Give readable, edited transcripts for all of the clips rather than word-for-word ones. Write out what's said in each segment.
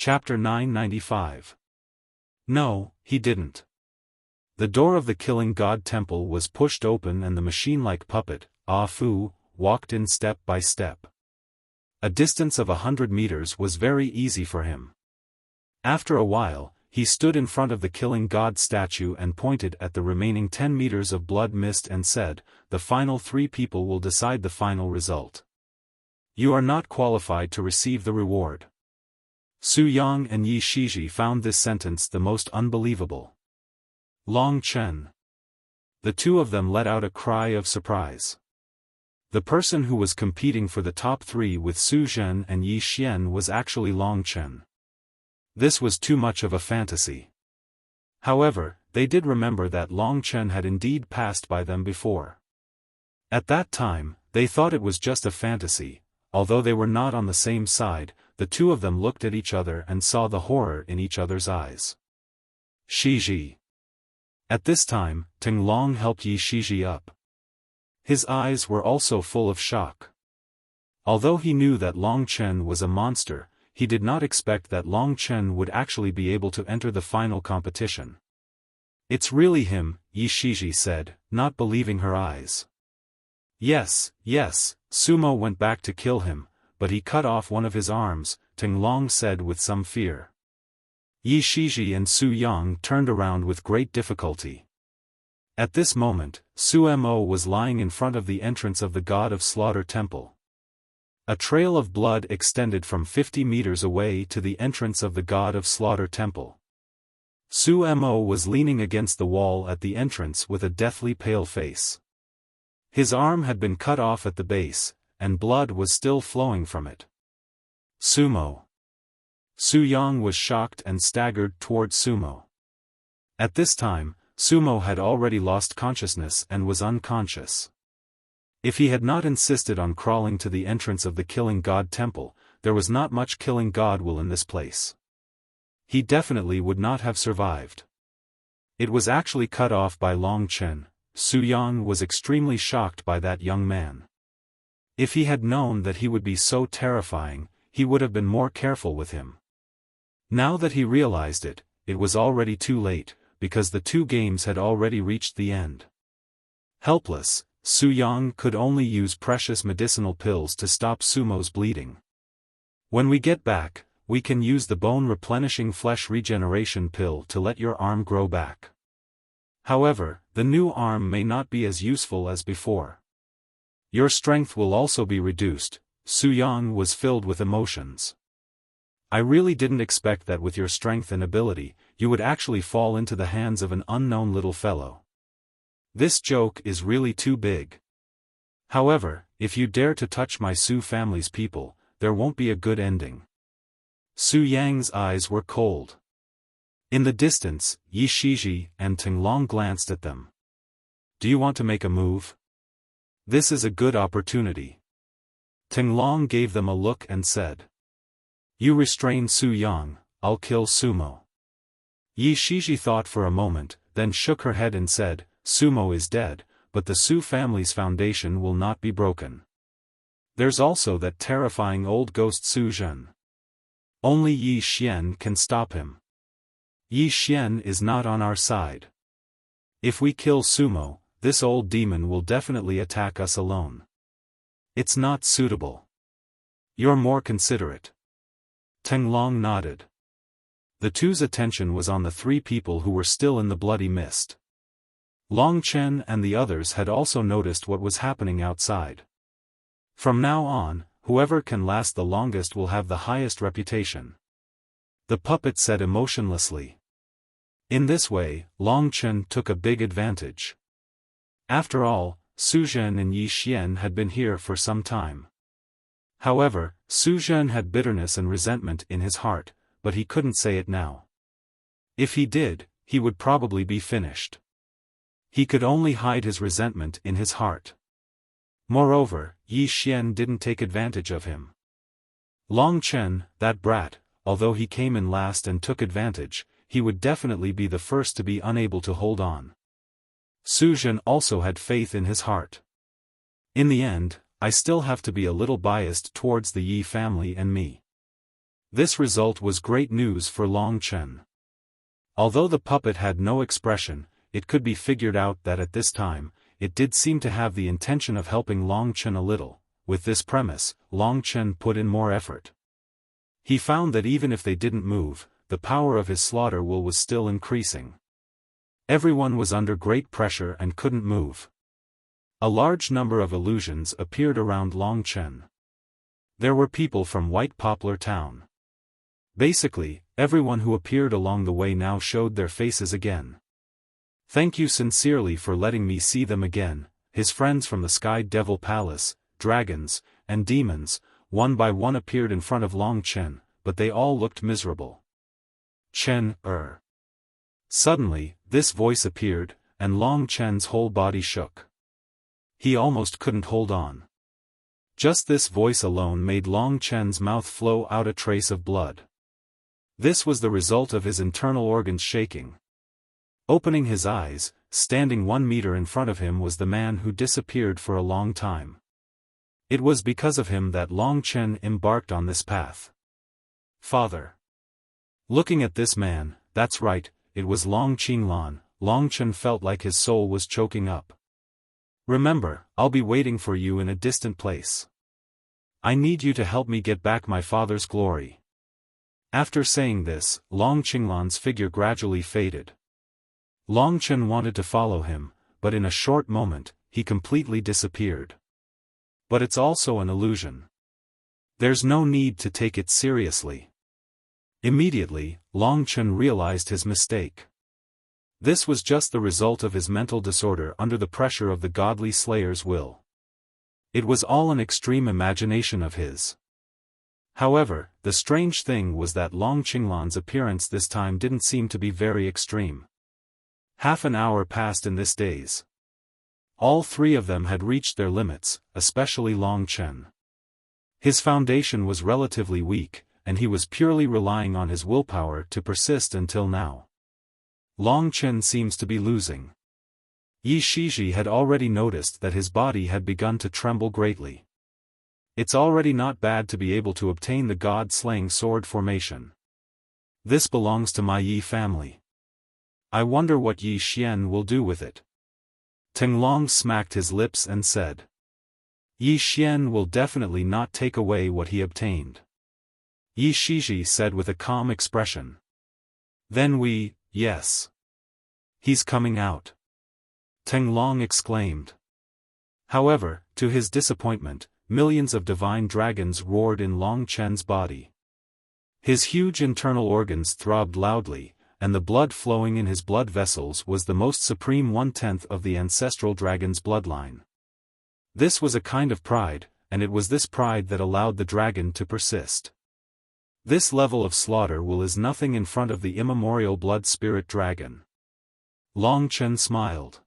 Chapter 995. No, he didn't. The door of the Killing God Temple was pushed open and the machine-like puppet, Ah Fu, walked in step by step. A distance of 100 meters was very easy for him. After a while, he stood in front of the Killing God statue and pointed at the remaining 10 meters of blood mist and said, "The final 3 people will decide the final result. You are not qualified to receive the reward." Su Yang and Yi Shiji found this sentence the most unbelievable. Long Chen. The two of them let out a cry of surprise. The person who was competing for the top 3 with Su Zhen and Yi Xian was actually Long Chen. This was too much of a fantasy. However, they did remember that Long Chen had indeed passed by them before. At that time, they thought it was just a fantasy. Although they were not on the same side, the two of them looked at each other and saw the horror in each other's eyes. Shiji. At this time, Ting Long helped Yi Shiji up. His eyes were also full of shock. Although he knew that Long Chen was a monster, he did not expect that Long Chen would actually be able to enter the final competition. "It's really him," Yi Shiji said, not believing her eyes. Yes, Sumo went back to kill him, but he cut off one of his arms," Ting Long said with some fear. Yi Shiji and Su Yang turned around with great difficulty. At this moment, Su Mo was lying in front of the entrance of the God of Slaughter Temple. A trail of blood extended from 50 meters away to the entrance of the God of Slaughter Temple. Su Mo was leaning against the wall at the entrance with a deathly pale face. His arm had been cut off at the base, and blood was still flowing from it. Sumo. Su Yang was shocked and staggered towards Sumo. At this time, Sumo had already lost consciousness and was unconscious. If he had not insisted on crawling to the entrance of the Killing God Temple, there was not much Killing God will in this place. He definitely would not have survived. It was actually cut off by Long Chen. Su Yang was extremely shocked by that young man. If he had known that he would be so terrifying, he would have been more careful with him. Now that he realized it, it was already too late, because the 2 games had already reached the end. Helpless, Su Yang could only use precious medicinal pills to stop Sumo's bleeding. "When we get back, we can use the bone-replenishing flesh regeneration pill to let your arm grow back. However, the new arm may not be as useful as before. Your strength will also be reduced." Su Yang was filled with emotions. "I really didn't expect that with your strength and ability, you would actually fall into the hands of an unknown little fellow. This joke is really too big. However, if you dare to touch my Su family's people, there won't be a good ending." Su Yang's eyes were cold. In the distance, Yi Shiji and Ting Long glanced at them. "Do you want to make a move? This is a good opportunity." Ting Long gave them a look and said, "You restrain Su Yang, I'll kill Sumo." Yi Shiji thought for a moment, then shook her head and said, "Sumo is dead, but the Su family's foundation will not be broken. There's also that terrifying old ghost Su Zhen. Only Yi Xian can stop him. Yi Xian is not on our side. If we kill Sumo, this old demon will definitely attack us alone. It's not suitable. You're more considerate." Ting Long nodded. The two's attention was on the 3 people who were still in the bloody mist. Long Chen and the others had also noticed what was happening outside. From now on, whoever can last the longest will have the highest reputation. The puppet said emotionlessly. In this way, Long Chen took a big advantage. After all, Su Zhen and Yi Xian had been here for some time. However, Su Zhen had bitterness and resentment in his heart, but he couldn't say it now. If he did, he would probably be finished. He could only hide his resentment in his heart. Moreover, Yi Xian didn't take advantage of him. Long Chen, that brat, although he came in last and took advantage, he would definitely be the first to be unable to hold on. Su Zhen also had faith in his heart. In the end, I still have to be a little biased towards the Yi family and me. This result was great news for Long Chen. Although the puppet had no expression, it could be figured out that at this time, it did seem to have the intention of helping Long Chen a little. With this premise, Long Chen put in more effort. He found that even if they didn't move, the power of his slaughter will was still increasing. Everyone was under great pressure and couldn't move. A large number of illusions appeared around Long Chen. There were people from White Poplar Town. Basically, everyone who appeared along the way now showed their faces again. Thank you sincerely for letting me see them again. His friends from the Sky Devil Palace, dragons, and demons, one by one appeared in front of Long Chen, but they all looked miserable. Chen, Suddenly, this voice appeared, and Long Chen's whole body shook. He almost couldn't hold on. Just this voice alone made Long Chen's mouth flow out a trace of blood. This was the result of his internal organs shaking. Opening his eyes, standing 1 meter in front of him was the man who disappeared for a long time. It was because of him that Long Chen embarked on this path. Father. Looking at this man, that's right, it was Long Qinglan. Long Chen felt like his soul was choking up. Remember, I'll be waiting for you in a distant place. I need you to help me get back my father's glory. After saying this, Long Qinglan's figure gradually faded. Long Chen wanted to follow him, but in a short moment, he completely disappeared. But it's also an illusion. There's no need to take it seriously. Immediately, Long Chen realized his mistake. This was just the result of his mental disorder under the pressure of the godly slayer's will. It was all an extreme imagination of his. However, the strange thing was that Long Qinglan's appearance this time didn't seem to be very extreme. Half an hour passed in this daze. All three of them had reached their limits, especially Long Chen. His foundation was relatively weak, and he was purely relying on his willpower to persist until now. Long Chen seems to be losing. Yi Shiji had already noticed that his body had begun to tremble greatly. It's already not bad to be able to obtain the god-slaying sword formation. This belongs to my Yi family. I wonder what Yi Xian will do with it. Tenglong smacked his lips and said. Yi Xian will definitely not take away what he obtained. Yi Shiji said with a calm expression. Then yes. He's coming out. Tenglong exclaimed. However, to his disappointment, millions of divine dragons roared in Long Chen's body. His huge internal organs throbbed loudly, and the blood flowing in his blood vessels was the most supreme 1/10 of the ancestral dragon's bloodline. This was a kind of pride, and it was this pride that allowed the dragon to persist. This level of slaughter is nothing in front of the immemorial blood spirit dragon. Long Chen smiled.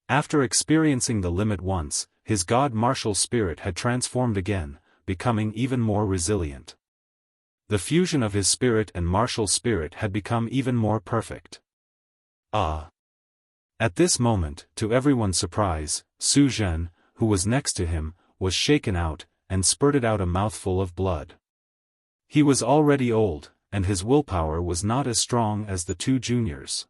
After experiencing the limit once, his god martial spirit had transformed again, becoming even more resilient. The fusion of his spirit and martial spirit had become even more perfect. At this moment, to everyone's surprise, Su Zhen, who was next to him, was shaken out, and spurted out a mouthful of blood. He was already old, and his willpower was not as strong as the two juniors.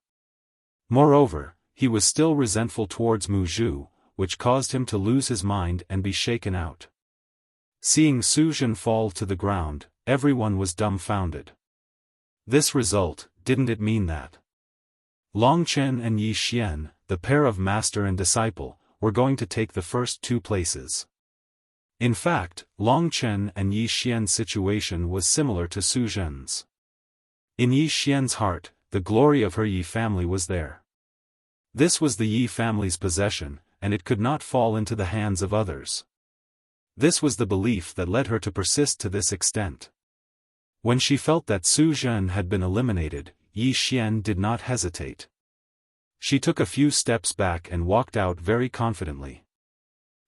Moreover, he was still resentful towards Mu Zhu, which caused him to lose his mind and be shaken out. Seeing Su Zhen fall to the ground, everyone was dumbfounded. This result, didn't it mean that Long Chen and Yi Xian, the pair of master and disciple, were going to take the first 2 places? In fact, Long Chen and Yi Xian's situation was similar to Su Zhen's. In Yi Xian's heart, the glory of her Yi family was there. This was the Yi family's possession, and it could not fall into the hands of others. This was the belief that led her to persist to this extent. When she felt that Su Zhen had been eliminated, Yi Xian did not hesitate. She took a few steps back and walked out very confidently.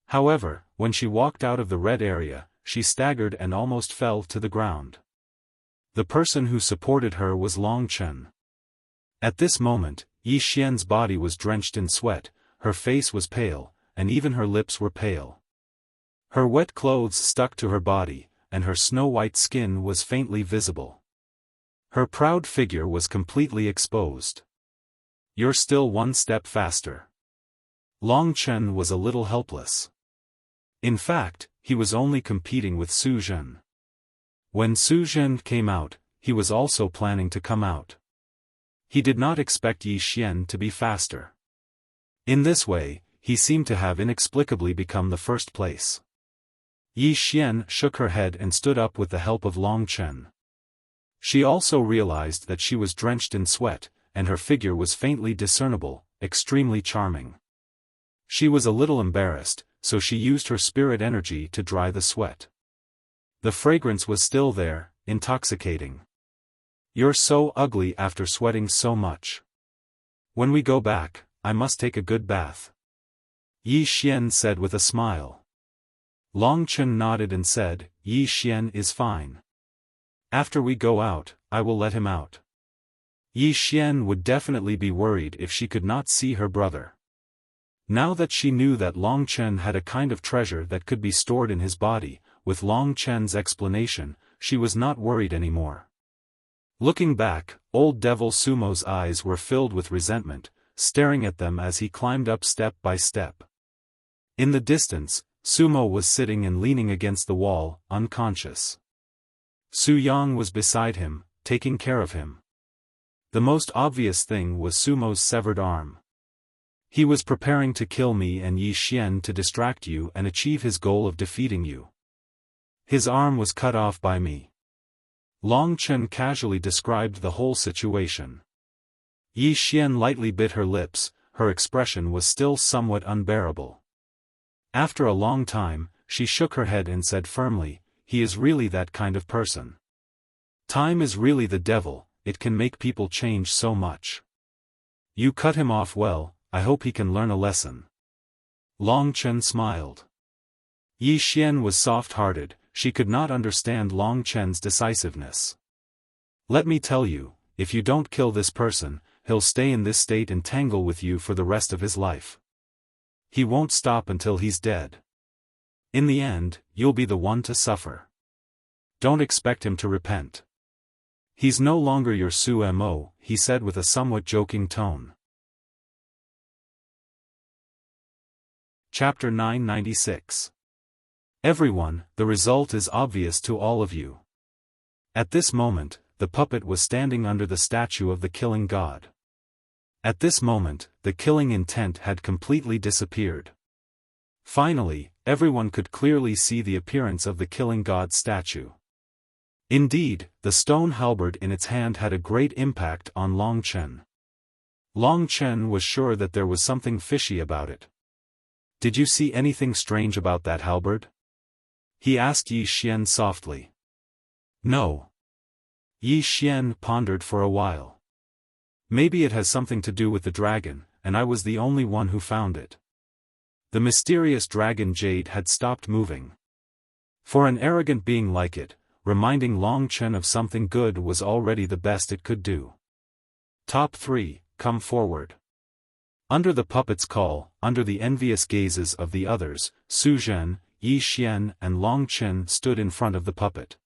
However, when she walked out of the red area, she staggered and almost fell to the ground. The person who supported her was Long Chen. At this moment, Yi Xian's body was drenched in sweat, her face was pale, and even her lips were pale. Her wet clothes stuck to her body, and her snow-white skin was faintly visible. Her proud figure was completely exposed. "You're still one step faster." Long Chen was a little helpless. In fact, he was only competing with Su Zhen. When Su Zhen came out, he was also planning to come out. He did not expect Yi Xian to be faster. In this way, he seemed to have inexplicably become the first place. Yi Xian shook her head and stood up with the help of Long Chen. She also realized that she was drenched in sweat, and her figure was faintly discernible, extremely charming. She was a little embarrassed, so she used her spirit energy to dry the sweat. The fragrance was still there, intoxicating. "You're so ugly after sweating so much. When we go back, I must take a good bath," Yi Xian said with a smile. Long Chen nodded and said, "Yi Xian is fine. After we go out, I will let him out." Yi Xian would definitely be worried if she could not see her brother. Now that she knew that Long Chen had a kind of treasure that could be stored in his body, with Long Chen's explanation, she was not worried anymore. Looking back, old Devil Sumo's eyes were filled with resentment, staring at them as he climbed up step by step. In the distance, Sumo was sitting and leaning against the wall, unconscious. Su Yang was beside him, taking care of him. The most obvious thing was Sumo's severed arm. He was preparing to kill me and Yi Xian to distract you and achieve his goal of defeating you. His arm was cut off by me. Long Chen casually described the whole situation. Yi Xian lightly bit her lips, her expression was still somewhat unbearable. After a long time, she shook her head and said firmly, "He is really that kind of person. Time is really the devil, it can make people change so much. You cut him off well, I hope he can learn a lesson." Long Chen smiled. Yi Xian was soft-hearted, she could not understand Long Chen's decisiveness. "Let me tell you, if you don't kill this person, he'll stay in this state and tangle with you for the rest of his life. He won't stop until he's dead. In the end, you'll be the one to suffer. Don't expect him to repent. He's no longer your Su Mo," he said with a somewhat joking tone. Chapter 996. Everyone, the result is obvious to all of you. At this moment, the puppet was standing under the statue of the killing god. At this moment, the killing intent had completely disappeared. Finally, everyone could clearly see the appearance of the killing god statue. Indeed, the stone halberd in its hand had a great impact on Long Chen. Long Chen was sure that there was something fishy about it. "Did you see anything strange about that halberd?" he asked Yi Xian softly. "No." Yi Xian pondered for a while. "Maybe it has something to do with the dragon, and I was the only one who found it." The mysterious dragon jade had stopped moving. For an arrogant being like it, reminding Long Chen of something good was already the best it could do. Top 3, come forward. Under the puppet's call, under the envious gazes of the others, Su Zhen, Yi Xian and Long Chen stood in front of the puppet.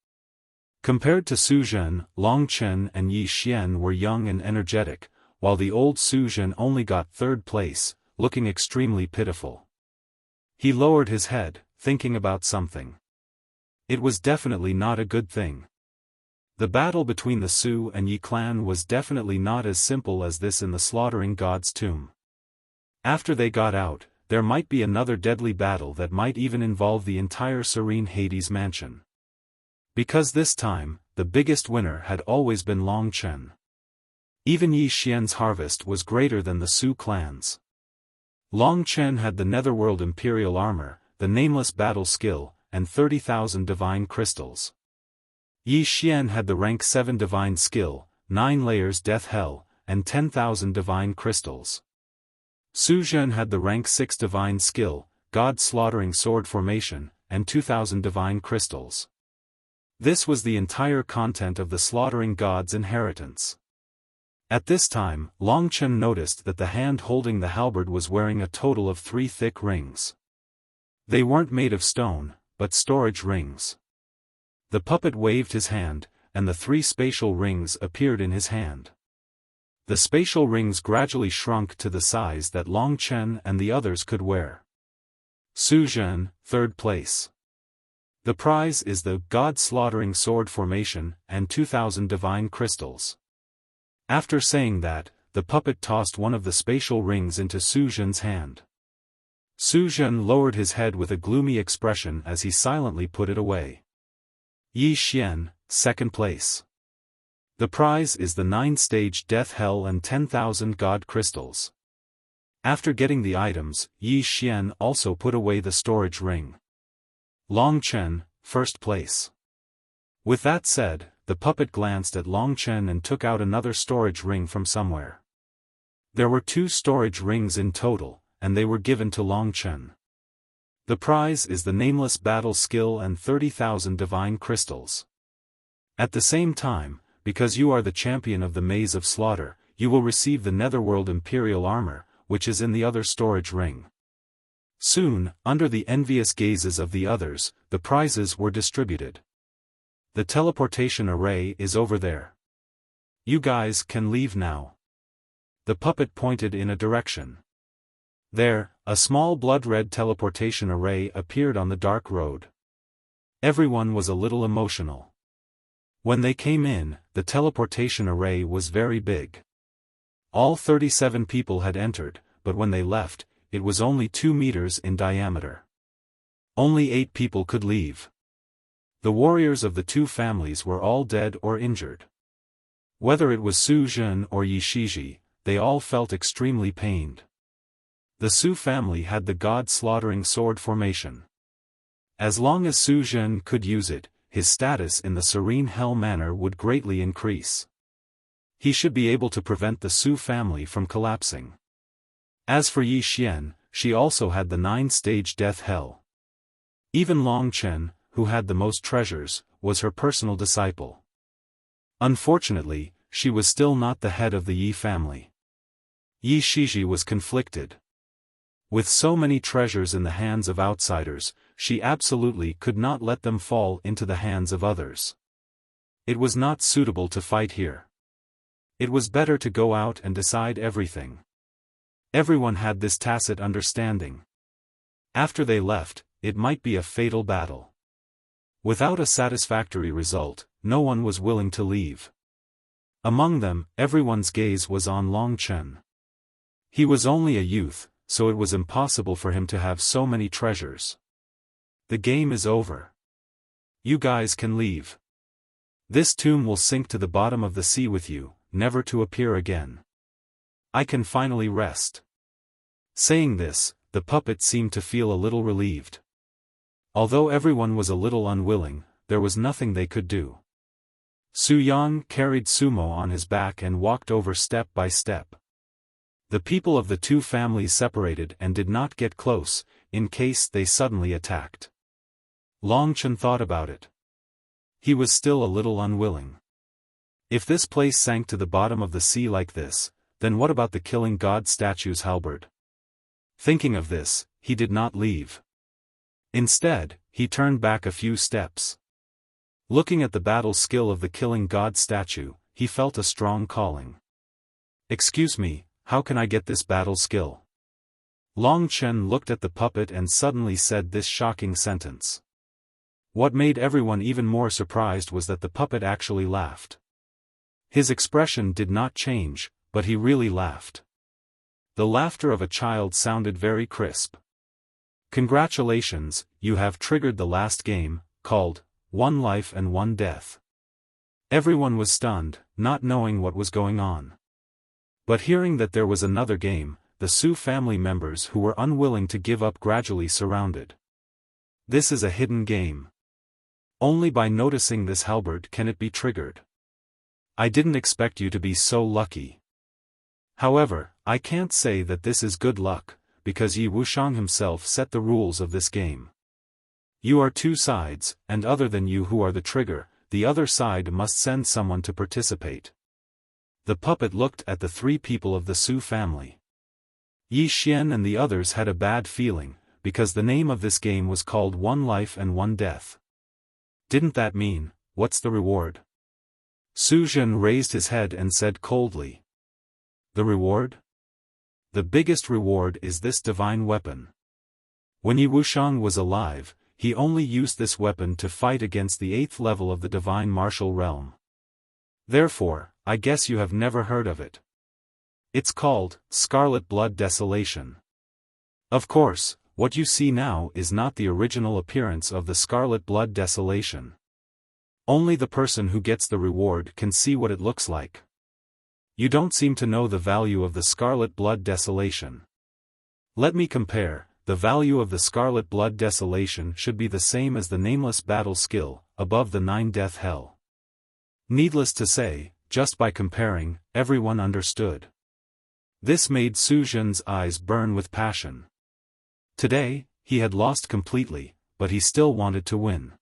Compared to Su Zhen, Long Chen and Yi Xian were young and energetic, while the old Su Zhen only got third place, looking extremely pitiful. He lowered his head, thinking about something. It was definitely not a good thing. The battle between the Su and Yi clan was definitely not as simple as this in the slaughtering god's tomb. After they got out, there might be another deadly battle that might even involve the entire serene Hades mansion. Because this time, the biggest winner had always been Long Chen. Even Yi Xian's harvest was greater than the Su clan's. Long Chen had the Netherworld Imperial Armor, the Nameless Battle Skill, and 30,000 Divine Crystals. Yi Xian had the Rank 7 Divine Skill, 9 Layers Death Hell, and 10,000 Divine Crystals. Su Zhen had the Rank 6 Divine Skill, God Slaughtering Sword Formation, and 2,000 Divine Crystals. This was the entire content of the Slaughtering God's inheritance. At this time, Long Chen noticed that the hand holding the halberd was wearing a total of 3 thick rings. They weren't made of stone, but storage rings. The puppet waved his hand, and the 3 spatial rings appeared in his hand. The spatial rings gradually shrunk to the size that Long Chen and the others could wear. Su Zhen, 3rd place. The prize is the God-slaughtering sword formation and 2,000 divine crystals. After saying that, the puppet tossed one of the spatial rings into Su Zhen's hand. Su Zhen lowered his head with a gloomy expression as he silently put it away. Yi Xian, 2nd place. The prize is the 9-stage death hell and 10,000 god crystals. After getting the items, Yi Xian also put away the storage ring. Long Chen, 1st place. With that said, the puppet glanced at Long Chen and took out another storage ring from somewhere. There were 2 storage rings in total, and they were given to Long Chen. The prize is the nameless battle skill and 30,000 divine crystals. At the same time, because you are the champion of the Maze of Slaughter, you will receive the Netherworld Imperial Armor, which is in the other storage ring. Soon, under the envious gazes of the others, the prizes were distributed. The teleportation array is over there. You guys can leave now. The puppet pointed in a direction. There, a small blood-red teleportation array appeared on the dark road. Everyone was a little emotional. When they came in, the teleportation array was very big. All 37 people had entered, but when they left, it was only 2 meters in diameter. Only 8 people could leave. The warriors of the 2 families were all dead or injured. Whether it was Su Zhen or Yi Shiji, they all felt extremely pained. The Su family had the god-slaughtering sword formation. As long as Su Zhen could use it, his status in the Serene Hell Manor would greatly increase. He should be able to prevent the Su family from collapsing. As for Yi Xian, she also had the 9-stage death hell. Even Long Chen, who had the most treasures, was her personal disciple. Unfortunately, she was still not the head of the Yi family. Yi Shiji was conflicted. With so many treasures in the hands of outsiders, she absolutely could not let them fall into the hands of others. It was not suitable to fight here. It was better to go out and decide everything. Everyone had this tacit understanding. After they left, it might be a fatal battle. Without a satisfactory result, no one was willing to leave. Among them, everyone's gaze was on Long Chen. He was only a youth, so it was impossible for him to have so many treasures. The game is over. You guys can leave. This tomb will sink to the bottom of the sea with you, never to appear again. I can finally rest. Saying this, the puppet seemed to feel a little relieved. Although everyone was a little unwilling, there was nothing they could do. Su Yang carried Sumo on his back and walked over step by step. The people of the 2 families separated and did not get close, in case they suddenly attacked. Long Chen thought about it. He was still a little unwilling. If this place sank to the bottom of the sea like this, then what about the killing god statue's halberd? Thinking of this, he did not leave. Instead, he turned back a few steps. Looking at the battle skill of the killing god statue, he felt a strong calling. Excuse me, how can I get this battle skill? Long Chen looked at the puppet and suddenly said this shocking sentence. What made everyone even more surprised was that the puppet actually laughed. His expression did not change, but he really laughed. The laughter of a child sounded very crisp. Congratulations, you have triggered the last game, called One Life and One Death. Everyone was stunned, not knowing what was going on. But hearing that there was another game, the Su family members who were unwilling to give up gradually surrounded. This is a hidden game. Only by noticing this halberd can it be triggered. I didn't expect you to be so lucky. However, I can't say that this is good luck, because Yi Wuxiang himself set the rules of this game. You are 2 sides, and other than you who are the trigger, the other side must send someone to participate. The puppet looked at the 3 people of the Su family. Yi Xian and the others had a bad feeling, because the name of this game was called One Life and One Death. Didn't that mean, what's the reward? Su Zhen raised his head and said coldly. The reward? The biggest reward is this divine weapon. When Yi Wuxiang was alive, he only used this weapon to fight against the 8th level of the divine martial realm. Therefore, I guess you have never heard of it. It's called Scarlet Blood Desolation. Of course, what you see now is not the original appearance of the Scarlet Blood Desolation. Only the person who gets the reward can see what it looks like. You don't seem to know the value of the Scarlet Blood Desolation. Let me compare. The value of the Scarlet Blood Desolation should be the same as the nameless battle skill, above the 9 death hell. Needless to say, just by comparing, everyone understood. This made Su Zhen's eyes burn with passion. Today, he had lost completely, but he still wanted to win.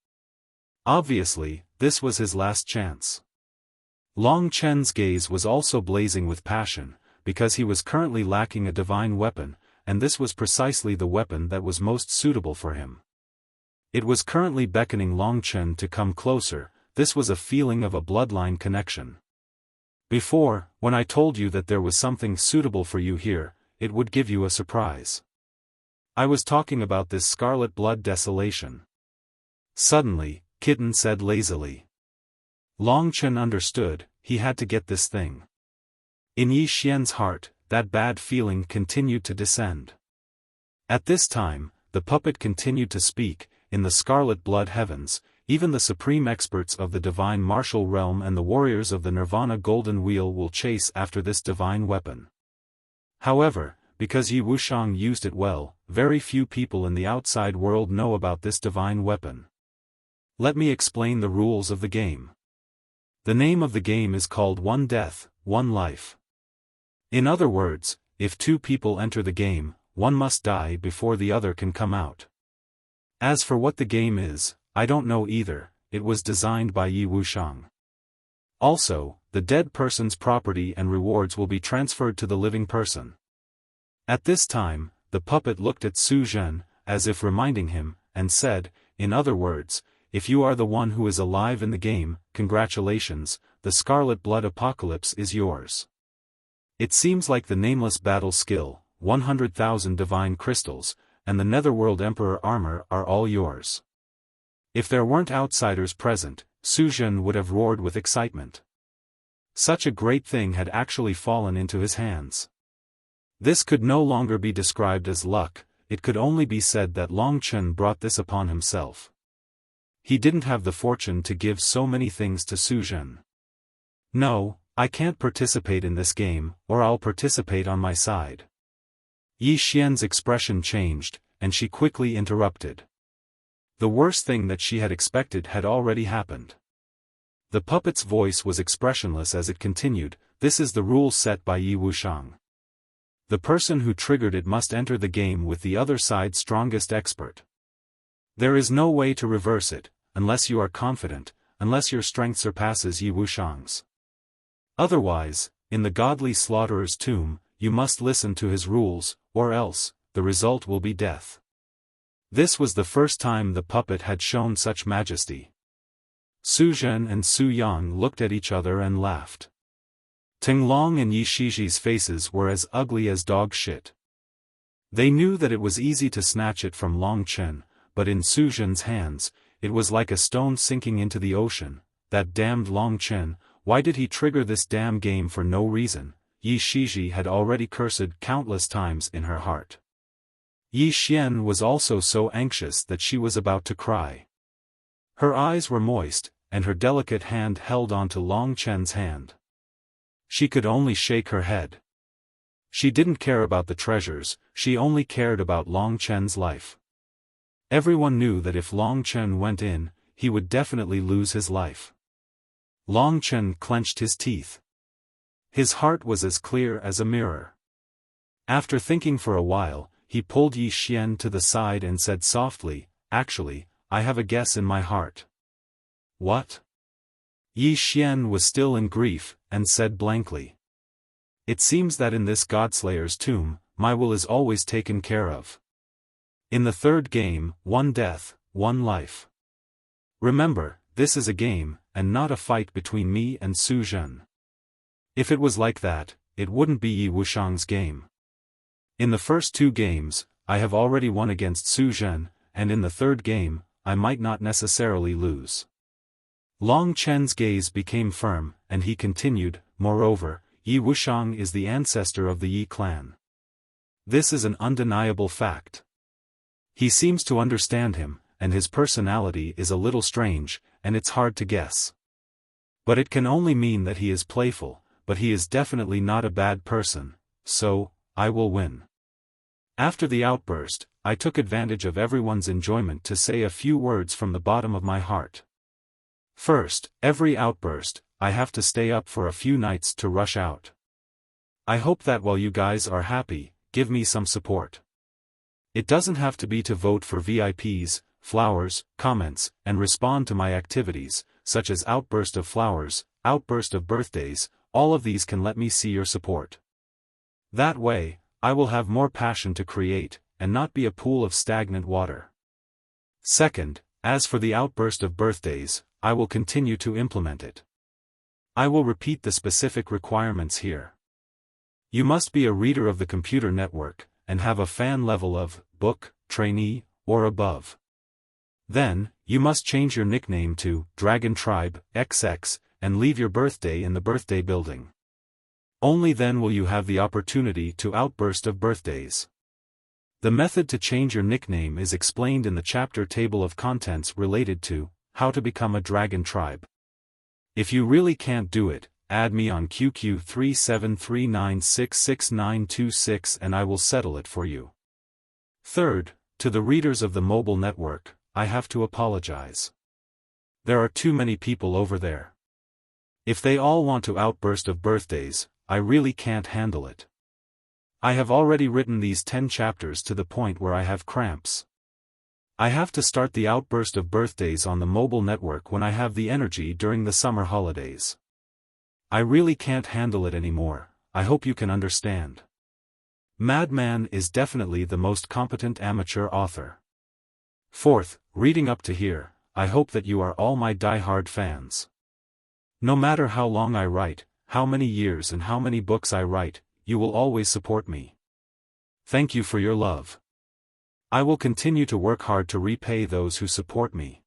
Obviously, this was his last chance. Long Chen's gaze was also blazing with passion, because he was currently lacking a divine weapon, and this was precisely the weapon that was most suitable for him. It was currently beckoning Long Chen to come closer. This was a feeling of a bloodline connection. Before, when I told you that there was something suitable for you here, it would give you a surprise. I was talking about this Scarlet Blood Desolation. Suddenly, Kitten said lazily. Long Chen understood, he had to get this thing. In Yi Xian's heart, that bad feeling continued to descend. At this time, the puppet continued to speak. In the Scarlet Blood Heavens, even the supreme experts of the divine martial realm and the warriors of the Nirvana Golden Wheel will chase after this divine weapon. However, because Yi Wuxiang used it well, very few people in the outside world know about this divine weapon. Let me explain the rules of the game. The name of the game is called One Death, One Life. In other words, if 2 people enter the game, one must die before the other can come out. As for what the game is, I don't know either. It was designed by Yi Wuxiang. Also, the dead person's property and rewards will be transferred to the living person. At this time, the puppet looked at Su Zhen, as if reminding him, and said, in other words, if you are the one who is alive in the game, congratulations, the Scarlet Blood Apocalypse is yours. It seems like the nameless battle skill, 100,000 divine crystals, and the Netherworld Emperor armor are all yours. If there weren't outsiders present, Su Zhen would have roared with excitement. Such a great thing had actually fallen into his hands. This could no longer be described as luck, it could only be said that Long Chen brought this upon himself. He didn't have the fortune to give so many things to Su Zhen. No, I can't participate in this game, or I'll participate on my side. Yi Xian's expression changed, and she quickly interrupted. The worst thing that she had expected had already happened. The puppet's voice was expressionless as it continued, this is the rule set by Yi Wuxiang. The person who triggered it must enter the game with the other side's strongest expert. There is no way to reverse it, unless you are confident, unless your strength surpasses Yi Wuxiang's. Otherwise, in the godly slaughterer's tomb, you must listen to his rules, or else, the result will be death. This was the first time the puppet had shown such majesty. Su Zhen and Su Yang looked at each other and laughed. Ting Long and Yi Shiji's faces were as ugly as dog shit. They knew that it was easy to snatch it from Long Chen, but in Su Zhen's hands, it was like a stone sinking into the ocean. That damned Long Chen, why did he trigger this damn game for no reason? Yi Shiji had already cursed countless times in her heart. Yi Xian was also so anxious that she was about to cry. Her eyes were moist, and her delicate hand held onto Long Chen's hand. She could only shake her head. She didn't care about the treasures, she only cared about Long Chen's life. Everyone knew that if Long Chen went in, he would definitely lose his life. Long Chen clenched his teeth. His heart was as clear as a mirror. After thinking for a while, he pulled Yi Xian to the side and said softly, actually, I have a guess in my heart. What? Yi Xian was still in grief, and said blankly. It seems that in this Godslayer's tomb, my will is always taken care of. In the third game, one death, one life. Remember, this is a game, and not a fight between me and Su Zhen. If it was like that, it wouldn't be Yi Wuxiang's game. In the first 2 games, I have already won against Su Zhen, and in the 3rd game, I might not necessarily lose. Long Chen's gaze became firm, and he continued, moreover, Yi Wuxiang is the ancestor of the Yi clan. This is an undeniable fact. He seems to understand him, and his personality is a little strange, and it's hard to guess. But it can only mean that he is playful, but he is definitely not a bad person, so, I will win. After the outburst, I took advantage of everyone's enjoyment to say a few words from the bottom of my heart. First, every outburst, I have to stay up for a few nights to rush out. I hope that while you guys are happy, give me some support. It doesn't have to be to vote for VIPs, flowers, comments, and respond to my activities, such as outburst of flowers, outburst of birthdays. All of these can let me see your support. That way, I will have more passion to create, and not be a pool of stagnant water. Second, as for the outburst of birthdays, I will continue to implement it. I will repeat the specific requirements here. You must be a reader of the computer network, and have a fan level of book, trainee, or above. Then, you must change your nickname to Dragon Tribe XX, and leave your birthday in the birthday building. Only then will you have the opportunity to outburst of birthdays. The method to change your nickname is explained in the chapter table of contents related to how to become a Dragon Tribe. If you really can't do it, add me on QQ 3739666926 and I will settle it for you. Third, to the readers of the mobile network, I have to apologize. There are too many people over there. If they all want to outburst of birthdays, I really can't handle it. I have already written these 10 chapters to the point where I have cramps. I have to start the outburst of birthdays on the mobile network when I have the energy during the summer holidays. I really can't handle it anymore. I hope you can understand. Madman is definitely the most competent amateur author. Fourth, reading up to here, I hope that you are all my die-hard fans. No matter how long I write, how many years and how many books I write, you will always support me. Thank you for your love. I will continue to work hard to repay those who support me.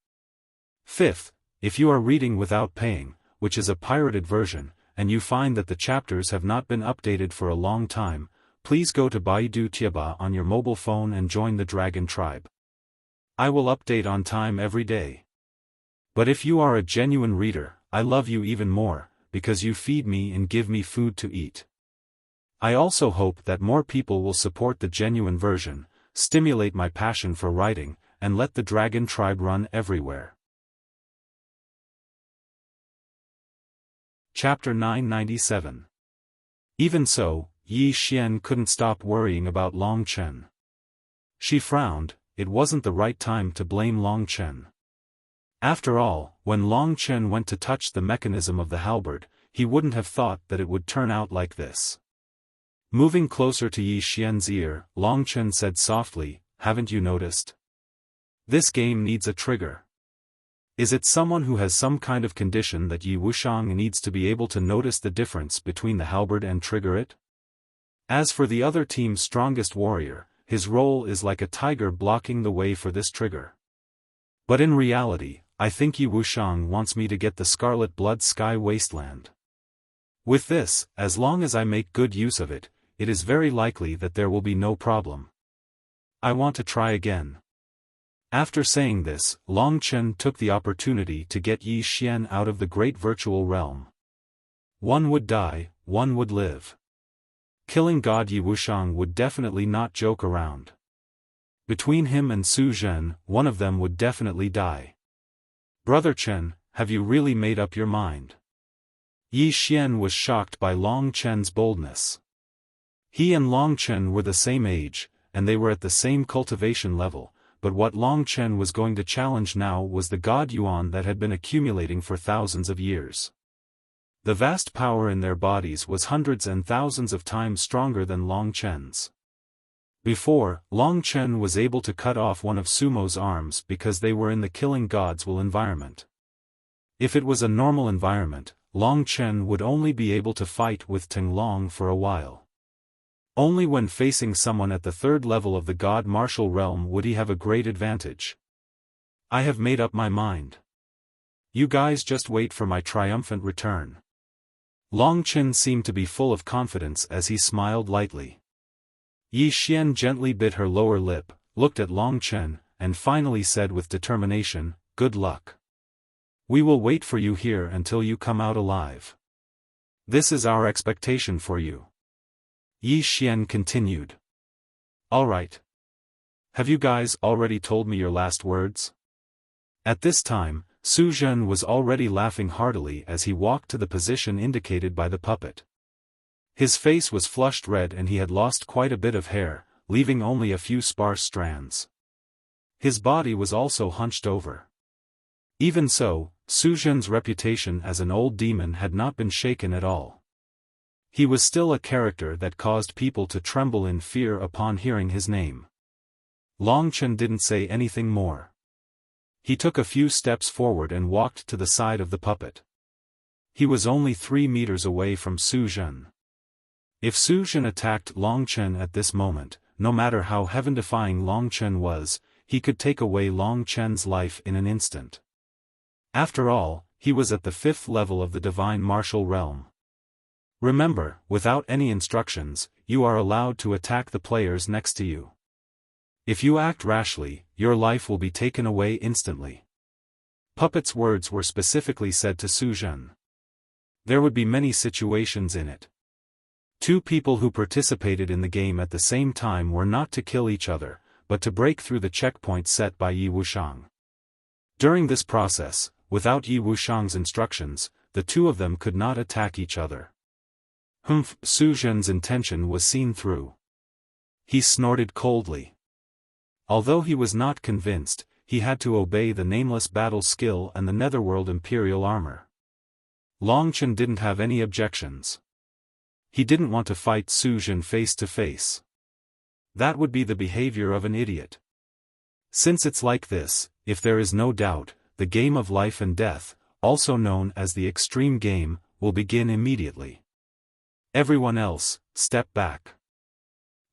Fifth, if you are reading without paying, which is a pirated version, and you find that the chapters have not been updated for a long time, please go to Baidu Tieba on your mobile phone and join the Dragon Tribe. I will update on time every day. But if you are a genuine reader, I love you even more, because you feed me and give me food to eat. I also hope that more people will support the genuine version, stimulate my passion for writing, and let the Dragon Tribe run everywhere. Chapter 997. Even so, Yi Xian couldn't stop worrying about Long Chen. She frowned. It wasn't the right time to blame Long Chen. After all, when Long Chen went to touch the mechanism of the halberd, he wouldn't have thought that it would turn out like this. Moving closer to Yi Xian's ear, Long Chen said softly, "Haven't you noticed? This game needs a trigger. Is it someone who has some kind of condition that Yi Wuxiang needs to be able to notice the difference between the halberd and trigger it? As for the other team's strongest warrior, his role is like a tiger blocking the way for this trigger. But in reality, I think Yi Wuxiang wants me to get the Scarlet Blood Sky Wasteland. With this, as long as I make good use of it, it is very likely that there will be no problem. I want to try again." After saying this, Long Chen took the opportunity to get Yi Xian out of the great virtual realm. One would die, one would live. Killing God Yi Wuxiang would definitely not joke around. Between him and Su Zhen, one of them would definitely die. "Brother Chen, have you really made up your mind?" Yi Xian was shocked by Long Chen's boldness. He and Long Chen were the same age, and they were at the same cultivation level, but what Long Chen was going to challenge now was the God Yuan that had been accumulating for thousands of years. The vast power in their bodies was hundreds and thousands of times stronger than Long Chen's. Before, Long Chen was able to cut off one of Sumo's arms because they were in the killing god's will environment. If it was a normal environment, Long Chen would only be able to fight with Tinglong for a while. Only when facing someone at the third level of the god martial realm would he have a great advantage. I have made up my mind. You guys just wait for my triumphant return. Long Chen seemed to be full of confidence as he smiled lightly. Yi Xian gently bit her lower lip, looked at Long Chen, and finally said with determination, "Good luck. We will wait for you here until you come out alive. This is our expectation for you." Yi Xian continued. "All right. Have you guys already told me your last words?" At this time, Su Zhen was already laughing heartily as he walked to the position indicated by the puppet. His face was flushed red and he had lost quite a bit of hair, leaving only a few sparse strands. His body was also hunched over. Even so, Su Zhen's reputation as an old demon had not been shaken at all. He was still a character that caused people to tremble in fear upon hearing his name. Long Chen didn't say anything more. He took a few steps forward and walked to the side of the puppet. He was only 3 meters away from Su Zhen. If Su Zhen attacked Long Chen at this moment, no matter how heaven-defying Long Chen was, he could take away Long Chen's life in an instant. After all, he was at the 5th level of the divine martial realm. Remember, without any instructions, you are allowed to attack the players next to you. If you act rashly, your life will be taken away instantly. Puppet's words were specifically said to Su Zhen. There would be many situations in it. 2 people who participated in the game at the same time were not to kill each other, but to break through the checkpoint set by Yi Wuxiang. During this process, without Yi Wuxiang's instructions, the 2 of them could not attack each other. Humph! Su Zhen's intention was seen through. He snorted coldly. Although he was not convinced, he had to obey the nameless battle skill and the netherworld imperial armor. Long Chen didn't have any objections. He didn't want to fight Su Zhen face to face. That would be the behavior of an idiot. Since it's like this, if there is no doubt, the game of life and death, also known as the extreme game, will begin immediately. Everyone else, step back.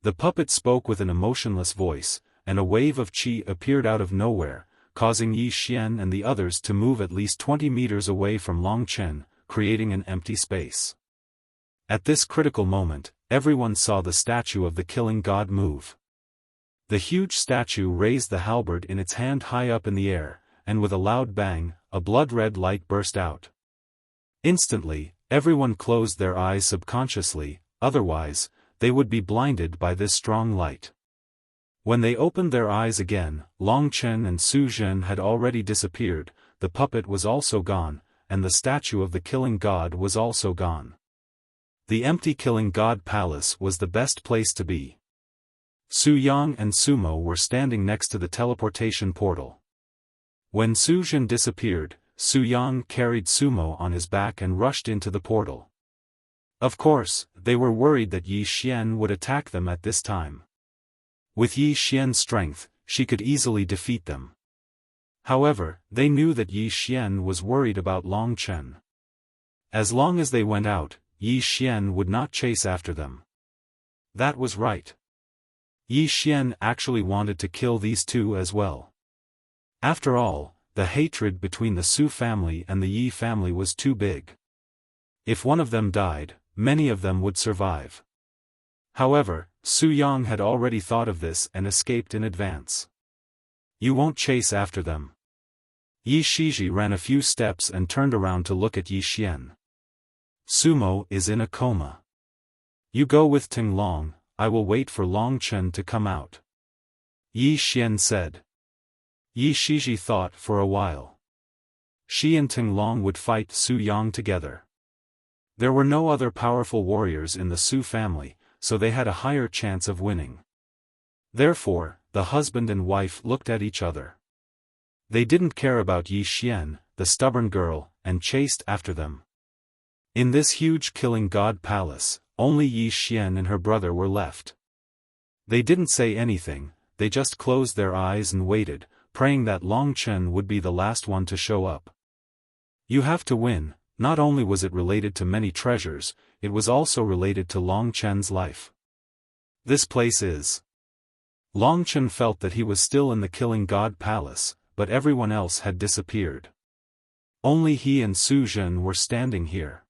The puppet spoke with an emotionless voice, and a wave of qi appeared out of nowhere, causing Yi Xian and the others to move at least 20 meters away from Long Chen, creating an empty space. At this critical moment, everyone saw the statue of the killing god move. The huge statue raised the halberd in its hand high up in the air, and with a loud bang, a blood-red light burst out. Instantly, everyone closed their eyes subconsciously, otherwise, they would be blinded by this strong light. When they opened their eyes again, Long Chen and Su Zhen had already disappeared, the puppet was also gone, and the statue of the killing god was also gone. The empty killing god palace was the best place to be. Su Yang and Sumo were standing next to the teleportation portal. When Su Zhen disappeared, Su Yang carried Sumo on his back and rushed into the portal. Of course, they were worried that Yi Xian would attack them at this time. With Yi Xian's strength, she could easily defeat them. However, they knew that Yi Xian was worried about Long Chen. As long as they went out, Yi Xian would not chase after them. That was right. Yi Xian actually wanted to kill these 2 as well. After all, the hatred between the Su family and the Yi family was too big. If one of them died, many of them would survive. However, Su Yang had already thought of this and escaped in advance. You won't chase after them. Yi Shiji ran a few steps and turned around to look at Yi Xian. Sumo is in a coma. You go with Tinglong, I will wait for Long Chen to come out. Yi Xian said. Yi Shiji thought for a while. She and Tinglong would fight Su Yang together. There were no other powerful warriors in the Su family, so they had a higher chance of winning. Therefore, the husband and wife looked at each other. They didn't care about Yi Xian, the stubborn girl, and chased after them. In this huge killing god palace, only Yi Xian and her brother were left. They didn't say anything, they just closed their eyes and waited, praying that Long Chen would be the last one to show up. You have to win. Not only was it related to many treasures, it was also related to Long Chen's life. This place is. Long Chen felt that he was still in the Killing God Palace, but everyone else had disappeared. Only he and Su Zhen were standing here.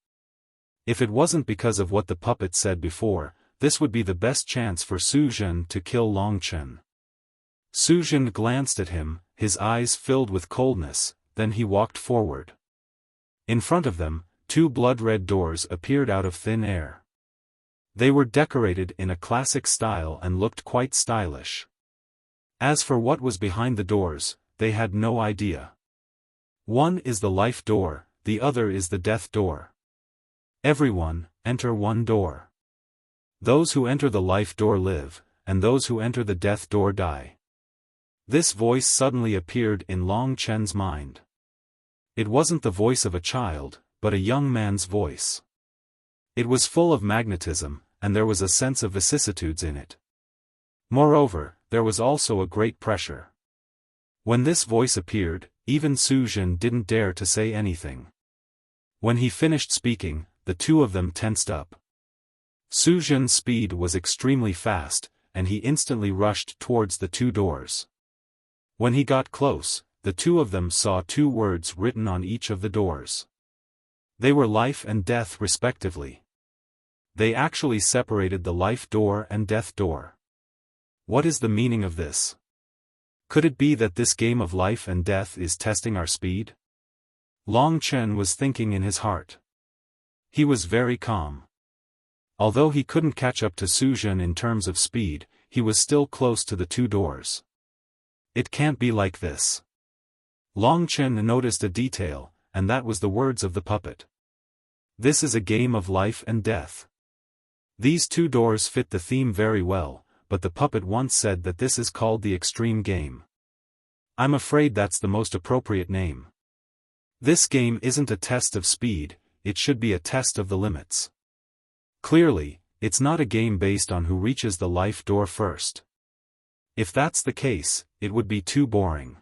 If it wasn't because of what the puppet said before, this would be the best chance for Su Zhen to kill Long Chen. Su Zhen glanced at him, his eyes filled with coldness, then he walked forward. In front of them, two blood-red doors appeared out of thin air. They were decorated in a classic style and looked quite stylish. As for what was behind the doors, they had no idea. One is the life door, the other is the death door. Everyone, enter one door. Those who enter the life door live, and those who enter the death door die. This voice suddenly appeared in Long Chen's mind. It wasn't the voice of a child, but a young man's voice. It was full of magnetism, and there was a sense of vicissitudes in it. Moreover, there was also a great pressure. When this voice appeared, even Su Zhen didn't dare to say anything. When he finished speaking, the two of them tensed up. Su Zhen's speed was extremely fast, and he instantly rushed towards the two doors. When he got close, the two of them saw two words written on each of the doors. They were life and death respectively. They actually separated the life door and death door. What is the meaning of this? Could it be that this game of life and death is testing our speed? Long Chen was thinking in his heart. He was very calm. Although he couldn't catch up to Su Zhen in terms of speed, he was still close to the two doors. It can't be like this. Long Chen noticed a detail, and that was the words of the puppet. This is a game of life and death. These two doors fit the theme very well, but the puppet once said that this is called the extreme game. I'm afraid that's the most appropriate name. This game isn't a test of speed, it should be a test of the limits. Clearly, it's not a game based on who reaches the life door first. If that's the case, it would be too boring.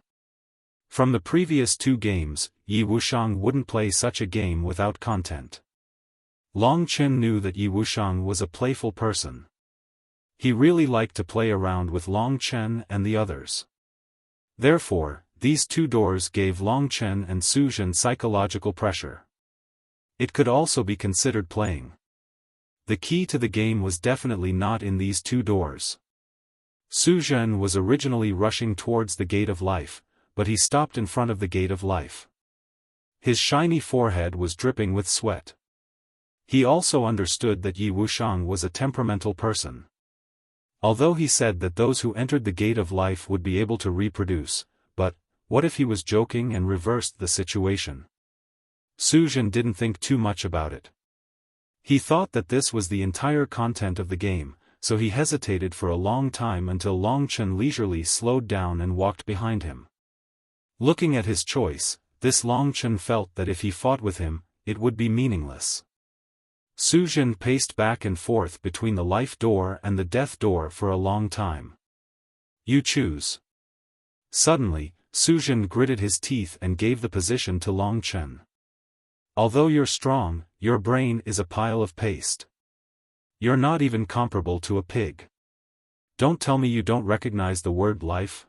From the previous two games, Yi Wuxiang wouldn't play such a game without content. Long Chen knew that Yi Wuxiang was a playful person. He really liked to play around with Long Chen and the others. Therefore, these two doors gave Long Chen and Su Zhen psychological pressure. It could also be considered playing. The key to the game was definitely not in these two doors. Su Zhen was originally rushing towards the Gate of Life, but he stopped in front of the Gate of Life. His shiny forehead was dripping with sweat. He also understood that Yi Wuxiang was a temperamental person. Although he said that those who entered the Gate of Life would be able to reproduce, but, what if he was joking and reversed the situation? Su Zhen didn't think too much about it. He thought that this was the entire content of the game, so he hesitated for a long time until Long Chen leisurely slowed down and walked behind him. Looking at his choice, this Long Chen felt that if he fought with him, it would be meaningless. Su Zhen paced back and forth between the life door and the death door for a long time. You choose. Suddenly, Su Zhen gritted his teeth and gave the position to Long Chen. Although you're strong, your brain is a pile of paste. You're not even comparable to a pig. Don't tell me you don't recognize the word life?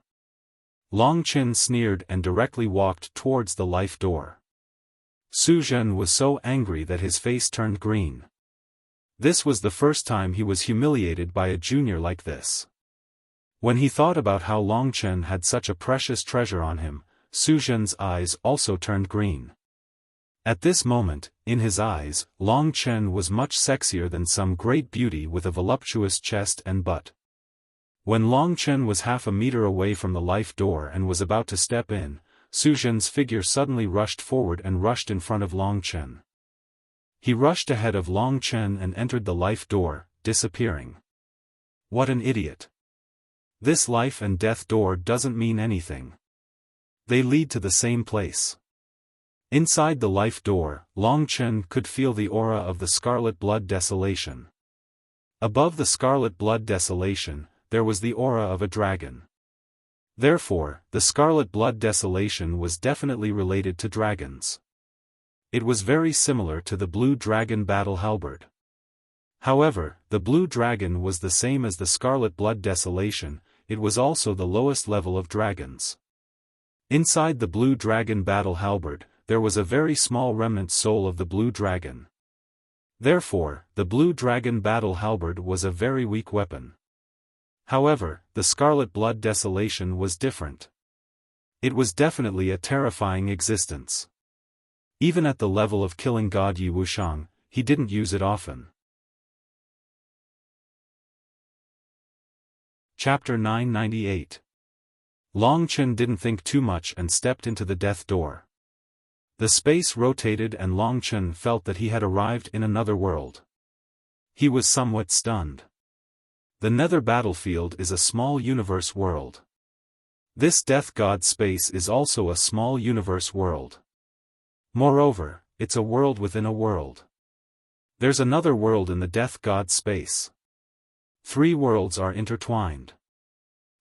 Long Chen sneered and directly walked towards the life door. Su Zhen was so angry that his face turned green. This was the first time he was humiliated by a junior like this. When he thought about how Long Chen had such a precious treasure on him, Su Zhen's eyes also turned green. At this moment, in his eyes, Long Chen was much sexier than some great beauty with a voluptuous chest and butt. When Long Chen was half a meter away from the life door and was about to step in, Su Zhen's figure suddenly rushed forward and rushed in front of Long Chen. He rushed ahead of Long Chen and entered the life door, disappearing. What an idiot. This life and death door doesn't mean anything. They lead to the same place. Inside the life door, Long Chen could feel the aura of the scarlet blood desolation. Above the scarlet blood desolation, there was the aura of a dragon. Therefore, the scarlet blood desolation was definitely related to dragons. It was very similar to the blue dragon battle halberd. However, the blue dragon was the same as the scarlet blood desolation, it was also the lowest level of dragons. Inside the blue dragon battle halberd, there was a very small remnant soul of the blue dragon. Therefore, the blue dragon battle halberd was a very weak weapon. However, the scarlet blood desolation was different. It was definitely a terrifying existence. Even at the level of killing God Yi Wuxiang, he didn't use it often. Chapter 998. Long Chen didn't think too much and stepped into the death door. The space rotated and Long Chen felt that he had arrived in another world. He was somewhat stunned. The Nether battlefield is a small universe world. This death god space is also a small universe world. Moreover, it's a world within a world. There's another world in the death god space. 3 worlds are intertwined.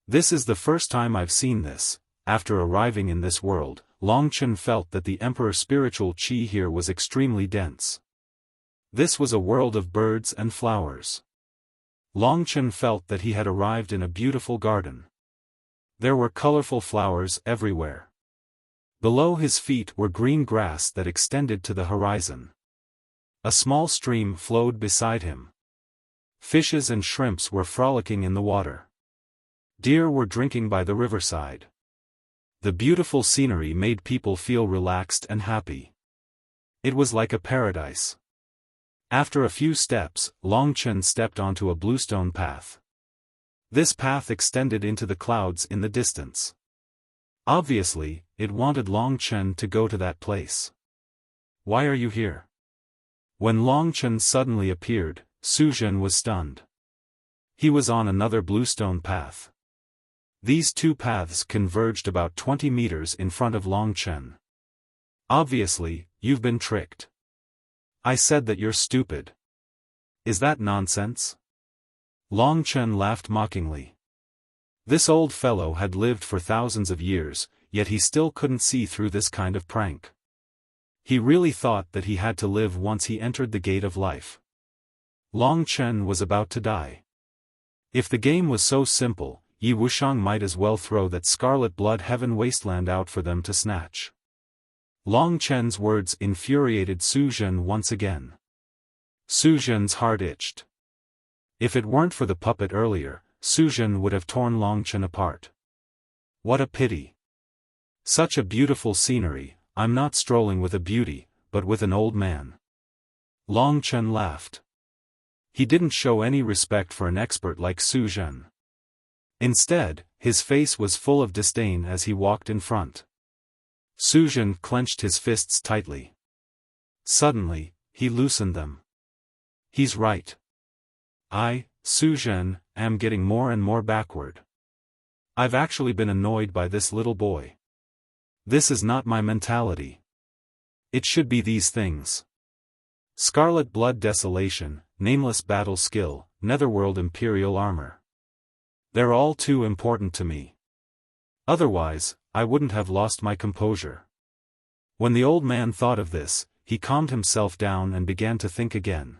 This is the first time I've seen this. After arriving in this world, Long Chen felt that the Emperor's spiritual qi here was extremely dense. This was a world of birds and flowers. Long Chen felt that he had arrived in a beautiful garden. There were colorful flowers everywhere. Below his feet were green grass that extended to the horizon. A small stream flowed beside him. Fishes and shrimps were frolicking in the water. Deer were drinking by the riverside. The beautiful scenery made people feel relaxed and happy. It was like a paradise. After a few steps, Long Chen stepped onto a bluestone path. This path extended into the clouds in the distance. Obviously, it wanted Long Chen to go to that place. Why are you here? When Long Chen suddenly appeared, Su Zhen was stunned. He was on another bluestone path. These 2 paths converged about 20 meters in front of Long Chen. Obviously, you've been tricked. I said that you're stupid. Is that nonsense? Long Chen laughed mockingly. This old fellow had lived for thousands of years, yet he still couldn't see through this kind of prank. He really thought that he had to live once he entered the gate of life. Long Chen was about to die. If the game was so simple, Yi Wuxiang might as well throw that scarlet blood heaven wasteland out for them to snatch. Long Chen's words infuriated Su Zhen once again. Su Zhen's heart itched. If it weren't for the puppet earlier, Su Zhen would have torn Long Chen apart. What a pity. Such a beautiful scenery, I'm not strolling with a beauty, but with an old man. Long Chen laughed. He didn't show any respect for an expert like Su Zhen. Instead, his face was full of disdain as he walked in front. Su Zhen clenched his fists tightly. Suddenly, he loosened them. He's right. I, Su Zhen, am getting more and more backward. I've actually been annoyed by this little boy. This is not my mentality. It should be these things. Scarlet blood desolation, nameless battle skill, netherworld imperial armor. They're all too important to me. Otherwise, I wouldn't have lost my composure. When the old man thought of this, he calmed himself down and began to think again.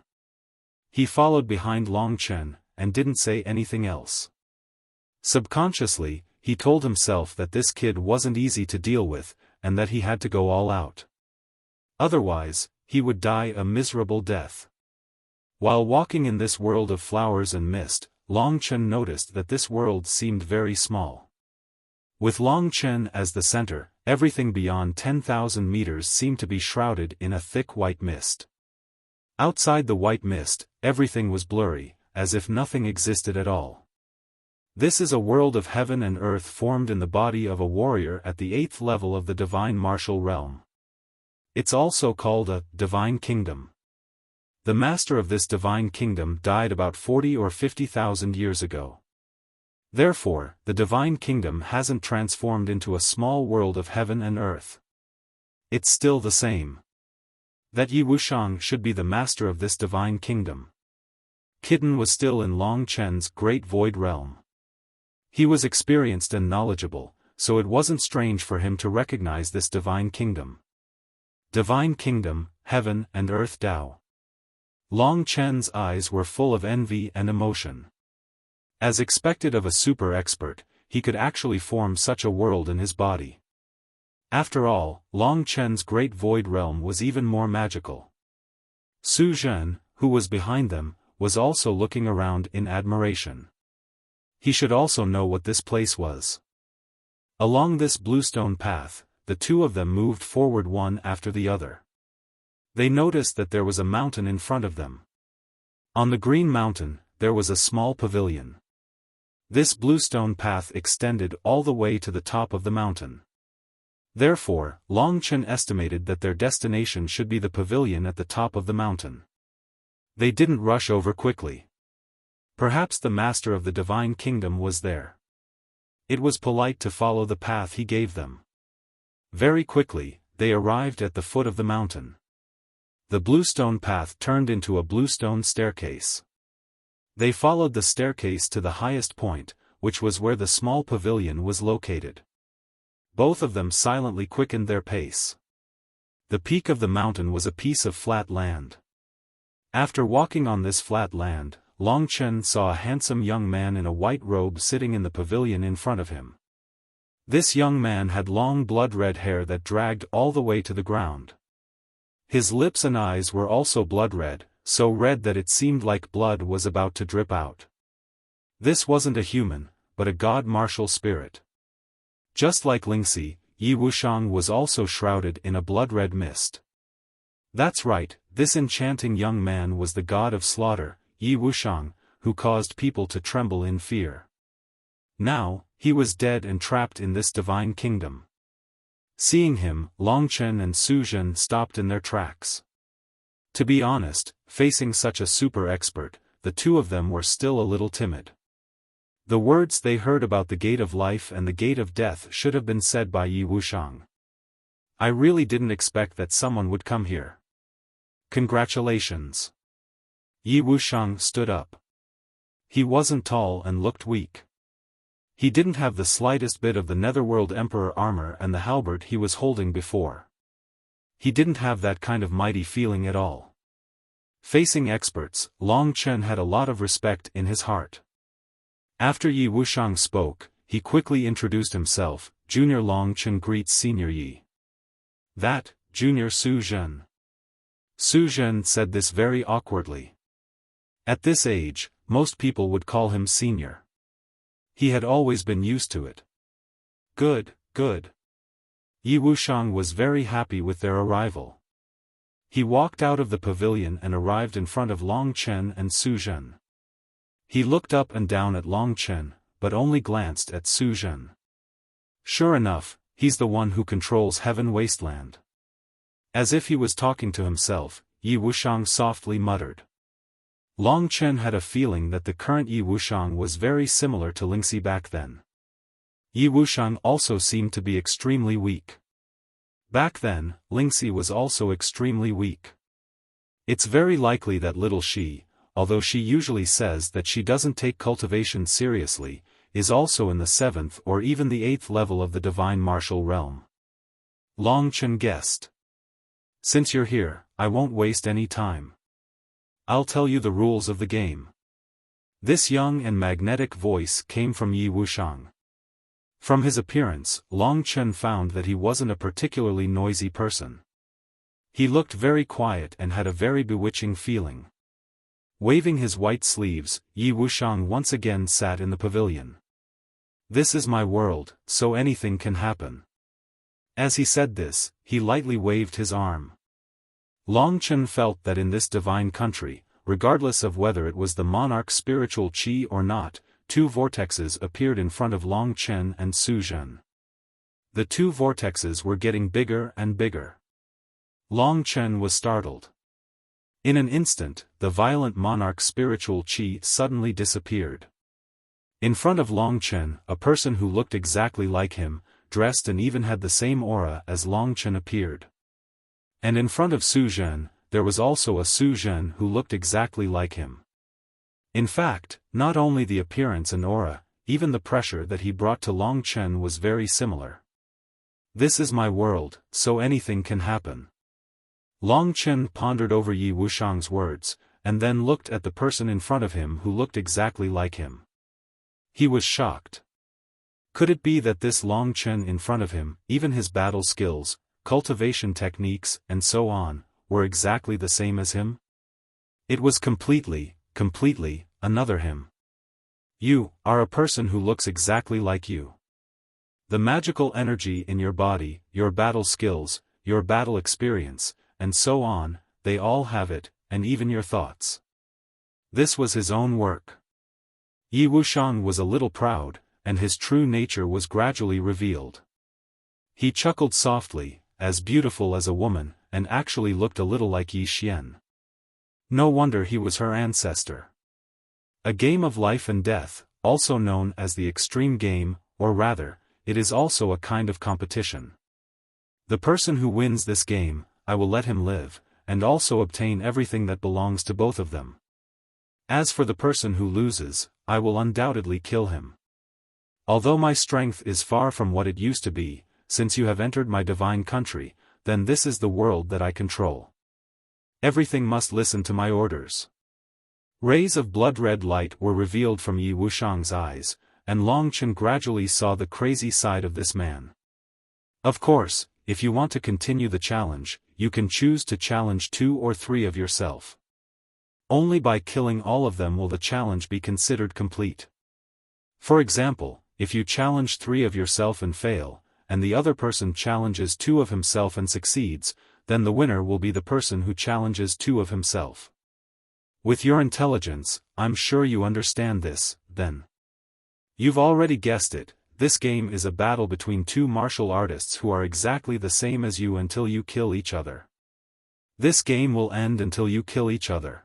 He followed behind Long Chen, and didn't say anything else. Subconsciously, he told himself that this kid wasn't easy to deal with, and that he had to go all out. Otherwise, he would die a miserable death. While walking in this world of flowers and mist, Long Chen noticed that this world seemed very small. With Long Chen as the center, everything beyond 10,000 meters seemed to be shrouded in a thick white mist. Outside the white mist, everything was blurry, as if nothing existed at all. This is a world of heaven and earth formed in the body of a warrior at the 8th level of the divine martial realm. It's also called a divine kingdom. The master of this divine kingdom died about 40 or 50,000 years ago. Therefore, the divine kingdom hasn't transformed into a small world of heaven and earth. It's still the same. That Yi Wuxiang should be the master of this divine kingdom. Kitten was still in Long Chen's great void realm. He was experienced and knowledgeable, so it wasn't strange for him to recognize this divine kingdom. Divine kingdom, heaven and earth Tao. Long Chen's eyes were full of envy and emotion. As expected of a super expert, he could actually form such a world in his body. After all, Long Chen's great void realm was even more magical. Su Zhen, who was behind them, was also looking around in admiration. He should also know what this place was. Along this bluestone path, the two of them moved forward one after the other. They noticed that there was a mountain in front of them. On the green mountain, there was a small pavilion. This bluestone path extended all the way to the top of the mountain. Therefore, Long Chen estimated that their destination should be the pavilion at the top of the mountain. They didn't rush over quickly. Perhaps the master of the divine kingdom was there. It was polite to follow the path he gave them. Very quickly, they arrived at the foot of the mountain. The bluestone path turned into a bluestone staircase. They followed the staircase to the highest point, which was where the small pavilion was located. Both of them silently quickened their pace. The peak of the mountain was a piece of flat land. After walking on this flat land, Long Chen saw a handsome young man in a white robe sitting in the pavilion in front of him. This young man had long blood-red hair that dragged all the way to the ground. His lips and eyes were also blood-red, so red that it seemed like blood was about to drip out. This wasn't a human, but a god martial spirit. Just like Lingxi, Yi Wuxiang was also shrouded in a blood-red mist. That's right, this enchanting young man was the god of slaughter, Yi Wuxiang, who caused people to tremble in fear. Now, he was dead and trapped in this divine kingdom. Seeing him, Long Chen and Su Zhen stopped in their tracks. To be honest, facing such a super expert, the two of them were still a little timid. The words they heard about the gate of life and the gate of death should have been said by Yi Wuxiang. I really didn't expect that someone would come here. Congratulations. Yi Wuxiang stood up. He wasn't tall and looked weak. He didn't have the slightest bit of the Netherworld Emperor armor and the halberd he was holding before. He didn't have that kind of mighty feeling at all. Facing experts, Long Chen had a lot of respect in his heart. After Yi Wuxiang spoke, he quickly introduced himself. Junior Long Chen greets Senior Yi. That, Junior Su Zhen. Su Zhen said this very awkwardly. At this age, most people would call him senior. He had always been used to it. Good, good. Yi Wuxiang was very happy with their arrival. He walked out of the pavilion and arrived in front of Long Chen and Su Zhen. He looked up and down at Long Chen, but only glanced at Su Zhen. Sure enough, he's the one who controls Heaven Wasteland. As if he was talking to himself, Yi Wuxiang softly muttered. Long Chen had a feeling that the current Yi Wuxiang was very similar to Lingxi back then. Yi Wuxiang also seemed to be extremely weak. Back then, Lingxi was also extremely weak. It's very likely that little she, although she usually says that she doesn't take cultivation seriously, is also in the 7th or even the 8th level of the divine martial realm. Long Chen guessed. Since you're here, I won't waste any time. I'll tell you the rules of the game. This young and magnetic voice came from Yi Wuxiang. From his appearance, Long Chen found that he wasn't a particularly noisy person. He looked very quiet and had a very bewitching feeling. Waving his white sleeves, Yi Wuxiang once again sat in the pavilion. This is my world, so anything can happen. As he said this, he lightly waved his arm. Long Chen felt that in this divine country, regardless of whether it was the monarch's spiritual qi or not, two vortexes appeared in front of Long Chen and Su Zhen. The two vortexes were getting bigger and bigger. Long Chen was startled. In an instant, the violent monarch's spiritual qi suddenly disappeared. In front of Long Chen, a person who looked exactly like him, dressed and even had the same aura as Long Chen appeared. And in front of Su Zhen, there was also a Su Zhen who looked exactly like him. In fact, not only the appearance and aura, even the pressure that he brought to Long Chen was very similar. This is my world, so anything can happen. Long Chen pondered over Yi Wuxiang's words, and then looked at the person in front of him who looked exactly like him. He was shocked. Could it be that this Long Chen in front of him, even his battle skills, cultivation techniques, and so on, were exactly the same as him? It was completely, another him. You are a person who looks exactly like you. The magical energy in your body, your battle skills, your battle experience, and so on, they all have it, and even your thoughts. This was his own work. Yi Wuxiang was a little proud, and his true nature was gradually revealed. He chuckled softly, as beautiful as a woman, and actually looked a little like Yi Xian. No wonder he was her ancestor. A game of life and death, also known as the extreme game, or rather, it is also a kind of competition. The person who wins this game, I will let him live, and also obtain everything that belongs to both of them. As for the person who loses, I will undoubtedly kill him. Although my strength is far from what it used to be, since you have entered my divine country, then this is the world that I control. Everything must listen to my orders. Rays of blood-red light were revealed from Yi Wuxiang's eyes, and Long Chen gradually saw the crazy side of this man. Of course, if you want to continue the challenge, you can choose to challenge 2 or 3 of yourself. Only by killing all of them will the challenge be considered complete. For example, if you challenge 3 of yourself and fail, and the other person challenges 2 of himself and succeeds, then the winner will be the person who challenges 2 of himself. With your intelligence, I'm sure you understand this, then. You've already guessed it, this game is a battle between 2 martial artists who are exactly the same as you until you kill each other. This game will end until you kill each other.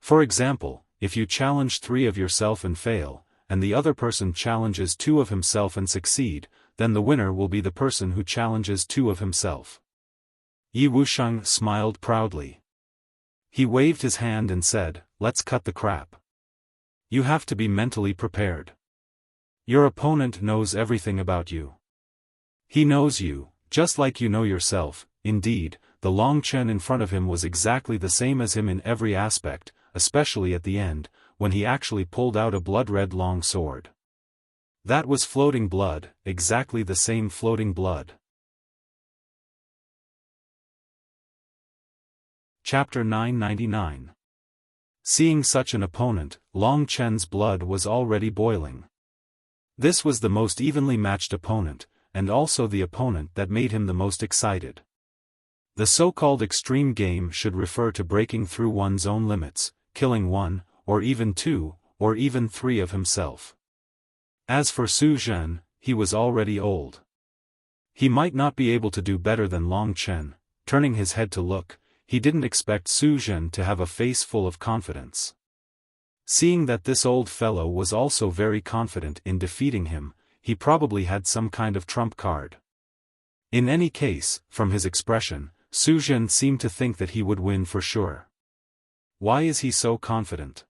For example, if you challenge 3 of yourself and fail, and the other person challenges 2 of himself and succeed, then the winner will be the person who challenges 2 of himself. Yi Wuxiang smiled proudly. He waved his hand and said, "Let's cut the crap. You have to be mentally prepared. Your opponent knows everything about you. He knows you, just like you know yourself." Indeed, the Long Chen in front of him was exactly the same as him in every aspect, especially at the end, when he actually pulled out a blood-red long sword. That was floating blood, exactly the same floating blood. Chapter 999. Seeing such an opponent, Long Chen's blood was already boiling. This was the most evenly matched opponent, and also the opponent that made him the most excited. The so-called extreme game should refer to breaking through one's own limits, killing 1, or even 2, or even 3 of himself. As for Su Zhen, he was already old. He might not be able to do better than Long Chen. Turning his head to look, he didn't expect Su Zhen to have a face full of confidence. Seeing that this old fellow was also very confident in defeating him, he probably had some kind of trump card. In any case, from his expression, Su Zhen seemed to think that he would win for sure. Why is he so confident?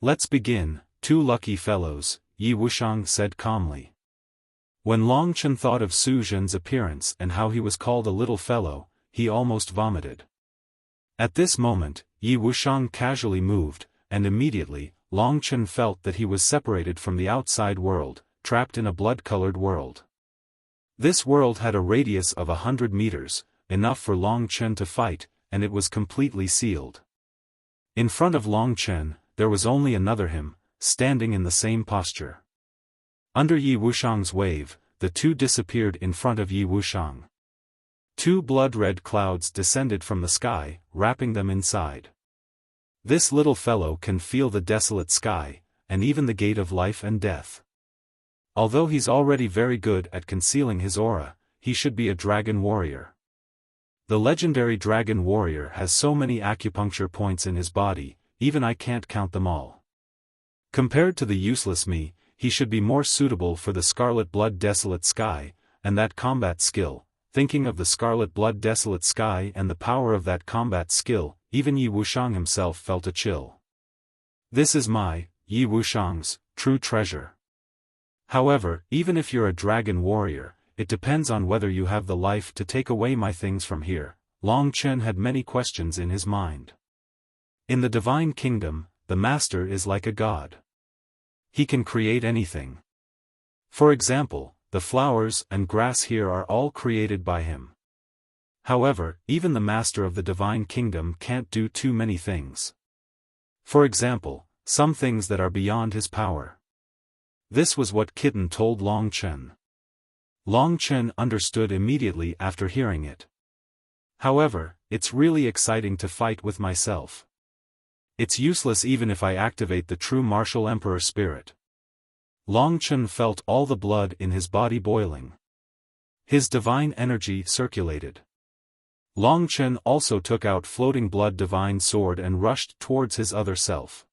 Let's begin, 2 lucky fellows, Yi Wuxiang said calmly. When Long Chen thought of Su Zhen's appearance and how he was called a little fellow, he almost vomited. At this moment, Yi Wuxiang casually moved, and immediately, Long Chen felt that he was separated from the outside world, trapped in a blood-colored world. This world had a radius of 100 meters, enough for Long Chen to fight, and it was completely sealed. In front of Long Chen, there was only another him, standing in the same posture. Under Yi Wuxiang's wave, the 2 disappeared in front of Yi Wuxiang. 2 blood-red clouds descended from the sky, wrapping them inside. This little fellow can feel the desolate sky, and even the gate of life and death. Although he's already very good at concealing his aura, he should be a dragon warrior. The legendary dragon warrior has so many acupuncture points in his body, even I can't count them all. Compared to the useless me, he should be more suitable for the scarlet blood desolate sky, and that combat skill. Thinking of the scarlet blood desolate sky and the power of that combat skill, even Yi Wuxiang himself felt a chill. This is my, Yi Wuxiang's, true treasure. However, even if you're a dragon warrior, it depends on whether you have the life to take away my things from here. Long Chen had many questions in his mind. In the Divine Kingdom, the Master is like a god. He can create anything. For example, the flowers and grass here are all created by him. However, even the Master of the Divine Kingdom can't do too many things. For example, some things that are beyond his power. This was what Kitten told Long Chen. Long Chen understood immediately after hearing it. However, it's really exciting to fight with myself. It's useless even if I activate the true martial emperor spirit. Long Chen felt all the blood in his body boiling. His divine energy circulated. Long Chen also took out floating blood divine sword and rushed towards his other self.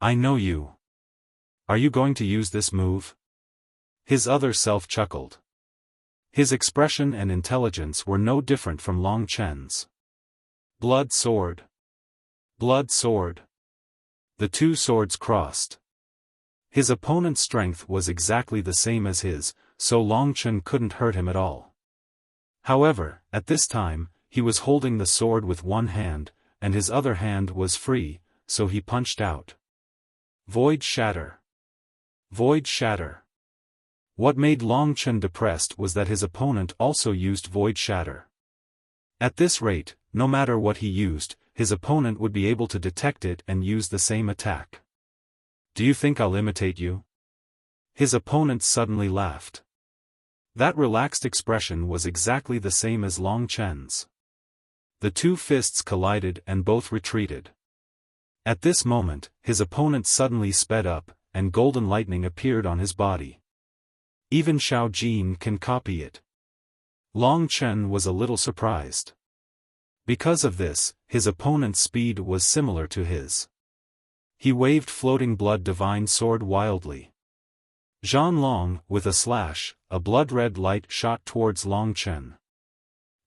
I know you. Are you going to use this move? His other self chuckled. His expression and intelligence were no different from Long Chen's. Blood sword. Blood sword. The two swords crossed. His opponent's strength was exactly the same as his, so Long Chen couldn't hurt him at all. However, at this time, he was holding the sword with one hand, and his other hand was free, so he punched out. Void shatter. Void shatter. What made Long Chen depressed was that his opponent also used void shatter. At this rate, no matter what he used, his opponent would be able to detect it and use the same attack. Do you think I'll imitate you? His opponent suddenly laughed. That relaxed expression was exactly the same as Long Chen's. The two fists collided and both retreated. At this moment, his opponent suddenly sped up, and golden lightning appeared on his body. Even Xiao Jin can copy it. Long Chen was a little surprised. Because of this, his opponent's speed was similar to his. He waved floating blood divine sword wildly. Zhan Long, with a slash, a blood-red light shot towards Long Chen.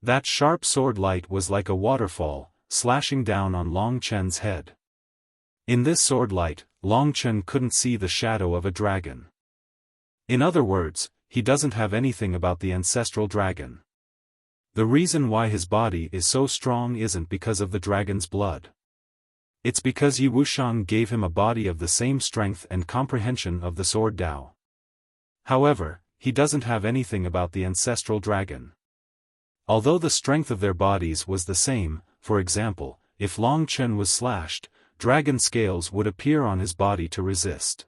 That sharp sword light was like a waterfall, slashing down on Long Chen's head. In this sword light, Long Chen couldn't see the shadow of a dragon. In other words, he doesn't have anything about the ancestral dragon. The reason why his body is so strong isn't because of the dragon's blood. It's because Yi Wuxian gave him a body of the same strength and comprehension of the sword Dao. However, he doesn't have anything about the ancestral dragon. Although the strength of their bodies was the same, for example, if Long Chen was slashed, dragon scales would appear on his body to resist.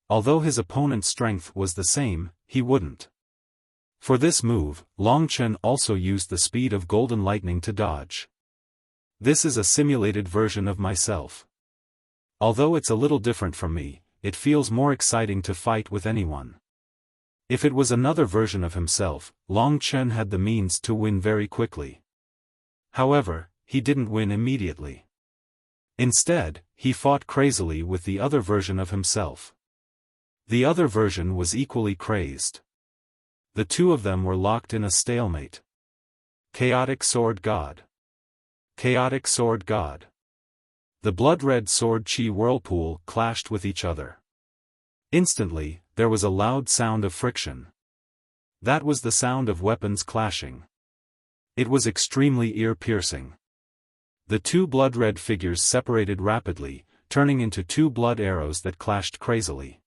Although his opponent's strength was the same, he wouldn't. For this move, Long Chen also used the speed of golden lightning to dodge. This is a simulated version of myself. Although it's a little different from me, it feels more exciting to fight with anyone. If it was another version of himself, Long Chen had the means to win very quickly. However, he didn't win immediately. Instead, he fought crazily with the other version of himself. The other version was equally crazed. The two of them were locked in a stalemate. Chaotic Sword God. Chaotic Sword God. The blood-red sword chi whirlpool clashed with each other. Instantly, there was a loud sound of friction. That was the sound of weapons clashing. It was extremely ear-piercing. The two blood-red figures separated rapidly, turning into two blood arrows that clashed crazily.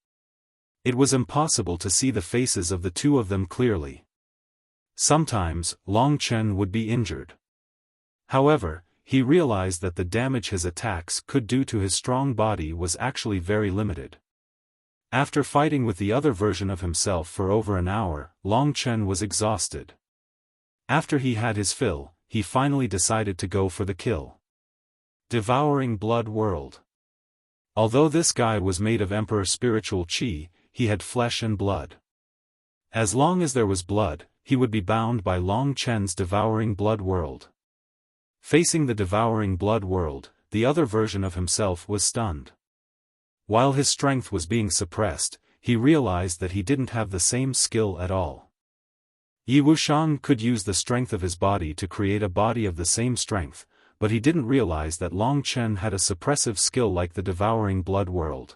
It was impossible to see the faces of the two of them clearly. Sometimes, Long Chen would be injured. However, he realized that the damage his attacks could do to his strong body was actually very limited. After fighting with the other version of himself for over an hour, Long Chen was exhausted. After he had his fill, he finally decided to go for the kill. Devouring Blood World. Although this guy was made of Emperor Spiritual Qi, he had flesh and blood. As long as there was blood, he would be bound by Long Chen's Devouring Blood World. Facing the Devouring Blood World, the other version of himself was stunned. While his strength was being suppressed, he realized that he didn't have the same skill at all. Yi Wuxian could use the strength of his body to create a body of the same strength, but he didn't realize that Long Chen had a suppressive skill like the Devouring Blood World.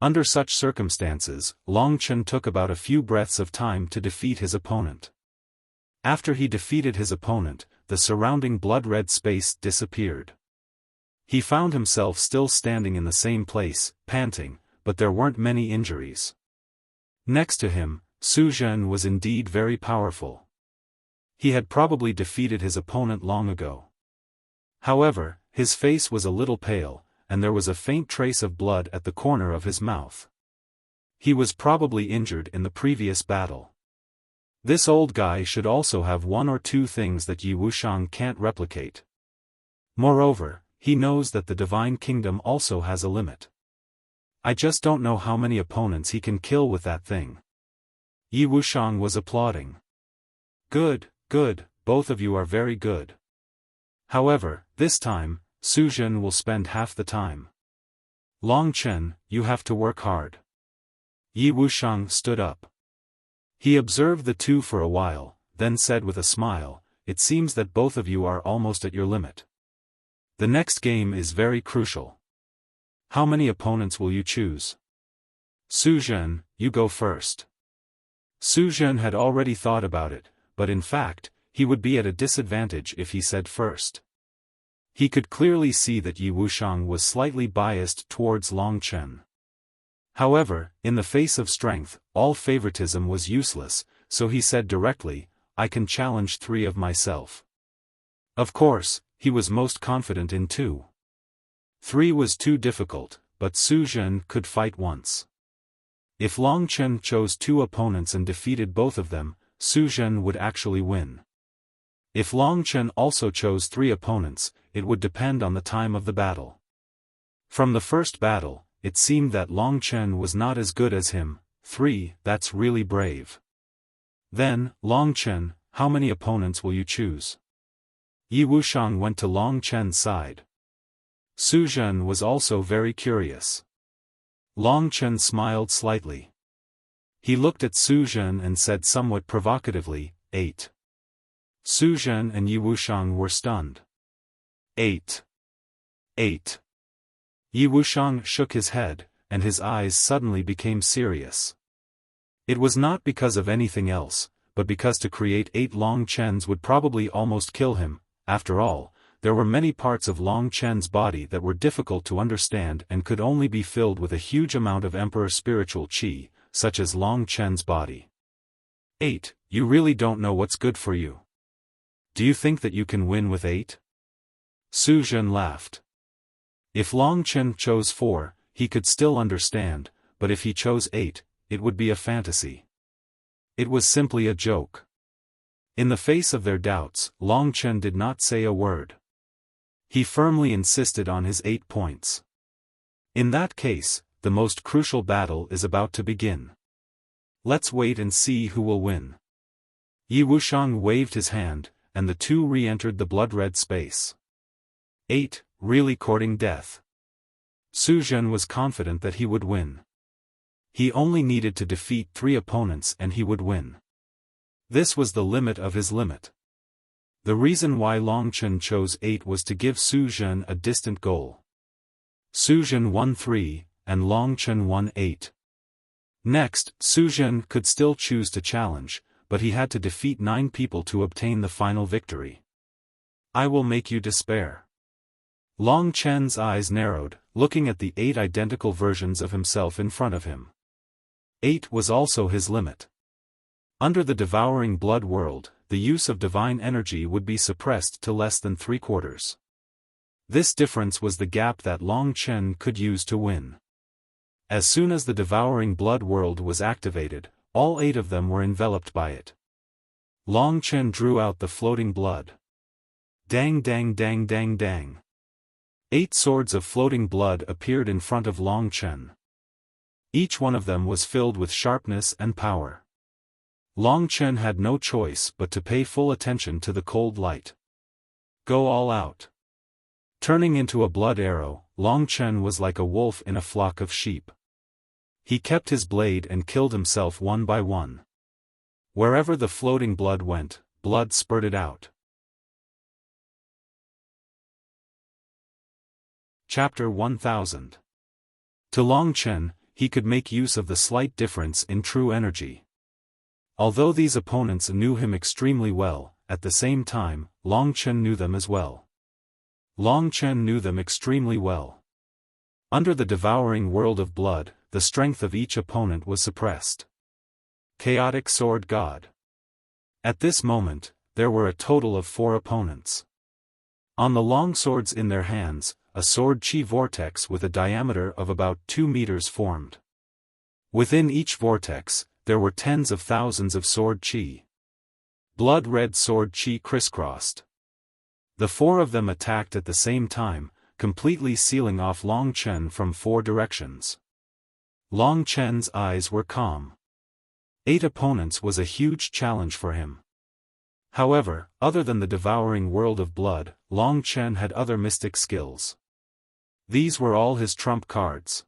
Under such circumstances, Long Chen took about a few breaths of time to defeat his opponent. After he defeated his opponent, the surrounding blood-red space disappeared. He found himself still standing in the same place, panting, but there weren't many injuries. Next to him, Su Zhen was indeed very powerful. He had probably defeated his opponent long ago. However, his face was a little pale, and there was a faint trace of blood at the corner of his mouth. He was probably injured in the previous battle. This old guy should also have one or two things that Yi Wuxiang can't replicate. Moreover, he knows that the Divine Kingdom also has a limit. I just don't know how many opponents he can kill with that thing. Yi Wuxiang was applauding. Good, good, both of you are very good. However, this time, Su Zhen will spend half the time. Long Chen, you have to work hard. Yi Wuxiang stood up. He observed the two for a while, then said with a smile, "It seems that both of you are almost at your limit. The next game is very crucial. How many opponents will you choose?" "Su Zhen, you go first." Su Zhen had already thought about it, but in fact, he would be at a disadvantage if he said first. He could clearly see that Yi Wuxiang was slightly biased towards Long Chen. However, in the face of strength, all favoritism was useless, so he said directly, "I can challenge 3 of myself." Of course, he was most confident in 2. 3 was too difficult, but Su Zhen could fight once. If Long Chen chose 2 opponents and defeated both of them, Su Zhen would actually win. If Long Chen also chose 3 opponents, it would depend on the time of the battle. From the first battle, it seemed that Long Chen was not as good as him. 3, that's really brave. Then, Long Chen, how many opponents will you choose? Yi Wuxiang went to Long Chen's side. Su Zhen was also very curious. Long Chen smiled slightly. He looked at Su Zhen and said somewhat provocatively, 8. Su Zhen and Yi Wuxiang were stunned. 8. 8. Yi Wuxiang shook his head, and his eyes suddenly became serious. It was not because of anything else, but because to create 8 Long Chens would probably almost kill him. After all, there were many parts of Long Chen's body that were difficult to understand and could only be filled with a huge amount of Emperor spiritual qi, such as Long Chen's body. 8, you really don't know what's good for you. Do you think that you can win with 8? Su Zhen laughed. If Long Chen chose 4, he could still understand, but if he chose 8, it would be a fantasy. It was simply a joke. In the face of their doubts, Long Chen did not say a word. He firmly insisted on his 8 points. In that case, the most crucial battle is about to begin. Let's wait and see who will win. Yi Wuxiang waved his hand, and the two re-entered the blood-red space. 8, really courting death. Su Zhen was confident that he would win. He only needed to defeat 3 opponents and he would win. This was the limit of his limit. The reason why Long Chen chose 8 was to give Su Zhen a distant goal. Su Zhen won 3, and Long Chen won 8. Next, Su Zhen could still choose to challenge, but he had to defeat 9 people to obtain the final victory. I will make you despair. Long Chen's eyes narrowed, looking at the 8 identical versions of himself in front of him. 8 was also his limit. Under the devouring blood world, the use of divine energy would be suppressed to less than 3/4. This difference was the gap that Long Chen could use to win. As soon as the devouring blood world was activated, all 8 of them were enveloped by it. Long Chen drew out the floating blood. Dang dang dang dang dang. 8 swords of floating blood appeared in front of Long Chen. Each one of them was filled with sharpness and power. Long Chen had no choice but to pay full attention to the cold light. Go all out. Turning into a blood arrow, Long Chen was like a wolf in a flock of sheep. He kept his blade and killed himself one by one. Wherever the floating blood went, blood spurted out. Chapter 1000. To Long Chen, he could make use of the slight difference in true energy. Although these opponents knew him extremely well, at the same time, Long Chen knew them as well. Long Chen knew them extremely well. Under the devouring world of blood, the strength of each opponent was suppressed. Chaotic Sword God. At this moment, there were a total of 4 opponents. On the long swords in their hands, a sword chi vortex with a diameter of about 2 meters formed. Within each vortex, there were tens of thousands of sword chi. Blood-red sword chi crisscrossed. The 4 of them attacked at the same time, completely sealing off Long Chen from 4 directions. Long Chen's eyes were calm. 8 opponents was a huge challenge for him. However, other than the devouring world of blood, Long Chen had other mystic skills. These were all his trump cards.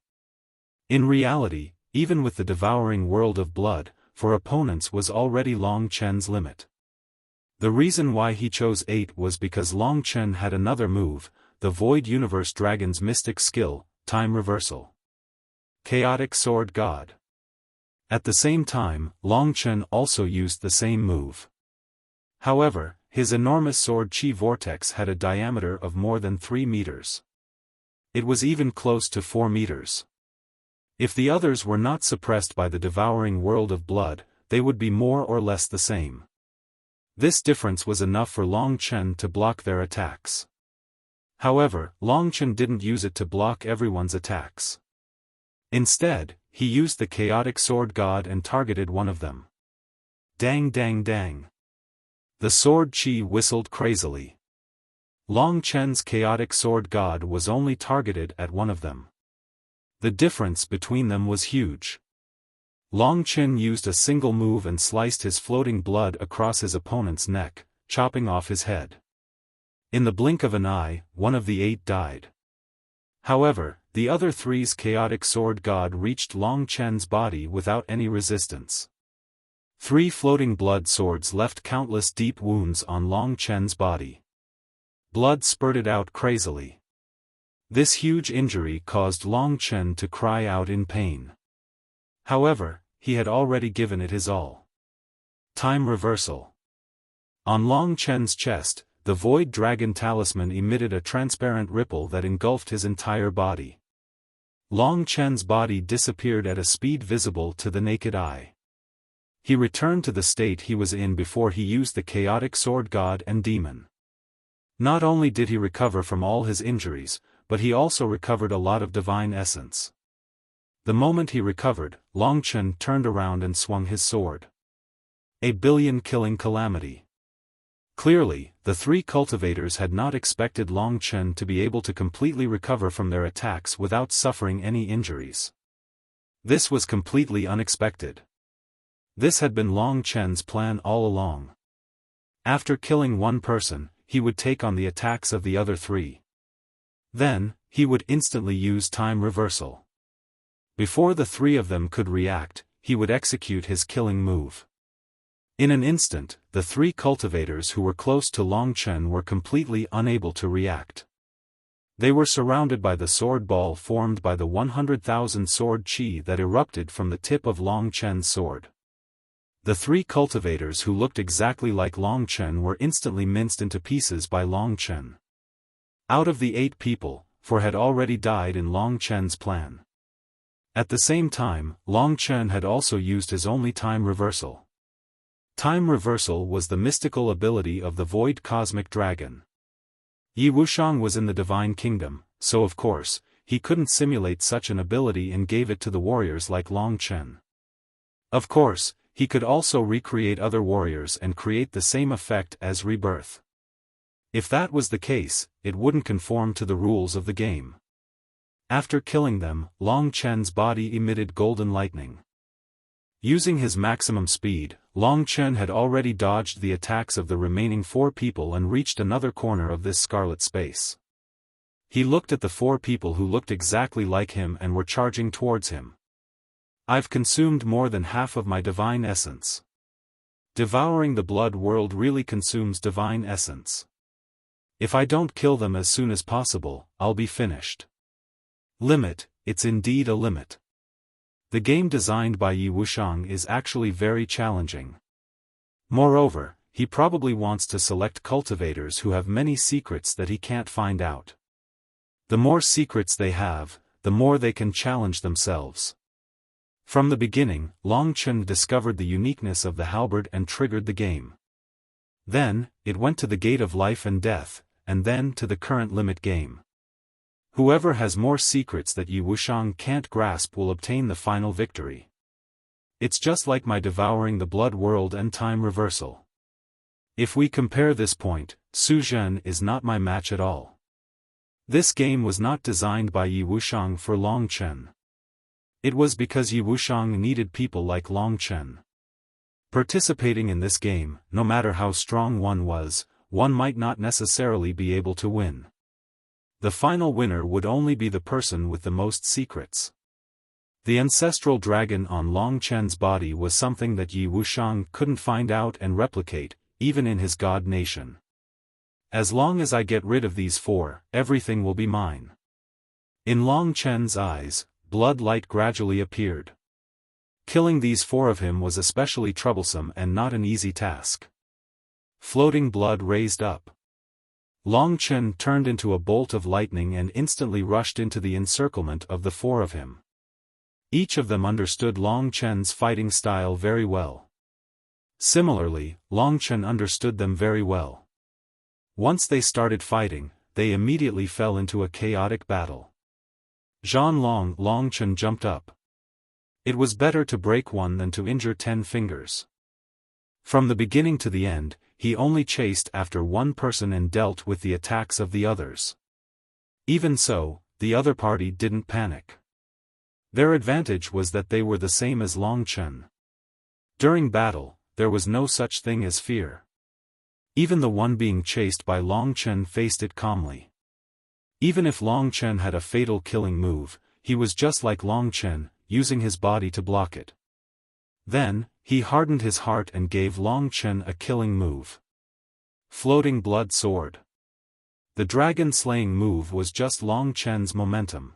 In reality, even with the devouring world of blood, for opponents was already Long Chen's limit. The reason why he chose 8 was because Long Chen had another move, the Void Universe Dragon's mystic skill, Time Reversal. Chaotic Sword God. At the same time, Long Chen also used the same move. However, his enormous sword chi vortex had a diameter of more than 3 meters. It was even close to 4 meters. If the others were not suppressed by the devouring world of blood, they would be more or less the same. This difference was enough for Long Chen to block their attacks. However, Long Chen didn't use it to block everyone's attacks. Instead, he used the Chaotic Sword God and targeted one of them. Dang dang dang. The sword chi whistled crazily. Long Chen's Chaotic Sword God was only targeted at one of them. The difference between them was huge. Long Chen used a single move and sliced his floating blood across his opponent's neck, chopping off his head. In the blink of an eye, one of the 8 died. However, the other 3's Chaotic Sword God reached Long Chen's body without any resistance. 3 floating blood swords left countless deep wounds on Long Chen's body. Blood spurted out crazily. This huge injury caused Long Chen to cry out in pain. However, he had already given it his all. Time Reversal. On Long Chen's chest, the Void Dragon Talisman emitted a transparent ripple that engulfed his entire body. Long Chen's body disappeared at a speed visible to the naked eye. He returned to the state he was in before he used the Chaotic Sword God and Demon. Not only did he recover from all his injuries, but he also recovered a lot of divine essence. The moment he recovered, Long Chen turned around and swung his sword. A billion-killing calamity. Clearly, the 3 cultivators had not expected Long Chen to be able to completely recover from their attacks without suffering any injuries. This was completely unexpected. This had been Long Chen's plan all along. After killing one person, he would take on the attacks of the other 3. Then, he would instantly use Time Reversal. Before the 3 of them could react, he would execute his killing move. In an instant, the 3 cultivators who were close to Long Chen were completely unable to react. They were surrounded by the sword ball formed by the 100,000 sword chi that erupted from the tip of Long Chen's sword. The 3 cultivators who looked exactly like Long Chen were instantly minced into pieces by Long Chen. Out of the 8 people, 4 had already died in Long Chen's plan. At the same time, Long Chen had also used his only Time Reversal. Time Reversal was the mystical ability of the Void Cosmic Dragon. Yi Wuxiang was in the Divine Kingdom, so of course, he couldn't simulate such an ability and gave it to the warriors like Long Chen. Of course, he could also recreate other warriors and create the same effect as rebirth. If that was the case, it wouldn't conform to the rules of the game. After killing them, Long Chen's body emitted golden lightning. Using his maximum speed, Long Chen had already dodged the attacks of the remaining 4 people and reached another corner of this scarlet space. He looked at the 4 people who looked exactly like him and were charging towards him. I've consumed more than half of my divine essence. Devouring the blood world really consumes divine essence. If I don't kill them as soon as possible, I'll be finished. Limit, it's indeed a limit. The game designed by Yi Wuxiang is actually very challenging. Moreover, he probably wants to select cultivators who have many secrets that he can't find out. The more secrets they have, the more they can challenge themselves. From the beginning, Long Chen discovered the uniqueness of the halberd and triggered the game. Then, it went to the gate of life and death, and then to the current limit game. Whoever has more secrets that Yi Wuxiang can't grasp will obtain the final victory. It's just like my devouring the blood world and time reversal. If we compare this point, Su Zhen is not my match at all. This game was not designed by Yi Wuxiang for Long Chen. It was because Yi Wuxiang needed people like Long Chen. Participating in this game, no matter how strong one was, one might not necessarily be able to win. The final winner would only be the person with the most secrets. The ancestral dragon on Long Chen's body was something that Yi Wuxiang couldn't find out and replicate, even in his god nation. As long as I get rid of these four, everything will be mine. In Long Chen's eyes, blood light gradually appeared. Killing these four of him was especially troublesome and not an easy task. Floating blood raised up. Long Chen turned into a bolt of lightning and instantly rushed into the encirclement of the four of him. Each of them understood Long Chen's fighting style very well. Similarly, Long Chen understood them very well. Once they started fighting, they immediately fell into a chaotic battle. Long Chen jumped up. It was better to break one than to injure 10 fingers. From the beginning to the end, he only chased after one person and dealt with the attacks of the others. Even so, the other party didn't panic. Their advantage was that they were the same as Long Chen. During battle, there was no such thing as fear. Even the one being chased by Long Chen faced it calmly. Even if Long Chen had a fatal killing move, he was just like Long Chen, using his body to block it. Then, he hardened his heart and gave Long Chen a killing move. Floating blood sword. The dragon-slaying move was just Long Chen's momentum.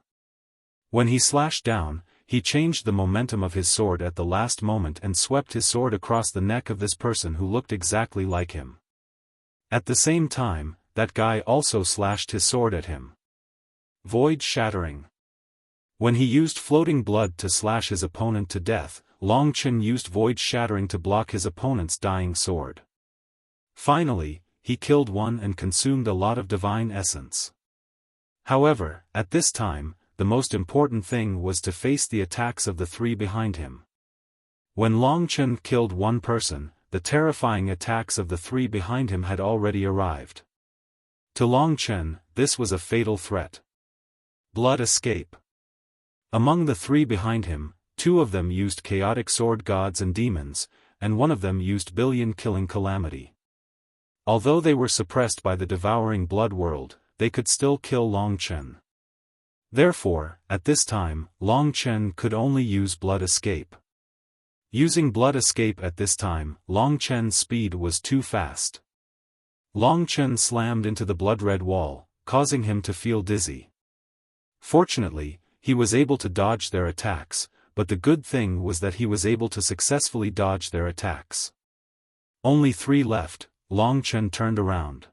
When he slashed down, he changed the momentum of his sword at the last moment and swept his sword across the neck of this person who looked exactly like him. At the same time, that guy also slashed his sword at him. Void shattering. When he used floating blood to slash his opponent to death, Long Chen used void shattering to block his opponent's dying sword. Finally, he killed one and consumed a lot of divine essence. However, at this time, the most important thing was to face the attacks of the three behind him. When Long Chen killed one person, the terrifying attacks of the three behind him had already arrived. To Long Chen, this was a fatal threat. Blood escape. Among the three behind him, 2 of them used chaotic sword gods and demons, and 1 of them used billion-killing calamity. Although they were suppressed by the devouring blood world, they could still kill Long Chen. Therefore, at this time, Long Chen could only use blood escape. Using blood escape at this time, Long Chen's speed was too fast. Long Chen slammed into the blood-red wall, causing him to feel dizzy. Fortunately, he was able to dodge their attacks, but the good thing was that he was able to successfully dodge their attacks. Only 3 left. Long Chen turned around.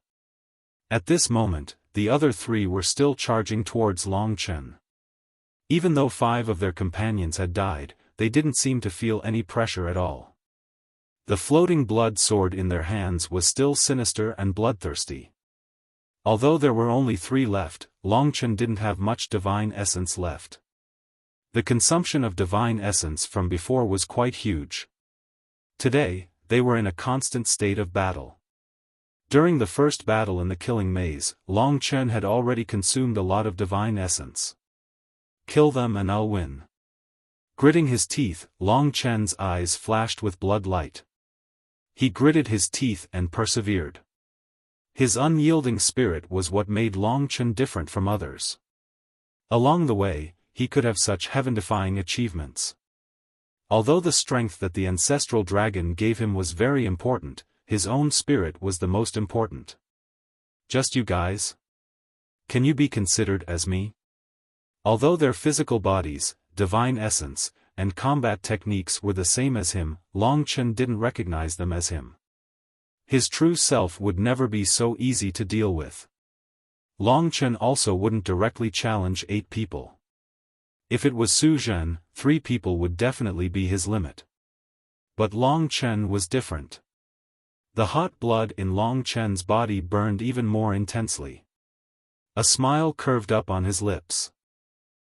At this moment, the other 3 were still charging towards Long Chen. Even though 5 of their companions had died, they didn't seem to feel any pressure at all. The floating blood sword in their hands was still sinister and bloodthirsty. Although there were only 3 left, Long Chen didn't have much divine essence left. The consumption of divine essence from before was quite huge. Today, they were in a constant state of battle. During the first battle in the killing maze, Long Chen had already consumed a lot of divine essence. Kill them and I'll win. Gritting his teeth, Long Chen's eyes flashed with blood light. He gritted his teeth and persevered. His unyielding spirit was what made Long Chen different from others. Along the way, he could have such heaven-defying achievements. Although the strength that the ancestral dragon gave him was very important, his own spirit was the most important. Just you guys? Can you be considered as me? Although their physical bodies, divine essence, and combat techniques were the same as him, Long Chen didn't recognize them as him. His true self would never be so easy to deal with. Long Chen also wouldn't directly challenge 8 people. If it was Su Zhen, 3 people would definitely be his limit. But Long Chen was different. The hot blood in Long Chen's body burned even more intensely. A smile curved up on his lips.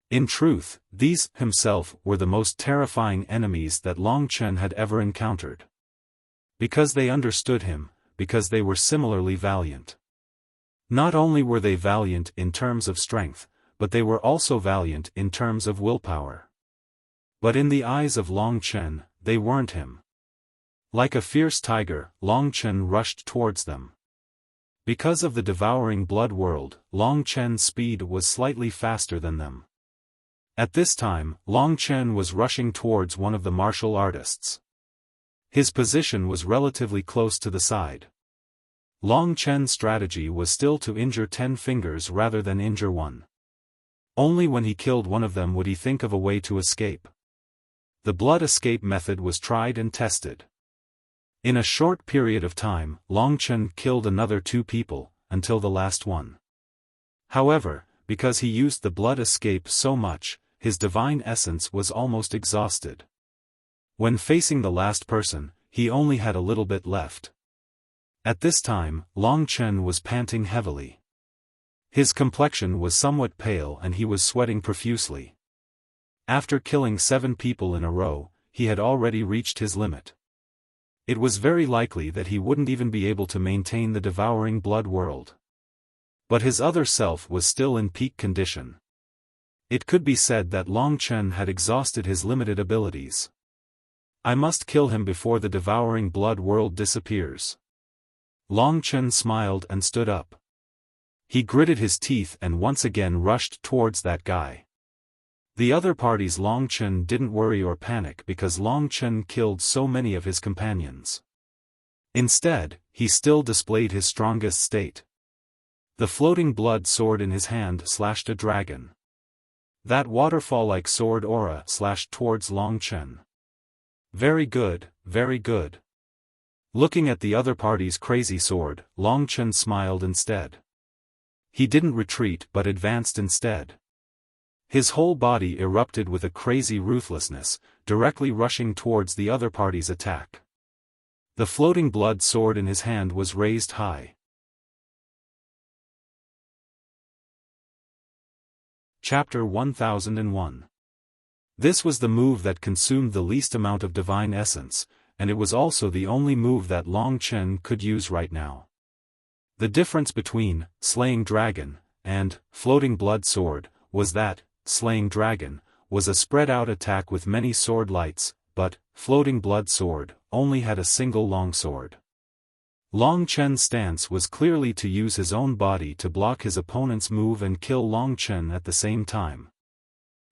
In truth, these, himself, were the most terrifying enemies that Long Chen had ever encountered. Because they understood him, because they were similarly valiant. Not only were they valiant in terms of strength, but they were also valiant in terms of willpower. But in the eyes of Long Chen, they weren't him. Like a fierce tiger, Long Chen rushed towards them. Because of the devouring blood world, Long Chen's speed was slightly faster than them. At this time, Long Chen was rushing towards one of the martial artists. His position was relatively close to the side. Long Chen's strategy was still to injure 10 fingers rather than injure 1. Only when he killed one of them would he think of a way to escape. The blood escape method was tried and tested. In a short period of time, Long Chen killed another 2 people, until the last one. However, because he used the blood escape so much, his divine essence was almost exhausted. When facing the last person, he only had a little bit left. At this time, Long Chen was panting heavily. His complexion was somewhat pale and he was sweating profusely. After killing 7 people in a row, he had already reached his limit. It was very likely that he wouldn't even be able to maintain the devouring blood world. But his other self was still in peak condition. It could be said that Long Chen had exhausted his limited abilities. I must kill him before the devouring blood world disappears. Long Chen smiled and stood up. He gritted his teeth and once again rushed towards that guy. The other party's Long Chen didn't worry or panic because Long Chen killed so many of his companions. Instead, he still displayed his strongest state. The floating blood sword in his hand slashed a dragon. That waterfall-like sword aura slashed towards Long Chen. Very good, very good. Looking at the other party's crazy sword, Long Chen smiled instead. He didn't retreat but advanced instead. His whole body erupted with a crazy ruthlessness, directly rushing towards the other party's attack. The floating blood sword in his hand was raised high. Chapter 1001. This was the move that consumed the least amount of divine essence, and it was also the only move that Long Chen could use right now. The difference between Slaying Dragon and Floating Blood Sword was that Slaying Dragon was a spread-out attack with many sword lights, but Floating Blood Sword only had a single long sword. Long Chen's stance was clearly to use his own body to block his opponent's move and kill Long Chen at the same time.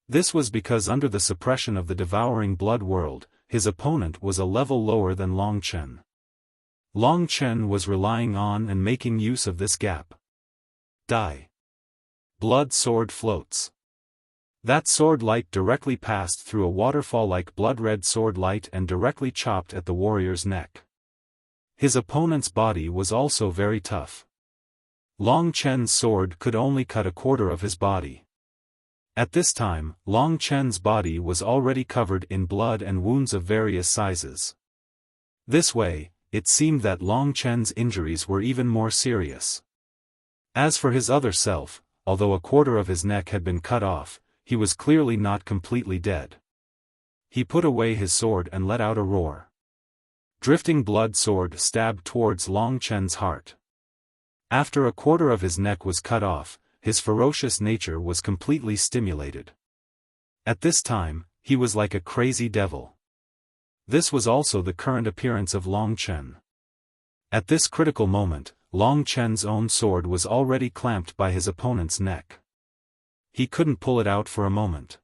This was because under the suppression of the devouring blood world, his opponent was a level lower than Long Chen. Long Chen was relying on and making use of this gap. Die. Blood sword floats. That sword light directly passed through a waterfall-like blood-red sword light and directly chopped at the warrior's neck. His opponent's body was also very tough. Long Chen's sword could only cut a quarter of his body. At this time, Long Chen's body was already covered in blood and wounds of various sizes. This way, it seemed that Long Chen's injuries were even more serious. As for his other self, although a quarter of his neck had been cut off, he was clearly not completely dead. He put away his sword and let out a roar. Drifting blood sword stabbed towards Long Chen's heart. After a quarter of his neck was cut off, his ferocious nature was completely stimulated. At this time, he was like a crazy devil. This was also the current appearance of Long Chen. At this critical moment, Long Chen's own sword was already clamped by his opponent's neck. He couldn't pull it out for a moment.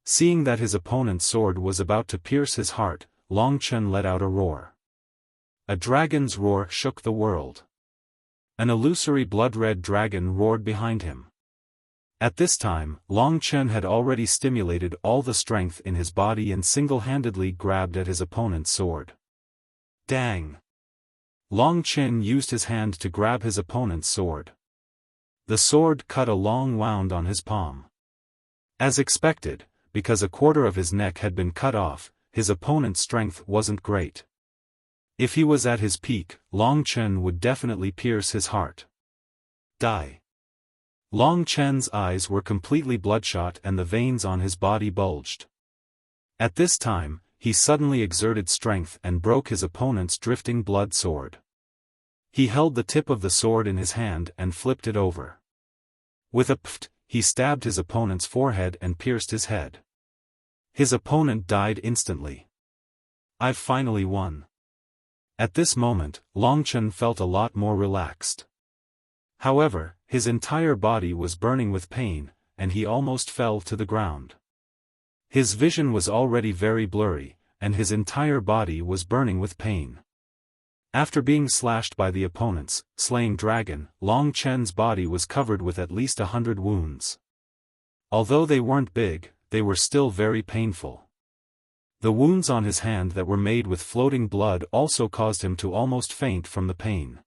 Seeing that his opponent's sword was about to pierce his heart, Long Chen let out a roar. A dragon's roar shook the world. An illusory blood-red dragon roared behind him. At this time, Long Chen had already stimulated all the strength in his body and single-handedly grabbed at his opponent's sword. Dang! Long Chen used his hand to grab his opponent's sword. The sword cut a long wound on his palm. As expected, because a quarter of his neck had been cut off, his opponent's strength wasn't great. If he was at his peak, Long Chen would definitely pierce his heart. Die. Long Chen's eyes were completely bloodshot and the veins on his body bulged. At this time, he suddenly exerted strength and broke his opponent's drifting blood sword. He held the tip of the sword in his hand and flipped it over. With a pft, he stabbed his opponent's forehead and pierced his head. His opponent died instantly. I've finally won. At this moment, Long Chen felt a lot more relaxed. However, his entire body was burning with pain, and he almost fell to the ground. His vision was already very blurry, and his entire body was burning with pain. After being slashed by the opponent's slaying dragon, Long Chen's body was covered with at least 100 wounds. Although they weren't big, they were still very painful. The wounds on his hand that were made with floating blood also caused him to almost faint from the pain.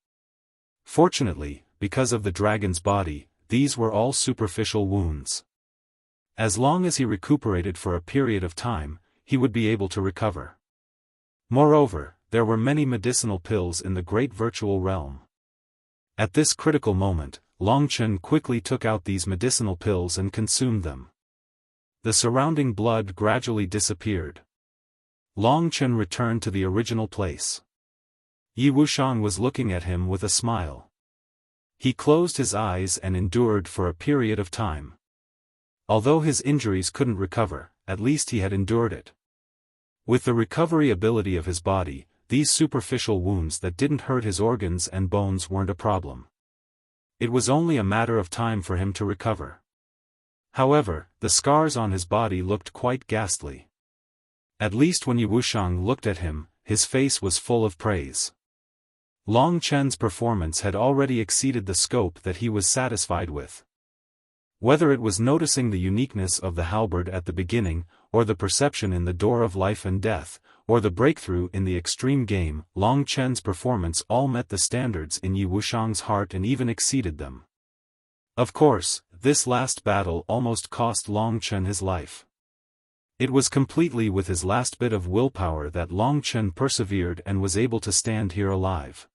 Fortunately, because of the dragon's body, these were all superficial wounds. As long as he recuperated for a period of time, he would be able to recover. Moreover, there were many medicinal pills in the great virtual realm. At this critical moment, Long Chen quickly took out these medicinal pills and consumed them. The surrounding blood gradually disappeared. Long Chen returned to the original place. Yi Wuxiang was looking at him with a smile. He closed his eyes and endured for a period of time. Although his injuries couldn't recover, at least he had endured it. With the recovery ability of his body, these superficial wounds that didn't hurt his organs and bones weren't a problem. It was only a matter of time for him to recover. However, the scars on his body looked quite ghastly. At least when Yi Wuxiang looked at him, his face was full of praise. Long Chen's performance had already exceeded the scope that he was satisfied with. Whether it was noticing the uniqueness of the halberd at the beginning, or the perception in the door of life and death, or the breakthrough in the extreme game, Long Chen's performance all met the standards in Yi Wuxiang's heart and even exceeded them. Of course, this last battle almost cost Long Chen his life. It was completely with his last bit of willpower that Long Chen persevered and was able to stand here alive.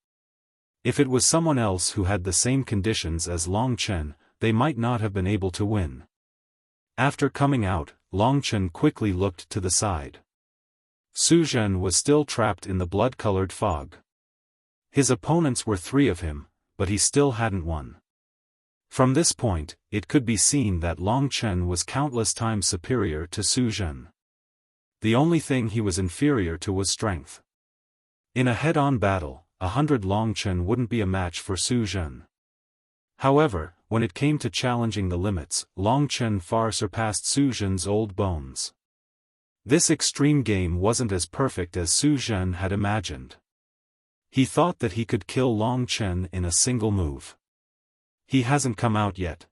If it was someone else who had the same conditions as Long Chen, they might not have been able to win. After coming out, Long Chen quickly looked to the side. Su Zhen was still trapped in the blood-colored fog. His opponents were 3 of him, but he still hadn't won. From this point, it could be seen that Long Chen was countless times superior to Su Zhen. The only thing he was inferior to was strength. In a head-on battle, 100 Long Chen wouldn't be a match for Su Zhen. However, when it came to challenging the limits, Long Chen far surpassed Su Zhen's old bones. This extreme game wasn't as perfect as Su Zhen had imagined. He thought that he could kill Long Chen in a single move. He hasn't come out yet.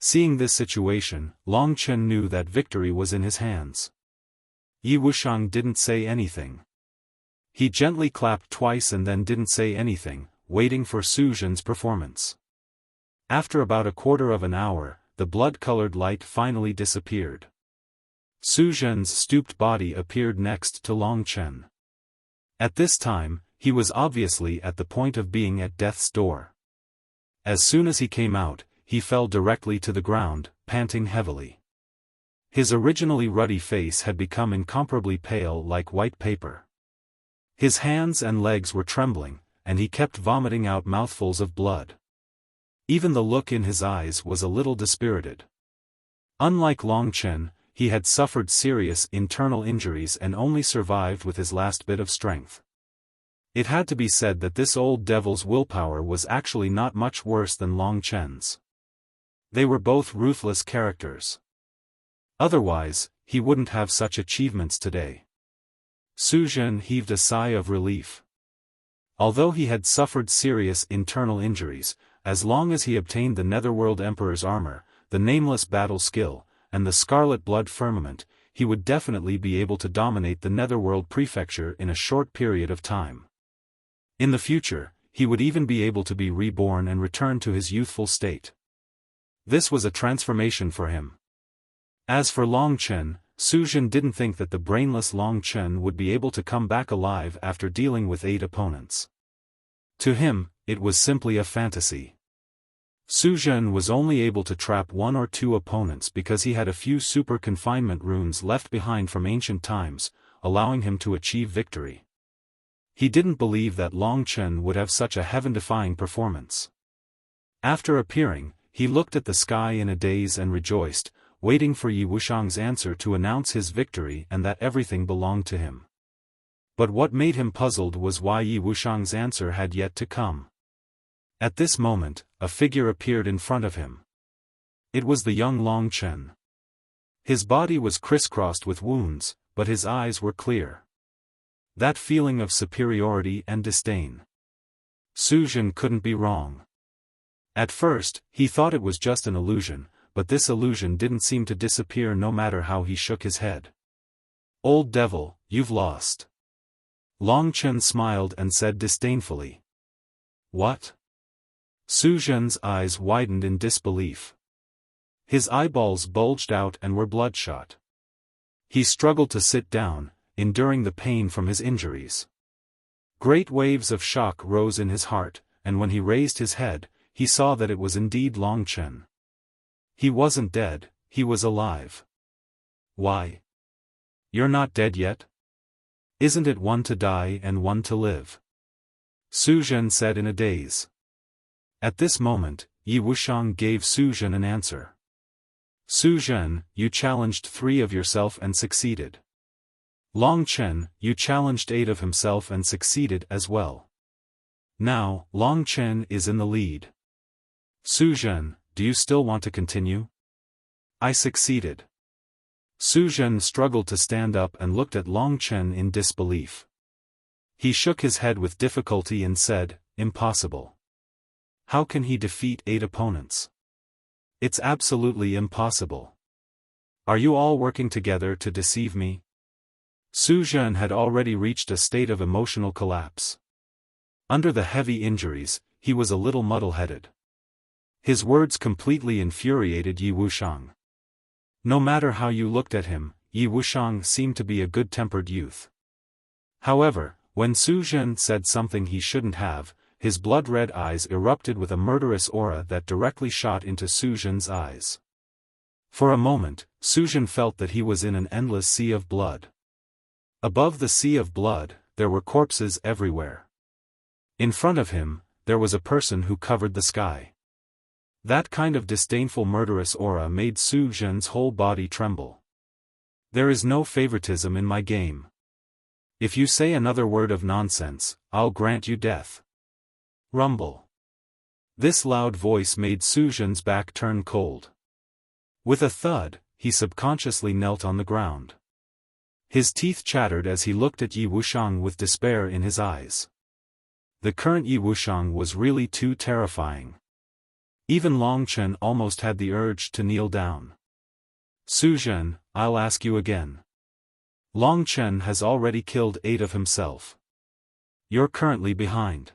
Seeing this situation, Long Chen knew that victory was in his hands. Yi Wuxiang didn't say anything. He gently clapped twice and then didn't say anything, waiting for Su Zhen's performance. After about a quarter of an hour, the blood-colored light finally disappeared. Su Zhen's stooped body appeared next to Long Chen. At this time, he was obviously at the point of being at death's door. As soon as he came out, he fell directly to the ground, panting heavily. His originally ruddy face had become incomparably pale like white paper. His hands and legs were trembling, and he kept vomiting out mouthfuls of blood. Even the look in his eyes was a little dispirited. Unlike Long Chen, he had suffered serious internal injuries and only survived with his last bit of strength. It had to be said that this old devil's willpower was actually not much worse than Long Chen's. They were both ruthless characters. Otherwise, he wouldn't have such achievements today. Su Zhen heaved a sigh of relief. Although he had suffered serious internal injuries, as long as he obtained the Netherworld Emperor's armor, the nameless battle skill, and the scarlet blood firmament, he would definitely be able to dominate the Netherworld Prefecture in a short period of time. In the future, he would even be able to be reborn and return to his youthful state. This was a transformation for him. As for Long Chen, Su Jin didn't think that the brainless Long Chen would be able to come back alive after dealing with 8 opponents. To him, it was simply a fantasy. Su Jin was only able to trap 1 or 2 opponents because he had a few super confinement runes left behind from ancient times, allowing him to achieve victory. He didn't believe that Long Chen would have such a heaven-defying performance. After appearing, he looked at the sky in a daze and rejoiced, waiting for Yi Wuxiang's answer to announce his victory and that everything belonged to him. But what made him puzzled was why Yi Wuxiang's answer had yet to come. At this moment, a figure appeared in front of him. It was the young Long Chen. His body was crisscrossed with wounds, but his eyes were clear. That feeling of superiority and disdain. Su Jin couldn't be wrong. At first, he thought it was just an illusion, but this illusion didn't seem to disappear no matter how he shook his head. "Old devil, you've lost." Long Chen smiled and said disdainfully. "What?" Su Jin's eyes widened in disbelief. His eyeballs bulged out and were bloodshot. He struggled to sit down, enduring the pain from his injuries. Great waves of shock rose in his heart, and when he raised his head, he saw that it was indeed Long Chen. He wasn't dead, he was alive. "Why? You're not dead yet? Isn't it one to die and one to live?" Su Jin said in a daze. At this moment, Yi Wuxiang gave Su Jin an answer. "Su Jin, you challenged 3 of yourself and succeeded. Long Chen, you challenged 8 of himself and succeeded as well. Now, Long Chen is in the lead. Su Jin, do you still want to continue?" "I succeeded." Su Jin struggled to stand up and looked at Long Chen in disbelief. He shook his head with difficulty and said, "Impossible. How can he defeat 8 opponents? It's absolutely impossible. Are you all working together to deceive me?" Su Jin had already reached a state of emotional collapse. Under the heavy injuries, he was a little muddle-headed. His words completely infuriated Yi Wuxiang. No matter how you looked at him, Yi Wuxiang seemed to be a good-tempered youth. However, when Su Jin said something he shouldn't have, his blood-red eyes erupted with a murderous aura that directly shot into Su Jin's eyes. For a moment, Su Jin felt that he was in an endless sea of blood. Above the sea of blood, there were corpses everywhere. In front of him, there was a person who covered the sky. That kind of disdainful murderous aura made Su Jin's whole body tremble. "There is no favoritism in my game. If you say another word of nonsense, I'll grant you death." Rumble. This loud voice made Su Jin's back turn cold. With a thud, he subconsciously knelt on the ground. His teeth chattered as he looked at Yi Wuxiang with despair in his eyes. The current Yi Wuxiang was really too terrifying. Even Long Chen almost had the urge to kneel down. "Su Jin, I'll ask you again. Long Chen has already killed 8 of himself. You're currently behind.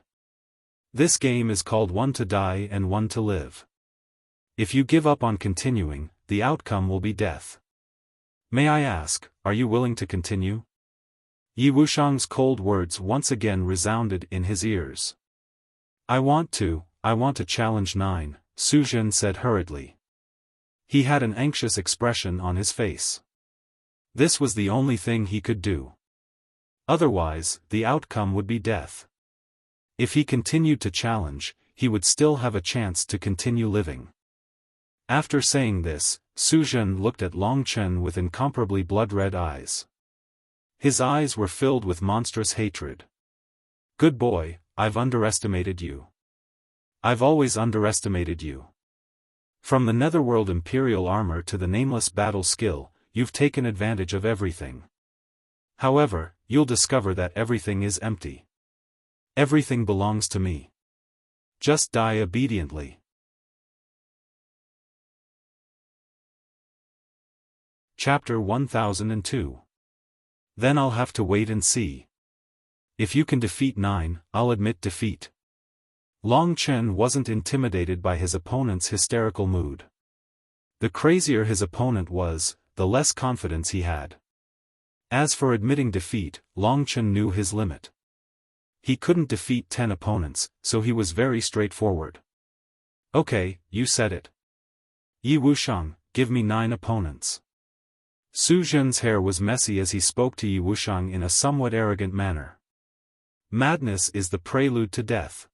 This game is called one to die and one to live. If you give up on continuing, the outcome will be death. May I ask, are you willing to continue?" Yi Wuxiang's cold words once again resounded in his ears. I want to challenge 9, Su Jin said hurriedly. He had an anxious expression on his face. This was the only thing he could do. Otherwise, the outcome would be death. If he continued to challenge, he would still have a chance to continue living. After saying this, Su Jin looked at Long Chen with incomparably blood-red eyes. His eyes were filled with monstrous hatred. "Good boy, I've underestimated you. I've always underestimated you. From the Netherworld Imperial armor to the nameless battle skill, you've taken advantage of everything. However, you'll discover that everything is empty. Everything belongs to me. Just die obediently." Chapter 1002. Then I'll have to wait and see. If you can defeat 9, I'll admit defeat. Long Chen wasn't intimidated by his opponent's hysterical mood. The crazier his opponent was, the less confidence he had. As for admitting defeat, Long Chen knew his limit. He couldn't defeat 10 opponents, so he was very straightforward. Okay, you said it. Yi Wuxiang, give me 9 opponents. Su Zhen's hair was messy as he spoke to Yi Wuxiang in a somewhat arrogant manner. Madness is the prelude to death.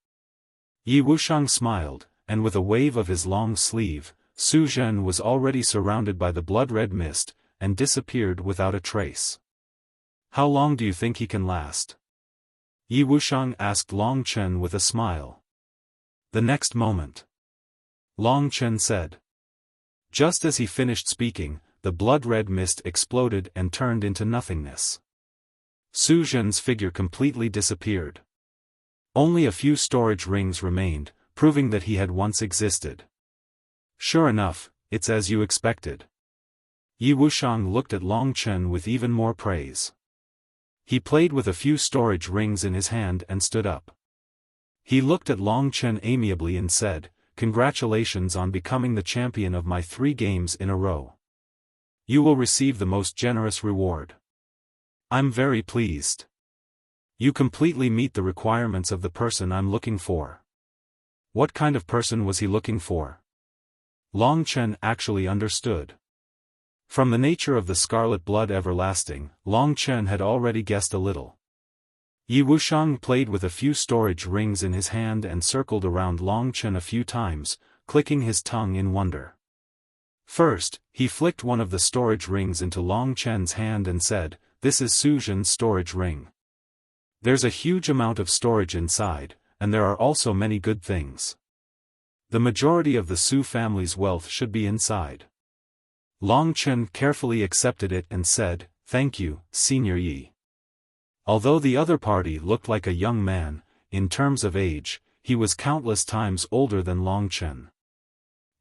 Yi Wuxiang smiled, and with a wave of his long sleeve, Su Zhen was already surrounded by the blood-red mist, and disappeared without a trace. How long do you think he can last? Yi Wuxiang asked Long Chen with a smile. The next moment. Long Chen said. Just as he finished speaking, the blood-red mist exploded and turned into nothingness. Su Zhen's figure completely disappeared. Only a few storage rings remained, proving that he had once existed. Sure enough, it's as you expected. Yi Wuxiang looked at Long Chen with even more praise. He played with a few storage rings in his hand and stood up. He looked at Long Chen amiably and said, "Congratulations on becoming the champion of my 3 games in a row. You will receive the most generous reward. I'm very pleased. You completely meet the requirements of the person I'm looking for." What kind of person was he looking for? Long Chen actually understood. From the nature of the scarlet blood everlasting, Long Chen had already guessed a little. Yi Wuxiang played with a few storage rings in his hand and circled around Long Chen a few times, clicking his tongue in wonder. First, he flicked one of the storage rings into Long Chen's hand and said, "This is Su Zhen's storage ring. There's a huge amount of storage inside, and there are also many good things. The majority of the Su family's wealth should be inside." Long Chen carefully accepted it and said, "Thank you, Senior Yi." Although the other party looked like a young man, in terms of age, he was countless times older than Long Chen.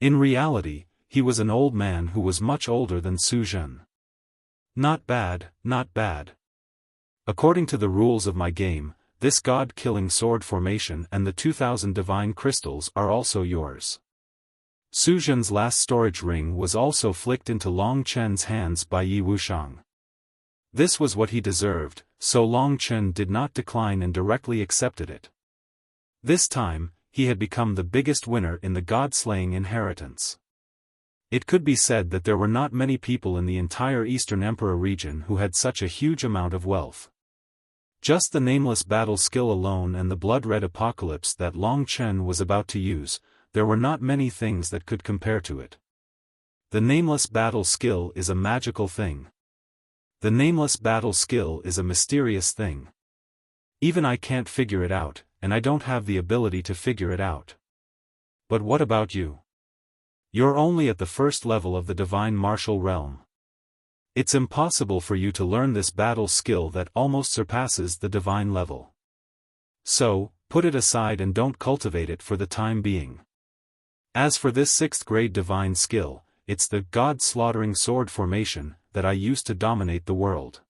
In reality, he was an old man who was much older than Su Zhen. Not bad, not bad. According to the rules of my game, this god-killing sword formation and the 2000 divine crystals are also yours. Su Zhen's last storage ring was also flicked into Long Chen's hands by Yi Wuxiang. This was what he deserved, so Long Chen did not decline and directly accepted it. This time, he had become the biggest winner in the god-slaying inheritance. It could be said that there were not many people in the entire Eastern Emperor region who had such a huge amount of wealth. Just the nameless battle skill alone and the blood-red apocalypse that Long Chen was about to use, there were not many things that could compare to it. The nameless battle skill is a magical thing. The nameless battle skill is a mysterious thing. Even I can't figure it out, and I don't have the ability to figure it out. But what about you? You're only at the first level of the divine martial realm. It's impossible for you to learn this battle skill that almost surpasses the divine level. So, put it aside and don't cultivate it for the time being. As for this 6th grade divine skill, it's the god-slaughtering sword formation that I used to dominate the world.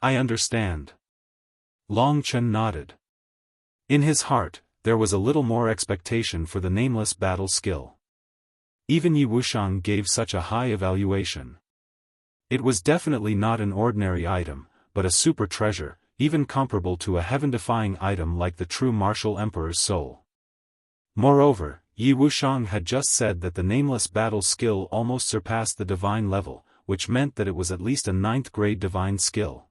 I understand. Long Chen nodded. In his heart, there was a little more expectation for the nameless battle skill. Even Yi Wuxiang gave such a high evaluation. It was definitely not an ordinary item, but a super treasure, even comparable to a heaven-defying item like the true martial emperor's soul. Moreover, Yi Wuxiang had just said that the nameless battle skill almost surpassed the divine level, which meant that it was at least a 9th grade divine skill.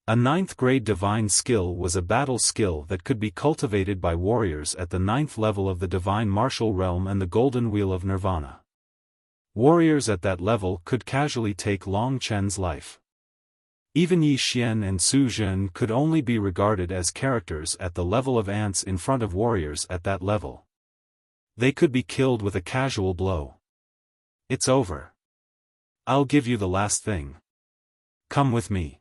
A 9th grade divine skill was a battle skill that could be cultivated by warriors at the 9th level of the divine martial realm and the golden wheel of nirvana. Warriors at that level could casually take Long Chen's life. Even Yi Xian and Su Zhen could only be regarded as characters at the level of ants in front of warriors at that level. They could be killed with a casual blow. It's over. I'll give you the last thing. Come with me.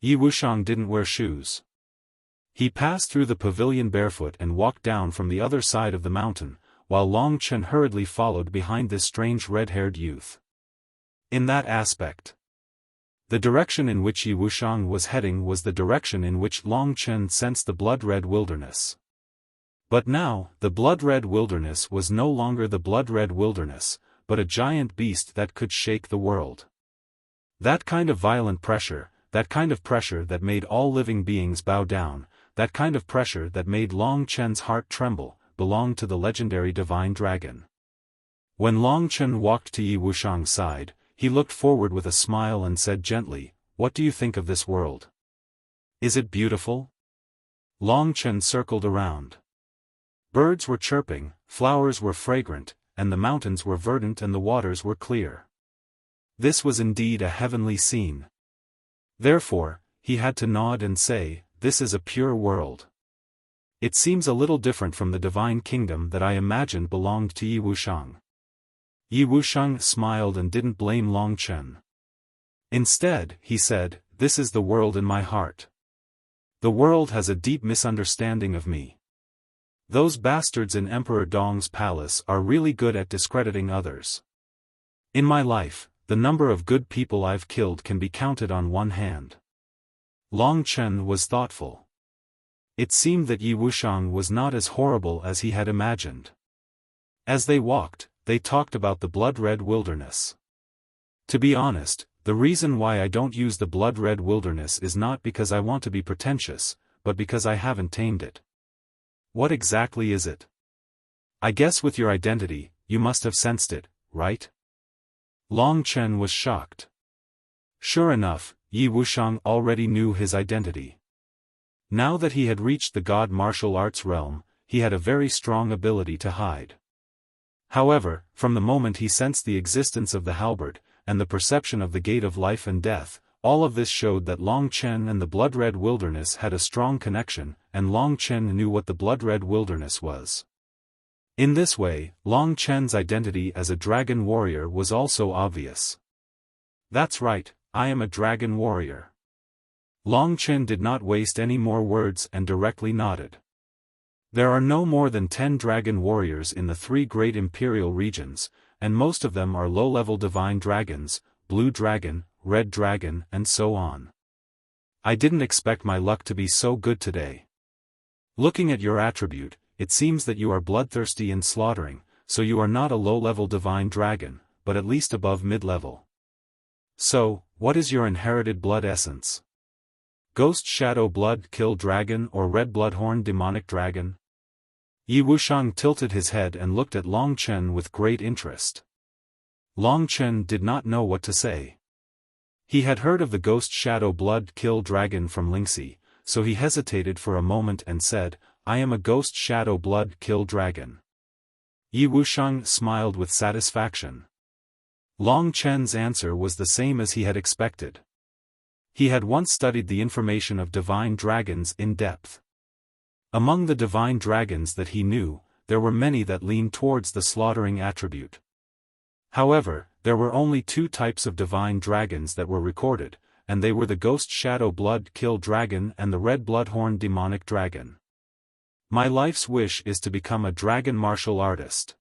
Yi Wuxiang didn't wear shoes. He passed through the pavilion barefoot and walked down from the other side of the mountain, while Long Chen hurriedly followed behind this strange red-haired youth. In that aspect, the direction in which Yi Wuxiang was heading was the direction in which Long Chen sensed the blood-red wilderness. But now, the blood-red wilderness was no longer the blood-red wilderness, but a giant beast that could shake the world. That kind of violent pressure, that kind of pressure that made all living beings bow down, that kind of pressure that made Long Chen's heart tremble, belonged to the legendary divine dragon. When Long Chen walked to Yi Wuxiang's side, he looked forward with a smile and said gently, "What do you think of this world? Is it beautiful?" Long Chen circled around. Birds were chirping, flowers were fragrant, and the mountains were verdant and the waters were clear. This was indeed a heavenly scene. Therefore, he had to nod and say, "This is a pure world. It seems a little different from the divine kingdom that I imagined belonged to Yi Wuxiang." Yi Wuxiang smiled and didn't blame Long Chen. Instead, he said, "This is the world in my heart. The world has a deep misunderstanding of me. Those bastards in Emperor Dong's palace are really good at discrediting others. In my life, the number of good people I've killed can be counted on one hand." Long Chen was thoughtful. It seemed that Yi Wuxiang was not as horrible as he had imagined. As they walked, they talked about the blood-red wilderness. To be honest, the reason why I don't use the blood-red wilderness is not because I want to be pretentious, but because I haven't tamed it. What exactly is it? I guess with your identity, you must have sensed it, right? Long Chen was shocked. Sure enough, Yi Wuxiang already knew his identity. Now that he had reached the god martial arts realm, he had a very strong ability to hide. However, from the moment he sensed the existence of the halberd, and the perception of the gate of life and death, all of this showed that Long Chen and the blood-red wilderness had a strong connection, and Long Chen knew what the blood-red wilderness was. In this way, Long Chen's identity as a dragon warrior was also obvious. "That's right, I am a dragon warrior." Long Chen did not waste any more words and directly nodded. There are no more than 10 dragon warriors in the 3 great imperial regions, and most of them are low-level divine dragons, blue dragon, red dragon, and so on. I didn't expect my luck to be so good today. Looking at your attribute, it seems that you are bloodthirsty in slaughtering, so you are not a low-level divine dragon, but at least above mid-level. So, what is your inherited blood essence? Ghost Shadow Blood Kill Dragon or Red Bloodhorn Demonic Dragon? Yi Wuxiang tilted his head and looked at Long Chen with great interest. Long Chen did not know what to say. He had heard of the Ghost Shadow Blood Kill Dragon from Lingxi, so he hesitated for a moment and said, "I am a Ghost Shadow Blood Kill Dragon." Yi Wuxiang smiled with satisfaction. Long Chen's answer was the same as he had expected. He had once studied the information of divine dragons in depth. Among the divine dragons that he knew, there were many that leaned towards the slaughtering attribute. However, there were only 2 types of divine dragons that were recorded, and they were the Ghost Shadow Blood Kill Dragon and the Red Bloodhorn Demonic Dragon. My life's wish is to become a dragon martial artist.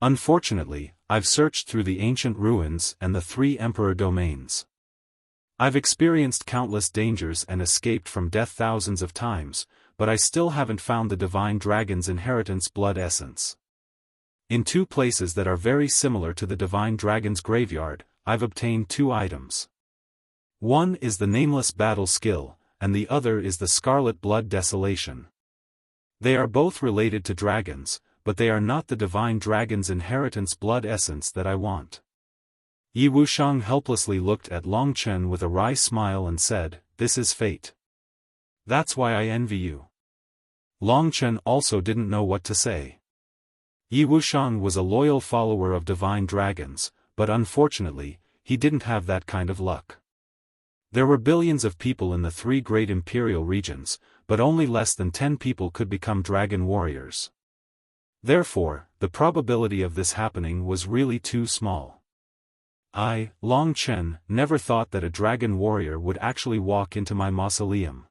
Unfortunately, I've searched through the ancient ruins and the 3 emperor domains. I've experienced countless dangers and escaped from death thousands of times, but I still haven't found the divine dragon's inheritance blood essence. In 2 places that are very similar to the divine dragon's graveyard, I've obtained 2 items. One is the Nameless Battle Skill, and the other is the Scarlet Blood Desolation. They are both related to dragons, but they are not the divine dragon's inheritance blood essence that I want. Yi Wuxiang helplessly looked at Long Chen with a wry smile and said, "This is fate. That's why I envy you." Long Chen also didn't know what to say. Yi Wuxiang was a loyal follower of divine dragons, but unfortunately, he didn't have that kind of luck. There were billions of people in the 3 great imperial regions, but only less than 10 people could become dragon warriors. Therefore, the probability of this happening was really too small. I, Long Chen, never thought that a dragon warrior would actually walk into my mausoleum.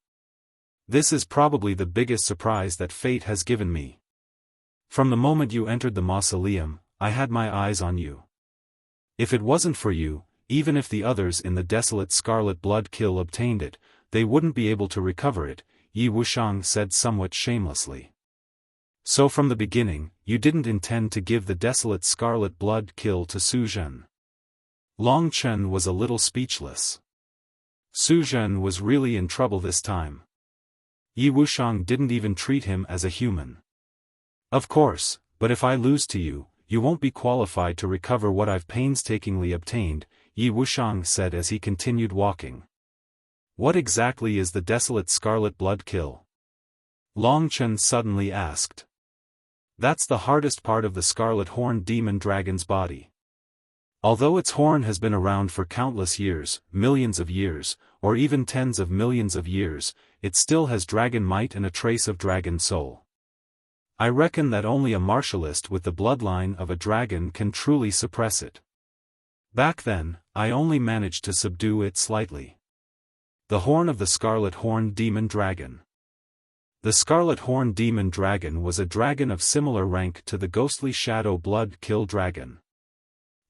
This is probably the biggest surprise that fate has given me. From the moment you entered the mausoleum, I had my eyes on you. If it wasn't for you, even if the others in the desolate scarlet blood kill obtained it, they wouldn't be able to recover it, Yi Wuxiang said somewhat shamelessly. So from the beginning, you didn't intend to give the desolate scarlet blood kill to Su Zhen. Long Chen was a little speechless. Su Zhen was really in trouble this time. Yi Wuxiang didn't even treat him as a human. Of course, but if I lose to you, you won't be qualified to recover what I've painstakingly obtained, Yi Wuxiang said as he continued walking. What exactly is the desolate scarlet blood kill? Long Chen suddenly asked. That's the hardest part of the scarlet horned demon dragon's body. Although its horn has been around for countless years, millions of years, or even tens of millions of years, it still has dragon might and a trace of dragon soul. I reckon that only a martialist with the bloodline of a dragon can truly suppress it. Back then, I only managed to subdue it slightly. The horn of the scarlet horned demon dragon. The scarlet horned demon dragon was a dragon of similar rank to the ghostly shadow blood kill dragon.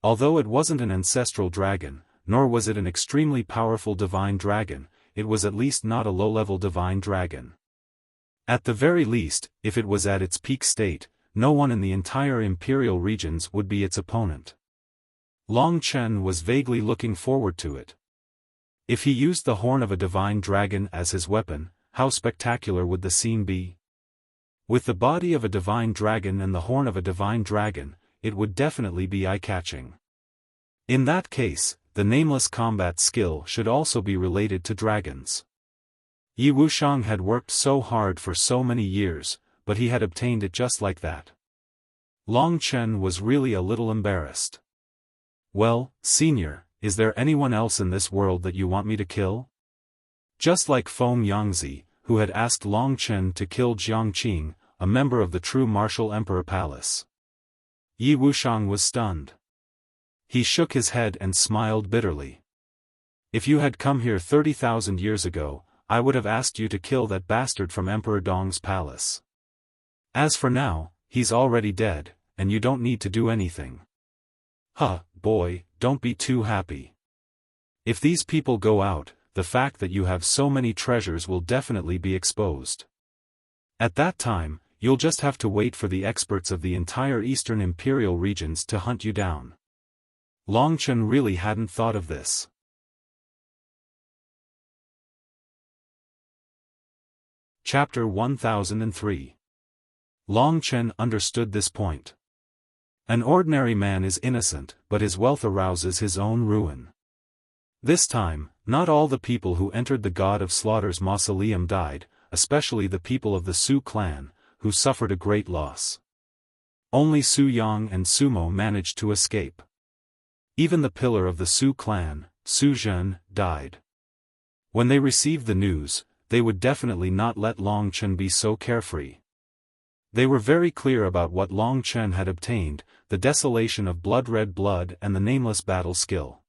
Although it wasn't an ancestral dragon, nor was it an extremely powerful divine dragon, it was at least not a low-level divine dragon. At the very least, if it was at its peak state, no one in the entire imperial regions would be its opponent. Long Chen was vaguely looking forward to it. If he used the horn of a divine dragon as his weapon, how spectacular would the scene be? With the body of a divine dragon and the horn of a divine dragon, it would definitely be eye-catching. In that case, the nameless combat skill should also be related to dragons. Yi Wuxiang had worked so hard for so many years, but he had obtained it just like that. Long Chen was really a little embarrassed. Well, Senior, is there anyone else in this world that you want me to kill? Just like Feng Yangzi, who had asked Long Chen to kill Jiang Qing, a member of the true martial emperor palace. Yi Wuxiang was stunned. He shook his head and smiled bitterly. If you had come here 30,000 years ago, I would have asked you to kill that bastard from Emperor Dong's palace. As for now, he's already dead, and you don't need to do anything. Huh, boy, don't be too happy. If these people go out, the fact that you have so many treasures will definitely be exposed. At that time, you'll just have to wait for the experts of the entire Eastern Imperial regions to hunt you down. Long Chen really hadn't thought of this. Chapter 1003. Long Chen understood this point. An ordinary man is innocent, but his wealth arouses his own ruin. This time, not all the people who entered the God of Slaughter's mausoleum died, especially the people of the Su clan, who suffered a great loss. Only Su Yang and Su Mo managed to escape. Even the pillar of the Su clan, Su Zhen, died. When they received the news, they would definitely not let Long Chen be so carefree. They were very clear about what Long Chen had obtained, the desolation of blood-red blood and the nameless battle skill.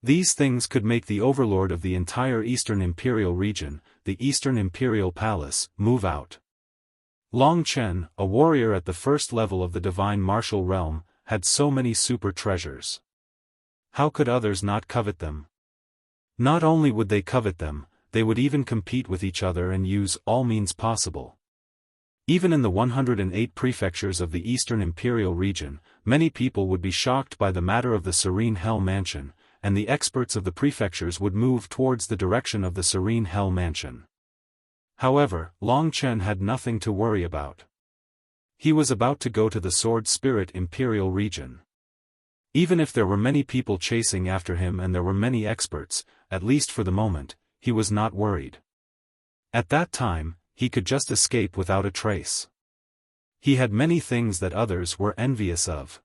These things could make the overlord of the entire Eastern Imperial region, the Eastern Imperial Palace, move out. Long Chen, a warrior at the first level of the divine martial realm, had so many super treasures. How could others not covet them? Not only would they covet them, they would even compete with each other and use all means possible. Even in the 108 prefectures of the Eastern Imperial region, many people would be shocked by the matter of the Serene Hell Mansion, and the experts of the prefectures would move towards the direction of the Serene Hell Mansion. However, Long Chen had nothing to worry about. He was about to go to the Sword Spirit Imperial region. Even if there were many people chasing after him and there were many experts, at least for the moment, he was not worried. At that time, he could just escape without a trace. He had many things that others were envious of.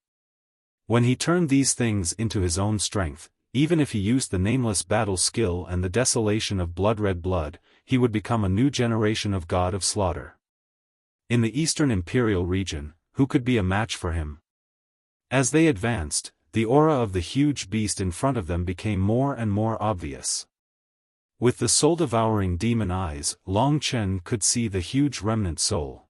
When he turned these things into his own strength, even if he used the nameless battle skill and the desolation of blood-red blood, he would become a new generation of God of Slaughter. In the Eastern Imperial region, who could be a match for him? As they advanced, the aura of the huge beast in front of them became more and more obvious. With the soul-devouring demon eyes, Long Chen could see the huge remnant soul.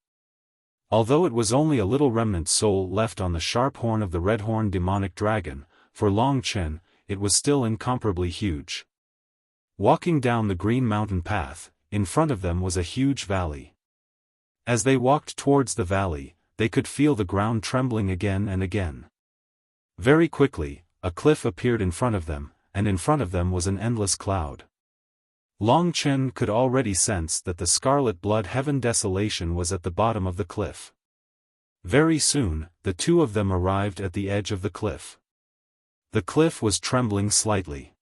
Although it was only a little remnant soul left on the sharp horn of the red-horned demonic dragon, for Long Chen, it was still incomparably huge. Walking down the green mountain path, in front of them was a huge valley. As they walked towards the valley, they could feel the ground trembling again and again. Very quickly, a cliff appeared in front of them, and in front of them was an endless cloud. Long Chen could already sense that the scarlet blood heaven desolation was at the bottom of the cliff. Very soon, the two of them arrived at the edge of the cliff. The cliff was trembling slightly.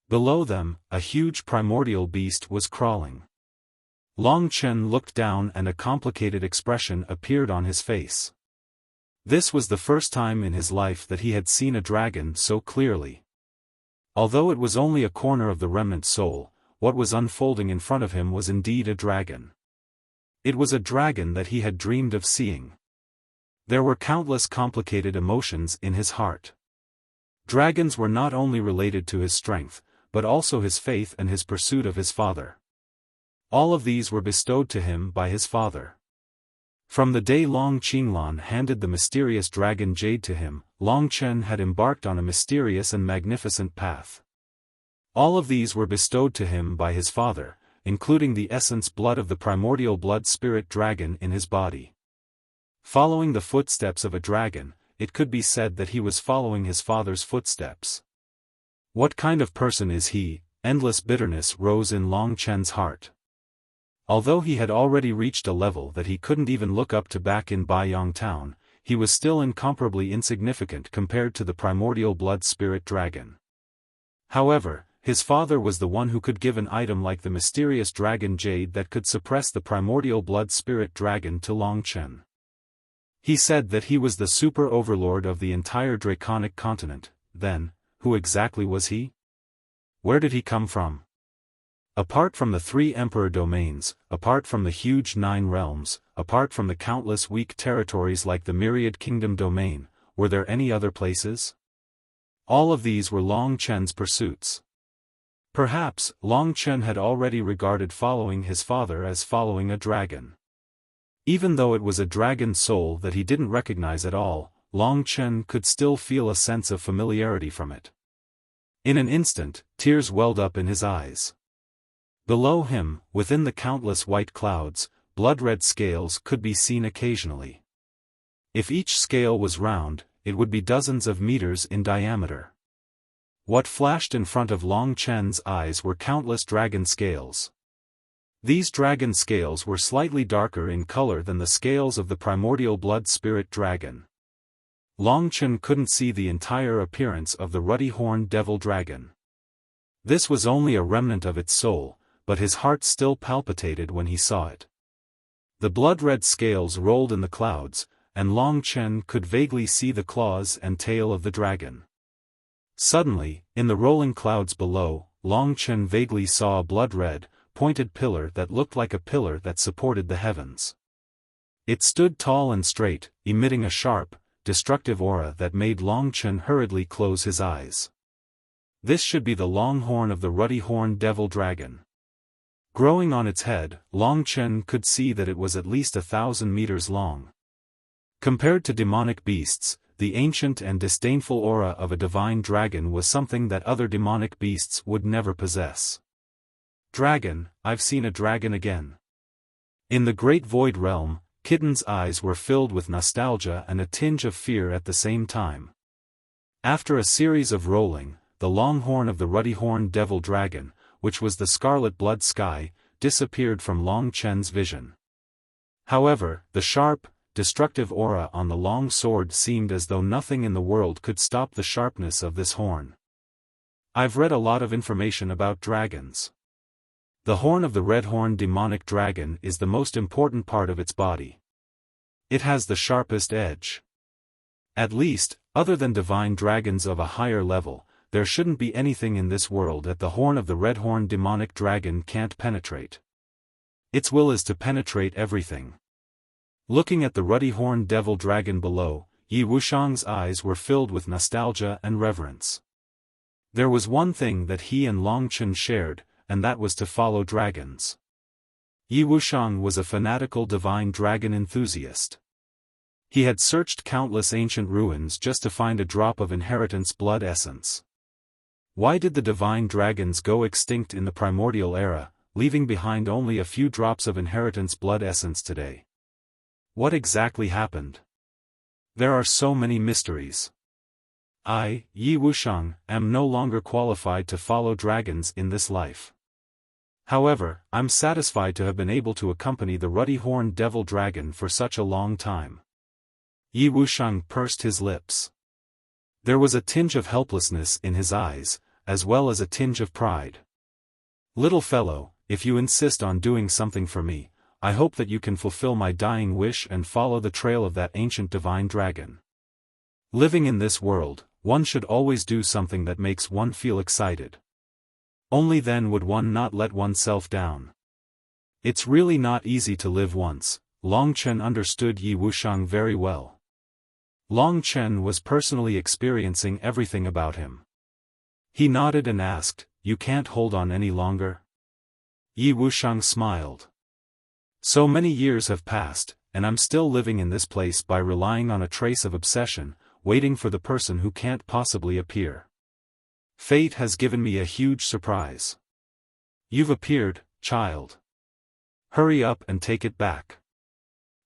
Below them, a huge primordial beast was crawling. Long Chen looked down and a complicated expression appeared on his face. This was the first time in his life that he had seen a dragon so clearly. Although it was only a corner of the remnant soul, what was unfolding in front of him was indeed a dragon. It was a dragon that he had dreamed of seeing. There were countless complicated emotions in his heart. Dragons were not only related to his strength, but also his faith and his pursuit of his father. All of these were bestowed to him by his father. From the day Long Qinglan handed the mysterious dragon jade to him, Long Chen had embarked on a mysterious and magnificent path. All of these were bestowed to him by his father, including the essence blood of the primordial blood spirit dragon in his body. Following the footsteps of a dragon, it could be said that he was following his father's footsteps. What kind of person is he? Endless bitterness rose in Long Chen's heart. Although he had already reached a level that he couldn't even look up to back in Baiyang town, he was still incomparably insignificant compared to the primordial blood spirit dragon. However, his father was the one who could give an item like the mysterious dragon jade that could suppress the primordial blood spirit dragon to Long Chen. He said that he was the super overlord of the entire draconic continent. Then, who exactly was he? Where did he come from? Apart from the 3 emperor domains, apart from the huge 9 realms, apart from the countless weak territories like the myriad kingdom domain, were there any other places? All of these were Long Chen's pursuits. Perhaps, Long Chen had already regarded following his father as following a dragon. Even though it was a dragon soul that he didn't recognize at all, Long Chen could still feel a sense of familiarity from it. In an instant, tears welled up in his eyes. Below him, within the countless white clouds, blood-red scales could be seen occasionally. If each scale was round, it would be dozens of meters in diameter. What flashed in front of Long Chen's eyes were countless dragon scales. These dragon scales were slightly darker in color than the scales of the primordial blood spirit dragon. Long Chen couldn't see the entire appearance of the ruddy-horned devil dragon. This was only a remnant of its soul, but his heart still palpitated when he saw it. The blood-red scales rolled in the clouds, and Long Chen could vaguely see the claws and tail of the dragon. Suddenly, in the rolling clouds below, Long Chen vaguely saw a blood-red, pointed pillar that looked like a pillar that supported the heavens. It stood tall and straight, emitting a sharp, destructive aura that made Long Chen hurriedly close his eyes. This should be the long horn of the ruddy-horned devil dragon. Growing on its head, Long Chen could see that it was at least 1,000 meters long. Compared to demonic beasts, the ancient and disdainful aura of a divine dragon was something that other demonic beasts would never possess. Dragon, I've seen a dragon again. In the great void realm, Kitten's eyes were filled with nostalgia and a tinge of fear at the same time. After a series of rolling, the long horn of the ruddy-horned devil dragon, which was the scarlet blood sky, disappeared from Long Chen's vision. However, the sharp, destructive aura on the long sword seemed as though nothing in the world could stop the sharpness of this horn. I've read a lot of information about dragons. The horn of the red-horned demonic dragon is the most important part of its body. It has the sharpest edge. At least, other than divine dragons of a higher level, there shouldn't be anything in this world that the horn of the red-horned demonic dragon can't penetrate. Its will is to penetrate everything. Looking at the ruddy-horned devil dragon below, Yi Wuxiang's eyes were filled with nostalgia and reverence. There was one thing that he and Long Chen shared, and that was to follow dragons. Yi Wuxiang was a fanatical divine dragon enthusiast. He had searched countless ancient ruins just to find a drop of inheritance blood essence. Why did the divine dragons go extinct in the primordial era, leaving behind only a few drops of inheritance blood essence today? What exactly happened? There are so many mysteries. I, Yi Wuxiang, am no longer qualified to follow dragons in this life. However, I'm satisfied to have been able to accompany the ruddy-horned devil dragon for such a long time. Yi Wuxiang pursed his lips. There was a tinge of helplessness in his eyes, as well as a tinge of pride. Little fellow, if you insist on doing something for me, I hope that you can fulfill my dying wish and follow the trail of that ancient divine dragon. Living in this world, one should always do something that makes one feel excited. Only then would one not let oneself down. It's really not easy to live once. Long Chen understood Yi Wuxiang very well. Long Chen was personally experiencing everything about him. He nodded and asked, "You can't hold on any longer?" Yi Wuxiang smiled. So many years have passed, and I'm still living in this place by relying on a trace of obsession, waiting for the person who can't possibly appear. Fate has given me a huge surprise. You've appeared, child. Hurry up and take it back.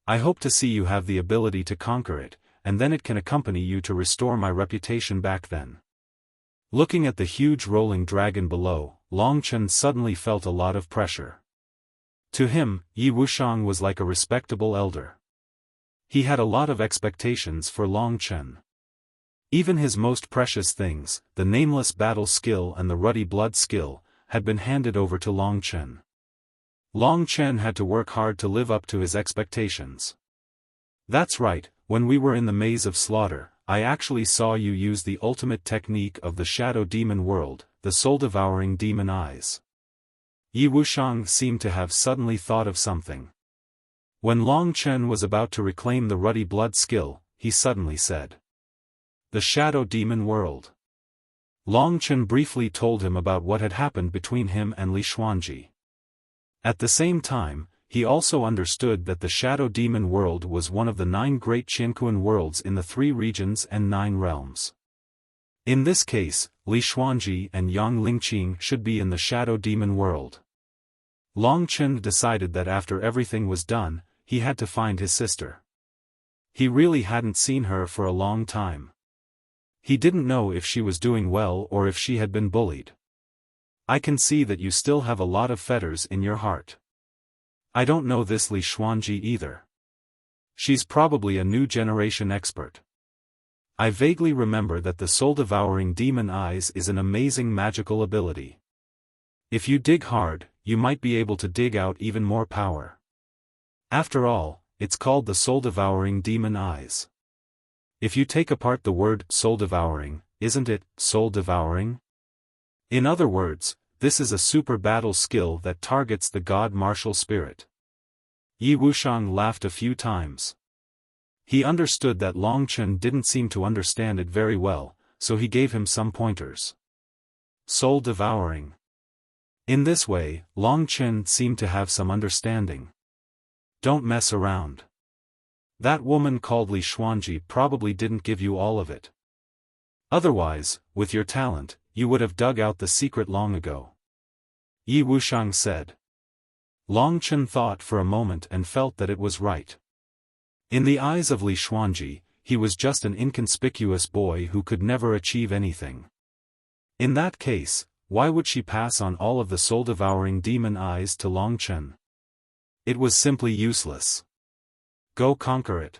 I hope to see you have the ability to conquer it, and then it can accompany you to restore my reputation back then. Looking at the huge rolling dragon below, Long Chen suddenly felt a lot of pressure. To him, Yi Wuxiang was like a respectable elder. He had a lot of expectations for Long Chen. Even his most precious things, the nameless battle skill and the ruddy blood skill, had been handed over to Long Chen. Long Chen had to work hard to live up to his expectations. That's right, when we were in the maze of slaughter, I actually saw you use the ultimate technique of the shadow demon world, the soul-devouring demon eyes. Yi Wuxiang seemed to have suddenly thought of something. When Long Chen was about to reclaim the ruddy blood skill, he suddenly said, "The shadow demon world." Long Chen briefly told him about what had happened between him and Li Xuanji. At the same time, he also understood that the shadow demon world was one of the 9 great Qianquan worlds in the 3 regions and 9 realms. In this case, Li Xuanji and Yang Lingqing should be in the shadow demon world. Long Chen decided that after everything was done, he had to find his sister. He really hadn't seen her for a long time. He didn't know if she was doing well or if she had been bullied. "I can see that you still have a lot of fetters in your heart. I don't know this Li Xuanji either. She's probably a new generation expert. I vaguely remember that the soul-devouring demon eyes is an amazing magical ability. If you dig hard, you might be able to dig out even more power. After all, it's called the soul-devouring demon eyes. If you take apart the word soul-devouring, isn't it soul-devouring? In other words, this is a super battle skill that targets the god martial spirit." Yi Wuxiang laughed a few times. He understood that Long Chen didn't seem to understand it very well, so he gave him some pointers. Soul-devouring. In this way, Long Chen seemed to have some understanding. Don't mess around. That woman called Li Xuanji probably didn't give you all of it. Otherwise, with your talent, you would have dug out the secret long ago. Yi Wuxiang said. Long Chen thought for a moment and felt that it was right. In the eyes of Li Xuanji, he was just an inconspicuous boy who could never achieve anything. In that case, why would she pass on all of the soul-devouring demon eyes to Long Chen? It was simply useless. Go conquer it.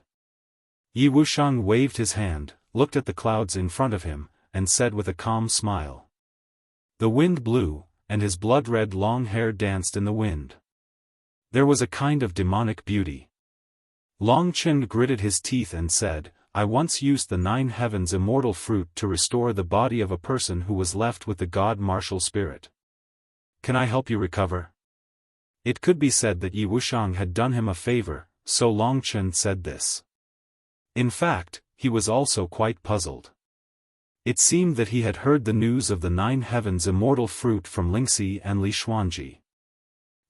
Yi Wuxiang waved his hand, looked at the clouds in front of him, and said with a calm smile. The wind blew, and his blood-red long hair danced in the wind. There was a kind of demonic beauty. Long Chen gritted his teeth and said, "I once used the 9 heavens immortal fruit to restore the body of a person who was left with the god martial spirit. Can I help you recover?" It could be said that Yi Wuxiang had done him a favor, so Long Chen said this. In fact, he was also quite puzzled. It seemed that he had heard the news of the 9 heavens immortal fruit from Lingxi and Li Xuanji.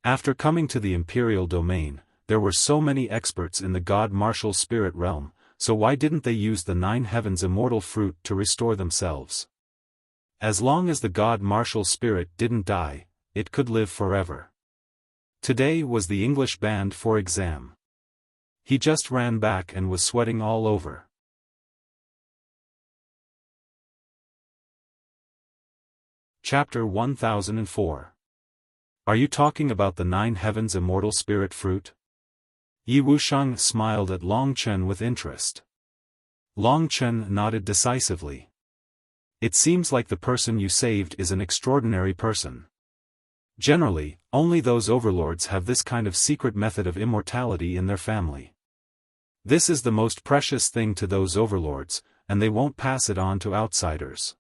After coming to the imperial domain, there were so many experts in the god martial spirit realm, so why didn't they use the 9 heavens immortal fruit to restore themselves? As long as the god martial spirit didn't die, it could live forever. Today was the English band for exam. He just ran back and was sweating all over. Chapter 1004. Are you talking about the 9 heavens immortal spirit fruit? Yi Wuxiang smiled at Long Chen with interest. Long Chen nodded decisively. It seems like the person you saved is an extraordinary person. Generally, only those overlords have this kind of secret method of immortality in their family. This is the most precious thing to those overlords, and they won't pass it on to outsiders.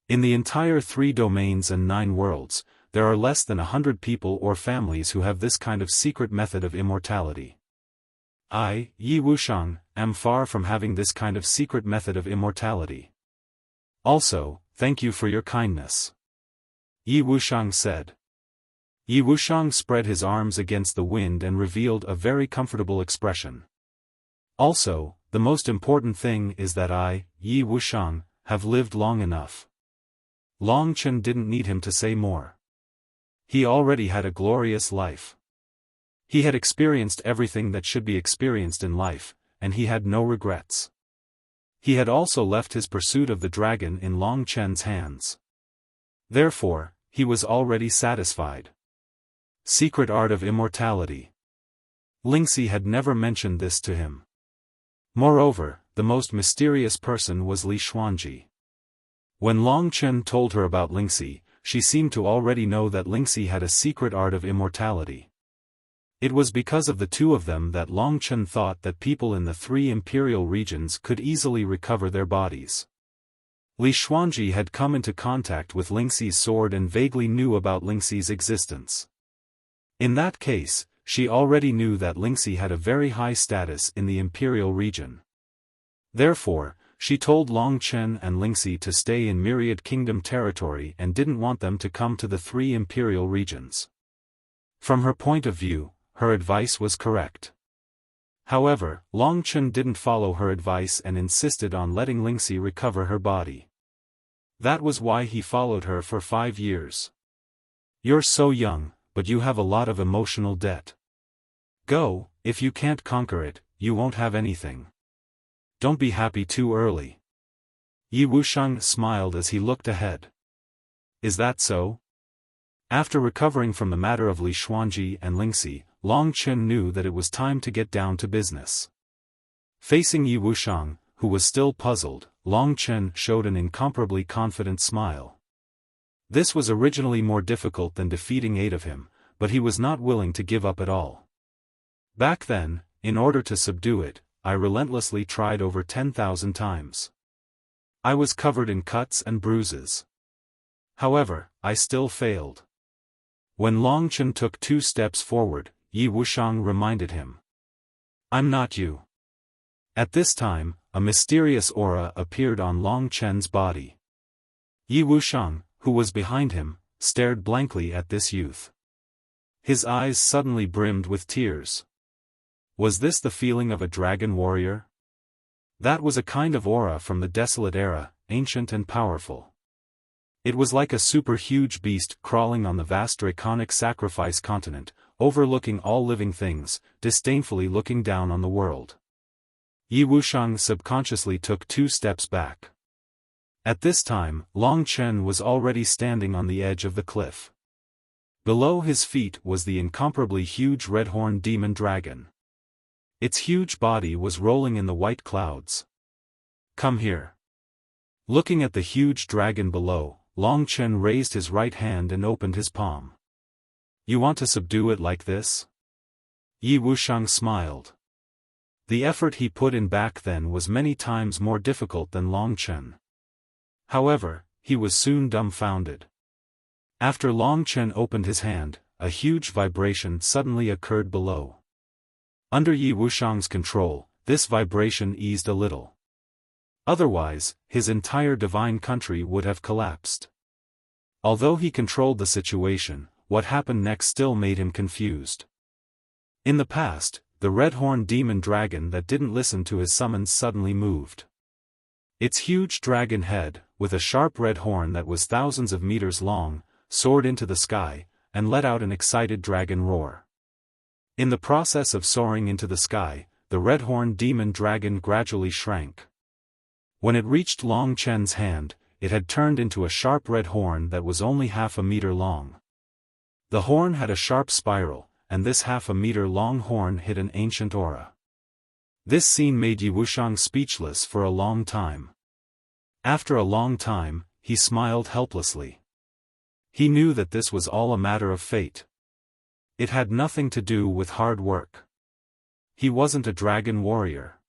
In the entire 3 domains and 9 worlds, there are less than 100 people or families who have this kind of secret method of immortality. I, Yi Wuxiang, am far from having this kind of secret method of immortality. Also, thank you for your kindness. Yi Wuxiang said. Yi Wuxiang spread his arms against the wind and revealed a very comfortable expression. Also, the most important thing is that I, Yi Wuxiang, have lived long enough. Long Chen didn't need him to say more. He already had a glorious life. He had experienced everything that should be experienced in life, and he had no regrets. He had also left his pursuit of the dragon in Long Chen's hands. Therefore, he was already satisfied. Secret art of immortality. Lingxi had never mentioned this to him. Moreover, the most mysterious person was Li Xuanji. When Long Chen told her about Lingxi, she seemed to already know that Lingxi had a secret art of immortality. It was because of the 2 of them that Long Chen thought that people in the 3 imperial regions could easily recover their bodies. Li Xuanji had come into contact with Lingxi's sword and vaguely knew about Lingxi's existence. In that case, she already knew that Lingxi had a very high status in the imperial region. Therefore, she told Long Chen and Lingxi to stay in Myriad Kingdom territory and didn't want them to come to the 3 imperial regions. From her point of view, her advice was correct. However, Long Chen didn't follow her advice and insisted on letting Lingxi recover her body. That was why he followed her for 5 years. You're so young, but you have a lot of emotional debt. Go, if you can't conquer it, you won't have anything. Don't be happy too early. Yi Wuxiang smiled as he looked ahead. Is that so? After recovering from the matter of Li Xuanji and Lingxi, Long Chen knew that it was time to get down to business. Facing Yi Wuxiang, who was still puzzled, Long Chen showed an incomparably confident smile. This was originally more difficult than defeating 8 of him, but he was not willing to give up at all. Back then, in order to subdue it, I relentlessly tried over 10,000 times. I was covered in cuts and bruises. However, I still failed. When Long Chen took 2 steps forward, Yi Wuxiang reminded him. I'm not you. At this time, a mysterious aura appeared on Long Chen's body. Yi Wuxiang, who was behind him, stared blankly at this youth. His eyes suddenly brimmed with tears. Was this the feeling of a dragon warrior? That was a kind of aura from the desolate era, ancient and powerful. It was like a super-huge beast crawling on the vast draconic sacrifice continent, overlooking all living things, disdainfully looking down on the world. Yi Wuxiang subconsciously took 2 steps back. At this time, Long Chen was already standing on the edge of the cliff. Below his feet was the incomparably huge red-horned demon dragon. Its huge body was rolling in the white clouds. Come here. Looking at the huge dragon below, Long Chen raised his right hand and opened his palm. You want to subdue it like this? Yi Wuxiang smiled. The effort he put in back then was many times more difficult than Long Chen. However, he was soon dumbfounded. After Long Chen opened his hand, a huge vibration suddenly occurred below. Under Yi Wuxiang's control, this vibration eased a little. Otherwise, his entire divine country would have collapsed. Although he controlled the situation, what happened next still made him confused. In the past, the red-horned demon dragon that didn't listen to his summons suddenly moved. Its huge dragon head, with a sharp red horn that was thousands of meters long, soared into the sky, and let out an excited dragon roar. In the process of soaring into the sky, the red-horned demon dragon gradually shrank. When it reached Long Chen's hand, it had turned into a sharp red horn that was only half a meter long. The horn had a sharp spiral, and this half-a-meter-long horn hid an ancient aura. This scene made Yi Wuxiang speechless for a long time. After a long time, he smiled helplessly. He knew that this was all a matter of fate. It had nothing to do with hard work. He wasn't a dragon warrior.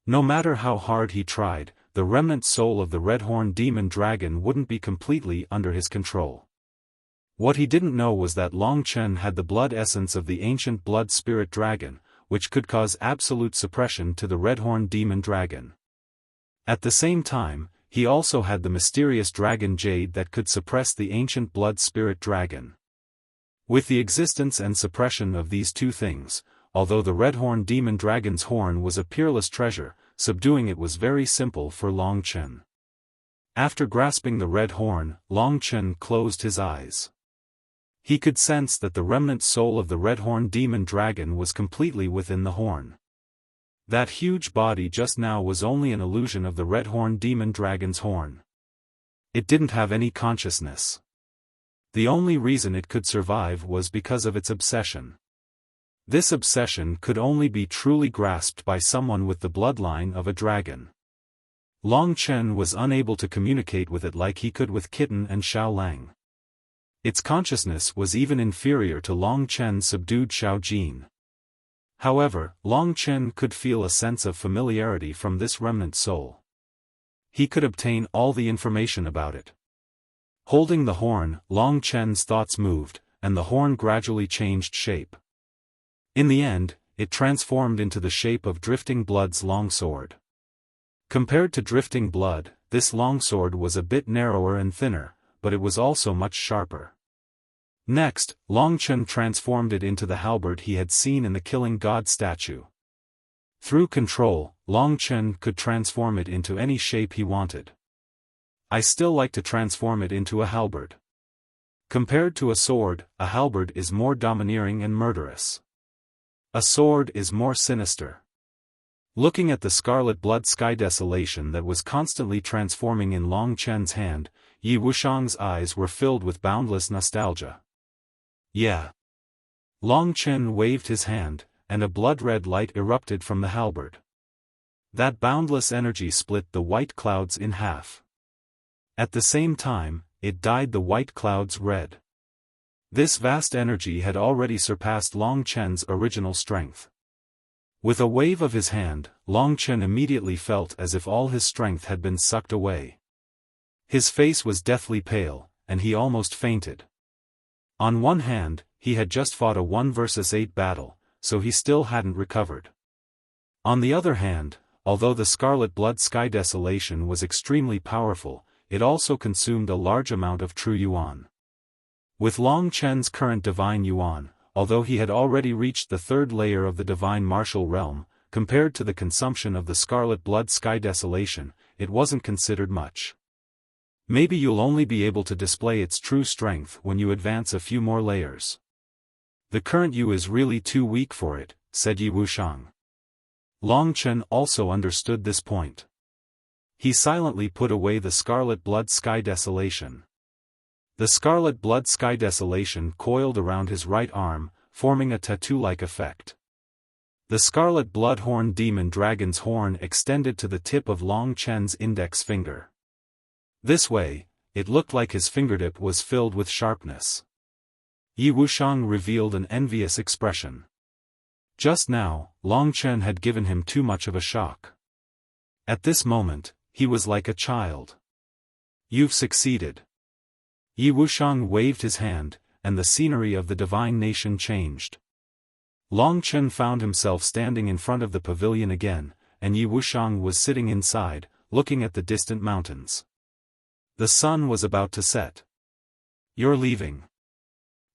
No matter how hard he tried, the remnant soul of the red-horned demon dragon wouldn't be completely under his control. What he didn't know was that Long Chen had the blood essence of the ancient blood spirit dragon, which could cause absolute suppression to the red-horned demon dragon. At the same time, he also had the mysterious dragon jade that could suppress the ancient blood spirit dragon. With the existence and suppression of these two things, although the red-horned demon dragon's horn was a peerless treasure, subduing it was very simple for Long Chen. After grasping the red horn, Long Chen closed his eyes. He could sense that the remnant soul of the red-horned demon dragon was completely within the horn. That huge body just now was only an illusion of the red-horned demon dragon's horn. It didn't have any consciousness. The only reason it could survive was because of its obsession. This obsession could only be truly grasped by someone with the bloodline of a dragon. Long Chen was unable to communicate with it like he could with Kitten and Xiao Lang. Its consciousness was even inferior to Long Chen's subdued Xiao Jin. However, Long Chen could feel a sense of familiarity from this remnant soul. He could obtain all the information about it. Holding the horn, Long Chen's thoughts moved, and the horn gradually changed shape. In the end, it transformed into the shape of Drifting Blood's longsword. Compared to Drifting Blood, this longsword was a bit narrower and thinner, but it was also much sharper. Next, Long Chen transformed it into the halberd he had seen in the Killing God statue. Through control, Long Chen could transform it into any shape he wanted. I still like to transform it into a halberd. Compared to a sword, a halberd is more domineering and murderous. A sword is more sinister. Looking at the scarlet blood sky desolation that was constantly transforming in Long Chen's hand, Yi Wuxiang's eyes were filled with boundless nostalgia. Yeah. Long Chen waved his hand, and a blood-red light erupted from the halberd. That boundless energy split the white clouds in half. At the same time, it dyed the white clouds red. This vast energy had already surpassed Long Chen's original strength. With a wave of his hand, Long Chen immediately felt as if all his strength had been sucked away. His face was deathly pale, and he almost fainted. On one hand, he had just fought a 1 versus 8 battle, so he still hadn't recovered. On the other hand, although the scarlet blood sky desolation was extremely powerful, it also consumed a large amount of true yuan. With Long Chen's current divine yuan, although he had already reached the third layer of the divine martial realm, compared to the consumption of the scarlet blood sky desolation, it wasn't considered much. Maybe you'll only be able to display its true strength when you advance a few more layers. The current you is really too weak for it, said Yi Wuxiang. Long Chen also understood this point. He silently put away the scarlet blood sky desolation. The scarlet blood sky desolation coiled around his right arm, forming a tattoo-like effect. The scarlet blood-horned demon dragon's horn extended to the tip of Long Chen's index finger. This way, it looked like his fingertip was filled with sharpness. Yi Wuxiang revealed an envious expression. Just now, Long Chen had given him too much of a shock. At this moment, he was like a child. You've succeeded. Yi Wuxiang waved his hand, and the scenery of the divine nation changed. Long Chen found himself standing in front of the pavilion again, and Yi Wuxiang was sitting inside, looking at the distant mountains. The sun was about to set. You're leaving.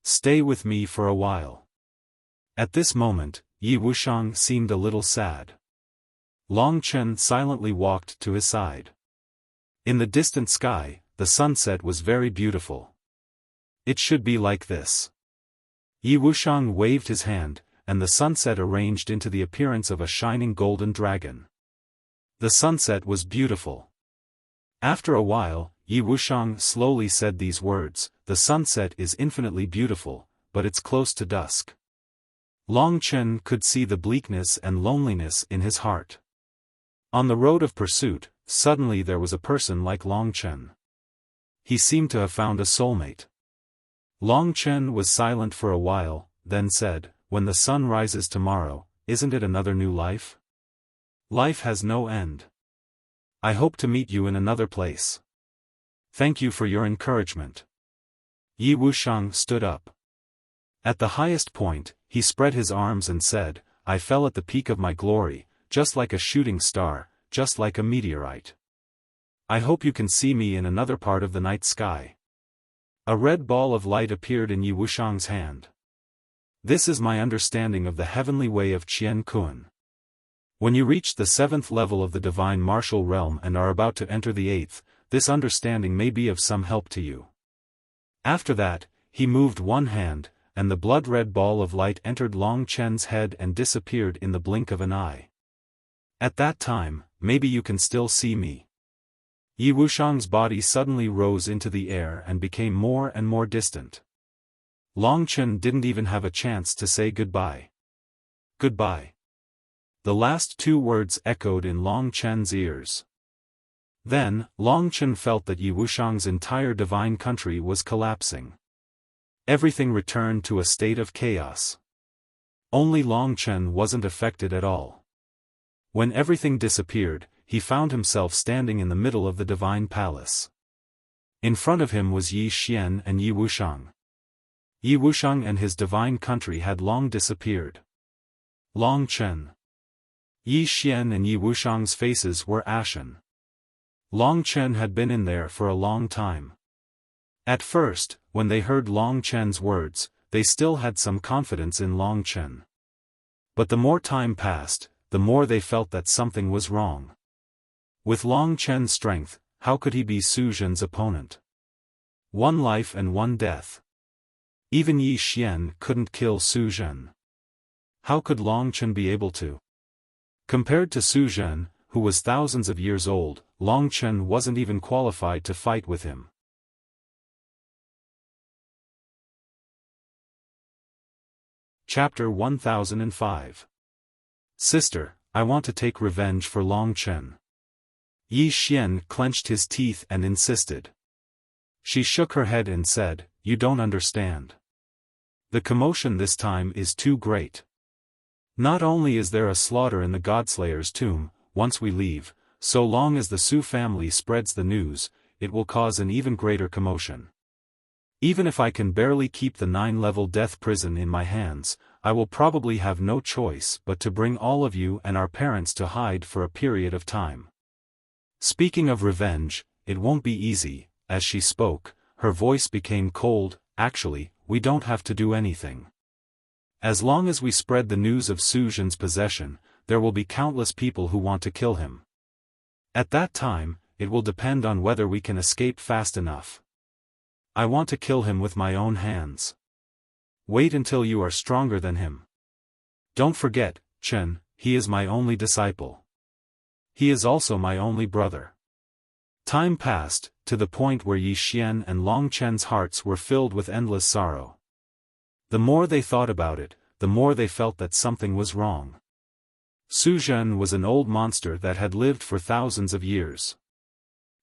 Stay with me for a while. At this moment, Yi Wuxiang seemed a little sad. Long Chen silently walked to his side. In the distant sky, the sunset was very beautiful. It should be like this. Yi Wuxiang waved his hand, and the sunset arranged into the appearance of a shining golden dragon. The sunset was beautiful. After a while, Yi Wuxiang slowly said these words, "The sunset is infinitely beautiful, but it's close to dusk." Long Chen could see the bleakness and loneliness in his heart. On the road of pursuit, suddenly there was a person like Long Chen. He seemed to have found a soulmate. Long Chen was silent for a while, then said, "When the sun rises tomorrow, isn't it another new life? Life has no end. I hope to meet you in another place. Thank you for your encouragement." Yi Wuxiang stood up. At the highest point, he spread his arms and said, "I fell at the peak of my glory, just like a shooting star, just like a meteorite. I hope you can see me in another part of the night sky." A red ball of light appeared in Yi Wuxiang's hand. "This is my understanding of the heavenly way of Qian Kun. When you reach the 7th level of the divine martial realm and are about to enter the 8th, this understanding may be of some help to you." After that, he moved one hand, and the blood-red ball of light entered Long Chen's head and disappeared in the blink of an eye. "At that time, maybe you can still see me." Yi Wuxiang's body suddenly rose into the air and became more and more distant. Long Chen didn't even have a chance to say goodbye. Goodbye. The last two words echoed in Long Chen's ears. Then, Long Chen felt that Yi Wuxiang's entire divine country was collapsing. Everything returned to a state of chaos. Only Long Chen wasn't affected at all. When everything disappeared, he found himself standing in the middle of the divine palace. In front of him was Yi Xian and Yi Wuxiang. Yi Wuxiang and his divine country had long disappeared. Long Chen. Yi Xian and Yi Wuxiang's faces were ashen. Long Chen had been in there for a long time. At first, when they heard Long Chen's words, they still had some confidence in Long Chen. But the more time passed, the more they felt that something was wrong. With Long Chen's strength, how could he be Su Zhen's opponent? One life and one death. Even Yi Xian couldn't kill Su Zhen. How could Long Chen be able to? Compared to Su Zhen, who was thousands of years old, Long Chen wasn't even qualified to fight with him. Chapter 1005. Sister, I want to take revenge for Long Chen. Yi Xian clenched his teeth and insisted. She shook her head and said, "You don't understand. The commotion this time is too great. Not only is there a slaughter in the Godslayer's tomb, once we leave, so long as the Su family spreads the news, it will cause an even greater commotion. Even if I can barely keep the 9-level death prison in my hands, I will probably have no choice but to bring all of you and our parents to hide for a period of time. Speaking of revenge, it won't be easy." As she spoke, her voice became cold. "Actually, we don't have to do anything. As long as we spread the news of Su Zhen's possession, there will be countless people who want to kill him. At that time, it will depend on whether we can escape fast enough. I want to kill him with my own hands. Wait until you are stronger than him. Don't forget, Chen, he is my only disciple. He is also my only brother." Time passed, to the point where Yi Xian and Long Chen's hearts were filled with endless sorrow. The more they thought about it, the more they felt that something was wrong. Su Zhen was an old monster that had lived for thousands of years.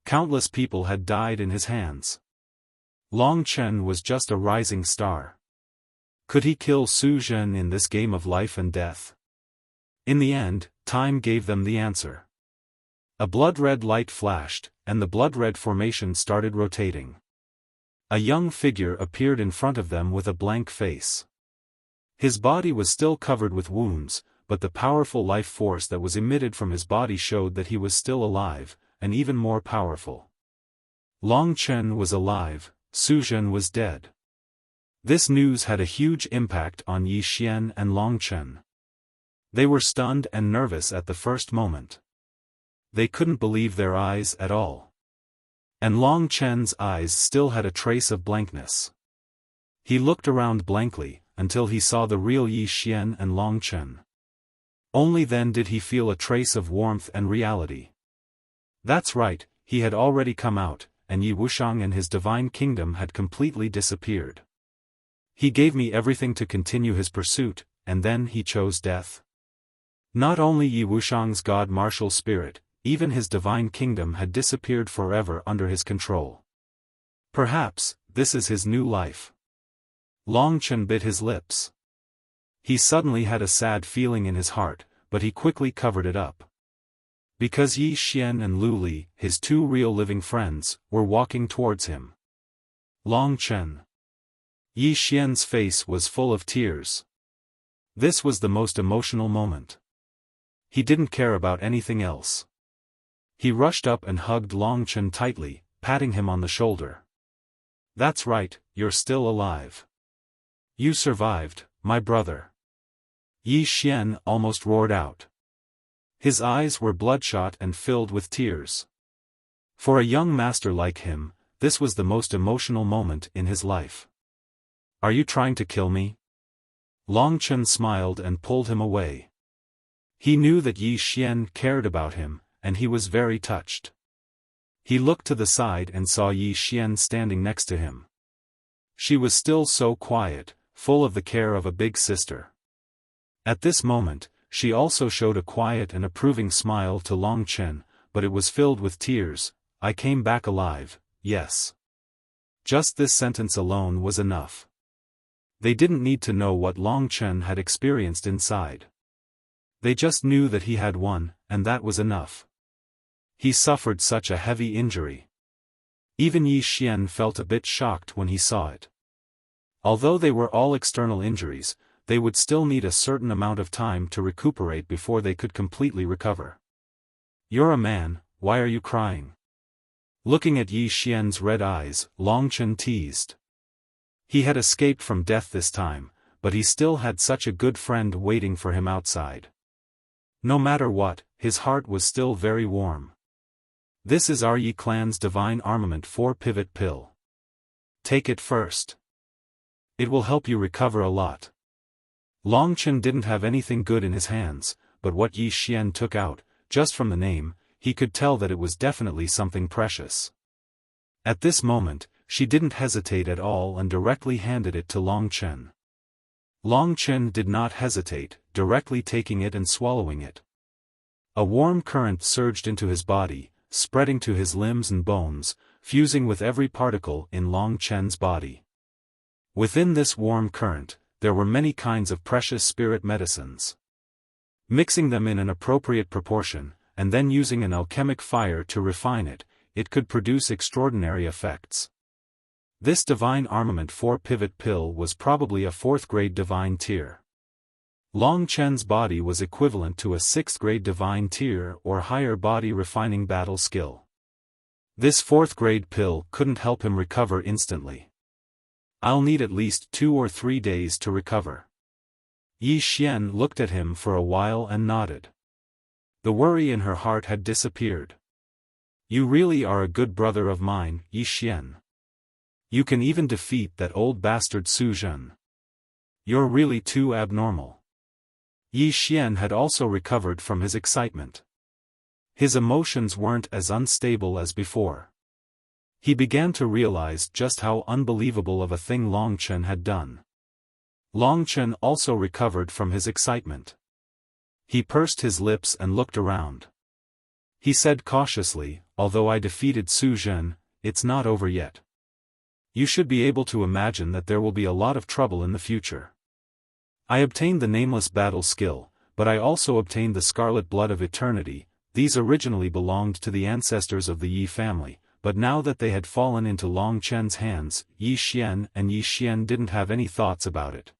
Countless people had died in his hands. Long Chen was just a rising star. Could he kill Su Zhen in this game of life and death? In the end, time gave them the answer. A blood-red light flashed, and the blood-red formation started rotating. A young figure appeared in front of them with a blank face. His body was still covered with wounds, but the powerful life force that was emitted from his body showed that he was still alive, and even more powerful. Long Chen was alive, Su Zhen was dead. This news had a huge impact on Yi Xian and Long Chen. They were stunned and nervous at the first moment. They couldn't believe their eyes at all. And Long Chen's eyes still had a trace of blankness. He looked around blankly, until he saw the real Yi Xian and Long Chen. Only then did he feel a trace of warmth and reality. That's right, he had already come out, and Yi Wuxiang and his divine kingdom had completely disappeared. He gave me everything to continue his pursuit, and then he chose death. Not only Yi Wuxiang's god-martial spirit, even his divine kingdom had disappeared forever under his control. Perhaps, this is his new life. Long Chen bit his lips. He suddenly had a sad feeling in his heart, but he quickly covered it up. Because Yi Xian and Lu Li, his two real living friends, were walking towards him. Long Chen. Yi Xian's face was full of tears. This was the most emotional moment. He didn't care about anything else. He rushed up and hugged Long Chen tightly, patting him on the shoulder. That's right, you're still alive. You survived, my brother. Yi Xian almost roared out. His eyes were bloodshot and filled with tears. For a young master like him, this was the most emotional moment in his life. Are you trying to kill me? Long Chen smiled and pulled him away. He knew that Yi Xian cared about him, and he was very touched. He looked to the side and saw Yi Xian standing next to him. She was still so quiet, full of the care of a big sister. At this moment, she also showed a quiet and approving smile to Long Chen, but it was filled with tears. I came back alive, yes. Just this sentence alone was enough. They didn't need to know what Long Chen had experienced inside. They just knew that he had won, and that was enough. He suffered such a heavy injury. Even Yi Xian felt a bit shocked when he saw it. Although they were all external injuries, they would still need a certain amount of time to recuperate before they could completely recover. You're a man, why are you crying? Looking at Yi Xian's red eyes, Long Chen teased. He had escaped from death this time, but he still had such a good friend waiting for him outside. No matter what, his heart was still very warm. This is our Yi clan's divine armament 4-pivot pill. Take it first. It will help you recover a lot. Long Chen didn't have anything good in his hands, but what Yi Xian took out, just from the name, he could tell that it was definitely something precious. At this moment, she didn't hesitate at all and directly handed it to Long Chen. Long Chen did not hesitate, directly taking it and swallowing it. A warm current surged into his body, spreading to his limbs and bones, fusing with every particle in Long Chen's body. Within this warm current, there were many kinds of precious spirit medicines. Mixing them in an appropriate proportion, and then using an alchemic fire to refine it, it could produce extraordinary effects. This divine armament 4-pivot pill was probably a 4th-grade divine tier. Long Chen's body was equivalent to a 6th-grade divine tier or higher body refining battle skill. This 4th-grade pill couldn't help him recover instantly. I'll need at least 2 or 3 days to recover. Yi Xian looked at him for a while and nodded. The worry in her heart had disappeared. You really are a good brother of mine, Yi Xian. You can even defeat that old bastard Su Zhen. You're really too abnormal. Yi Xian had also recovered from his excitement. His emotions weren't as unstable as before. He began to realize just how unbelievable of a thing Long Chen had done. Long Chen also recovered from his excitement. He pursed his lips and looked around. He said cautiously, although I defeated Su Zhen, it's not over yet. You should be able to imagine that there will be a lot of trouble in the future. I obtained the nameless battle skill, but I also obtained the scarlet blood of eternity. These originally belonged to the ancestors of the Yi family, but now that they had fallen into Long Chen's hands, Yi Xian didn't have any thoughts about it.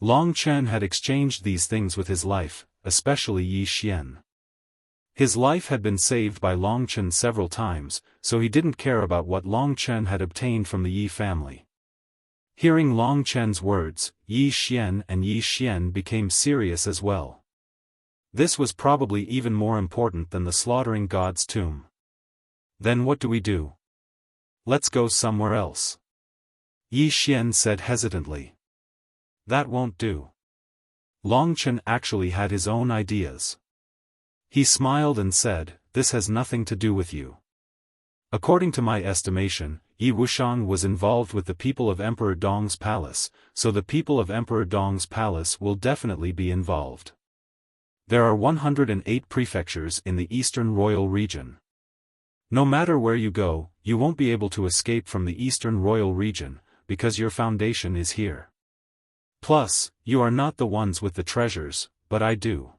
Long Chen had exchanged these things with his life, especially Yi Xian. His life had been saved by Long Chen several times, so he didn't care about what Long Chen had obtained from the Yi family. Hearing Long Chen's words, Yi Xian became serious as well. This was probably even more important than the slaughtering god's tomb. Then what do we do? Let's go somewhere else. Yi Xian said hesitantly. That won't do. Long Chen actually had his own ideas. He smiled and said, this has nothing to do with you. According to my estimation, Yi Wuxiang was involved with the people of Emperor Dong's palace, so the people of Emperor Dong's palace will definitely be involved. There are 108 prefectures in the Eastern Royal Region. No matter where you go, you won't be able to escape from the Eastern Royal Region, because your foundation is here. Plus, you are not the ones with the treasures, but I do.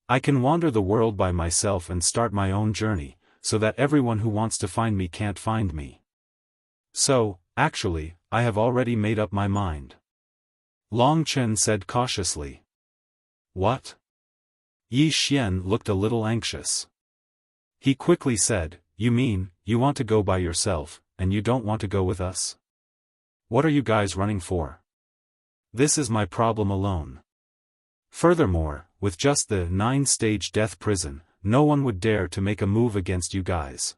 I can wander the world by myself and start my own journey, so that everyone who wants to find me can't find me. So, actually, I have already made up my mind. Long Chen said cautiously. What? Yi Xian looked a little anxious. He quickly said, you mean, you want to go by yourself, and you don't want to go with us? What are you guys running for? This is my problem alone. Furthermore, with just the 9-stage death prison, no one would dare to make a move against you guys.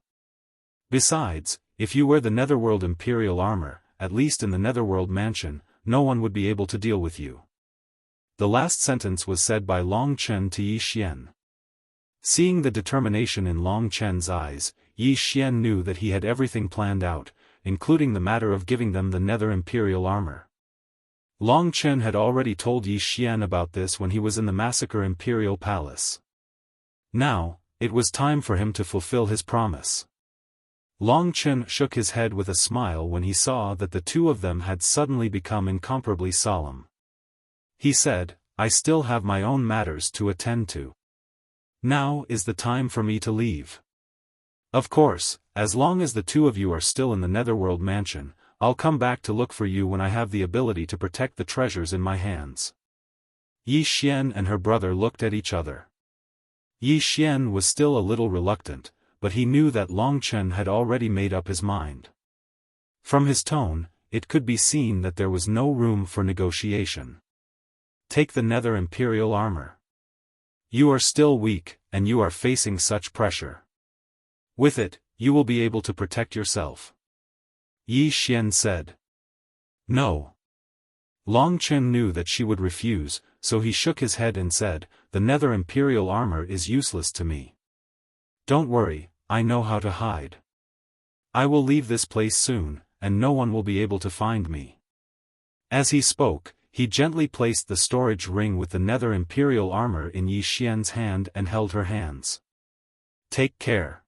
Besides, if you wear the Netherworld Imperial armor, at least in the Netherworld mansion, no one would be able to deal with you. The last sentence was said by Long Chen to Yi Xian. Seeing the determination in Long Chen's eyes, Yi Xian knew that he had everything planned out, including the matter of giving them the Nether Imperial armor. Long Chen had already told Yi Xian about this when he was in the Massacre Imperial Palace. Now, it was time for him to fulfill his promise. Long Chen shook his head with a smile when he saw that the two of them had suddenly become incomparably solemn. He said, I still have my own matters to attend to. Now is the time for me to leave. Of course, as long as the two of you are still in the Netherworld mansion, I'll come back to look for you when I have the ability to protect the treasures in my hands. Yi Xian and her brother looked at each other. Yi Xian was still a little reluctant, but he knew that Long Chen had already made up his mind. From his tone, it could be seen that there was no room for negotiation. Take the Nether Imperial armor. You are still weak, and you are facing such pressure. With it, you will be able to protect yourself. Yi Xian said. No. Long Chen knew that she would refuse, so he shook his head and said, the Nether Imperial armor is useless to me. Don't worry, I know how to hide. I will leave this place soon, and no one will be able to find me. As he spoke, he gently placed the storage ring with the Nether Imperial armor in Yi Xian's hand and held her hands. Take care.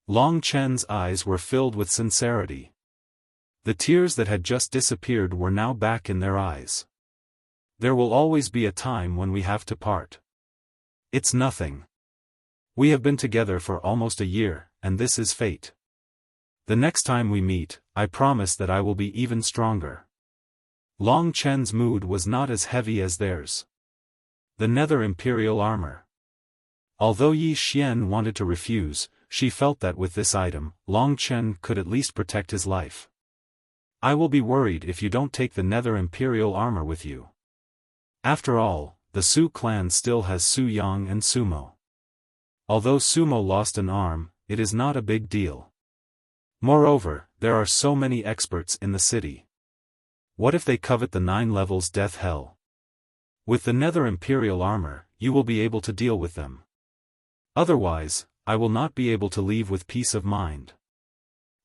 Long Chen's eyes were filled with sincerity. The tears that had just disappeared were now back in their eyes. There will always be a time when we have to part. It's nothing. We have been together for almost a year, and this is fate. The next time we meet, I promise that I will be even stronger. Long Chen's mood was not as heavy as theirs. The Nether Imperial armor. Although Yi Xian wanted to refuse, she felt that with this item, Long Chen could at least protect his life. I will be worried if you don't take the Nether Imperial armor with you. After all, the Su clan still has Su Yang and Sumo. Although Sumo lost an arm, it is not a big deal. Moreover, there are so many experts in the city. What if they covet the 9 levels death hell? With the Nether Imperial armor, you will be able to deal with them. Otherwise, I will not be able to leave with peace of mind.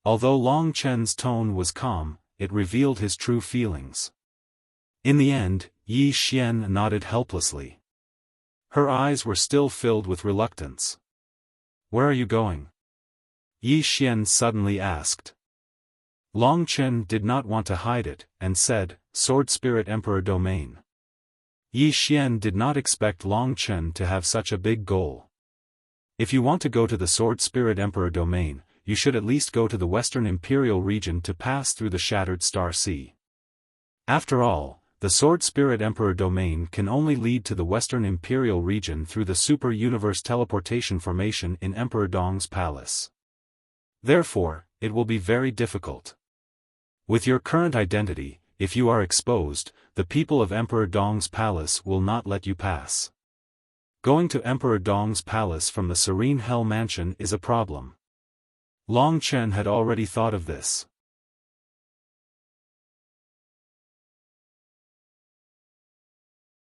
Although Long Chen's tone was calm, it revealed his true feelings. In the end, Yi Xian nodded helplessly. Her eyes were still filled with reluctance. Where are you going? Yi Xian suddenly asked. Long Chen did not want to hide it, and said, Sword Spirit Emperor Domain. Yi Xian did not expect Long Chen to have such a big goal. If you want to go to the Sword Spirit Emperor Domain, you should at least go to the Western Imperial region to pass through the Shattered Star Sea. After all, the Sword Spirit Emperor Domain can only lead to the Western Imperial region through the Super Universe Teleportation Formation in Emperor Dong's palace. Therefore, it will be very difficult. With your current identity, if you are exposed, the people of Emperor Dong's palace will not let you pass. Going to Emperor Dong's palace from the Serene Hell Mansion is a problem. Long Chen had already thought of this.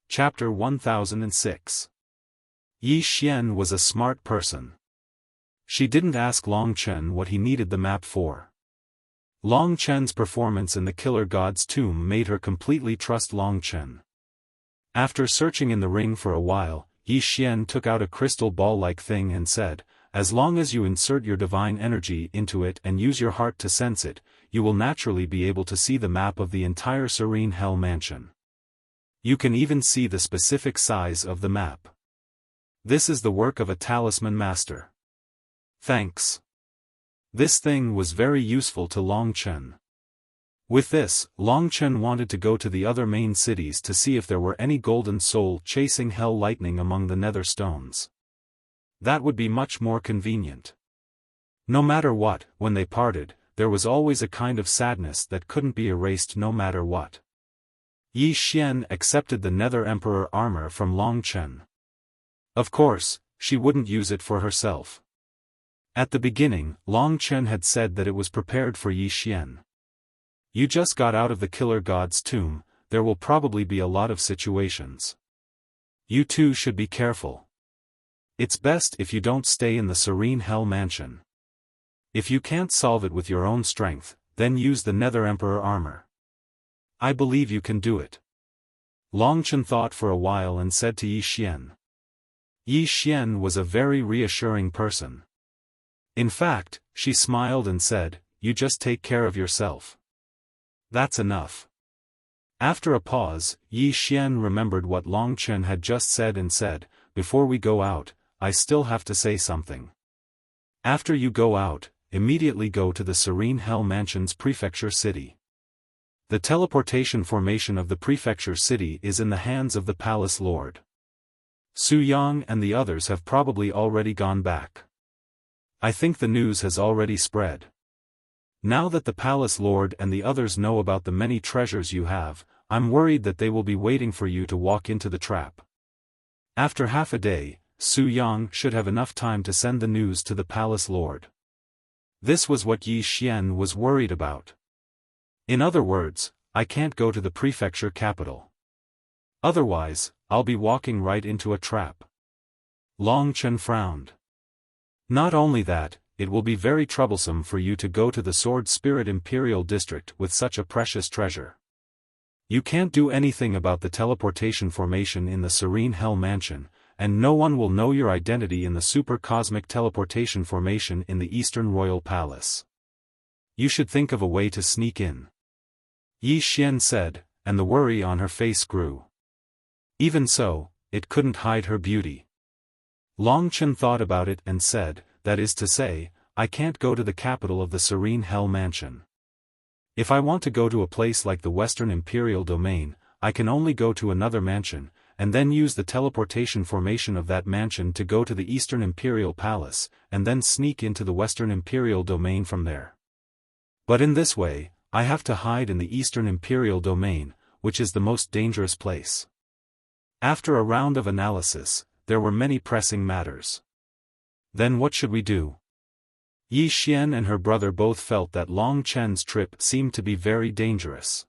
Chapter 1006. Yi Xian was a smart person. She didn't ask Long Chen what he needed the map for. Long Chen's performance in the Killer God's tomb made her completely trust Long Chen. After searching in the ring for a while, Yi Xian took out a crystal ball-like thing and said, "As long as you insert your divine energy into it and use your heart to sense it, you will naturally be able to see the map of the entire Serene Hell Mansion. You can even see the specific size of the map. This is the work of a talisman master." Thanks. This thing was very useful to Long Chen. With this, Long Chen wanted to go to the other main cities to see if there were any golden soul chasing hell lightning among the nether stones. That would be much more convenient. No matter what, when they parted, there was always a kind of sadness that couldn't be erased no matter what. Yi Xian accepted the Nether Emperor armor from Long Chen. Of course, she wouldn't use it for herself. At the beginning, Long Chen had said that it was prepared for Yi Xian. You just got out of the Killer God's tomb, there will probably be a lot of situations. You too should be careful. It's best if you don't stay in the Serene Hell Mansion. If you can't solve it with your own strength, then use the Nether Emperor armor. I believe you can do it. Long Chen thought for a while and said to Yi Xian. Yi Xian was a very reassuring person. In fact, she smiled and said, "You just take care of yourself. That's enough." After a pause, Yi Xian remembered what Long Chen had just said and said, "Before we go out, I still have to say something. After you go out, immediately go to the Serene Hell Mansion's prefecture city. The teleportation formation of the prefecture city is in the hands of the palace lord. Su Yang and the others have probably already gone back. I think the news has already spread. Now that the palace lord and the others know about the many treasures you have, I'm worried that they will be waiting for you to walk into the trap. After half a day, Su Yang should have enough time to send the news to the palace lord." This was what Yi Xian was worried about. In other words, I can't go to the prefecture capital. Otherwise, I'll be walking right into a trap. Long Chen frowned. Not only that, it will be very troublesome for you to go to the Sword Spirit Imperial District with such a precious treasure. You can't do anything about the teleportation formation in the Serene Hell Mansion, and no one will know your identity in the Super Cosmic Teleportation Formation in the Eastern Royal Palace. You should think of a way to sneak in. Yi Xian said, and the worry on her face grew. Even so, it couldn't hide her beauty. Long Chen thought about it and said, "That is to say, I can't go to the capital of the Serene Hell Mansion. If I want to go to a place like the Western Imperial Domain, I can only go to another mansion, and then use the teleportation formation of that mansion to go to the Eastern Imperial Palace, and then sneak into the Western Imperial Domain from there. But in this way, I have to hide in the Eastern Imperial Domain, which is the most dangerous place." After a round of analysis, there were many pressing matters. Then what should we do? Yi Xian and her brother both felt that Long Chen's trip seemed to be very dangerous.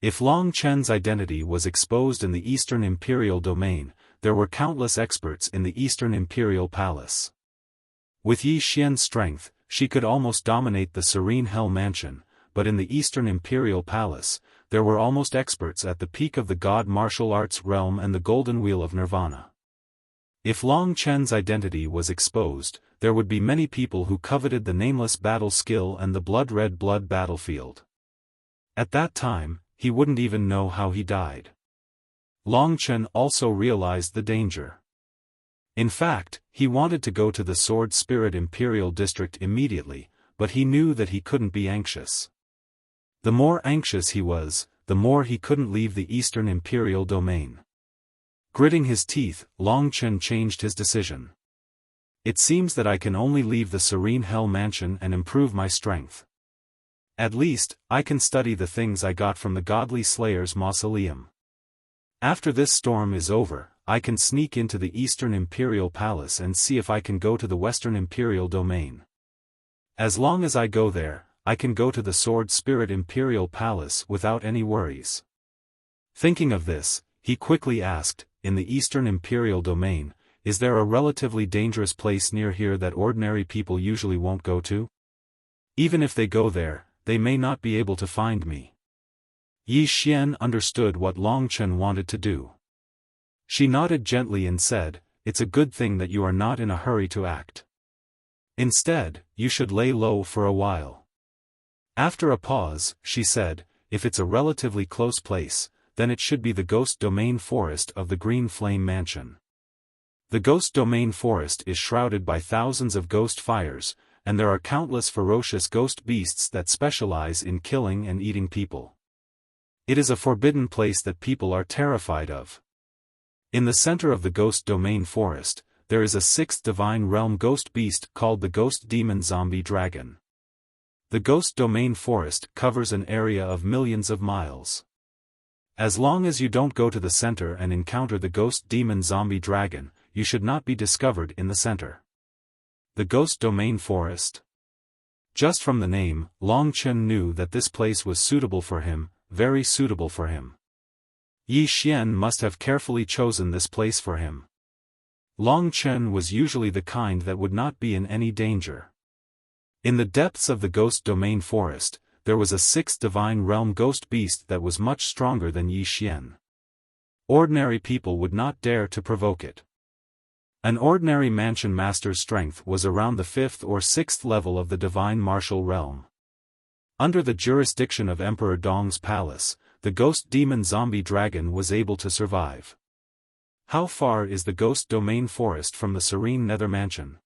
If Long Chen's identity was exposed in the Eastern Imperial Domain, there were countless experts in the Eastern Imperial Palace. With Yi Xian's strength, she could almost dominate the Serene Hell Mansion, but in the Eastern Imperial Palace, there were almost experts at the peak of the God Martial Arts realm and the Golden Wheel of Nirvana. If Long Chen's identity was exposed, there would be many people who coveted the nameless battle skill and the blood-red blood battlefield. At that time, he wouldn't even know how he died. Long Chen also realized the danger. In fact, he wanted to go to the Sword Spirit Imperial District immediately, but he knew that he couldn't be anxious. The more anxious he was, the more he couldn't leave the Eastern Imperial Domain. Gritting his teeth, Long Chen changed his decision. It seems that I can only leave the Serene Hell Mansion and improve my strength. At least, I can study the things I got from the Godly Slayer's mausoleum. After this storm is over, I can sneak into the Eastern Imperial Palace and see if I can go to the Western Imperial Domain. As long as I go there, I can go to the Sword Spirit Imperial Palace without any worries. Thinking of this, he quickly asked, in the Eastern Imperial Domain, is there a relatively dangerous place near here that ordinary people usually won't go to? Even if they go there, they may not be able to find me. Yi Xian understood what Long Chen wanted to do. She nodded gently and said, "It's a good thing that you are not in a hurry to act. Instead, you should lay low for a while." After a pause, she said, "If it's a relatively close place, then it should be the Ghost Domain Forest of the Green Flame Mansion. The Ghost Domain Forest is shrouded by thousands of ghost fires, and there are countless ferocious ghost beasts that specialize in killing and eating people. It is a forbidden place that people are terrified of. In the center of the Ghost Domain Forest, there is a sixth divine realm ghost beast called the Ghost Demon Zombie Dragon. The Ghost Domain Forest covers an area of millions of miles. As long as you don't go to the center and encounter the Ghost Demon Zombie Dragon, you should not be discovered in the center." The Ghost Domain Forest? Just from the name, Long Chen knew that this place was suitable for him, very suitable for him. Yi Xian must have carefully chosen this place for him. Long Chen was usually the kind that would not be in any danger. In the depths of the Ghost Domain Forest, there was a sixth divine realm ghost beast that was much stronger than Yi Xian. Ordinary people would not dare to provoke it. An ordinary mansion master's strength was around the 5th or 6th level of the divine martial realm. Under the jurisdiction of Emperor Dong's palace, the Ghost Demon Zombie Dragon was able to survive. "How far is the Ghost Domain Forest from the Serene Nether Mansion?"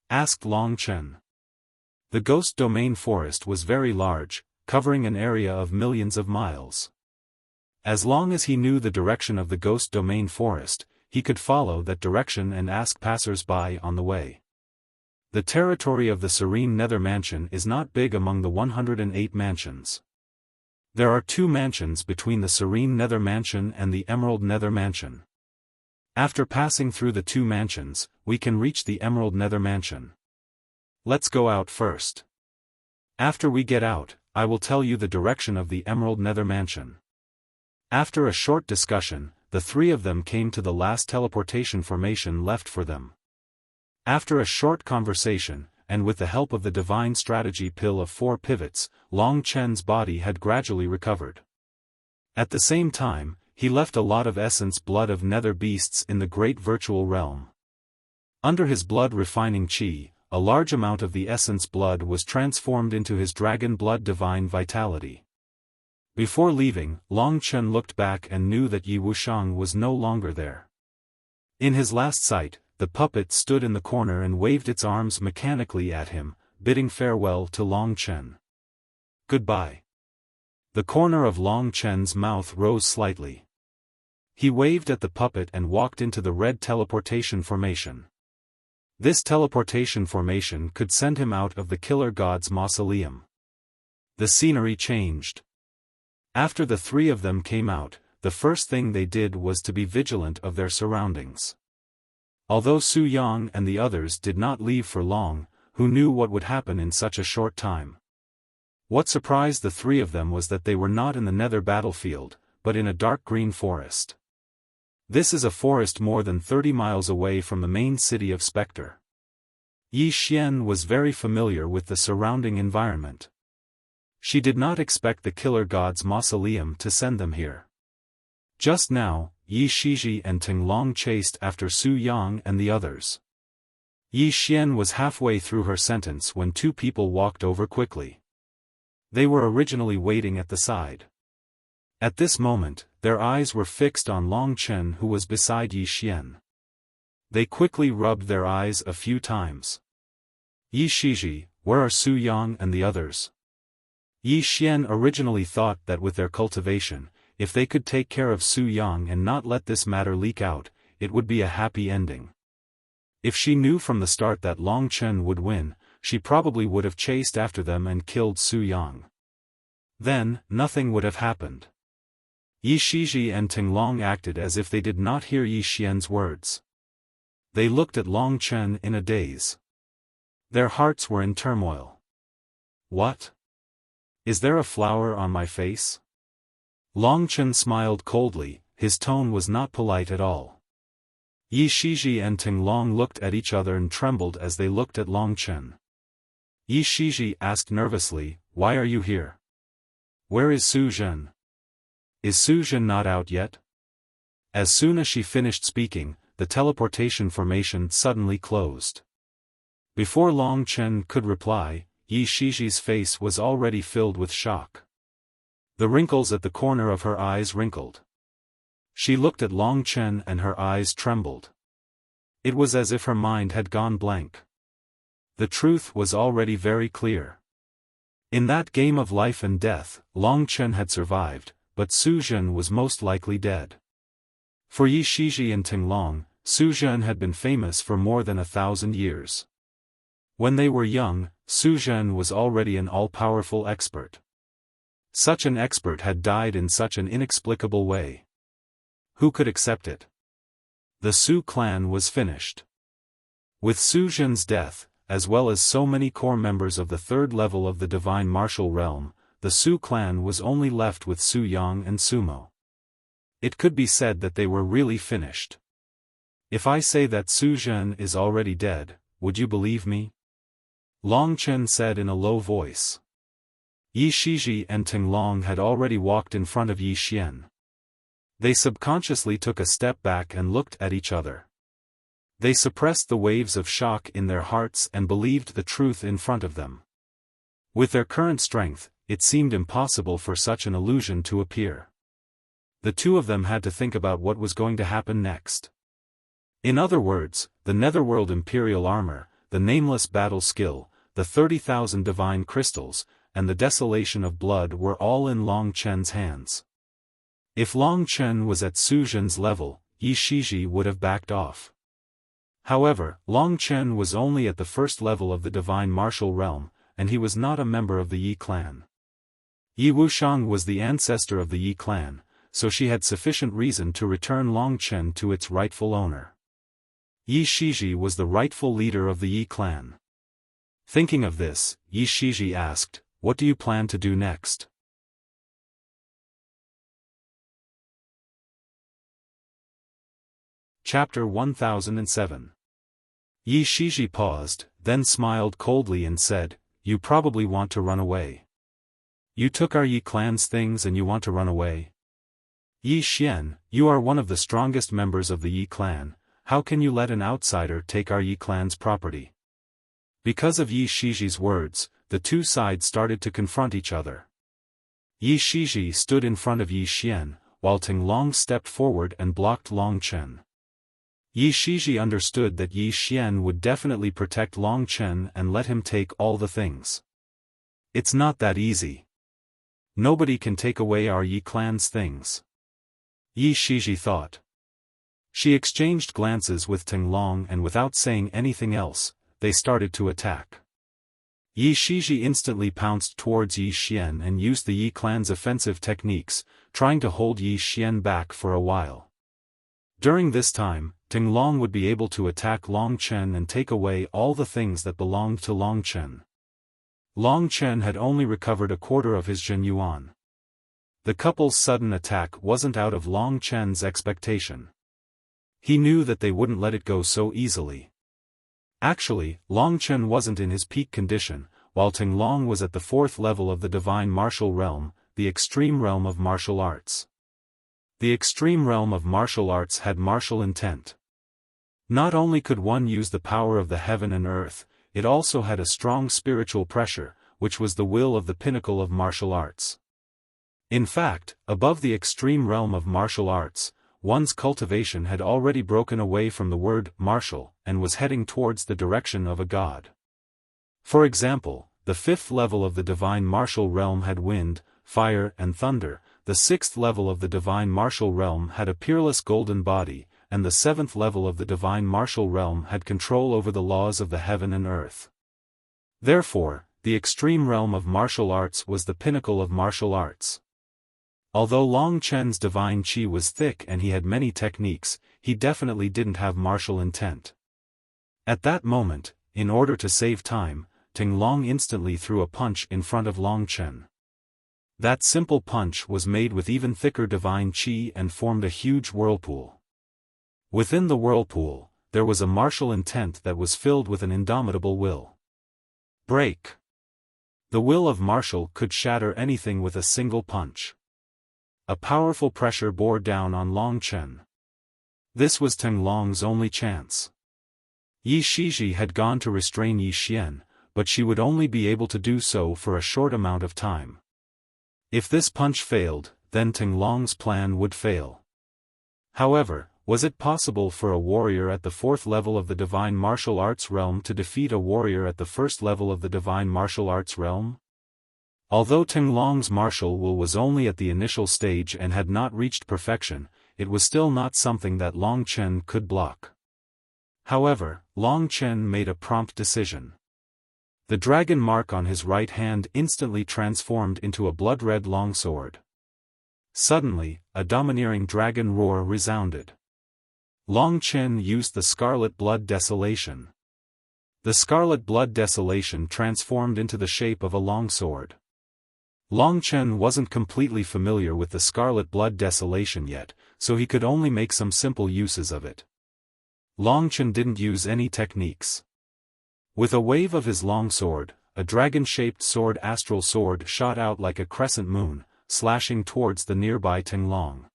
asked Long Chen. The Ghost Domain Forest was very large, covering an area of millions of miles. As long as he knew the direction of the Ghost Domain Forest, he could follow that direction and ask passers-by on the way. The territory of the Serene Nether Mansion is not big among the 108 mansions. There are 2 mansions between the Serene Nether Mansion and the Emerald Nether Mansion. After passing through the 2 mansions, we can reach the Emerald Nether Mansion. Let's go out first. After we get out, I will tell you the direction of the Emerald Nether Mansion." After a short discussion, the 3 of them came to the last teleportation formation left for them. After a short conversation, and with the help of the divine strategy pill of 4 pivots, Long Chen's body had gradually recovered. At the same time, he left a lot of essence blood of nether beasts in the great virtual realm. Under his blood refining chi, a large amount of the essence blood was transformed into his dragon blood divine vitality. Before leaving, Long Chen looked back and knew that Yi Wuxiang was no longer there. In his last sight, the puppet stood in the corner and waved its arms mechanically at him, bidding farewell to Long Chen. "Goodbye." The corner of Long Chen's mouth rose slightly. He waved at the puppet and walked into the red teleportation formation. This teleportation formation could send him out of the Killer God's mausoleum. The scenery changed. After the 3 of them came out, the first thing they did was to be vigilant of their surroundings. Although Su Yang and the others did not leave for long, who knew what would happen in such a short time? What surprised the 3 of them was that they were not in the nether battlefield, but in a dark green forest. This is a forest more than 30 miles away from the main city of Spectre. Yi Xian was very familiar with the surrounding environment. She did not expect the Killer God's mausoleum to send them here. Just now, Yi Shiji and Ting Long chased after Su Yang and the others. Yi Xian was halfway through her sentence when 2 people walked over quickly. They were originally waiting at the side. At this moment, their eyes were fixed on Long Chen who was beside Yi Xian. They quickly rubbed their eyes a few times. "Yi Shiji, where are Su Yang and the others?" Yi Xian originally thought that with their cultivation, if they could take care of Su Yang and not let this matter leak out, it would be a happy ending. If she knew from the start that Long Chen would win, she probably would have chased after them and killed Su Yang. Then, nothing would have happened. Yi Shiji and Tinglong acted as if they did not hear Yi Xian's words. They looked at Long Chen in a daze. Their hearts were in turmoil. What? Is there a flower on my face? Long Chen smiled coldly, his tone was not polite at all. Yi Shiji and Tinglong looked at each other and trembled as they looked at Long Chen. Yi Shiji asked nervously, "Why are you here? Where is Su Zhen? Is Su Zhen not out yet?" As soon as she finished speaking, the teleportation formation suddenly closed. Before Long Chen could reply, Yi Shiji's face was already filled with shock. The wrinkles at the corner of her eyes wrinkled. She looked at Long Chen and her eyes trembled. It was as if her mind had gone blank. The truth was already very clear. In that game of life and death, Long Chen had survived, but Su Zhen was most likely dead. For Yi Shiji and Tinglong, Su Zhen had been famous for more than 1,000 years. When they were young, Su Zhen was already an all-powerful expert. Such an expert had died in such an inexplicable way. Who could accept it? The Su clan was finished. With Su Zhen's death, as well as so many core members of the third level of the divine martial realm, the Su clan was only left with Su Yang and Sumo. It could be said that they were really finished. If I say that Su Zhen is already dead, would you believe me? Long Chen said in a low voice. Yi Shiji and Tinglong had already walked in front of Yi Xian. They subconsciously took a step back and looked at each other. They suppressed the waves of shock in their hearts and believed the truth in front of them. With their current strength, it seemed impossible for such an illusion to appear. The two of them had to think about what was going to happen next. In other words, the Netherworld Imperial Armor, the nameless battle skill, the 30,000 divine crystals, and the desolation of blood were all in Long Chen's hands. If Long Chen was at Su Zhen's level, Yi Shiji would have backed off. However, Long Chen was only at the first level of the divine martial realm, and he was not a member of the Yi clan. Yi Wuxiang was the ancestor of the Yi clan, so she had sufficient reason to return Long Chen to its rightful owner. Yi Shiji was the rightful leader of the Yi clan. Thinking of this, Yi Shiji asked, "What do you plan to do next?" Chapter 1007. Yi Shiji paused, then smiled coldly and said, "You probably want to run away. You took our Yi clan's things and you want to run away? Yi Xian, you are one of the strongest members of the Yi clan, how can you let an outsider take our Yi clan's property?" Because of Yi Shiji's words, the two sides started to confront each other. Yi Shiji stood in front of Yi Xian, while Tinglong stepped forward and blocked Long Chen. Yi Shiji understood that Yi Xian would definitely protect Long Chen and let him take all the things. It's not that easy. Nobody can take away our Yi clan's things. Yi Shiji thought. She exchanged glances with Tinglong and without saying anything else, they started to attack. Yi Shiji instantly pounced towards Yi Xian and used the Yi clan's offensive techniques, trying to hold Yi Xian back for a while. During this time, Tinglong would be able to attack Long Chen and take away all the things that belonged to Long Chen. Long Chen had only recovered a quarter of his Zhen Yuan. The couple's sudden attack wasn't out of Long Chen's expectation. He knew that they wouldn't let it go so easily. Actually, Long Chen wasn't in his peak condition, while Tinglong was at the fourth level of the divine martial realm, the extreme realm of martial arts. The extreme realm of martial arts had martial intent. Not only could one use the power of the heaven and earth, it also had a strong spiritual pressure, which was the will of the pinnacle of martial arts. In fact, above the extreme realm of martial arts, one's cultivation had already broken away from the word martial and was heading towards the direction of a god. For example, the fifth level of the divine martial realm had wind, fire and thunder, the sixth level of the divine martial realm had a peerless golden body, and the seventh level of the divine martial realm had control over the laws of the heaven and earth. Therefore, the extreme realm of martial arts was the pinnacle of martial arts. Although Long Chen's divine qi was thick and he had many techniques, he definitely didn't have martial intent. At that moment, in order to save time, Ting Long instantly threw a punch in front of Long Chen. That simple punch was made with even thicker divine qi and formed a huge whirlpool. Within the whirlpool, there was a martial intent that was filled with an indomitable will. Break. The will of martial could shatter anything with a single punch. A powerful pressure bore down on Long Chen. This was Ting Long's only chance. Yi Shiji had gone to restrain Yi Xian, but she would only be able to do so for a short amount of time. If this punch failed, then Ting Long's plan would fail. However, was it possible for a warrior at the 4th level of the divine martial arts realm to defeat a warrior at the 1st level of the divine martial arts realm? Although Ting Long's martial will was only at the initial stage and had not reached perfection, it was still not something that Long Chen could block. However, Long Chen made a prompt decision. The dragon mark on his right hand instantly transformed into a blood-red longsword. Suddenly, a domineering dragon roar resounded. Long Chen used the Scarlet Blood Desolation. The Scarlet Blood Desolation transformed into the shape of a longsword. Long Chen wasn't completely familiar with the Scarlet Blood Desolation yet, so he could only make some simple uses of it. Long Chen didn't use any techniques. With a wave of his longsword, a dragon-shaped sword astral sword shot out like a crescent moon, slashing towards the nearby Ting Long.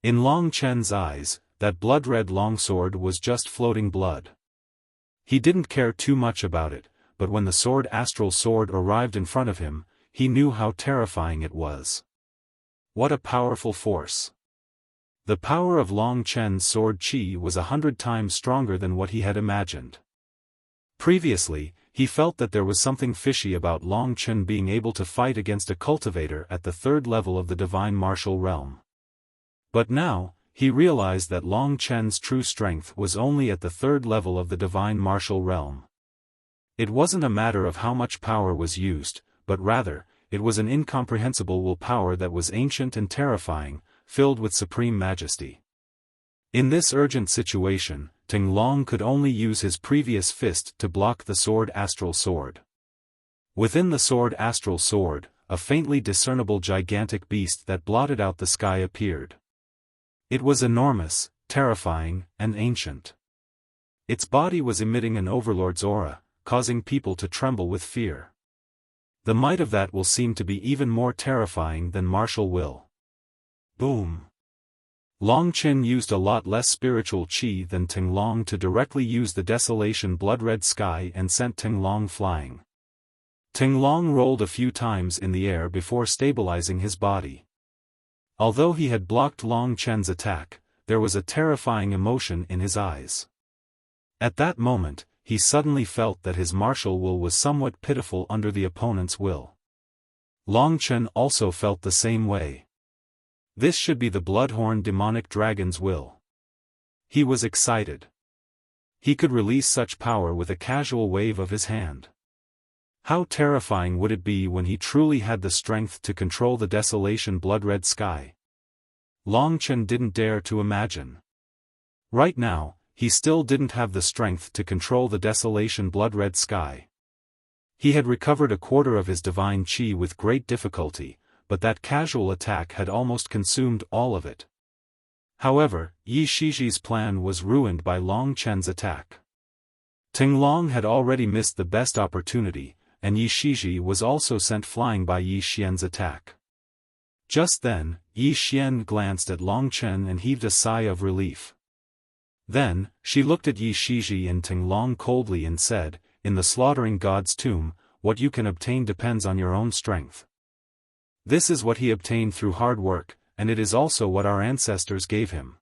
In Long Chen's eyes, that blood-red longsword was just floating blood. He didn't care too much about it, but when the sword astral sword arrived in front of him, he knew how terrifying it was. What a powerful force! The power of Long Chen's sword qi was 100 times stronger than what he had imagined. Previously, he felt that there was something fishy about Long Chen being able to fight against a cultivator at the 3rd level of the divine martial realm. But now, he realized that Long Chen's true strength was only at the 3rd level of the divine martial realm. It wasn't a matter of how much power was used, but rather, it was an incomprehensible will power that was ancient and terrifying, filled with supreme majesty. In this urgent situation, Ting Long could only use his previous fist to block the sword astral sword. Within the sword astral sword, a faintly discernible gigantic beast that blotted out the sky appeared. It was enormous, terrifying, and ancient. Its body was emitting an overlord's aura, causing people to tremble with fear. The might of that will seemed to be even more terrifying than martial will. Boom! Long Chen used a lot less spiritual qi than Ting Long to directly use the desolation blood-red sky and sent Ting Long flying. Ting Long rolled a few times in the air before stabilizing his body. Although he had blocked Long Chen's attack, there was a terrifying emotion in his eyes. At that moment, he suddenly felt that his martial will was somewhat pitiful under the opponent's will. Long Chen also felt the same way. This should be the Bloodhorn demonic dragon's will. He was excited. He could release such power with a casual wave of his hand. How terrifying would it be when he truly had the strength to control the desolation blood-red sky? Long Chen didn't dare to imagine. Right now, he still didn't have the strength to control the desolation blood-red sky. He had recovered a quarter of his divine qi with great difficulty, but that casual attack had almost consumed all of it. However, Yi Shiji's plan was ruined by Long Chen's attack. Ting Long had already missed the best opportunity, and Yi Shiji was also sent flying by Yi Xian's attack. Just then, Yi Xian glanced at Long Chen and heaved a sigh of relief. Then, she looked at Yi Shiji and Ting Long coldly and said, "In the slaughtering god's tomb, what you can obtain depends on your own strength. This is what he obtained through hard work, and it is also what our ancestors gave him.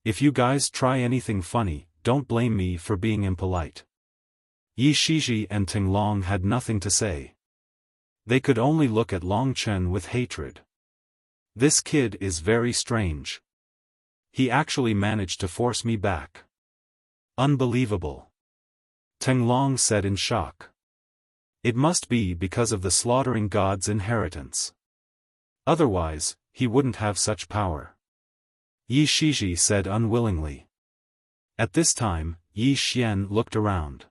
If you guys try anything funny, don't blame me for being impolite." Yi Shiji and Ting Long had nothing to say. They could only look at Long Chen with hatred. This kid is very strange. He actually managed to force me back. Unbelievable. Ting Long said in shock. It must be because of the slaughtering god's inheritance. Otherwise, he wouldn't have such power. Yi Shiji said unwillingly. At this time, Yi Xian looked around.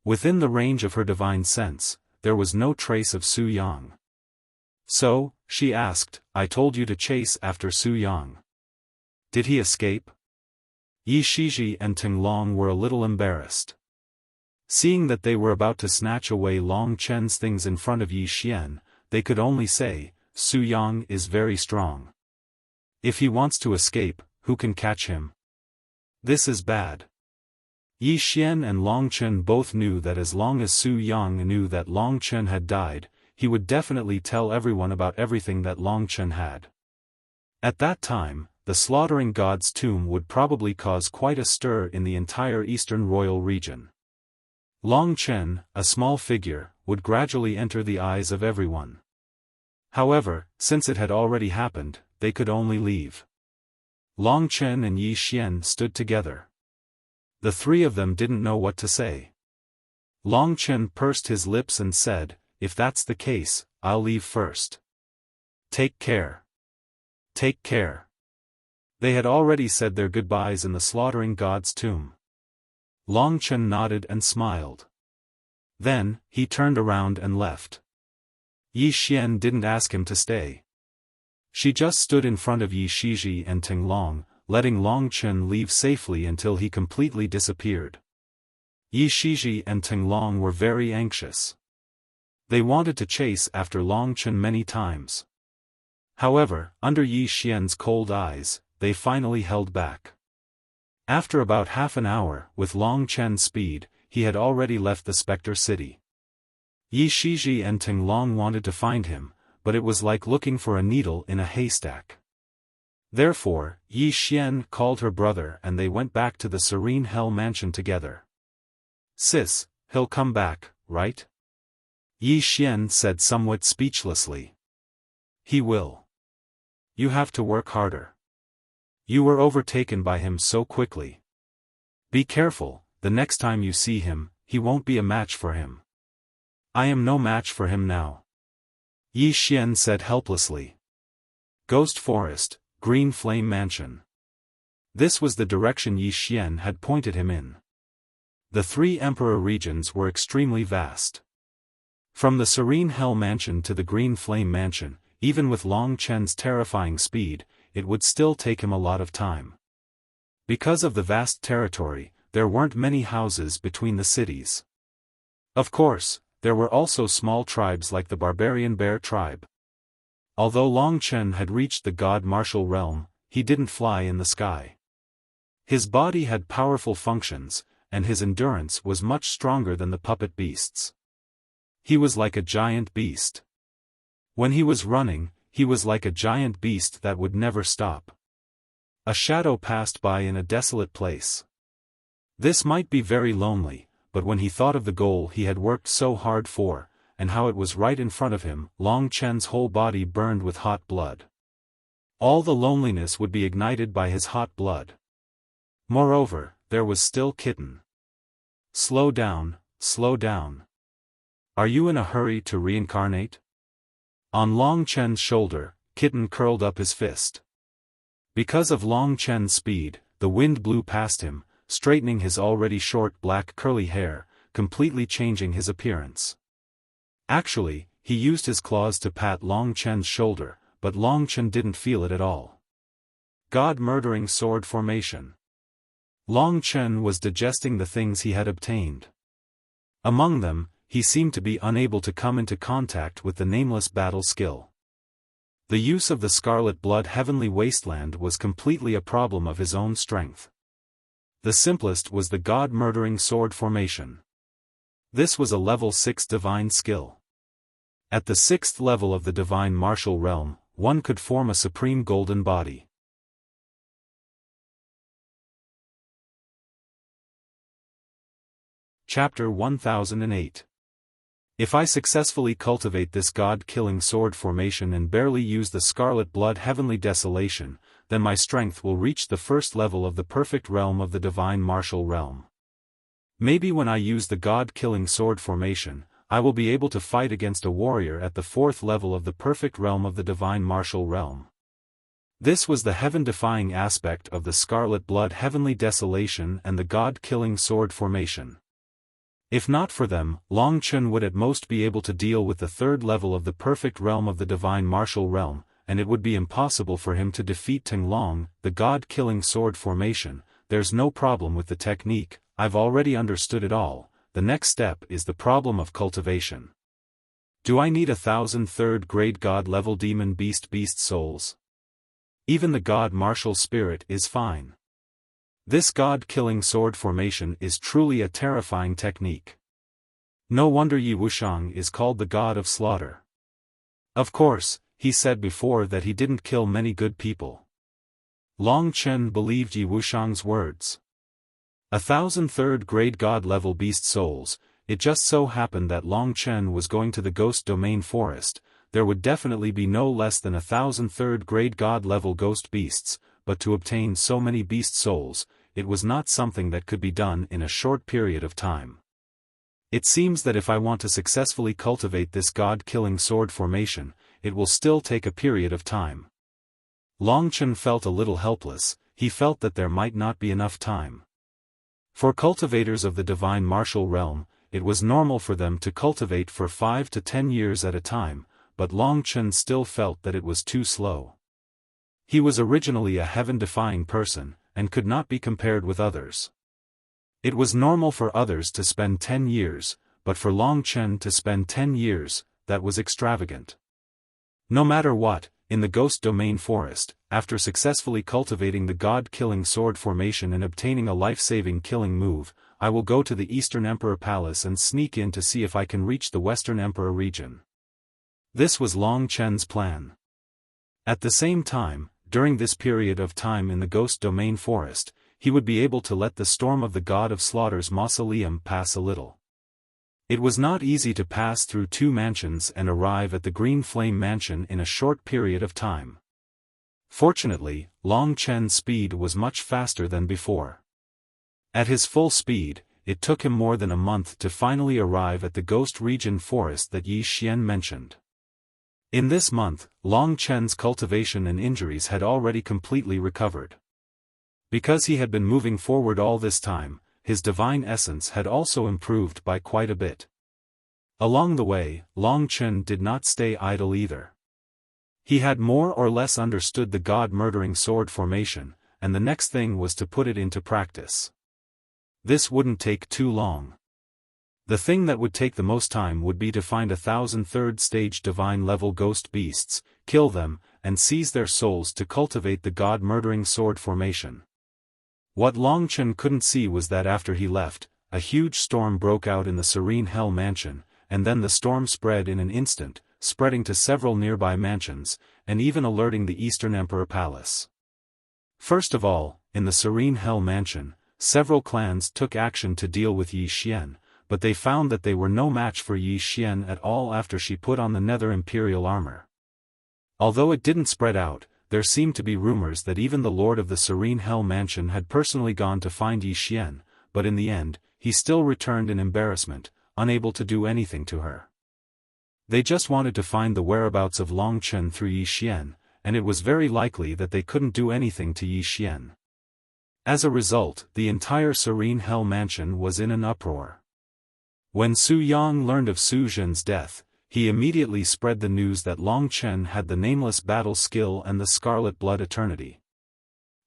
Within the range of her divine sense, there was no trace of Su Yang. So, she asked, I told you to chase after Su Yang. Did he escape? Yi Shiji and Ting Long were a little embarrassed. Seeing that they were about to snatch away Long Chen's things in front of Yi Xian, they could only say, Su Yang is very strong. If he wants to escape, who can catch him? This is bad. Yi Xian and Long Chen both knew that as long as Su Yang knew that Long Chen had died, he would definitely tell everyone about everything that Long Chen had. At that time, the slaughtering god's tomb would probably cause quite a stir in the entire eastern royal region. Long Chen, a small figure, would gradually enter the eyes of everyone. However, since it had already happened, they could only leave. Long Chen and Yi Xian stood together. The three of them didn't know what to say. Long Chen pursed his lips and said, if that's the case, I'll leave first. Take care. Take care. They had already said their goodbyes in the slaughtering god's tomb. Long Chen nodded and smiled. Then, he turned around and left. Yi Xian didn't ask him to stay. She just stood in front of Yi Shiji and Ting Long, letting Long Chen leave safely until he completely disappeared. Yi Shiji and Ting Long were very anxious. They wanted to chase after Long Chen many times. However, under Yi Xian's cold eyes, they finally held back. After about half an hour, with Long Chen's speed, he had already left the Spectre City. Yi Shiji and Ting Long wanted to find him, but it was like looking for a needle in a haystack. Therefore, Yi Xian called her brother and they went back to the Serene Hell Mansion together. Sis, he'll come back, right? Yi Xian said somewhat speechlessly. He will. You have to work harder. You were overtaken by him so quickly. Be careful, the next time you see him, he won't be a match for him. I am no match for him now. Yi Xian said helplessly. Ghost Forest, Green Flame Mansion. This was the direction Yi Xian had pointed him in. The three Emperor regions were extremely vast. From the Serene Hell Mansion to the Green Flame Mansion, even with Long Chen's terrifying speed, it would still take him a lot of time. Because of the vast territory, there weren't many houses between the cities. Of course, there were also small tribes like the barbarian bear tribe. Although Long Chen had reached the god martial realm, he didn't fly in the sky. His body had powerful functions, and his endurance was much stronger than the puppet beasts. He was like a giant beast. When he was running, he was like a giant beast that would never stop. A shadow passed by in a desolate place. This might be very lonely, but when he thought of the goal he had worked so hard for, and how it was right in front of him, Long Chen's whole body burned with hot blood. All the loneliness would be ignited by his hot blood. Moreover, there was still Kitten. Slow down, slow down. Are you in a hurry to reincarnate? On Long Chen's shoulder, Kitten curled up his fist. Because of Long Chen's speed, the wind blew past him, straightening his already short black curly hair, completely changing his appearance. Actually, he used his claws to pat Long Chen's shoulder, but Long Chen didn't feel it at all. God-murdering sword formation. Long Chen was digesting the things he had obtained. Among them, he seemed to be unable to come into contact with the nameless battle skill. The use of the Scarlet Blood Heavenly Wasteland was completely a problem of his own strength. The simplest was the God-murdering sword formation. This was a level 6 divine skill. At the 6th level of the divine martial realm, one could form a supreme golden body. Chapter 1008. If I successfully cultivate this god-killing sword formation and barely use the Scarlet Blood Heavenly Desolation, then my strength will reach the 1st level of the perfect realm of the divine martial realm. Maybe when I use the god-killing sword formation, I will be able to fight against a warrior at the 4th level of the perfect realm of the divine martial realm. This was the heaven-defying aspect of the Scarlet Blood Heavenly Desolation and the God-killing sword formation. If not for them, Long Chen would at most be able to deal with the 3rd level of the perfect realm of the divine martial realm, and it would be impossible for him to defeat Ting Long, the God-killing sword formation. There's no problem with the technique, I've already understood it all. The next step is the problem of cultivation. Do I need 1,000 3rd grade God-level demon beast souls? Even the God martial spirit is fine. This God-killing sword formation is truly a terrifying technique. No wonder Yi Wuxiang is called the God of Slaughter. Of course, he said before that he didn't kill many good people. Long Chen believed Yi Wuxiang's words. 1,000 3rd grade God-level beast souls. It just so happened that Long Chen was going to the Ghost Domain Forest. There would definitely be no less than 1,000 3rd grade God-level ghost beasts, but to obtain so many beast souls, it was not something that could be done in a short period of time. It seems that if I want to successfully cultivate this God-killing sword formation, it will still take a period of time. Long Chen felt a little helpless. He felt that there might not be enough time. For cultivators of the divine martial realm, it was normal for them to cultivate for 5 to 10 years at a time, but Long Chen still felt that it was too slow. He was originally a heaven-defying person, and could not be compared with others. It was normal for others to spend 10 years, but for Long Chen to spend 10 years, that was extravagant. No matter what, in the Ghost Domain Forest, after successfully cultivating the God-killing sword formation and obtaining a life-saving killing move, I will go to the Eastern Emperor Palace and sneak in to see if I can reach the Western Emperor region. This was Long Chen's plan. At the same time, during this period of time in the Ghost Domain Forest, he would be able to let the storm of the God of Slaughter's mausoleum pass a little. It was not easy to pass through 2 mansions and arrive at the Green Flame Mansion in a short period of time. Fortunately, Long Chen's speed was much faster than before. At his full speed, it took him more than a month to finally arrive at the Ghost Region Forest that Yi Xian mentioned. In this month, Long Chen's cultivation and injuries had already completely recovered. Because he had been moving forward all this time, his divine essence had also improved by quite a bit. Along the way, Long Chen did not stay idle either. He had more or less understood the God-murdering sword formation, and the next thing was to put it into practice. This wouldn't take too long. The thing that would take the most time would be to find 1,000 3rd stage divine level ghost beasts, kill them, and seize their souls to cultivate the God-murdering sword formation. What Long Chen couldn't see was that after he left, a huge storm broke out in the Serene Hell Mansion, and then the storm spread in an instant, spreading to several nearby mansions, and even alerting the Eastern Emperor Palace. First of all, in the Serene Hell Mansion, several clans took action to deal with Yi Xian, but they found that they were no match for Yi Xian at all after she put on the Nether Imperial armor. Although it didn't spread out, there seemed to be rumors that even the Lord of the Serene Hell Mansion had personally gone to find Yi Xian, but in the end, he still returned in embarrassment, unable to do anything to her. They just wanted to find the whereabouts of Long Chen through Yi Xian, and it was very likely that they couldn't do anything to Yi Xian. As a result, the entire Serene Hell Mansion was in an uproar. When Su Yang learned of Su Zhen's death, he immediately spread the news that Long Chen had the nameless battle skill and the Scarlet Blood Eternity.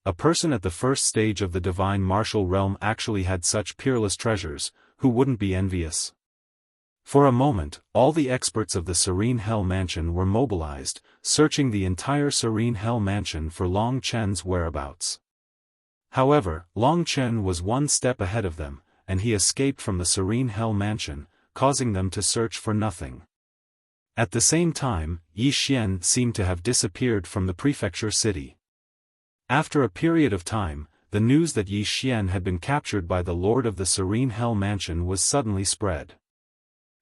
A person at the 1st stage of the divine martial realm actually had such peerless treasures, who wouldn't be envious? For a moment, all the experts of the Serene Hell Mansion were mobilized, searching the entire Serene Hell Mansion for Long Chen's whereabouts. However, Long Chen was one step ahead of them, and he escaped from the Serene Hell Mansion, causing them to search for nothing. At the same time, Yi Xian seemed to have disappeared from the prefecture city. After a period of time, the news that Yi Xian had been captured by the Lord of the Serene Hell Mansion was suddenly spread.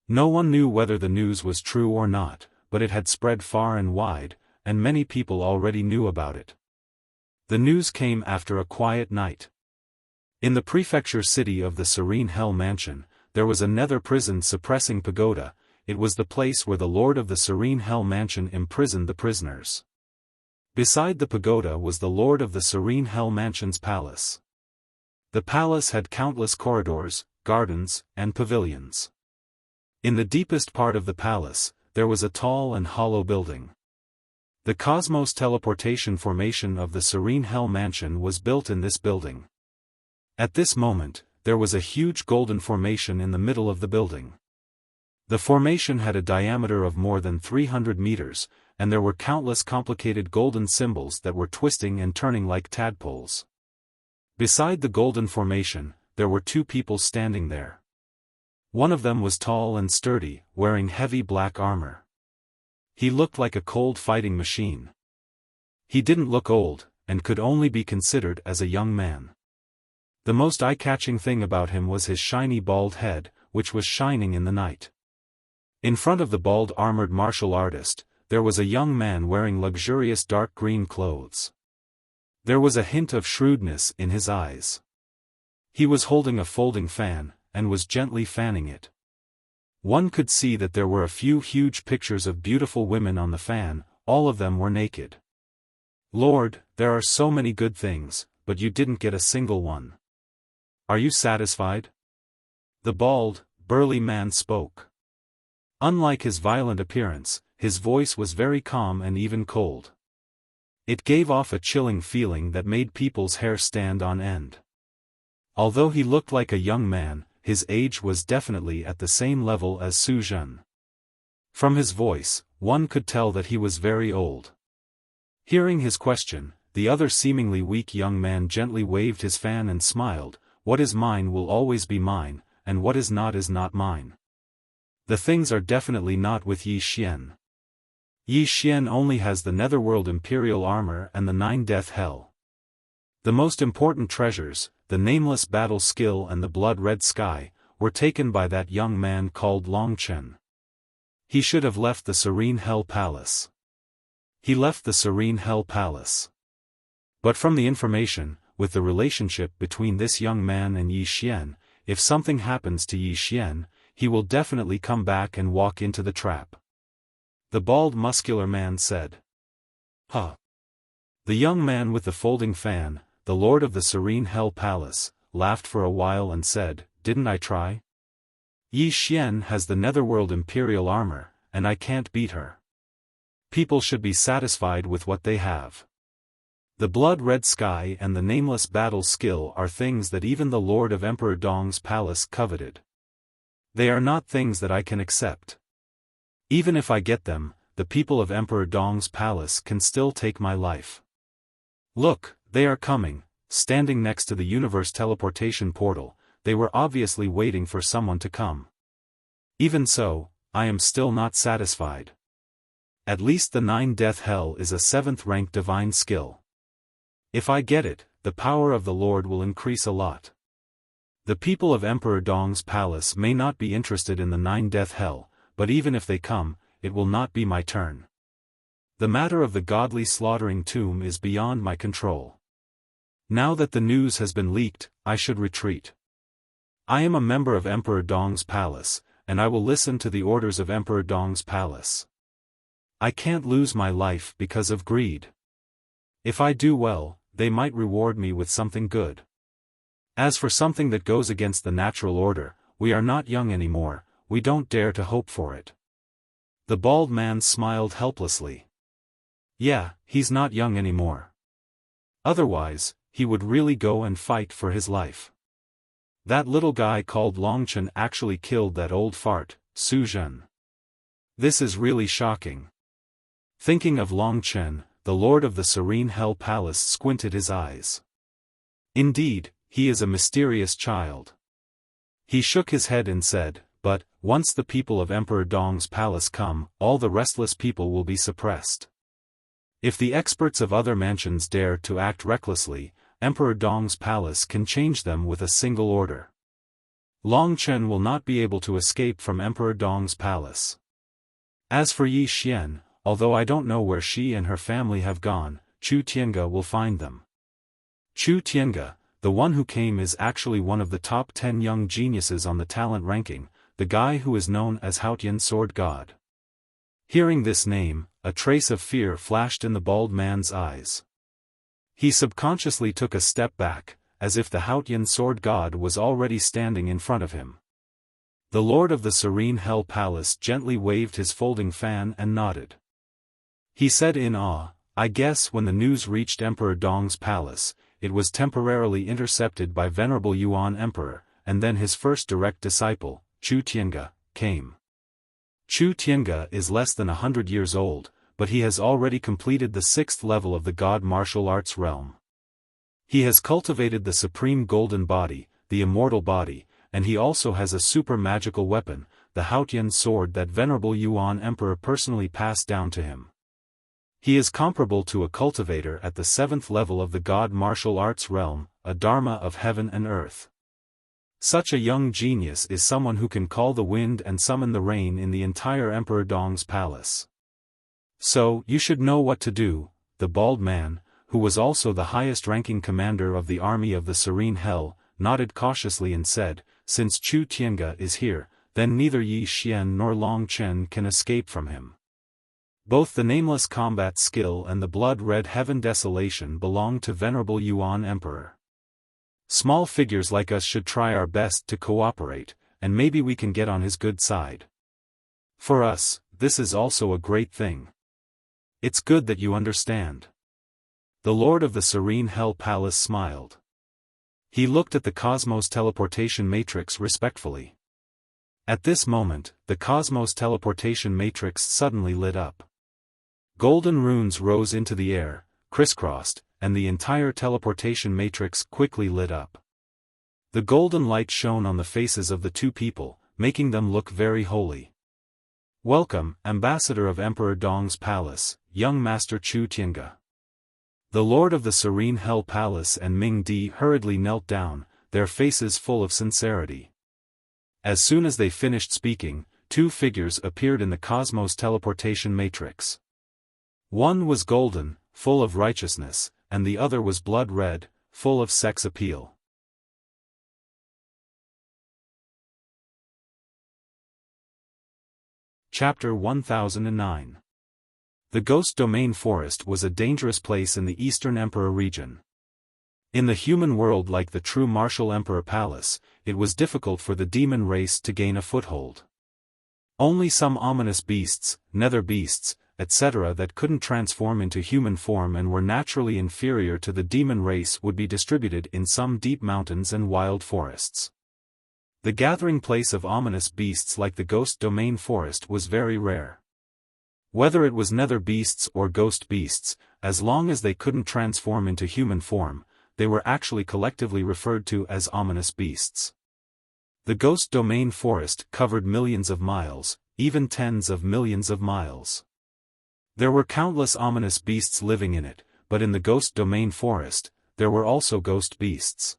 No one knew whether the news was true or not, but it had spread far and wide, and many people already knew about it. The news came after a quiet night. In the prefecture city of the Serene Hell Mansion, there was a nether prison suppressing pagoda. It was the place where the Lord of the Serene Hell Mansion imprisoned the prisoners. Beside the pagoda was the Lord of the Serene Hell Mansion's palace. The palace had countless corridors, gardens, and pavilions. In the deepest part of the palace, there was a tall and hollow building. The cosmos teleportation formation of the Serene Hell Mansion was built in this building. At this moment, there was a huge golden formation in the middle of the building. The formation had a diameter of more than 300 meters, and there were countless complicated golden symbols that were twisting and turning like tadpoles. Beside the golden formation, there were two people standing there. One of them was tall and sturdy, wearing heavy black armor. He looked like a cold fighting machine. He didn't look old, and could only be considered as a young man. The most eye-catching thing about him was his shiny bald head, which was shining in the night. In front of the bald armored martial artist, there was a young man wearing luxurious dark green clothes. There was a hint of shrewdness in his eyes. He was holding a folding fan, and was gently fanning it. One could see that there were a few huge pictures of beautiful women on the fan, all of them were naked. "Lord, there are so many good things, but you didn't get a single one. Are you satisfied?" The bald, burly man spoke. Unlike his violent appearance, his voice was very calm and even cold. It gave off a chilling feeling that made people's hair stand on end. Although he looked like a young man, his age was definitely at the same level as Su Zhen. From his voice, one could tell that he was very old. Hearing his question, the other seemingly weak young man gently waved his fan and smiled. "What is mine will always be mine, and what is not mine. The things are definitely not with Yi Xian. Yi Xian only has the Netherworld Imperial Armor and the 9 Death Hell. The most important treasures, the Nameless Battle Skill and the Blood Red Sky, were taken by that young man called Long Chen. He should have left the Serene Hell Palace. He left the Serene Hell Palace. But from the information, with the relationship between this young man and Yi Xian, if something happens to Yi Xian, he will definitely come back and walk into the trap." The bald muscular man said. "Huh." The young man with the folding fan, the Lord of the Serene Hell Palace, laughed for a while and said, "Didn't I try? Yi Xian has the Netherworld Imperial Armor, and I can't beat her. People should be satisfied with what they have. The Blood Red Sky and the Nameless Battle Skill are things that even the Lord of Emperor Dong's palace coveted. They are not things that I can accept. Even if I get them, the people of Emperor Dong's palace can still take my life. Look, they are coming, standing next to the universe teleportation portal. They were obviously waiting for someone to come. Even so, I am still not satisfied. At least the 9 Death Hell is a 7th rank divine skill. If I get it, the power of the Lord will increase a lot. The people of Emperor Dong's palace may not be interested in the 9 Death Hell, but even if they come, it will not be my turn. The matter of the godly slaughtering tomb is beyond my control. Now that the news has been leaked, I should retreat. I am a member of Emperor Dong's palace, and I will listen to the orders of Emperor Dong's palace. I can't lose my life because of greed. If I do well, they might reward me with something good. As for something that goes against the natural order, we are not young anymore, we don't dare to hope for it." The bald man smiled helplessly. Yeah, he's not young anymore. Otherwise, he would really go and fight for his life. That little guy called Long Chen actually killed that old fart, Su Zhen. This is really shocking. Thinking of Long Chen, the Lord of the Serene Hell Palace squinted his eyes. Indeed, he is a mysterious child. He shook his head and said, "But, once the people of Emperor Dong's palace come, all the restless people will be suppressed. If the experts of other mansions dare to act recklessly, Emperor Dong's palace can change them with a single order. Long Chen will not be able to escape from Emperor Dong's palace. As for Yi Xian, although I don't know where she and her family have gone, Chu Tiange will find them." Chu Tiange, the one who came is actually one of the top 10 young geniuses on the talent ranking, the guy who is known as Haotian Sword God. Hearing this name, a trace of fear flashed in the bald man's eyes. He subconsciously took a step back, as if the Haotian Sword God was already standing in front of him. The Lord of the Serene Hell Palace gently waved his folding fan and nodded. He said in awe, "I guess when the news reached Emperor Dong's palace, it was temporarily intercepted by Venerable Yuan Emperor, and then his first direct disciple, Chu Tiange, came. Chu Tiange is less than 100 years old, but he has already completed the 6th level of the God martial arts realm. He has cultivated the supreme golden body, the immortal body, and he also has a super magical weapon, the Haotian sword that Venerable Yuan Emperor personally passed down to him. He is comparable to a cultivator at the 7th level of the God martial arts realm, a dharma of heaven and earth. Such a young genius is someone who can call the wind and summon the rain in the entire Emperor Dong's palace. So, you should know what to do." The bald man, who was also the highest-ranking commander of the army of the Serene Hell, nodded cautiously and said, "Since Chu Tiange is here, then neither Yi Xian nor Long Chen can escape from him. Both the nameless combat skill and the blood-red heaven desolation belong to Venerable Yuan Emperor. Small figures like us should try our best to cooperate, and maybe we can get on his good side. For us, this is also a great thing. It's good that you understand." The Lord of the Serene Hell Palace smiled. He looked at the Cosmos Teleportation Matrix respectfully. At this moment, the Cosmos Teleportation Matrix suddenly lit up. Golden runes rose into the air, crisscrossed, and the entire teleportation matrix quickly lit up. The golden light shone on the faces of the two people, making them look very holy. "Welcome, Ambassador of Emperor Dong's palace, young Master Chu Tiange." The Lord of the Serene Hell Palace and Ming Di hurriedly knelt down, their faces full of sincerity. As soon as they finished speaking, two figures appeared in the Cosmos Teleportation Matrix. One was golden, full of righteousness, and the other was blood-red, full of sex appeal. Chapter 1009. The Ghost Domain Forest was a dangerous place in the Eastern Emperor region. In the human world, like the true martial Emperor Palace, it was difficult for the demon race to gain a foothold. Only some ominous beasts, nether beasts, etc. that couldn't transform into human form and were naturally inferior to the demon race would be distributed in some deep mountains and wild forests. The gathering place of ominous beasts like the Ghost Domain Forest was very rare. Whether it was nether beasts or ghost beasts, as long as they couldn't transform into human form, they were actually collectively referred to as ominous beasts. The Ghost Domain Forest covered millions of miles, even tens of millions of miles. There were countless ominous beasts living in it, but in the Ghost Domain Forest, there were also ghost beasts.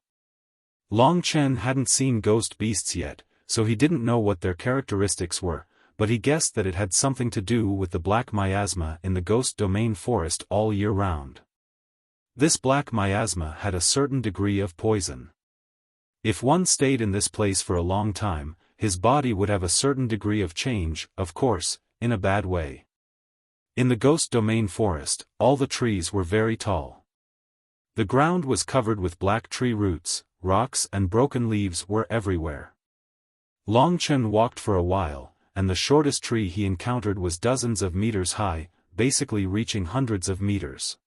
Long Chen hadn't seen ghost beasts yet, so he didn't know what their characteristics were, but he guessed that it had something to do with the black miasma in the Ghost Domain Forest all year round. This black miasma had a certain degree of poison. If one stayed in this place for a long time, his body would have a certain degree of change, of course, in a bad way. In the Ghost Domain Forest, all the trees were very tall. The ground was covered with black tree roots, rocks and broken leaves were everywhere. Long Chen walked for a while, and the shortest tree he encountered was dozens of meters high, basically reaching hundreds of meters.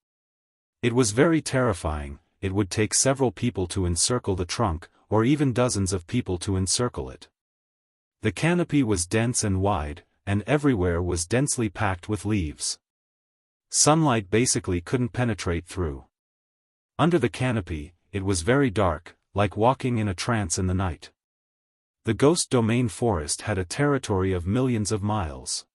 It was very terrifying. It would take several people to encircle the trunk, or even dozens of people to encircle it. The canopy was dense and wide, and everywhere was densely packed with leaves. Sunlight basically couldn't penetrate through. Under the canopy, it was very dark, like walking in a trance in the night. The Ghost Domain Forest had a territory of millions of miles.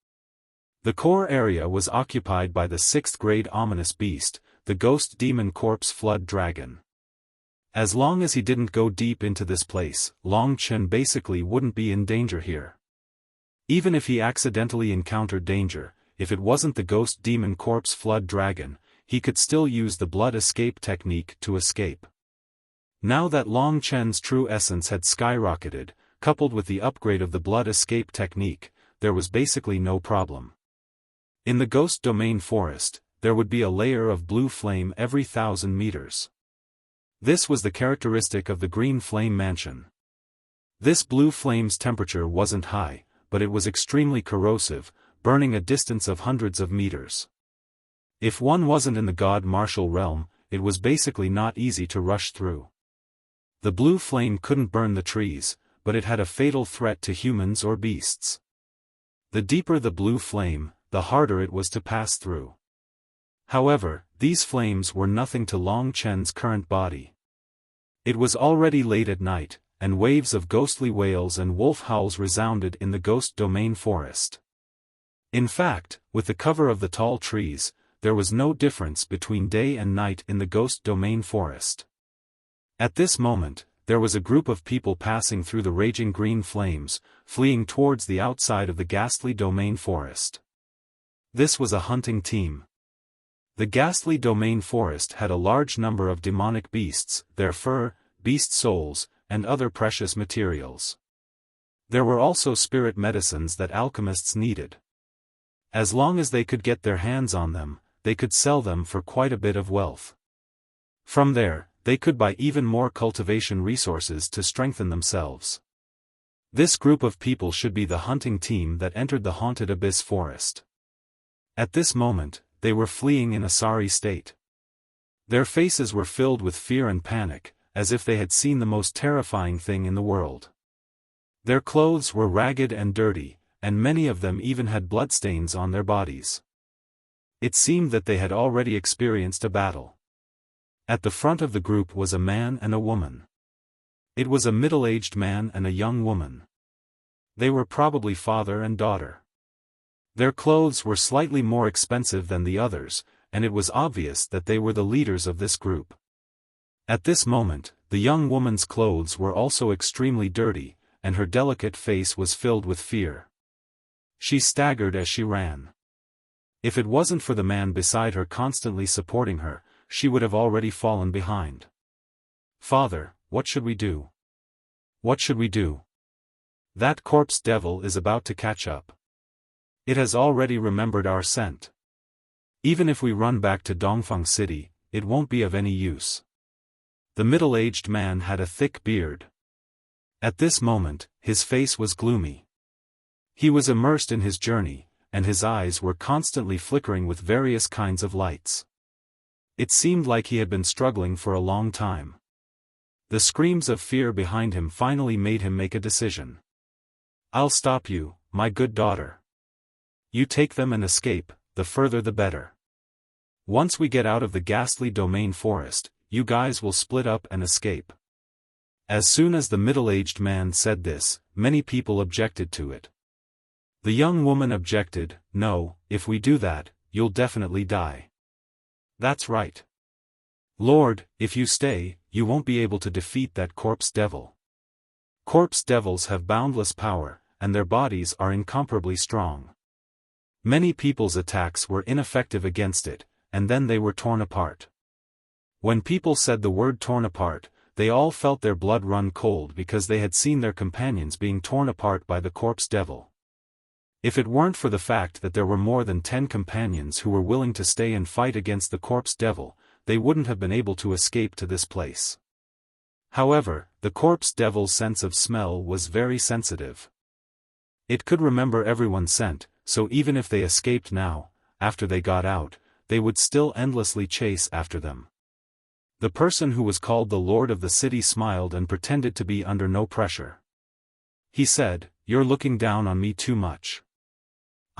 The core area was occupied by the 6th-grade ominous beast, the Ghost Demon Corpse Flood Dragon. As long as he didn't go deep into this place, Long Chen basically wouldn't be in danger here. Even if he accidentally encountered danger, if it wasn't the Ghost Demon Corpse Flood Dragon, he could still use the blood escape technique to escape. Now that Long Chen's true essence had skyrocketed, coupled with the upgrade of the blood escape technique, there was basically no problem. In the Ghost Domain Forest, there would be a layer of blue flame every 1,000 meters. This was the characteristic of the Green Flame Mansion. This blue flame's temperature wasn't high, but it was extremely corrosive, burning a distance of hundreds of meters. If one wasn't in the God Martial realm, it was basically not easy to rush through. The blue flame couldn't burn the trees, but it had a fatal threat to humans or beasts. The deeper the blue flame, the harder it was to pass through. However, these flames were nothing to Long Chen's current body. It was already late at night, and waves of ghostly wails and wolf howls resounded in the Ghost Domain Forest. In fact, with the cover of the tall trees, there was no difference between day and night in the Ghost Domain Forest. At this moment, there was a group of people passing through the raging green flames, fleeing towards the outside of the ghastly Domain Forest. This was a hunting team. The ghastly Domain Forest had a large number of demonic beasts, their fur, beast souls, and other precious materials. There were also spirit medicines that alchemists needed. As long as they could get their hands on them, they could sell them for quite a bit of wealth. From there, they could buy even more cultivation resources to strengthen themselves. This group of people should be the hunting team that entered the haunted Abyss Forest. At this moment, they were fleeing in a sorry state. Their faces were filled with fear and panic, as if they had seen the most terrifying thing in the world. Their clothes were ragged and dirty, and many of them even had bloodstains on their bodies. It seemed that they had already experienced a battle. At the front of the group was a man and a woman. It was a middle-aged man and a young woman. They were probably father and daughter. Their clothes were slightly more expensive than the others, and it was obvious that they were the leaders of this group. At this moment, the young woman's clothes were also extremely dirty, and her delicate face was filled with fear. She staggered as she ran. If it wasn't for the man beside her constantly supporting her, she would have already fallen behind. "Father, what should we do? What should we do? That corpse devil is about to catch up. It has already remembered our scent. Even if we run back to Dongfang City, it won't be of any use." The middle-aged man had a thick beard. At this moment, his face was gloomy. He was immersed in his journey, and his eyes were constantly flickering with various kinds of lights. It seemed like he had been struggling for a long time. The screams of fear behind him finally made him make a decision. "I'll stop you, my good daughter. You take them and escape, the further the better. Once we get out of the ghastly Domain Forest, you guys will split up and escape." As soon as the middle-aged man said this, many people objected to it. The young woman objected, "No, if we do that, you'll definitely die." "That's right. Lord, if you stay, you won't be able to defeat that corpse devil. Corpse devils have boundless power, and their bodies are incomparably strong. Many people's attacks were ineffective against it, and then they were torn apart." When people said the word torn apart, they all felt their blood run cold because they had seen their companions being torn apart by the corpse devil. If it weren't for the fact that there were more than 10 companions who were willing to stay and fight against the corpse devil, they wouldn't have been able to escape to this place. However, the corpse devil's sense of smell was very sensitive. It could remember everyone's scent, so even if they escaped now, after they got out, they would still endlessly chase after them. The person who was called the Lord of the City smiled and pretended to be under no pressure. He said, "You're looking down on me too much.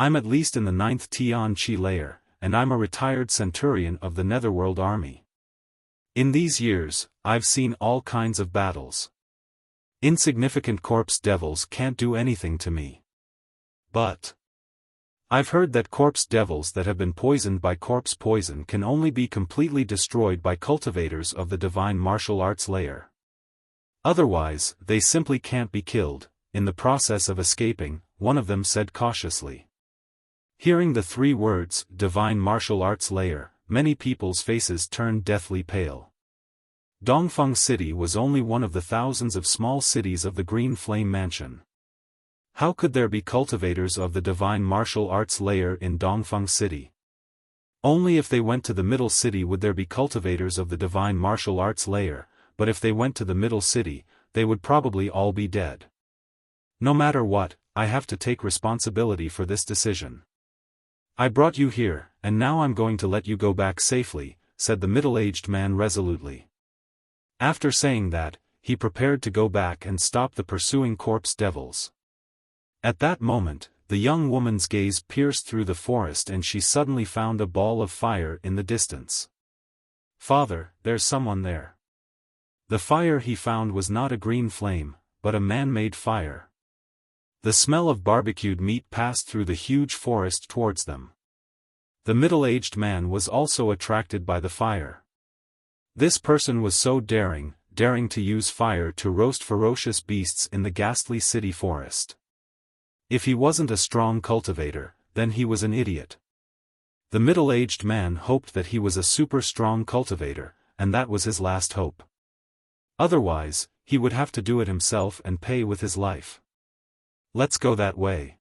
I'm at least in the 9th Tian Chi layer, and I'm a retired centurion of the Netherworld army. In these years, I've seen all kinds of battles. Insignificant corpse devils can't do anything to me. But I've heard that corpse devils that have been poisoned by corpse poison can only be completely destroyed by cultivators of the divine martial arts layer. Otherwise, they simply can't be killed." In the process of escaping, one of them said cautiously. Hearing the 3 words, divine martial arts layer, many people's faces turned deathly pale. Dongfeng City was only one of the thousands of small cities of the Green Flame Mansion. How could there be cultivators of the divine martial arts layer in Dongfeng City? Only if they went to the middle city would there be cultivators of the divine martial arts layer, but if they went to the middle city, they would probably all be dead. No matter what, I have to take responsibility for this decision. I brought you here, and now I'm going to let you go back safely, said the middle-aged man resolutely. After saying that, he prepared to go back and stop the pursuing corpse devils. At that moment, the young woman's gaze pierced through the forest and she suddenly found a ball of fire in the distance. Father, there's someone there. The fire he found was not a green flame, but a man-made fire. The smell of barbecued meat passed through the huge forest towards them. The middle-aged man was also attracted by the fire. This person was so daring to use fire to roast ferocious beasts in the ghastly city forest. If he wasn't a strong cultivator, then he was an idiot. The middle-aged man hoped that he was a super strong cultivator, and that was his last hope. Otherwise, he would have to do it himself and pay with his life. Let's go that way.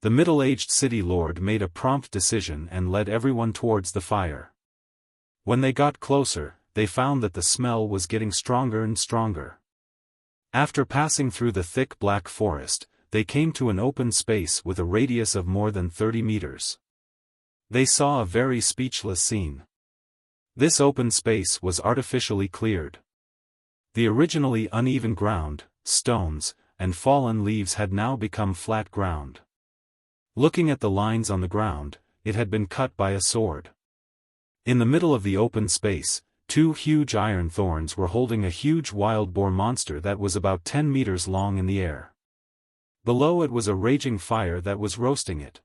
The middle-aged city lord made a prompt decision and led everyone towards the fire. When they got closer, they found that the smell was getting stronger and stronger. After passing through the thick black forest, they came to an open space with a radius of more than 30 meters. They saw a very speechless scene. This open space was artificially cleared. The originally uneven ground, stones, and fallen leaves had now become flat ground. Looking at the lines on the ground, it had been cut by a sword. In the middle of the open space, two huge iron thorns were holding a huge wild boar monster that was about 10 meters long in the air. Below it was a raging fire that was roasting it.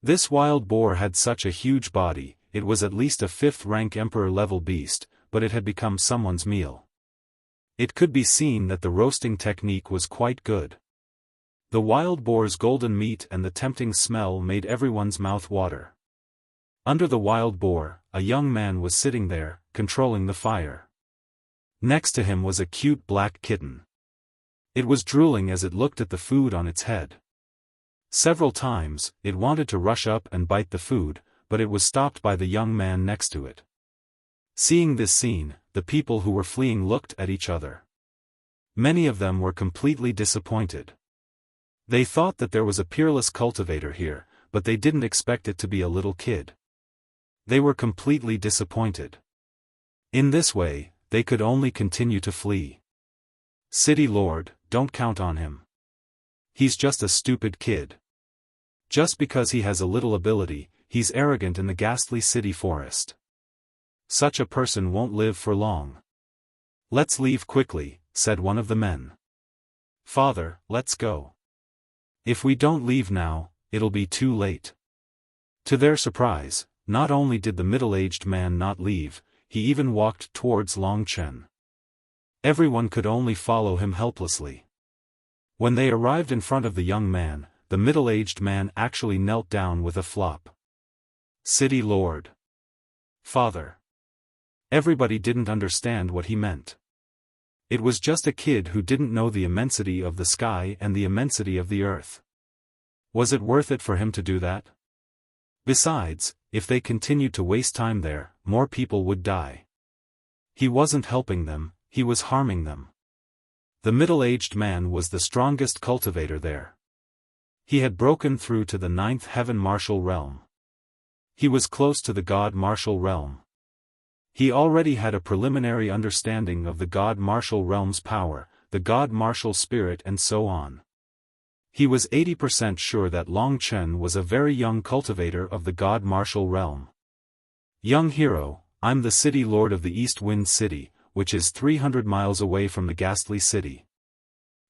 This wild boar had such a huge body, it was at least a 5th-rank emperor-level beast, but it had become someone's meal. It could be seen that the roasting technique was quite good. The wild boar's golden meat and the tempting smell made everyone's mouth water. Under the wild boar, a young man was sitting there, controlling the fire. Next to him was a cute black kitten. It was drooling as it looked at the food on its head. Several times, it wanted to rush up and bite the food, but it was stopped by the young man next to it. Seeing this scene, the people who were fleeing looked at each other. Many of them were completely disappointed. They thought that there was a peerless cultivator here, but they didn't expect it to be a little kid. They were completely disappointed. In this way, they could only continue to flee. City Lord, don't count on him. He's just a stupid kid. Just because he has a little ability, he's arrogant in the ghastly city forest. Such a person won't live for long. Let's leave quickly, said one of the men. Father, let's go. If we don't leave now, it'll be too late. To their surprise, not only did the middle-aged man not leave, he even walked towards Long Chen. Everyone could only follow him helplessly. When they arrived in front of the young man, the middle-aged man actually knelt down with a flop. City Lord. Father. Everybody didn't understand what he meant. It was just a kid who didn't know the immensity of the sky and the immensity of the earth. Was it worth it for him to do that? Besides, if they continued to waste time there, more people would die. He wasn't helping them, he was harming them. The middle-aged man was the strongest cultivator there. He had broken through to the 9th heaven martial realm. He was close to the god martial realm. He already had a preliminary understanding of the god martial realm's power, the god martial spirit and so on. He was 80% sure that Long Chen was a very young cultivator of the god martial realm. Young hero, I'm the city lord of the East Wind City, which is 300 miles away from the ghastly city.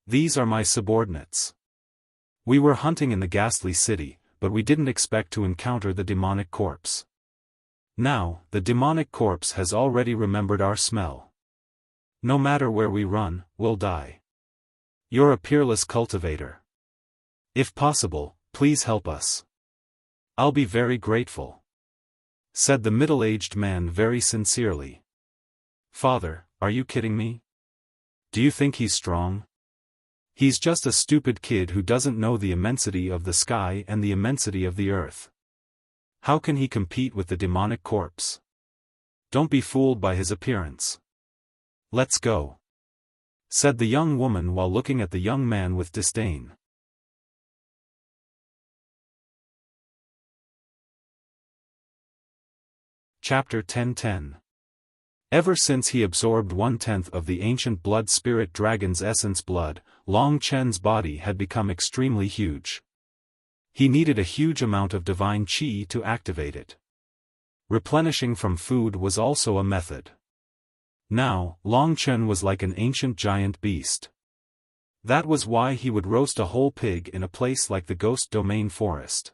These are my subordinates. We were hunting in the ghastly city, but we didn't expect to encounter the demonic corpse. Now, the demonic corpse has already remembered our smell. No matter where we run, we'll die. You're a peerless cultivator. If possible, please help us. I'll be very grateful. Said the middle-aged man very sincerely. Father, are you kidding me? Do you think he's strong? He's just a stupid kid who doesn't know the immensity of the sky and the immensity of the earth. How can he compete with the demonic corpse? Don't be fooled by his appearance. Let's go," said the young woman while looking at the young man with disdain. Chapter 10:10. Ever since he absorbed 1/10 of the ancient blood spirit dragon's essence blood, Long Chen's body had become extremely huge. He needed a huge amount of divine qi to activate it. Replenishing from food was also a method. Now, Long Chen was like an ancient giant beast. That was why he would roast a whole pig in a place like the Ghost Domain Forest.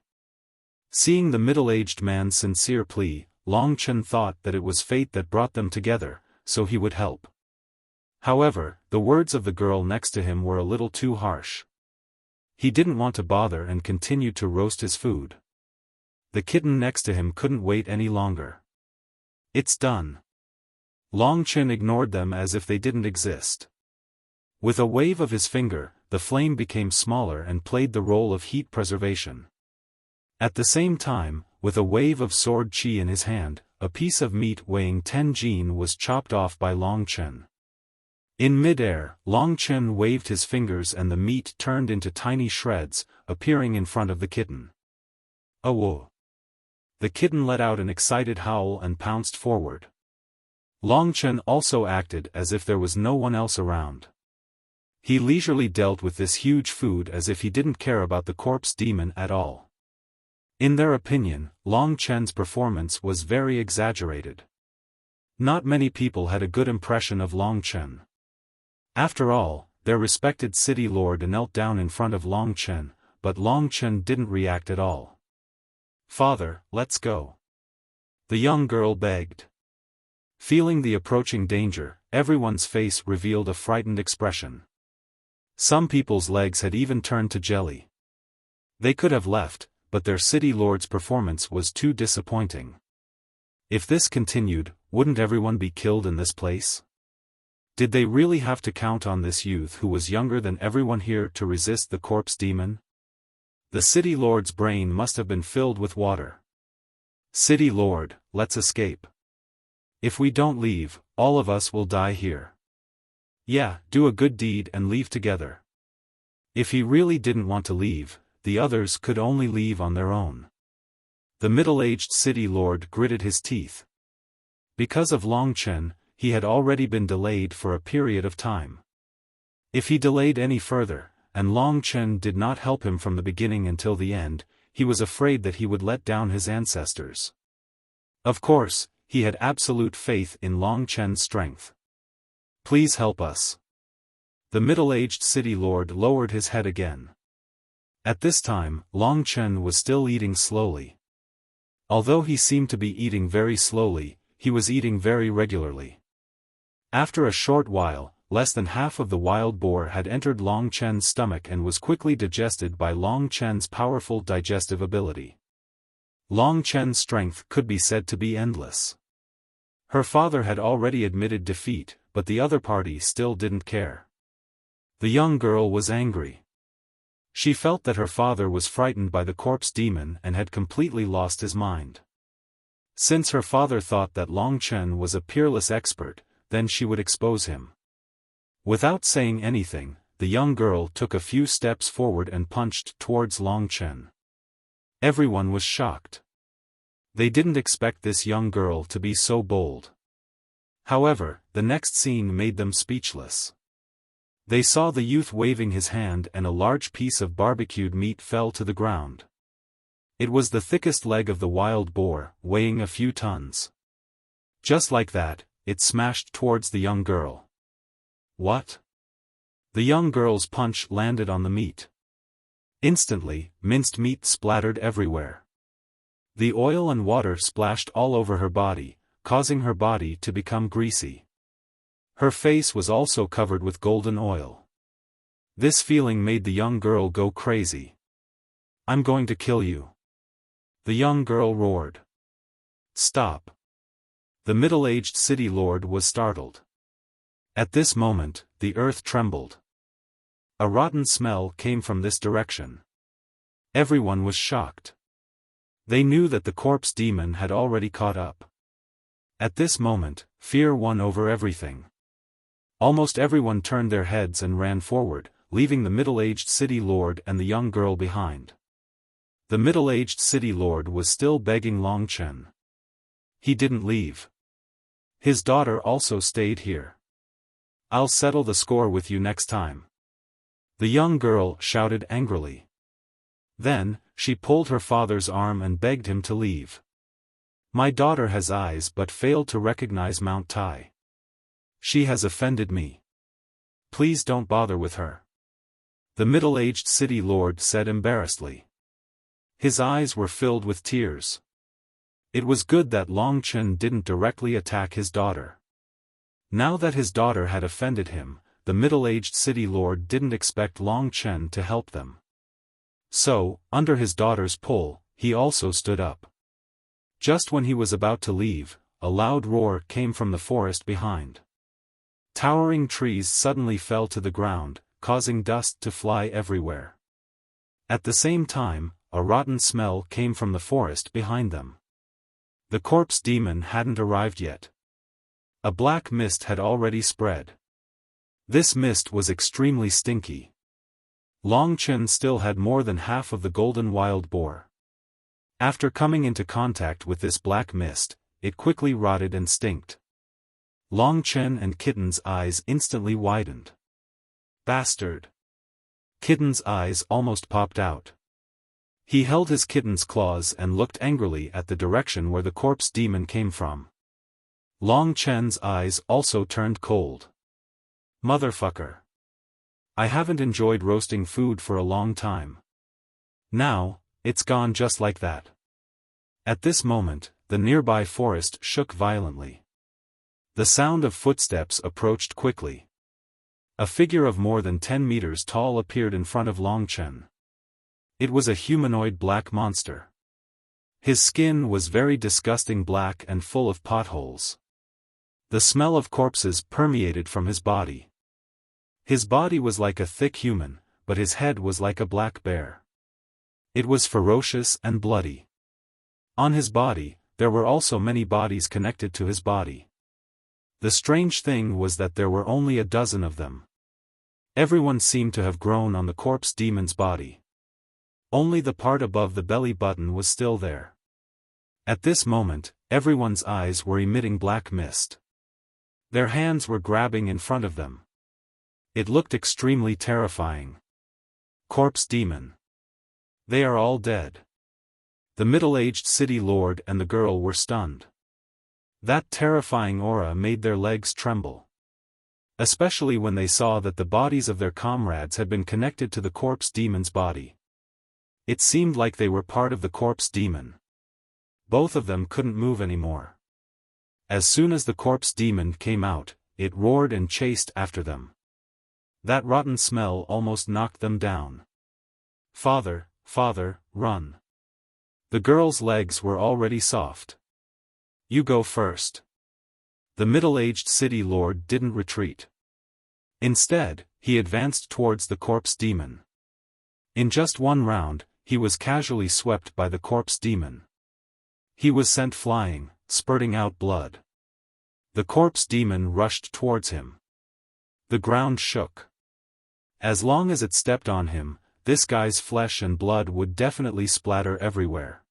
Seeing the middle-aged man's sincere plea, Long Chen thought that it was fate that brought them together, so he would help. However, the words of the girl next to him were a little too harsh. He didn't want to bother and continued to roast his food. The kitten next to him couldn't wait any longer. "It's done." Long Chen ignored them as if they didn't exist. With a wave of his finger, the flame became smaller and played the role of heat preservation. At the same time, with a wave of sword qi in his hand, a piece of meat weighing 10 jin was chopped off by Long Chen. In mid-air, Long Chen waved his fingers and the meat turned into tiny shreds, appearing in front of the kitten. "Oh!" The kitten let out an excited howl and pounced forward. Long Chen also acted as if there was no one else around. He leisurely dealt with this huge food as if he didn't care about the corpse demon at all. In their opinion, Long Chen's performance was very exaggerated. Not many people had a good impression of Long Chen. After all, their respected city lord knelt down in front of Long Chen, but Long Chen didn't react at all. "Father, let's go," the young girl begged. Feeling the approaching danger, everyone's face revealed a frightened expression. Some people's legs had even turned to jelly. They could have left, but their city lord's performance was too disappointing. If this continued, wouldn't everyone be killed in this place? Did they really have to count on this youth who was younger than everyone here to resist the corpse demon? The city lord's brain must have been filled with water. "City lord, let's escape. If we don't leave, all of us will die here. Yeah, do a good deed and leave together." If he really didn't want to leave, the others could only leave on their own. The middle-aged city lord gritted his teeth. Because of Long Chen, he had already been delayed for a period of time. If he delayed any further, and Long Chen did not help him from the beginning until the end, he was afraid that he would let down his ancestors. Of course, he had absolute faith in Long Chen's strength. "Please help us." The middle-aged city lord lowered his head again. At this time, Long Chen was still eating slowly. Although he seemed to be eating very slowly, he was eating very regularly. After a short while, less than half of the wild boar had entered Long Chen's stomach and was quickly digested by Long Chen's powerful digestive ability. Long Chen's strength could be said to be endless. Her father had already admitted defeat, but the other party still didn't care. The young girl was angry. She felt that her father was frightened by the corpse demon and had completely lost his mind. Since her father thought that Long Chen was a peerless expert, then she would expose him. Without saying anything, the young girl took a few steps forward and punched towards Long Chen. Everyone was shocked. They didn't expect this young girl to be so bold. However, the next scene made them speechless. They saw the youth waving his hand and a large piece of barbecued meat fell to the ground. It was the thickest leg of the wild boar, weighing a few tons. Just like that, it smashed towards the young girl. "What?" The young girl's punch landed on the meat. Instantly, minced meat splattered everywhere. The oil and water splashed all over her body, causing her body to become greasy. Her face was also covered with golden oil. This feeling made the young girl go crazy. "I'm going to kill you," the young girl roared. "Stop." The middle-aged city lord was startled. At this moment, the earth trembled. A rotten smell came from this direction. Everyone was shocked. They knew that the corpse demon had already caught up. At this moment, fear won over everything. Almost everyone turned their heads and ran forward, leaving the middle-aged city lord and the young girl behind. The middle-aged city lord was still begging Long Chen. He didn't leave. His daughter also stayed here. "I'll settle the score with you next time." The young girl shouted angrily. Then, she pulled her father's arm and begged him to leave. "My daughter has eyes but failed to recognize Mount Tai. She has offended me. Please don't bother with her," the middle-aged city lord said embarrassedly. His eyes were filled with tears. It was good that Long Chen didn't directly attack his daughter. Now that his daughter had offended him, the middle-aged city lord didn't expect Long Chen to help them. So, under his daughter's pull, he also stood up. Just when he was about to leave, a loud roar came from the forest behind. Towering trees suddenly fell to the ground, causing dust to fly everywhere. At the same time, a rotten smell came from the forest behind them. The corpse demon hadn't arrived yet. A black mist had already spread. This mist was extremely stinky. Long Chen still had more than half of the golden wild boar. After coming into contact with this black mist, it quickly rotted and stinked. Long Chen and Kitten's eyes instantly widened. "Bastard!" Kitten's eyes almost popped out. He held his kitten's claws and looked angrily at the direction where the corpse demon came from. Long Chen's eyes also turned cold. "Motherfucker! I haven't enjoyed roasting food for a long time. Now, it's gone just like that." At this moment, the nearby forest shook violently. The sound of footsteps approached quickly. A figure of more than 10 meters tall appeared in front of Long Chen. It was a humanoid black monster. His skin was very disgusting black and full of potholes. The smell of corpses permeated from his body. His body was like a thick human, but his head was like a black bear. It was ferocious and bloody. On his body, there were also many bodies connected to his body. The strange thing was that there were only a dozen of them. Everyone seemed to have grown on the corpse demon's body. Only the part above the belly button was still there. At this moment, everyone's eyes were emitting black mist. Their hands were grabbing in front of them. It looked extremely terrifying. Corpse demon. They are all dead. The middle-aged city lord and the girl were stunned. That terrifying aura made their legs tremble. Especially when they saw that the bodies of their comrades had been connected to the corpse demon's body. It seemed like they were part of the corpse demon. Both of them couldn't move anymore. As soon as the corpse demon came out, it roared and chased after them. That rotten smell almost knocked them down. "Father, father, run." The girl's legs were already soft. "You go first." The middle-aged city lord didn't retreat. Instead, he advanced towards the corpse demon. In just one round, he was casually swept by the corpse demon. He was sent flying, spurting out blood. The corpse demon rushed towards him. The ground shook. As long as it stepped on him, this guy's flesh and blood would definitely splatter everywhere.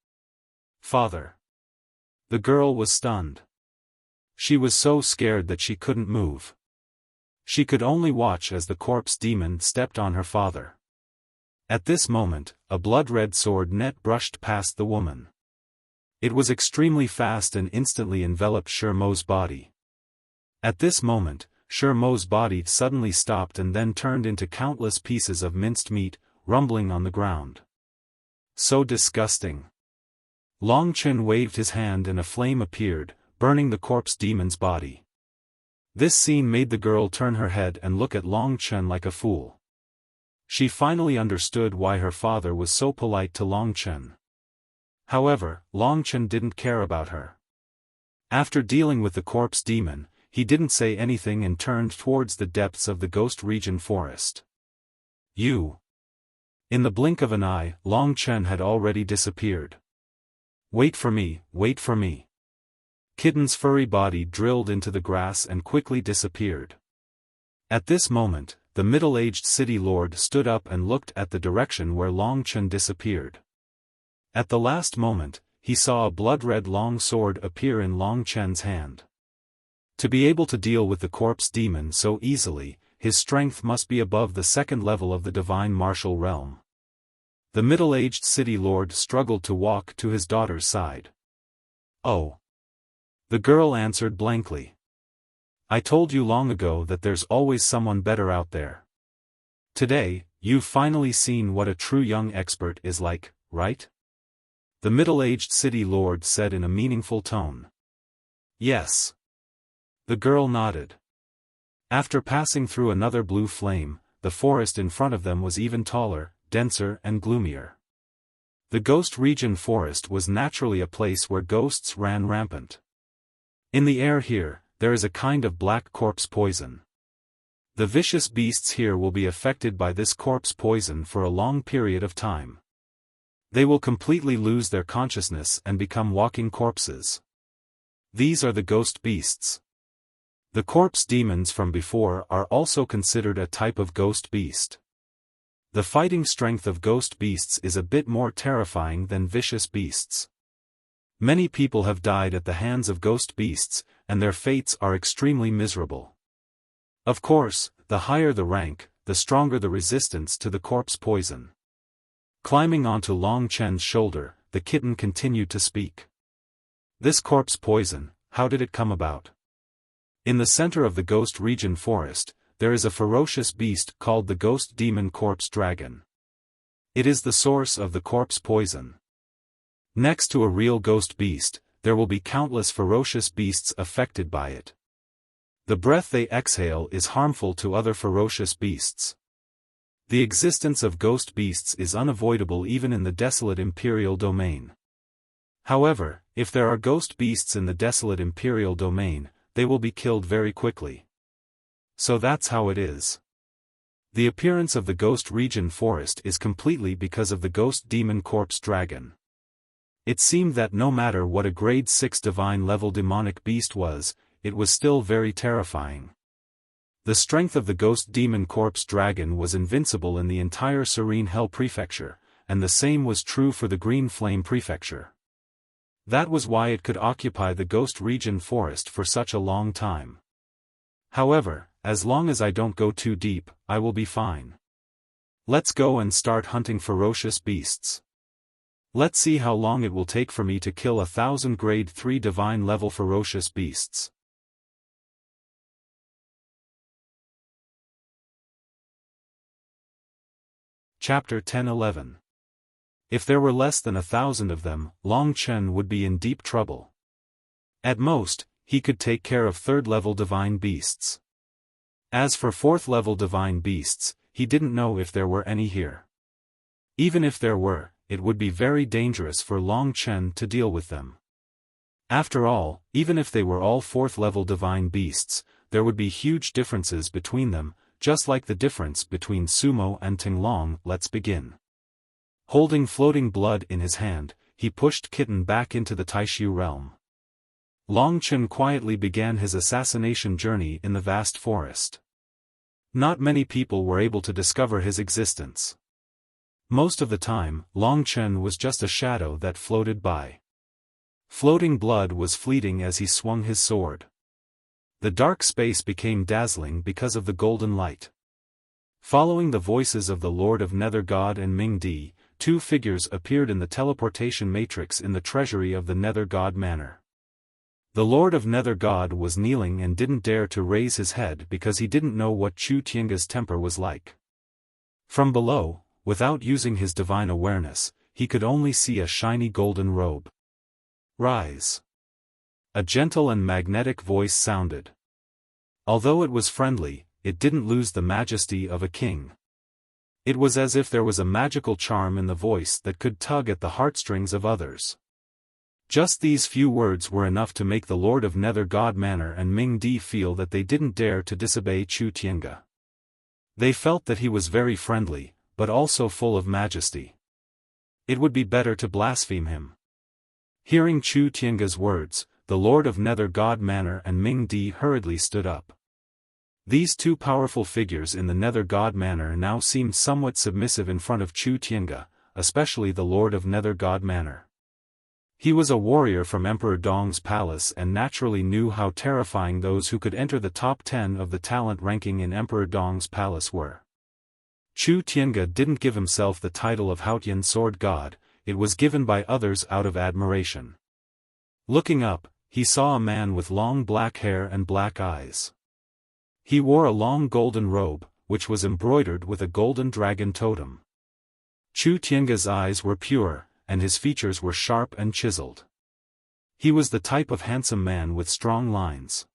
"Father." The girl was stunned. She was so scared that she couldn't move. She could only watch as the corpse demon stepped on her father. At this moment, a blood-red sword net brushed past the woman. It was extremely fast and instantly enveloped Shermo's body. At this moment, Shermo's body suddenly stopped and then turned into countless pieces of minced meat, rumbling on the ground. So disgusting. Long Chen waved his hand and a flame appeared, burning the corpse demon's body. This scene made the girl turn her head and look at Long Chen like a fool. She finally understood why her father was so polite to Long Chen. However, Long Chen didn't care about her. After dealing with the corpse demon, he didn't say anything and turned towards the depths of the ghost region forest. You. In the blink of an eye, Long Chen had already disappeared. Wait for me, wait for me. Kitten's furry body drilled into the grass and quickly disappeared. At this moment, the middle-aged city lord stood up and looked at the direction where Long Chen disappeared. At the last moment, he saw a blood-red long sword appear in Long Chen's hand. To be able to deal with the corpse demon so easily, his strength must be above the second level of the divine martial realm. The middle-aged city lord struggled to walk to his daughter's side. Oh. The girl answered blankly. I told you long ago that there's always someone better out there. Today, you've finally seen what a true young expert is like, right? The middle-aged city lord said in a meaningful tone. Yes. The girl nodded. After passing through another blue flame, the forest in front of them was even taller, denser and gloomier. The ghost region forest was naturally a place where ghosts ran rampant. In the air here, there is a kind of black corpse poison. The vicious beasts here will be affected by this corpse poison for a long period of time. They will completely lose their consciousness and become walking corpses. These are the ghost beasts. The corpse demons from before are also considered a type of ghost beast. The fighting strength of ghost beasts is a bit more terrifying than vicious beasts. Many people have died at the hands of ghost beasts, and their fates are extremely miserable. Of course, the higher the rank, the stronger the resistance to the corpse poison. Climbing onto Long Chen's shoulder, the kitten continued to speak. This corpse poison, how did it come about? In the center of the ghost region forest, there is a ferocious beast called the ghost demon corpse dragon. It is the source of the corpse poison. Next to a real ghost beast, there will be countless ferocious beasts affected by it. The breath they exhale is harmful to other ferocious beasts. The existence of ghost beasts is unavoidable even in the desolate imperial domain. However, if there are ghost beasts in the desolate imperial domain, they will be killed very quickly. So that's how it is. The appearance of the ghost region forest is completely because of the ghost demon corpse dragon. It seemed that no matter what a grade 6 divine level demonic beast was, it was still very terrifying. The strength of the ghost demon corpse dragon was invincible in the entire Serene Hell Prefecture, and the same was true for the Green Flame Prefecture. That was why it could occupy the ghost region forest for such a long time. However, as long as I don't go too deep, I will be fine. Let's go and start hunting ferocious beasts. Let's see how long it will take for me to kill 1,000 grade 3 divine level ferocious beasts. Chapter 10-11. If there were less than 1,000 of them, Long Chen would be in deep trouble. At most, he could take care of 3rd level divine beasts. As for 4th level divine beasts, he didn't know if there were any here. Even if there were, it would be very dangerous for Long Chen to deal with them. After all, even if they were all 4th level divine beasts, there would be huge differences between them, just like the difference between Sumo and Tinglong. Let's begin. Holding floating blood in his hand, he pushed Kitten back into the Taishu realm. Long Chen quietly began his assassination journey in the vast forest. Not many people were able to discover his existence. Most of the time, Long Chen was just a shadow that floated by. Floating blood was fleeting as he swung his sword. The dark space became dazzling because of the golden light. Following the voices of the Lord of Nether God and Ming Di, 2 figures appeared in the teleportation matrix in the treasury of the Nether God Manor. The Lord of Nether God was kneeling and didn't dare to raise his head because he didn't know what Chu Tianga's temper was like. From below, without using his divine awareness, he could only see a shiny golden robe. Rise. A gentle and magnetic voice sounded. Although it was friendly, it didn't lose the majesty of a king. It was as if there was a magical charm in the voice that could tug at the heartstrings of others. Just these few words were enough to make the Lord of Nether God Manor and Ming Di feel that they didn't dare to disobey Chu Tiange. They felt that he was very friendly, but also full of majesty. It would be better to blaspheme him. Hearing Chu Tiange's words, the Lord of Nether God Manor and Ming Di hurriedly stood up. These two powerful figures in the Nether God Manor now seemed somewhat submissive in front of Chu Tiange, especially the Lord of Nether God Manor. He was a warrior from Emperor Dong's palace and naturally knew how terrifying those who could enter the top 10 of the talent ranking in Emperor Dong's palace were. Chu Tiange didn't give himself the title of Haotian Sword God, it was given by others out of admiration. Looking up, he saw a man with long black hair and black eyes. He wore a long golden robe, which was embroidered with a golden dragon totem. Chu Tiange's eyes were pure, and his features were sharp and chiseled. He was the type of handsome man with strong lines.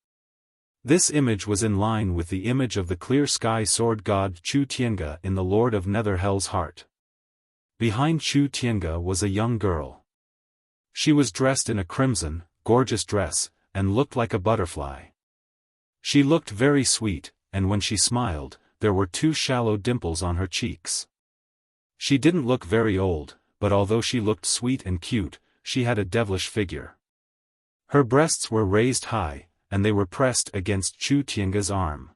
This image was in line with the image of the clear sky sword god Chu Tiange in the Lord of Nether Hell's heart. Behind Chu Tiange was a young girl. She was dressed in a crimson, gorgeous dress, and looked like a butterfly. She looked very sweet, and when she smiled, there were two shallow dimples on her cheeks. She didn't look very old, but although she looked sweet and cute, she had a devilish figure. Her breasts were raised high, and they were pressed against Chu Tiange's arm.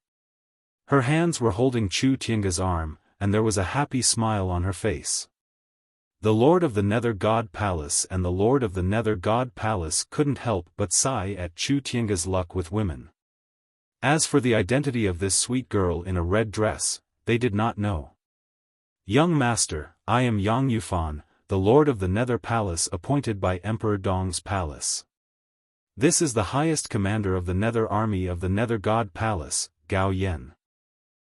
Her hands were holding Chu Tiange's arm, and there was a happy smile on her face. The Lord of the Nether God Palace and the Lord of the Nether God Palace couldn't help but sigh at Chu Tiange's luck with women. As for the identity of this sweet girl in a red dress, they did not know. Young master, I am Yang Yufan, the Lord of the Nether Palace appointed by Emperor Dong's palace. This is the highest commander of the Nether Army of the Nether God Palace, Gao Yen.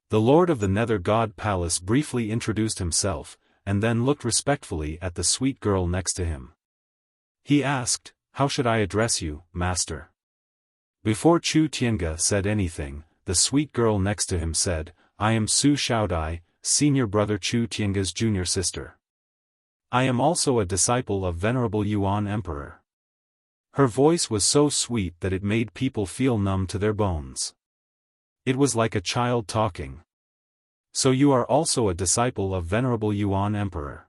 The Lord of the Nether God Palace briefly introduced himself, and then looked respectfully at the sweet girl next to him. He asked, "How should I address you, master?" Before Chu Tiange said anything, the sweet girl next to him said, "I am Su Xiaodai, senior brother Chu Tiange's junior sister. I am also a disciple of Venerable Yuan Emperor." Her voice was so sweet that it made people feel numb to their bones. It was like a child talking. "So you are also a disciple of Venerable Yuan Emperor.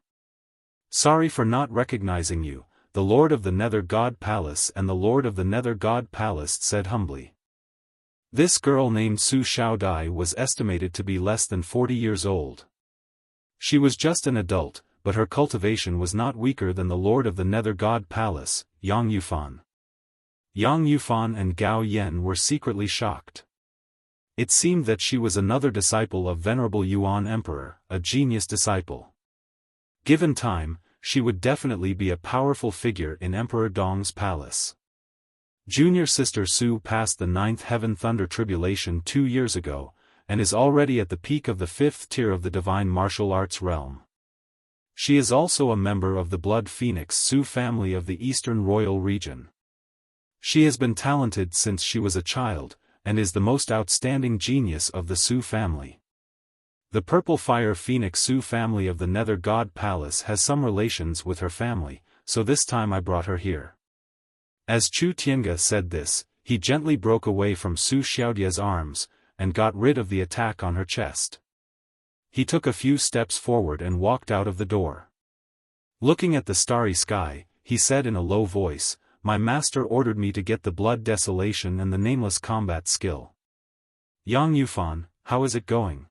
Sorry for not recognizing you," the Lord of the Nether God Palace and the Lord of the Nether God Palace said humbly. This girl named Su Xiaodai was estimated to be less than 40 years old. She was just an adult, but her cultivation was not weaker than the Lord of the Nether God Palace, Yang Yufan. Yang Yufan and Gao Yen were secretly shocked. It seemed that she was another disciple of Venerable Yuan Emperor, a genius disciple. Given time, she would definitely be a powerful figure in Emperor Dong's palace. Junior sister Su passed the 9th Heaven Thunder Tribulation 2 years ago, and is already at the peak of the 5th tier of the divine martial arts realm. She is also a member of the Blood Phoenix Su family of the Eastern Royal Region. She has been talented since she was a child, and is the most outstanding genius of the Su family. The Purple Fire Phoenix Su family of the Nether God Palace has some relations with her family, so this time I brought her here. As Chu Tiange said this, he gently broke away from Su Xiaodie's arms, and got rid of the attack on her chest. He took a few steps forward and walked out of the door. Looking at the starry sky, he said in a low voice, "My master ordered me to get the Blood Desolation and the Nameless Combat skill. Yang Yufan, how is it going?"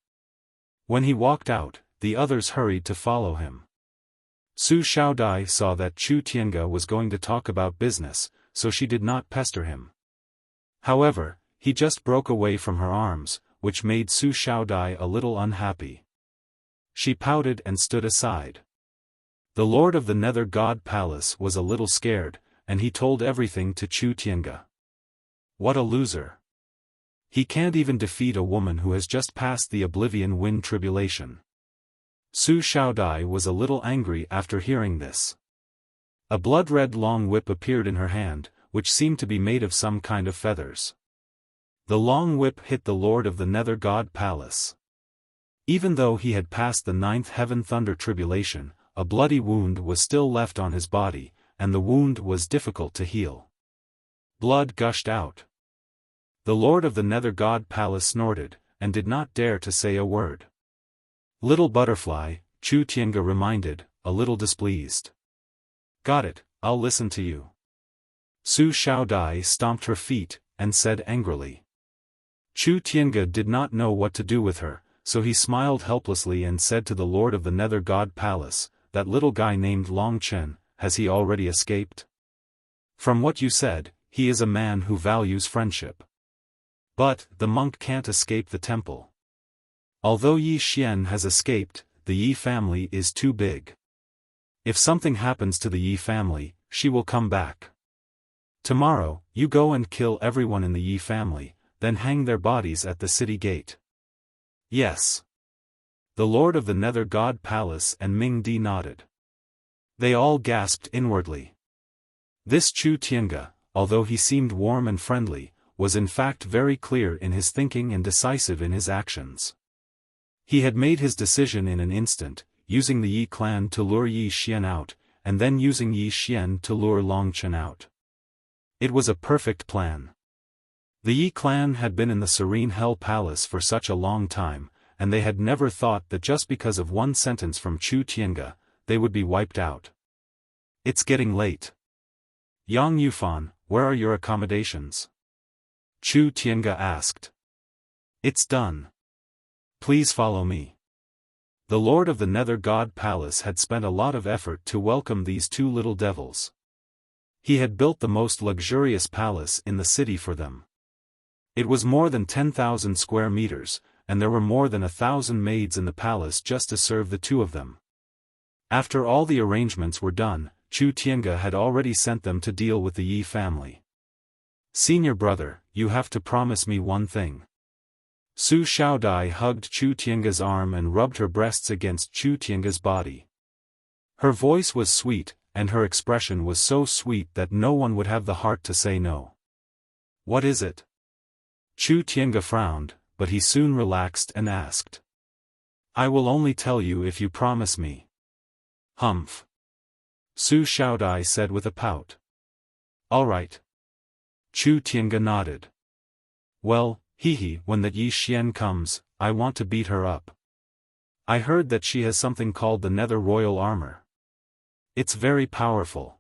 When he walked out, the others hurried to follow him. Su Xiaodai saw that Chu Tiange was going to talk about business, so she did not pester him. However, he just broke away from her arms, which made Su Xiaodai a little unhappy. She pouted and stood aside. The Lord of the Nether God Palace was a little scared, and he told everything to Chu Tiange. What a loser. He can't even defeat a woman who has just passed the Oblivion Wind Tribulation. Su Xiaodai was a little angry after hearing this. A blood-red long whip appeared in her hand, which seemed to be made of some kind of feathers. The long whip hit the Lord of the Nether God Palace. Even though he had passed the 9th Heaven Thunder Tribulation, a bloody wound was still left on his body, and the wound was difficult to heal. Blood gushed out. The lord of the Nether God Palace snorted, and did not dare to say a word. Little butterfly, Chu Tiange reminded, a little displeased. Got it, I'll listen to you. Su Xiaodai stomped her feet, and said angrily. Chu Tiange did not know what to do with her, so he smiled helplessly and said to the lord of the Nether God Palace, that little guy named Long Chen, has he already escaped? From what you said, he is a man who values friendship. But, the monk can't escape the temple. Although Yi Xian has escaped, the Yi family is too big. If something happens to the Yi family, she will come back. Tomorrow, you go and kill everyone in the Yi family, then hang their bodies at the city gate. Yes. The lord of the Nether God Palace and Ming Di nodded. They all gasped inwardly. This Chu Tiange, although he seemed warm and friendly, was in fact very clear in his thinking and decisive in his actions. He had made his decision in an instant, using the Yi clan to lure Yi Xian out, and then using Yi Xian to lure Long Chen out. It was a perfect plan. The Yi clan had been in the Serene Hell Palace for such a long time, and they had never thought that just because of one sentence from Chu Tiange, they would be wiped out. It's getting late. Yang Yufan, where are your accommodations? Chu Tiange asked. It's done. Please follow me. The lord of the Nether God Palace had spent a lot of effort to welcome these two little devils. He had built the most luxurious palace in the city for them. It was more than 10,000 square meters, and there were more than 1,000 maids in the palace just to serve the two of them. After all the arrangements were done, Chu Tiange had already sent them to deal with the Yi family. Senior brother, you have to promise me one thing. Su Xiaodai hugged Chu Tiange's arm and rubbed her breasts against Chu Tiange's body. Her voice was sweet, and her expression was so sweet that no one would have the heart to say no. What is it? Chu Tiange frowned, but he soon relaxed and asked. I will only tell you if you promise me. Humph. Su Xiaodai said with a pout. All right. Chu Tiange nodded. Well, when that Yi Xian comes, I want to beat her up. I heard that she has something called the Nether Royal Armor. It's very powerful.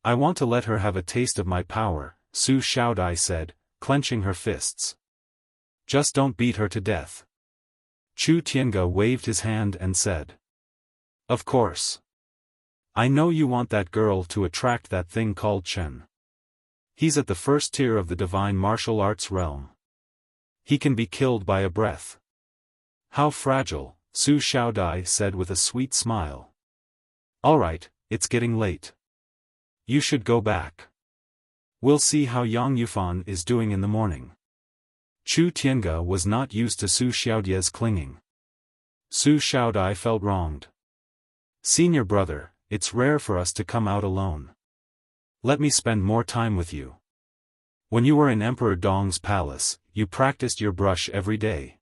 I want to let her have a taste of my power, Su Xiaodai said, clenching her fists. Just don't beat her to death. Chu Tiange waved his hand and said. Of course. I know you want that girl to attract that thing called Chen. He's at the first tier of the divine martial arts realm. He can be killed by a breath. How fragile, Su Xiaodai said with a sweet smile. All right, it's getting late. You should go back. We'll see how Yang Yufan is doing in the morning. Chu Tiange was not used to Su Xiaodai's clinging. Su Xiaodai felt wronged. Senior brother, it's rare for us to come out alone. Let me spend more time with you. When you were in Emperor Dong's palace, you practiced your brush every day.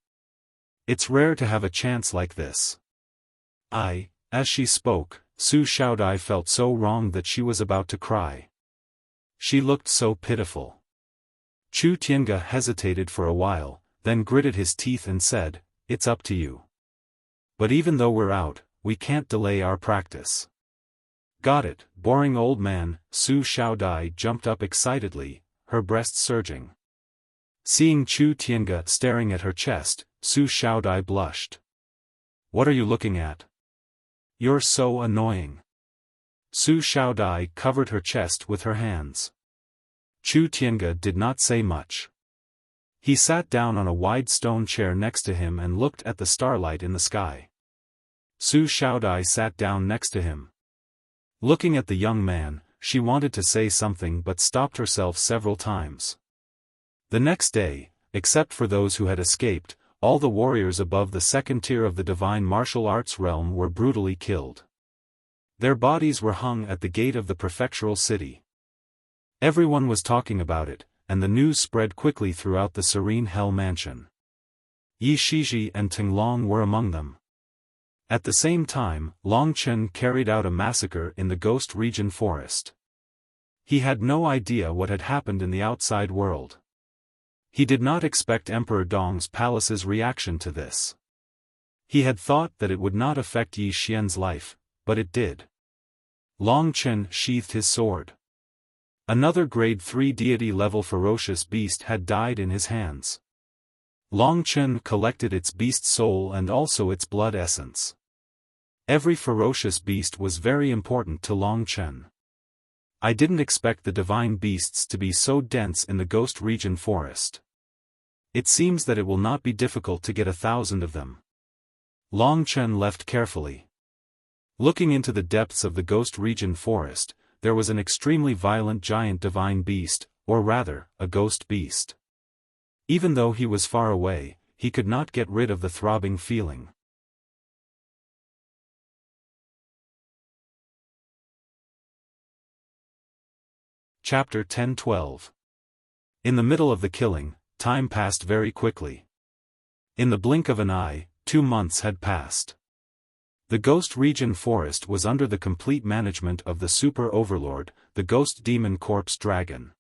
It's rare to have a chance like this. As she spoke, Su Xiaodai felt so wrong that she was about to cry. She looked so pitiful. Chu Tiange hesitated for a while, then gritted his teeth and said, It's up to you. But even though we're out, we can't delay our practice. Got it, boring old man, Su Xiaodai jumped up excitedly, her breasts surging. Seeing Chu Tiange staring at her chest, Su Xiaodai blushed. What are you looking at? You're so annoying. Su Xiaodai covered her chest with her hands. Chu Tiange did not say much. He sat down on a wide stone chair next to him and looked at the starlight in the sky. Su Xiaodai sat down next to him. Looking at the young man, she wanted to say something but stopped herself several times. The next day, except for those who had escaped, all the warriors above the second tier of the divine martial arts realm were brutally killed. Their bodies were hung at the gate of the prefectural city. Everyone was talking about it, and the news spread quickly throughout the Serene Hell Mansion. Yi Shiji and Tinglong were among them. At the same time, Long Chen carried out a massacre in the Ghost Region forest. He had no idea what had happened in the outside world. He did not expect Emperor Dong's palace's reaction to this. He had thought that it would not affect Yi Xian's life, but it did. Long Chen sheathed his sword. Another grade 3 deity-level ferocious beast had died in his hands. Long Chen collected its beast soul and also its blood essence. Every ferocious beast was very important to Long Chen. I didn't expect the divine beasts to be so dense in the Ghost Region forest. It seems that it will not be difficult to get 1,000 of them. Long Chen left carefully. Looking into the depths of the Ghost Region forest, there was an extremely violent giant divine beast, or rather, a ghost beast. Even though he was far away, he could not get rid of the throbbing feeling. Chapter 10-12. In the middle of the killing, time passed very quickly. In the blink of an eye, 2 months had passed. The Ghost Region forest was under the complete management of the Super Overlord, the Ghost Demon Corpse Dragon.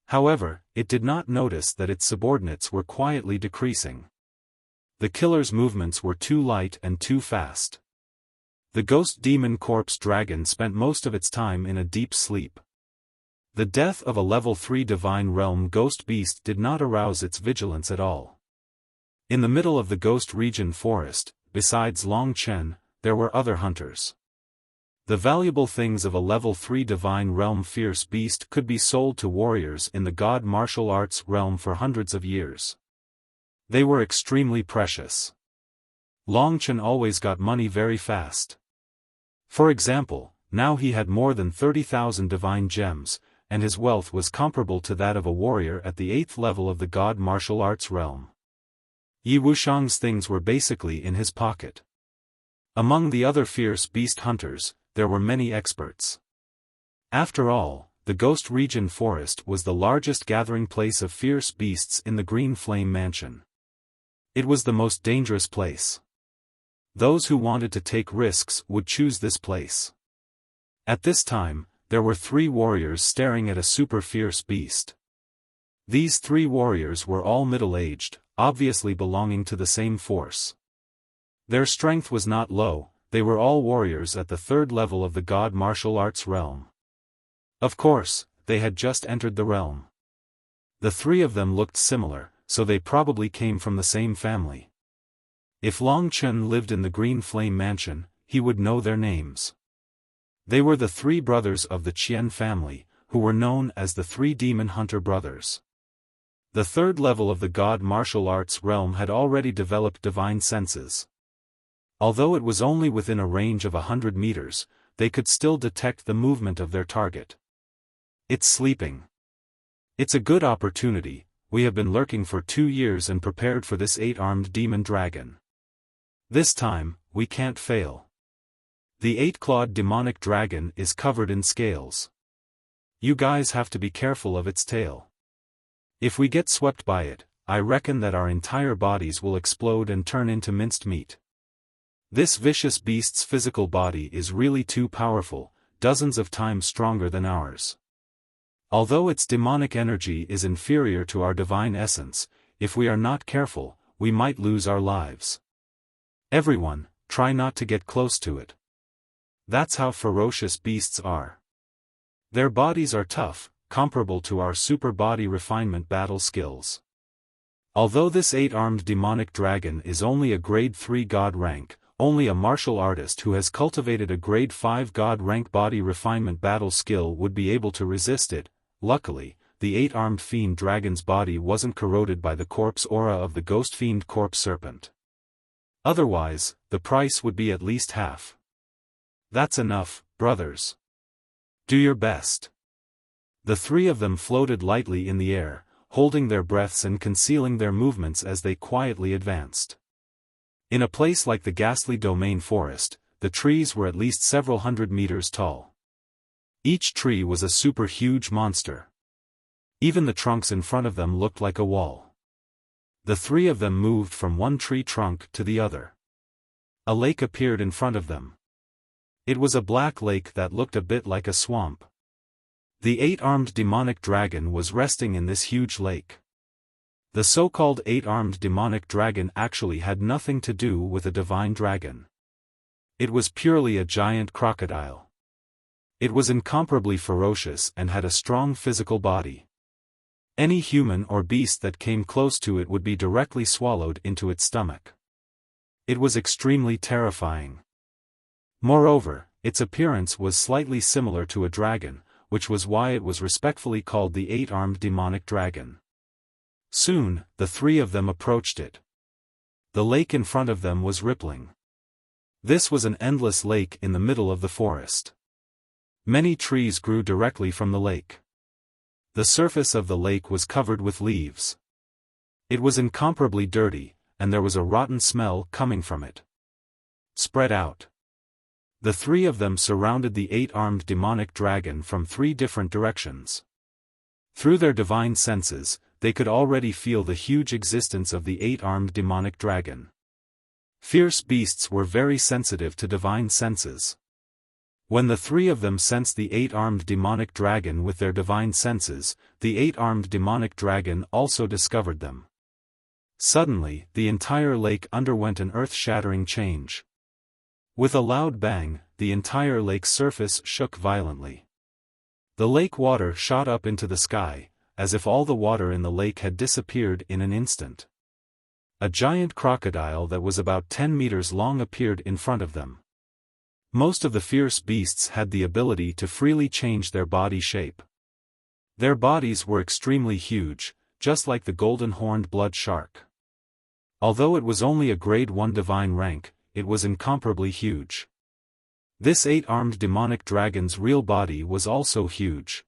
However, it did not notice that its subordinates were quietly decreasing. The killer's movements were too light and too fast. The Ghost Demon Corpse Dragon spent most of its time in a deep sleep. The death of a level 3 Divine Realm Ghost Beast did not arouse its vigilance at all. In the middle of the Ghost Region forest, besides Long Chen, there were other hunters. The valuable things of a level 3 Divine Realm Fierce Beast could be sold to warriors in the God Martial Arts realm for hundreds of years. They were extremely precious. Long Chen always got money very fast. For example, now he had more than 30,000 divine gems, and his wealth was comparable to that of a warrior at the 8th level of the God Martial Arts realm. Yi Wuxiang's things were basically in his pocket. Among the other fierce beast hunters, there were many experts. After all, the Ghost Region forest was the largest gathering place of fierce beasts in the Green Flame Mansion. It was the most dangerous place. Those who wanted to take risks would choose this place. At this time, there were 3 warriors staring at a super fierce beast. These 3 warriors were all middle-aged, obviously belonging to the same force. Their strength was not low, they were all warriors at the 3rd level of the God Martial Arts realm. Of course, they had just entered the realm. The 3 of them looked similar, so they probably came from the same family. If Long Chen lived in the Green Flame Mansion, he would know their names. They were the 3 brothers of the Qian family, who were known as the 3 Demon Hunter Brothers. The 3rd level of the God Martial Arts realm had already developed divine senses. Although it was only within a range of 100 meters, they could still detect the movement of their target. It's sleeping. It's a good opportunity, we have been lurking for 2 years and prepared for this 8-armed demon dragon. This time, we can't fail. The 8-clawed demonic dragon is covered in scales. You guys have to be careful of its tail. If we get swept by it, I reckon that our entire bodies will explode and turn into minced meat. This vicious beast's physical body is really too powerful, dozens of times stronger than ours. Although its demonic energy is inferior to our divine essence, if we are not careful, we might lose our lives. Everyone, try not to get close to it. That's how ferocious beasts are. Their bodies are tough, comparable to our super body refinement battle skills. Although this 8-armed demonic dragon is only a grade 3 god rank, only a martial artist who has cultivated a grade 5 god rank body refinement battle skill would be able to resist it. Luckily, the 8-armed fiend dragon's body wasn't corroded by the corpse aura of the ghost fiend corpse serpent. Otherwise, the price would be at least half. That's enough, brothers. Do your best. The 3 of them floated lightly in the air, holding their breaths and concealing their movements as they quietly advanced. In a place like the ghastly domain forest, the trees were at least several hundred meters tall. Each tree was a super huge monster. Even the trunks in front of them looked like a wall. The 3 of them moved from one tree trunk to the other. A lake appeared in front of them. It was a black lake that looked a bit like a swamp. The 8-armed demonic dragon was resting in this huge lake. The so-called 8-armed demonic dragon actually had nothing to do with a divine dragon. It was purely a giant crocodile. It was incomparably ferocious and had a strong physical body. Any human or beast that came close to it would be directly swallowed into its stomach. It was extremely terrifying. Moreover, its appearance was slightly similar to a dragon, which was why it was respectfully called the 8-armed demonic dragon. Soon, the three of them approached it. The lake in front of them was rippling. This was an endless lake in the middle of the forest. Many trees grew directly from the lake. The surface of the lake was covered with leaves. It was incomparably dirty, and there was a rotten smell coming from it. Spread out. The three of them surrounded the 8-armed demonic dragon from 3 different directions. Through their divine senses, they could already feel the huge existence of the 8-armed demonic dragon. Fierce beasts were very sensitive to divine senses. When the three of them sensed the 8-armed demonic dragon with their divine senses, the 8-armed demonic dragon also discovered them. Suddenly, the entire lake underwent an earth-shattering change. With a loud bang, the entire lake's surface shook violently. The lake water shot up into the sky, as if all the water in the lake had disappeared in an instant. A giant crocodile that was about 10 meters long appeared in front of them. Most of the fierce beasts had the ability to freely change their body shape. Their bodies were extremely huge, just like the golden-horned blood shark. Although it was only a grade 1 divine rank, it was incomparably huge. This 8-armed demonic dragon's real body was also huge.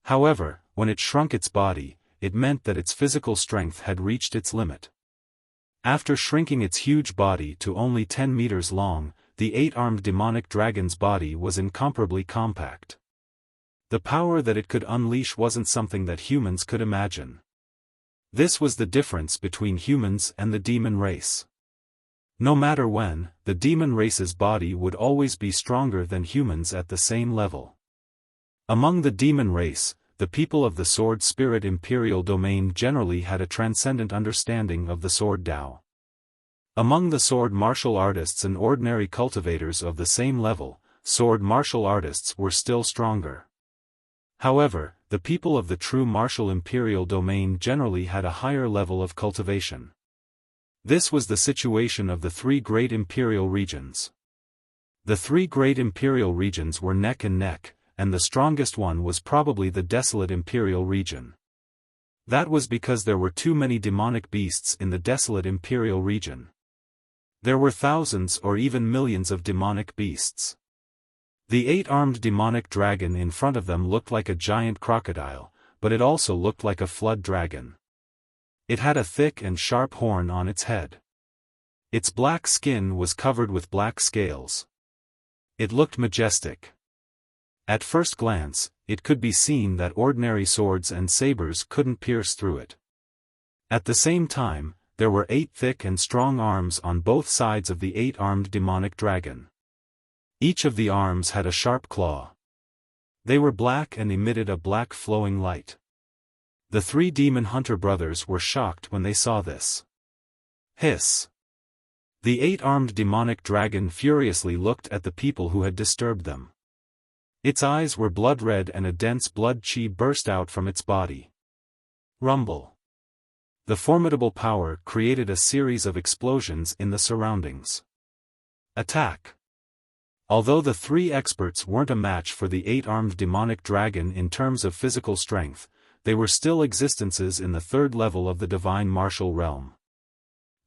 However, when it shrunk its body, it meant that its physical strength had reached its limit. After shrinking its huge body to only 10 meters long, the 8-armed demonic dragon's body was incomparably compact. The power that it could unleash wasn't something that humans could imagine. This was the difference between humans and the demon race. No matter when, the demon race's body would always be stronger than humans at the same level. Among the demon race, the people of the Sword Spirit Imperial Domain generally had a transcendent understanding of the Sword Tao. Among the sword martial artists and ordinary cultivators of the same level, sword martial artists were still stronger. However, the people of the true martial Imperial Domain generally had a higher level of cultivation. This was the situation of the 3 great Imperial regions. The 3 great Imperial regions were neck and neck, and the strongest one was probably the desolate Imperial region. That was because there were too many demonic beasts in the desolate Imperial region. There were thousands or even millions of demonic beasts. The 8-armed demonic dragon in front of them looked like a giant crocodile, but it also looked like a flood dragon. It had a thick and sharp horn on its head. Its black skin was covered with black scales. It looked majestic. At first glance, it could be seen that ordinary swords and sabers couldn't pierce through it. At the same time, there were 8 thick and strong arms on both sides of the 8-armed demonic dragon. Each of the arms had a sharp claw. They were black and emitted a black flowing light. The 3 demon hunter brothers were shocked when they saw this. Hiss! The 8-armed demonic dragon furiously looked at the people who had disturbed them. Its eyes were blood red and a dense blood chi burst out from its body. Rumble. The formidable power created a series of explosions in the surroundings. Attack. Although the 3 experts weren't a match for the 8-armed demonic dragon in terms of physical strength, they were still existences in the 3rd level of the divine martial realm.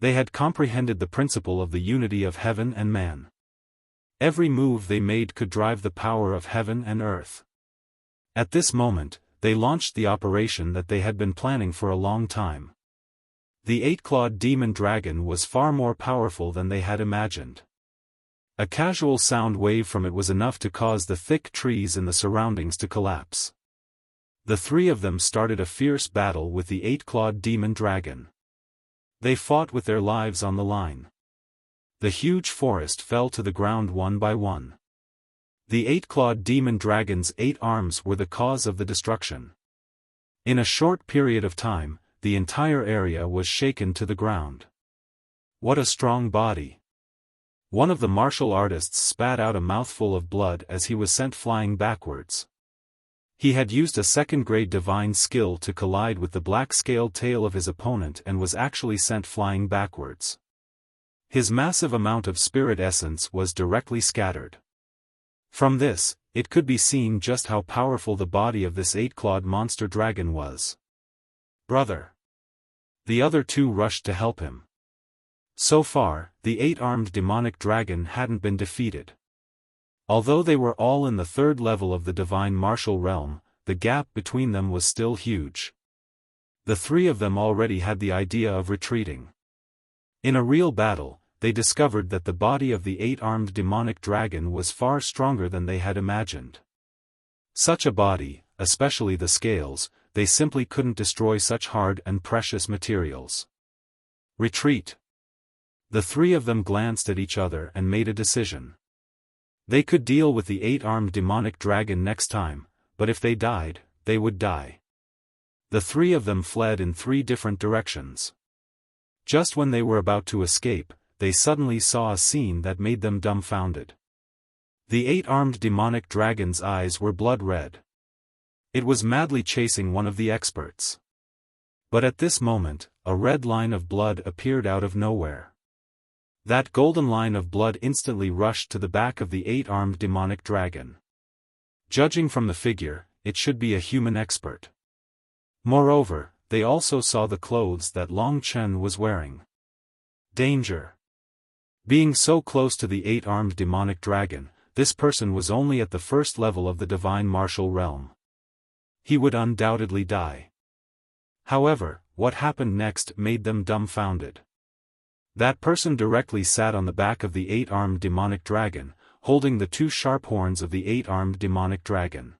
They had comprehended the principle of the unity of heaven and man. Every move they made could drive the power of heaven and earth. At this moment, they launched the operation that they had been planning for a long time. The 8-clawed demon dragon was far more powerful than they had imagined. A casual sound wave from it was enough to cause the thick trees in the surroundings to collapse. The 3 of them started a fierce battle with the 8-clawed demon dragon. They fought with their lives on the line. The huge forest fell to the ground one by one. The 8-clawed demon dragon's 8 arms were the cause of the destruction. In a short period of time, the entire area was shaken to the ground. What a strong body! One of the martial artists spat out a mouthful of blood as he was sent flying backwards. He had used a second-grade divine skill to collide with the black-scaled tail of his opponent and was actually sent flying backwards. His massive amount of spirit essence was directly scattered. From this, it could be seen just how powerful the body of this 8-clawed monster dragon was. "Brother!" The other two rushed to help him. So far, the 8-armed demonic dragon hadn't been defeated. Although they were all in the 3rd level of the divine martial realm, the gap between them was still huge. The 3 of them already had the idea of retreating. In a real battle, they discovered that the body of the 8-armed demonic dragon was far stronger than they had imagined. Such a body, especially the scales, they simply couldn't destroy such hard and precious materials. Retreat. The 3 of them glanced at each other and made a decision. They could deal with the 8-armed demonic dragon next time, but if they died, they would die. The 3 of them fled in 3 different directions. Just when they were about to escape, they suddenly saw a scene that made them dumbfounded. The 8-armed demonic dragon's eyes were blood red. It was madly chasing one of the experts. But at this moment, a red line of blood appeared out of nowhere. That golden line of blood instantly rushed to the back of the 8-armed demonic dragon. Judging from the figure, it should be a human expert. Moreover, they also saw the clothes that Long Chen was wearing. Danger. Being so close to the 8-armed demonic dragon, this person was only at the 1st level of the divine martial realm. He would undoubtedly die. However, what happened next made them dumbfounded. That person directly sat on the back of the 8-armed demonic dragon, holding the 2 sharp horns of the 8-armed demonic dragon.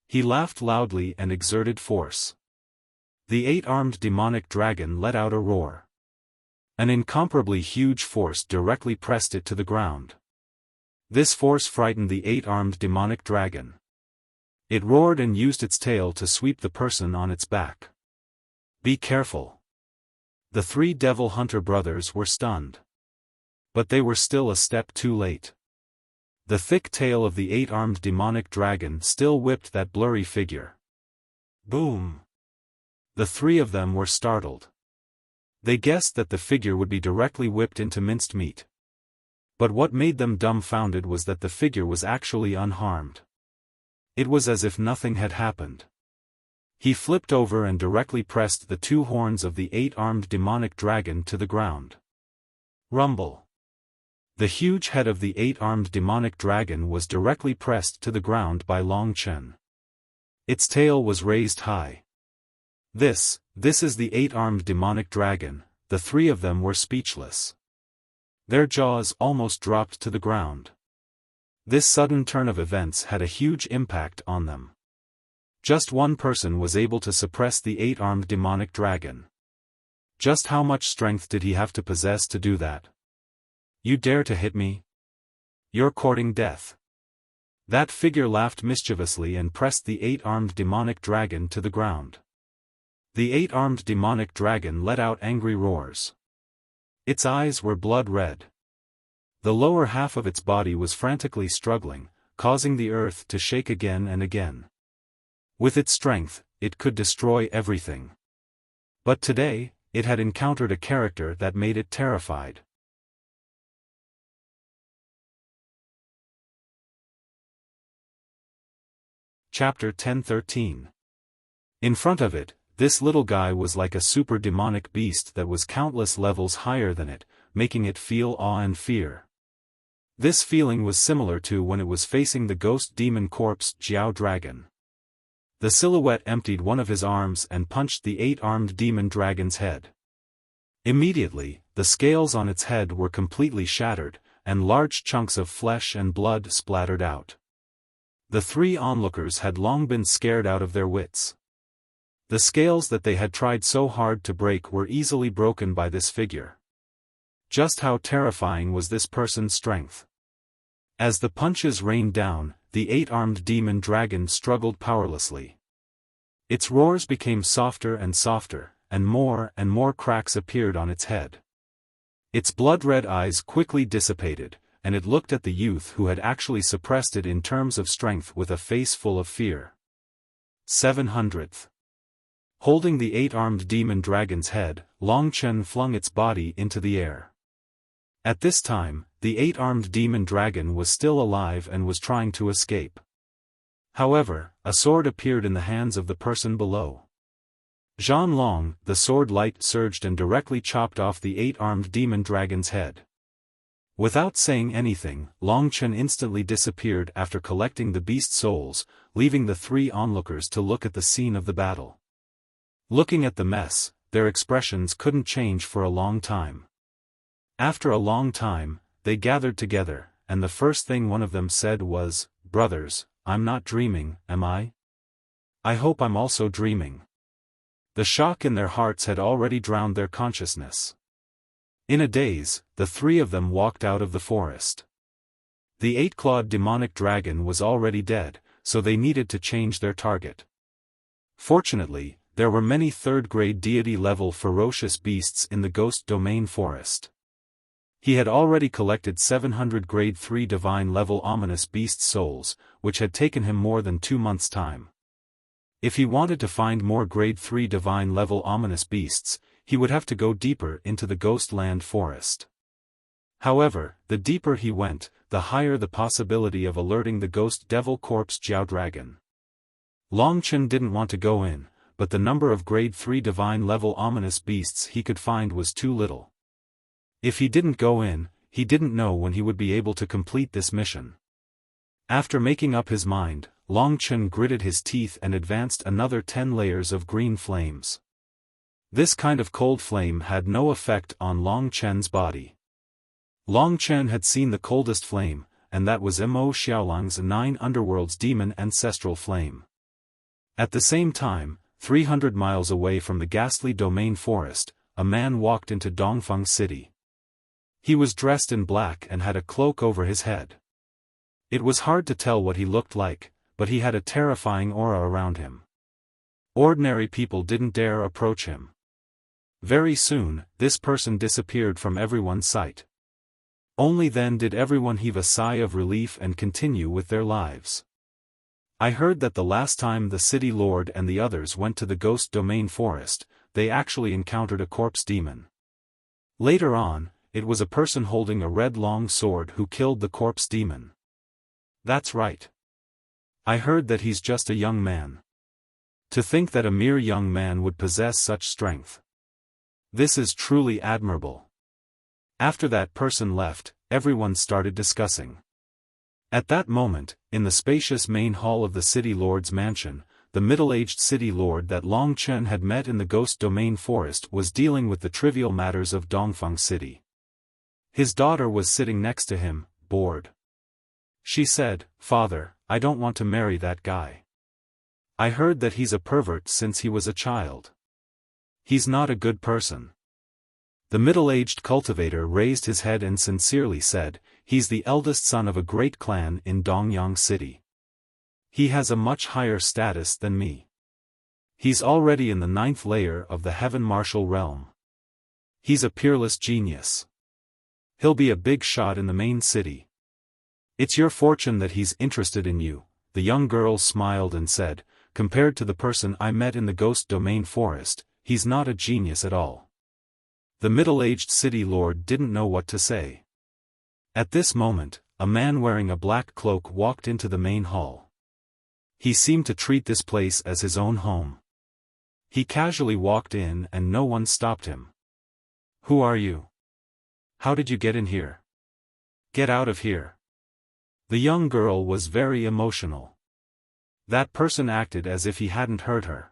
He laughed loudly and exerted force. The 8-armed demonic dragon let out a roar. An incomparably huge force directly pressed it to the ground. This force frightened the 8-armed demonic dragon. It roared and used its tail to sweep the person on its back. "Be careful." The 3 devil hunter brothers were stunned. But they were still a step too late. The thick tail of the 8-armed demonic dragon still whipped that blurry figure. Boom! The 3 of them were startled. They guessed that the figure would be directly whipped into minced meat. But what made them dumbfounded was that the figure was actually unharmed. It was as if nothing had happened. He flipped over and directly pressed the 2 horns of the 8-armed demonic dragon to the ground. Rumble. The huge head of the 8-armed demonic dragon was directly pressed to the ground by Long Chen. Its tail was raised high. This is the 8-armed demonic dragon. The 3 of them were speechless. Their jaws almost dropped to the ground. This sudden turn of events had a huge impact on them. Just one person was able to suppress the 8-armed demonic dragon. Just how much strength did he have to possess to do that? "You dare to hit me? You're courting death." That figure laughed mischievously and pressed the 8-armed demonic dragon to the ground. The 8-armed demonic dragon let out angry roars. Its eyes were blood red. The lower half of its body was frantically struggling, causing the earth to shake again and again. With its strength, it could destroy everything. But today, it had encountered a character that made it terrified. Chapter 10:13. In front of it, this little guy was like a super demonic beast that was countless levels higher than it, making it feel awe and fear. This feeling was similar to when it was facing the ghost demon corpse Jiao Dragon. The silhouette emptied one of his arms and punched the 8-armed demon dragon's head. Immediately, the scales on its head were completely shattered, and large chunks of flesh and blood splattered out. The 3 onlookers had long been scared out of their wits. The scales that they had tried so hard to break were easily broken by this figure. Just how terrifying was this person's strength? As the punches rained down, the 8-armed demon dragon struggled powerlessly. Its roars became softer and softer, and more cracks appeared on its head. Its blood-red eyes quickly dissipated, and it looked at the youth who had actually suppressed it in terms of strength with a face full of fear. 700th. Holding the 8-armed demon dragon's head, Long Chen flung its body into the air. At this time, the 8-armed demon dragon was still alive and was trying to escape. However, a sword appeared in the hands of the person below. Zhan Long, the sword light surged and directly chopped off the 8-armed demon dragon's head. Without saying anything, Long Chen instantly disappeared after collecting the beast souls, leaving the 3 onlookers to look at the scene of the battle. Looking at the mess, their expressions couldn't change for a long time. After a long time, they gathered together, and the first thing one of them said was, "Brothers, I'm not dreaming, am I? I hope I'm also dreaming." The shock in their hearts had already drowned their consciousness. In a daze, the 3 of them walked out of the forest. The 8-clawed demonic dragon was already dead, so they needed to change their target. Fortunately, there were many 3rd-grade deity-level ferocious beasts in the Ghost Domain forest. He had already collected 700 grade 3 divine-level ominous beast souls, which had taken him more than 2 months' time. If he wanted to find more grade 3 divine-level ominous beasts, he would have to go deeper into the Ghost Land forest. However, the deeper he went, the higher the possibility of alerting the Ghost Devil Corpse Jiao Dragon. Long Chen didn't want to go in, but the number of grade 3 divine-level ominous beasts he could find was too little. If he didn't go in, he didn't know when he would be able to complete this mission. After making up his mind, Long Chen gritted his teeth and advanced another 10 layers of green flames. This kind of cold flame had no effect on Long Chen's body. Long Chen had seen the coldest flame, and that was Mo Xiaolang's 9 underworlds demon ancestral flame. At the same time, 300 miles away from the ghastly domain forest, a man walked into Dongfeng City. He was dressed in black and had a cloak over his head. It was hard to tell what he looked like, but he had a terrifying aura around him. Ordinary people didn't dare approach him. Very soon, this person disappeared from everyone's sight. Only then did everyone heave a sigh of relief and continue with their lives. I heard that the last time the city lord and the others went to the Ghost Domain forest, they actually encountered a corpse demon. Later on, it was a person holding a red long sword who killed the corpse demon. That's right. I heard that he's just a young man. To think that a mere young man would possess such strength. This is truly admirable. After that person left, everyone started discussing. At that moment, in the spacious main hall of the city lord's mansion, the middle-aged city lord that Long Chen had met in the Ghost Domain forest was dealing with the trivial matters of Dongfeng City. His daughter was sitting next to him, bored. She said, "Father, I don't want to marry that guy. I heard that he's a pervert since he was a child. He's not a good person." The middle-aged cultivator raised his head and sincerely said, "He's the eldest son of a great clan in Dongyang City. He has a much higher status than me. He's already in the 9th layer of the Heaven Martial Realm. He's a peerless genius. He'll be a big shot in the main city. It's your fortune that he's interested in you." The young girl smiled and said, "Compared to the person I met in the Ghost Domain forest, he's not a genius at all." The middle-aged city lord didn't know what to say. At this moment, a man wearing a black cloak walked into the main hall. He seemed to treat this place as his own home. He casually walked in and no one stopped him. "Who are you? How did you get in here? Get out of here." The young girl was very emotional. That person acted as if he hadn't heard her.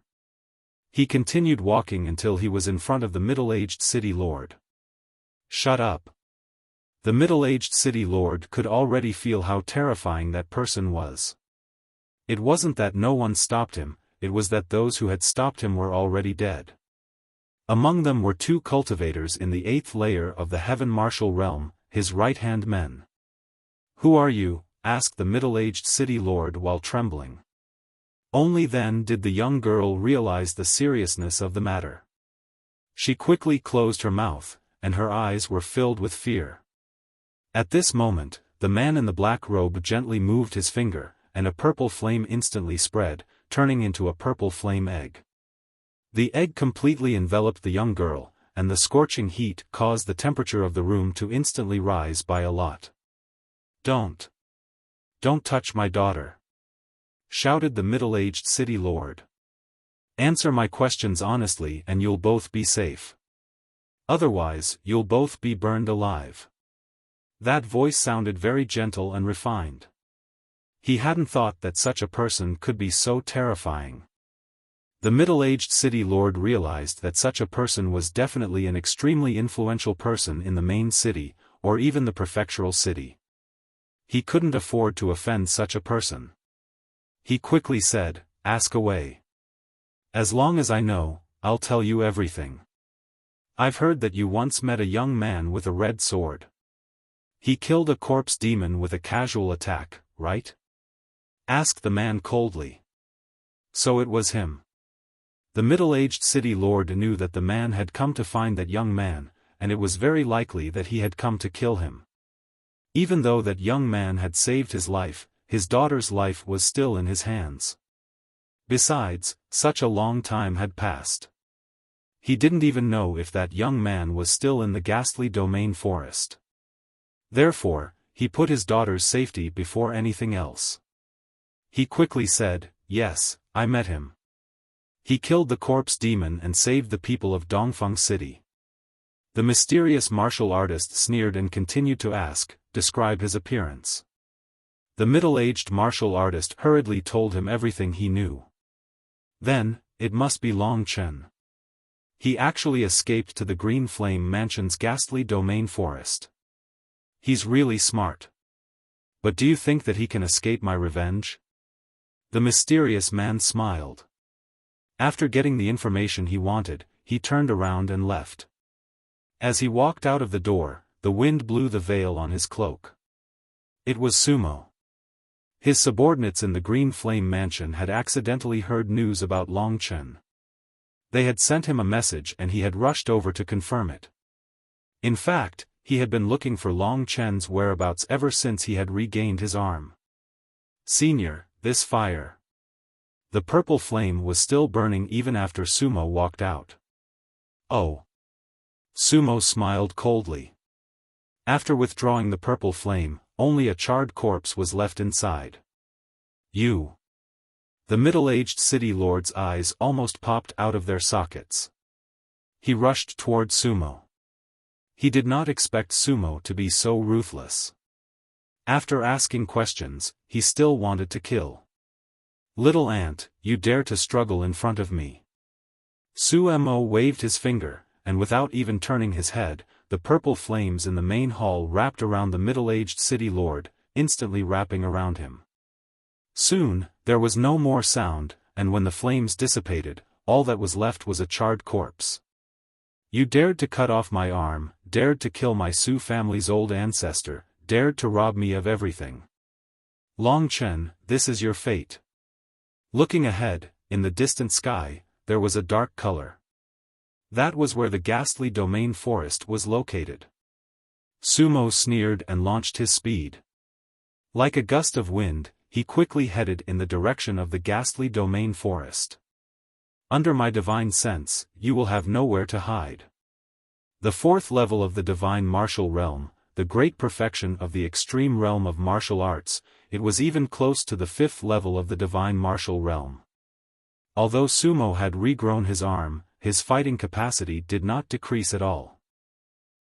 He continued walking until he was in front of the middle-aged city lord. "Shut up." The middle-aged city lord could already feel how terrifying that person was. It wasn't that no one stopped him, it was that those who had stopped him were already dead. Among them were 2 cultivators in the 8th layer of the Heaven Martial Realm, his right-hand men. "Who are you?" asked the middle-aged city lord while trembling. Only then did the young girl realize the seriousness of the matter. She quickly closed her mouth, and her eyes were filled with fear. At this moment, the man in the black robe gently moved his finger, and a purple flame instantly spread, turning into a purple flame egg. The egg completely enveloped the young girl, and the scorching heat caused the temperature of the room to instantly rise by a lot. Don't touch my daughter," shouted the middle-aged city lord. "Answer my questions honestly and you'll both be safe. Otherwise, you'll both be burned alive." That voice sounded very gentle and refined. He hadn't thought that such a person could be so terrifying. The middle-aged city lord realized that such a person was definitely an extremely influential person in the main city, or even the prefectural city. He couldn't afford to offend such a person. He quickly said, "Ask away. As long as I know, I'll tell you everything. I've heard that you once met a young man with a red sword. He killed a corpse demon with a casual attack, right?" asked the man coldly. So it was him. The middle-aged city lord knew that the man had come to find that young man, and it was very likely that he had come to kill him. Even though that young man had saved his life, his daughter's life was still in his hands. Besides, such a long time had passed. He didn't even know if that young man was still in the ghastly domain forest. Therefore, he put his daughter's safety before anything else. He quickly said, "Yes, I met him. He killed the corpse demon and saved the people of Dongfeng City." The mysterious martial artist sneered and continued to ask, "Describe his appearance." The middle-aged martial artist hurriedly told him everything he knew. "Then, it must be Long Chen. He actually escaped to the Green Flame Mansion's ghastly domain forest. He's really smart. But do you think that he can escape my revenge?" The mysterious man smiled. After getting the information he wanted, he turned around and left. As he walked out of the door, the wind blew the veil on his cloak. It was Sumo. His subordinates in the Green Flame Mansion had accidentally heard news about Long Chen. They had sent him a message and he had rushed over to confirm it. In fact, he had been looking for Long Chen's whereabouts ever since he had regained his arm. "Senior, this fire." The purple flame was still burning even after Sumo walked out. "Oh." Sumo smiled coldly. After withdrawing the purple flame, only a charred corpse was left inside. "You." The middle-aged city lord's eyes almost popped out of their sockets. He rushed toward Sumo. He did not expect Sumo to be so ruthless. After asking questions, he still wanted to kill. "Little ant, you dare to struggle in front of me." Sumo waved his finger, and without even turning his head, the purple flames in the main hall wrapped around the middle-aged city lord, instantly wrapping around him. Soon, there was no more sound, and when the flames dissipated, all that was left was a charred corpse. "You dared to cut off my arm, dared to kill my Su family's old ancestor, dared to rob me of everything. Long Chen, this is your fate." Looking ahead, in the distant sky, there was a dark color. That was where the ghastly domain forest was located. Sumo sneered and launched his speed. Like a gust of wind, he quickly headed in the direction of the ghastly domain forest. "Under my divine sense, you will have nowhere to hide." The 4th level of the divine martial realm, the great perfection of the extreme realm of martial arts, it was even close to the 5th level of the divine martial realm. Although Sumo had regrown his arm, his fighting capacity did not decrease at all.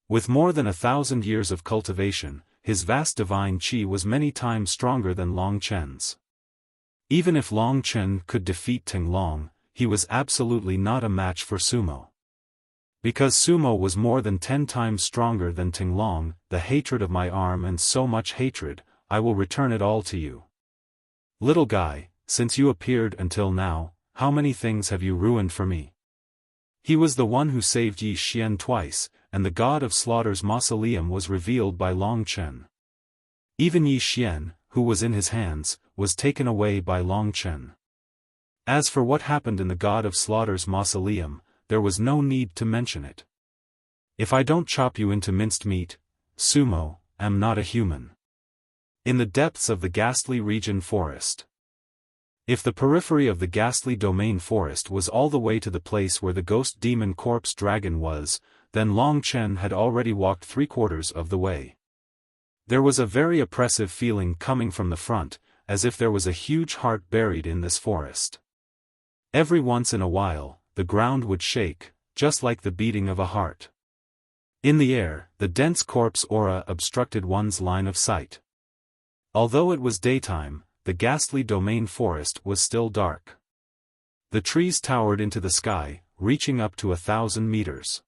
With more than 1,000 years of cultivation, his vast divine qi was many times stronger than Long Chen's. Even if Long Chen could defeat Ting Long, he was absolutely not a match for Sumo. Because Sumo was more than 10 times stronger than Ting Long, the hatred of my arm and so much hatred, I will return it all to you. Little guy, since you appeared until now, how many things have you ruined for me? He was the one who saved Yi Xian twice, and the god of slaughter's mausoleum was revealed by Long Chen. Even Yi Xian, who was in his hands, was taken away by Long Chen. As for what happened in the god of slaughter's mausoleum, there was no need to mention it. If I don't chop you into minced meat, Sumo, am not a human. In the depths of the ghastly region forest. If the periphery of the ghastly domain forest was all the way to the place where the ghost demon corpse dragon was, then Long Chen had already walked 3/4 of the way. There was a very oppressive feeling coming from the front, as if there was a huge heart buried in this forest. Every once in a while, the ground would shake, just like the beating of a heart. In the air, the dense corpse aura obstructed one's line of sight. Although it was daytime, the ghastly domain forest was still dark. The trees towered into the sky, reaching up to 1,000 meters.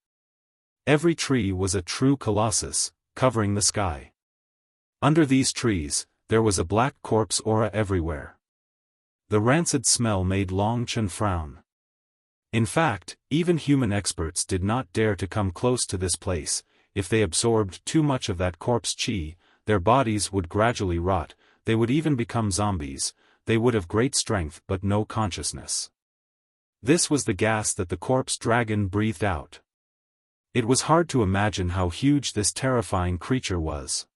Every tree was a true colossus, covering the sky. Under these trees, there was a black corpse aura everywhere. The rancid smell made Long Chen frown. In fact, even human experts did not dare to come close to this place. If they absorbed too much of that corpse chi, their bodies would gradually rot, they would even become zombies. They would have great strength but no consciousness. This was the gas that the corpse dragon breathed out. It was hard to imagine how huge this terrifying creature was.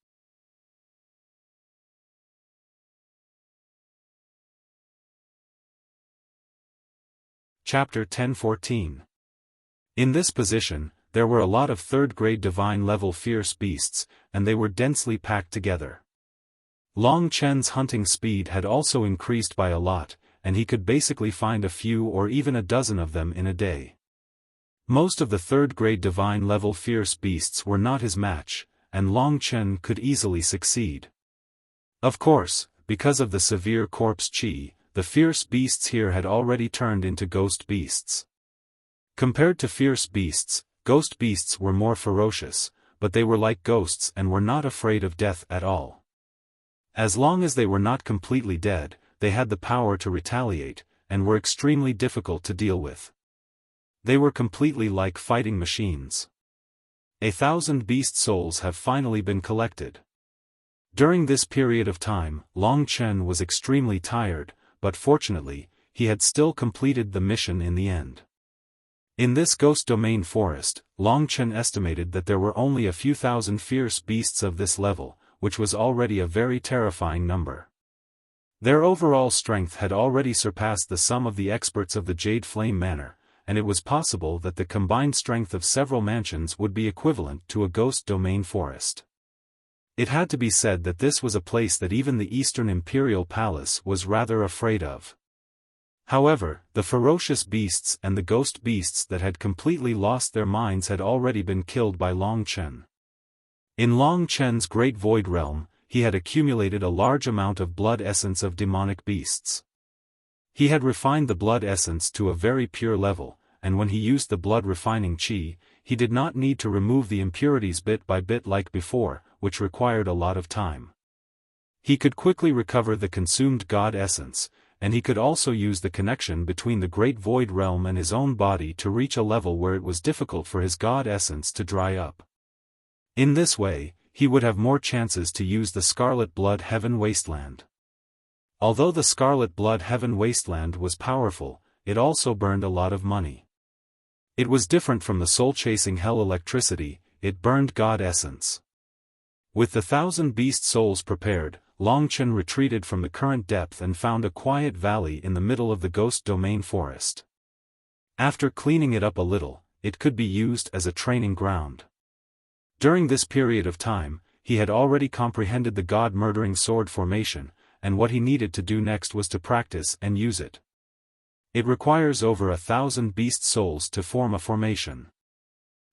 Chapter 10-14. In this position, there were a lot of third-grade divine-level fierce beasts, and they were densely packed together. Long Chen's hunting speed had also increased by a lot, and he could basically find a few or even a dozen of them in a day. Most of the third-grade divine-level fierce beasts were not his match, and Long Chen could easily succeed. Of course, because of the severe corpse chi, the fierce beasts here had already turned into ghost beasts. Compared to fierce beasts, ghost beasts were more ferocious, but they were like ghosts and were not afraid of death at all. As long as they were not completely dead, they had the power to retaliate, and were extremely difficult to deal with. They were completely like fighting machines. 1,000 beast souls have finally been collected. During this period of time, Long Chen was extremely tired, but fortunately, he had still completed the mission in the end. In this ghost domain forest, Long Chen estimated that there were only a few thousand fierce beasts of this level, which was already a very terrifying number. Their overall strength had already surpassed the sum of the experts of the Jade Flame Manor, and it was possible that the combined strength of several mansions would be equivalent to a ghost domain forest. It had to be said that this was a place that even the Eastern Imperial Palace was rather afraid of. However, the ferocious beasts and the ghost beasts that had completely lost their minds had already been killed by Long Chen. In Long Chen's Great Void Realm, he had accumulated a large amount of blood essence of demonic beasts. He had refined the blood essence to a very pure level, and when he used the blood refining chi, he did not need to remove the impurities bit by bit like before, which required a lot of time. He could quickly recover the consumed god essence, and he could also use the connection between the Great Void Realm and his own body to reach a level where it was difficult for his god essence to dry up. In this way, he would have more chances to use the Scarlet Blood Heaven Wasteland. Although the Scarlet Blood Heaven Wasteland was powerful, it also burned a lot of money. It was different from the soul-chasing hell electricity, it burned god essence. With the 1,000 beast souls prepared, Long Chen retreated from the current depth and found a quiet valley in the middle of the ghost domain forest. After cleaning it up a little, it could be used as a training ground. During this period of time, he had already comprehended the god-murdering sword formation, and what he needed to do next was to practice and use it. It requires over 1,000 beast souls to form a formation.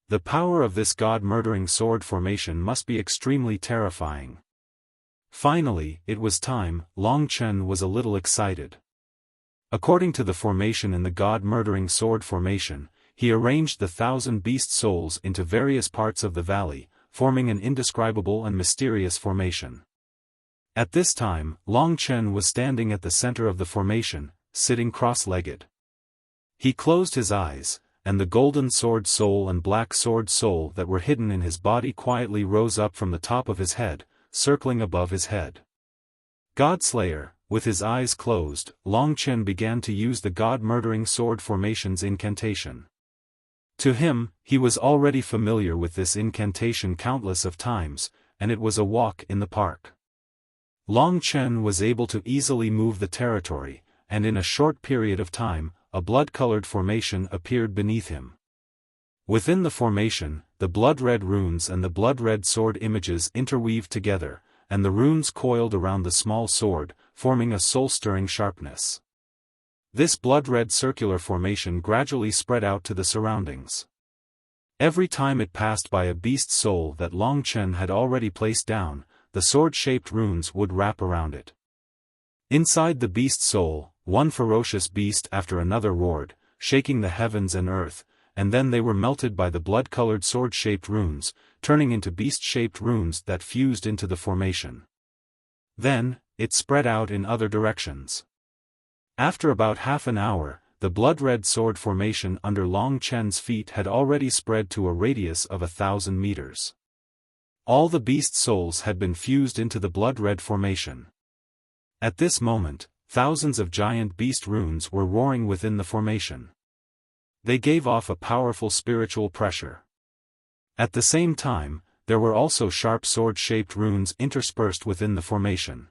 The power of this god-murdering sword formation must be extremely terrifying. Finally, it was time. Long Chen was a little excited. According to the formation in the god-murdering sword formation, he arranged the 1,000 beast souls into various parts of the valley, forming an indescribable and mysterious formation. At this time, Long Chen was standing at the center of the formation, sitting cross-legged. He closed his eyes, and the golden sword soul and black sword soul that were hidden in his body quietly rose up from the top of his head, circling above his head. Godslayer, with his eyes closed, Long Chen began to use the god-murdering sword formation's incantation. To him, he was already familiar with this incantation countless of times, and it was a walk in the park. Long Chen was able to easily move the territory, and in a short period of time, a blood-colored formation appeared beneath him. Within the formation, the blood-red runes and the blood-red sword images interweaved together, and the runes coiled around the small sword, forming a soul-stirring sharpness. This blood-red circular formation gradually spread out to the surroundings. Every time it passed by a beast soul that Long Chen had already placed down, the sword-shaped runes would wrap around it. Inside the beast soul, one ferocious beast after another roared, shaking the heavens and earth, and then they were melted by the blood-colored sword-shaped runes, turning into beast-shaped runes that fused into the formation. Then, it spread out in other directions. After about half an hour, the blood-red sword formation under Long Chen's feet had already spread to a radius of 1,000 meters. All the beast souls had been fused into the blood-red formation. At this moment, thousands of giant beast runes were roaring within the formation. They gave off a powerful spiritual pressure. At the same time, there were also sharp sword-shaped runes interspersed within the formation.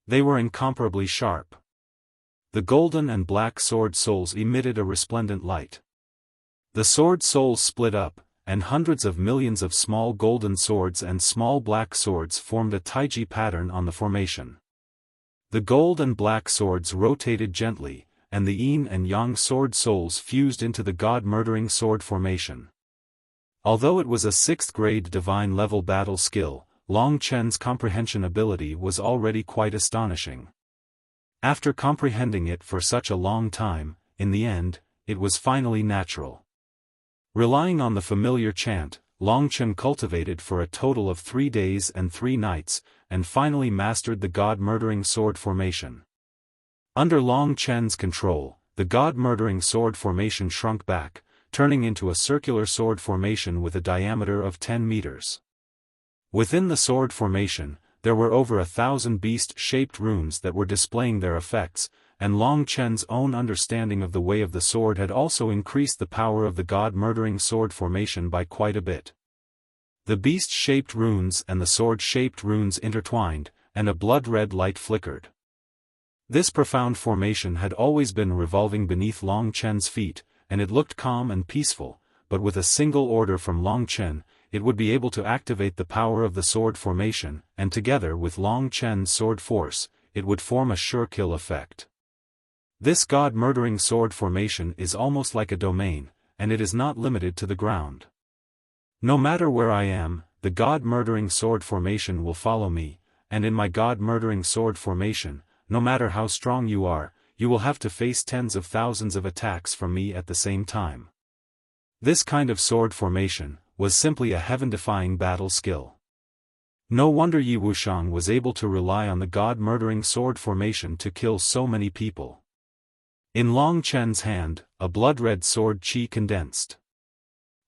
They were incomparably sharp. The golden and black sword souls emitted a resplendent light. The sword souls split up, and hundreds of millions of small golden swords and small black swords formed a taiji pattern on the formation. The gold and black swords rotated gently, and the yin and yang sword souls fused into the god-murdering sword formation. Although it was a 6th-grade divine-level battle skill, Long Chen's comprehension ability was already quite astonishing. After comprehending it for such a long time, in the end, it was finally natural. Relying on the familiar chant, Long Chen cultivated for a total of 3 days and 3 nights, and finally mastered the god-murdering sword formation. Under Long Chen's control, the god-murdering sword formation shrunk back, turning into a circular sword formation with a diameter of 10 meters. Within the sword formation, there were over 1,000 beast-shaped runes that were displaying their effects, and Long Chen's own understanding of the way of the sword had also increased the power of the god-murdering sword formation by quite a bit. The beast-shaped runes and the sword-shaped runes intertwined, and a blood-red light flickered. This profound formation had always been revolving beneath Long Chen's feet, and it looked calm and peaceful, but with a single order from Long Chen, it would be able to activate the power of the sword formation, and together with Long Chen's sword force, it would form a sure-kill effect. This god-murdering sword formation is almost like a domain, and it is not limited to the ground. No matter where I am, the god-murdering sword formation will follow me, and in my god-murdering sword formation, no matter how strong you are, you will have to face tens of thousands of attacks from me at the same time. This kind of sword formation was simply a heaven-defying battle skill. No wonder Yi Wuxiang was able to rely on the god-murdering sword formation to kill so many people. In Long Chen's hand, a blood-red sword qi condensed.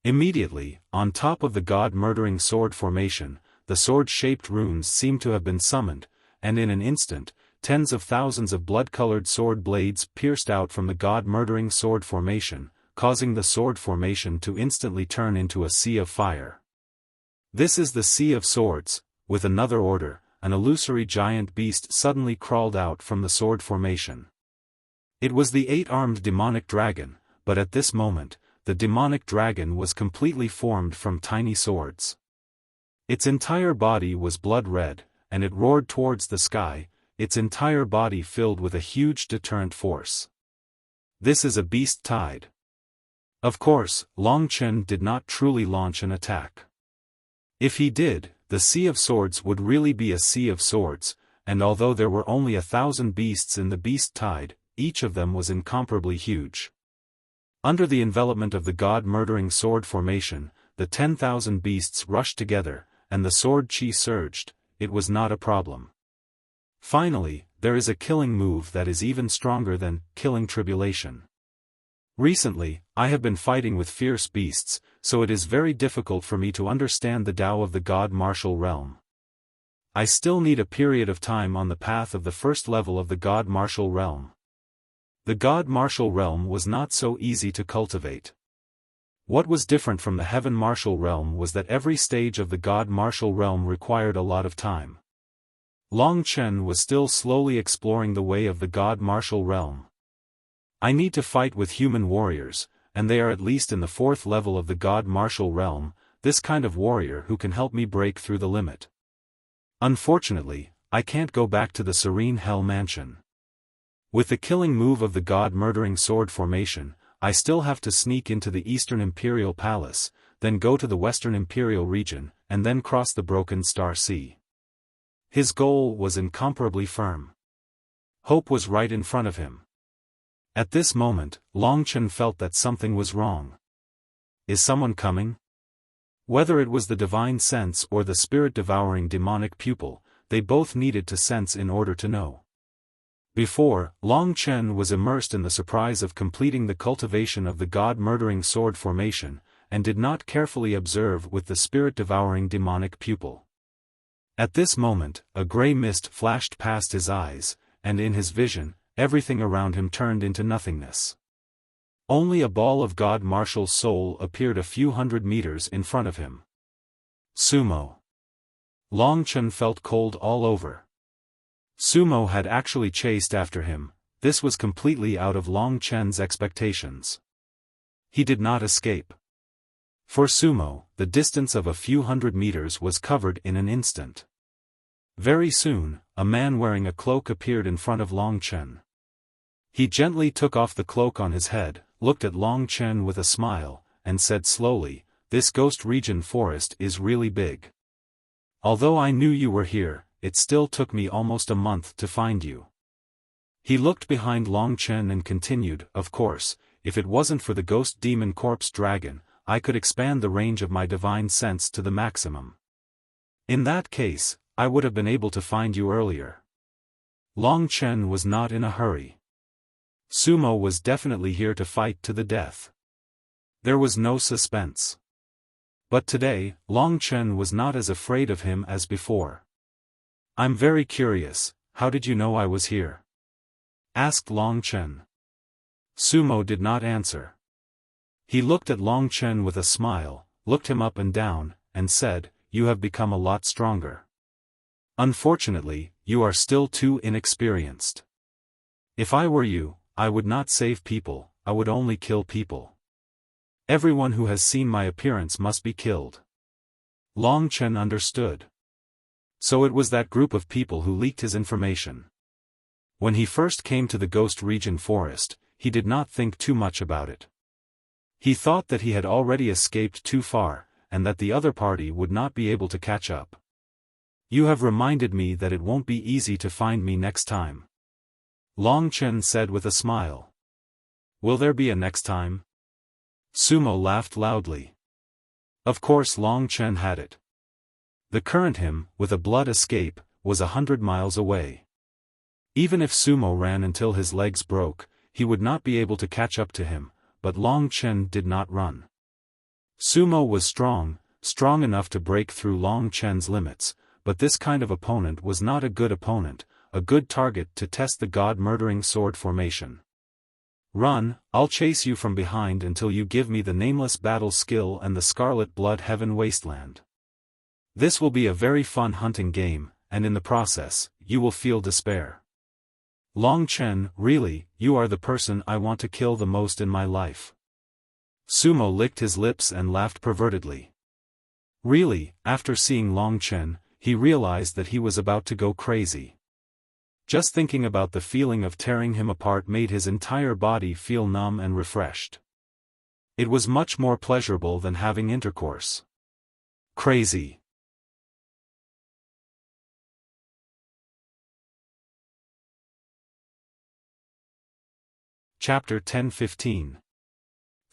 Immediately, on top of the god-murdering sword formation, the sword-shaped runes seemed to have been summoned, and in an instant, tens of thousands of blood-colored sword blades pierced out from the god-murdering sword formation, causing the sword formation to instantly turn into a sea of fire. This is the Sea of Swords. With another order, an illusory giant beast suddenly crawled out from the sword formation. It was the 8-armed demonic dragon, but at this moment, the demonic dragon was completely formed from tiny swords. Its entire body was blood red, and it roared towards the sky, its entire body filled with a huge deterrent force. This is a beast tide. Of course, Long Chen did not truly launch an attack. If he did, the Sea of Swords would really be a Sea of Swords, and although there were only 1,000 beasts in the beast tide, each of them was incomparably huge. Under the envelopment of the god-murdering sword formation, the 10,000 beasts rushed together, and the sword qi surged. It was not a problem. Finally, there is a killing move that is even stronger than killing tribulation. Recently, I have been fighting with fierce beasts, so it is very difficult for me to understand the Tao of the God Martial Realm. I still need a period of time on the path of the first level of the God Martial Realm. The God Martial Realm was not so easy to cultivate. What was different from the Heaven Martial Realm was that every stage of the God Martial Realm required a lot of time. Long Chen was still slowly exploring the way of the God Martial Realm. I need to fight with human warriors, and they are at least in the fourth level of the God Martial Realm, this kind of warrior who can help me break through the limit. Unfortunately, I can't go back to the Serene Hell Mansion. With the killing move of the God Murdering Sword formation, I still have to sneak into the Eastern Imperial Palace, then go to the Western Imperial region, and then cross the Broken Star Sea. His goal was incomparably firm. Hope was right in front of him. At this moment, Long Chen felt that something was wrong. Is someone coming? Whether it was the divine sense or the spirit-devouring demonic pupil, they both needed to sense in order to know. Before, Long Chen was immersed in the surprise of completing the cultivation of the God-murdering sword formation, and did not carefully observe with the spirit-devouring demonic pupil. At this moment, a grey mist flashed past his eyes, and in his vision, everything around him turned into nothingness. Only a ball of God Martial Soul appeared a few hundred meters in front of him. Sumo. Long Chen felt cold all over. Sumo had actually chased after him. This was completely out of Long Chen's expectations. He did not escape. For Sumo, the distance of a few hundred meters was covered in an instant. Very soon, a man wearing a cloak appeared in front of Long Chen. He gently took off the cloak on his head, looked at Long Chen with a smile, and said slowly, "This Ghost Region forest is really big. Although I knew you were here, it still took me almost a month to find you." He looked behind Long Chen and continued, "Of course, if it wasn't for the Ghost Demon Corpse Dragon, I could expand the range of my divine sense to the maximum. In that case, I would have been able to find you earlier." Long Chen was not in a hurry. Sumo was definitely here to fight to the death. There was no suspense. But today, Long Chen was not as afraid of him as before. "I'm very curious, how did you know I was here?" asked Long Chen. Sumo did not answer. He looked at Long Chen with a smile, looked him up and down, and said, "You have become a lot stronger. Unfortunately, you are still too inexperienced. If I were you, I would not save people, I would only kill people. Everyone who has seen my appearance must be killed." Long Chen understood. So it was that group of people who leaked his information. When he first came to the Ghost Region forest, he did not think too much about it. He thought that he had already escaped too far, and that the other party would not be able to catch up. "You have reminded me that it won't be easy to find me next time," Long Chen said with a smile. "Will there be a next time?" Sumo laughed loudly. Of course Long Chen had it. The current him, with a blood escape, was 100 miles away. Even if Sumo ran until his legs broke, he would not be able to catch up to him, but Long Chen did not run. Sumo was strong enough to break through Long Chen's limits, but this kind of opponent was not a good opponent, a good target to test the God-murdering sword formation. "Run, I'll chase you from behind until you give me the nameless battle skill and the Scarlet Blood Heaven Wasteland. This will be a very fun hunting game, and in the process, you will feel despair." Long Chen, really, you are the person I want to kill the most in my life. Sumo licked his lips and laughed pervertedly. Really, after seeing Long Chen, he realized that he was about to go crazy. Just thinking about the feeling of tearing him apart made his entire body feel numb and refreshed. It was much more pleasurable than having intercourse. Crazy. Chapter 10-15.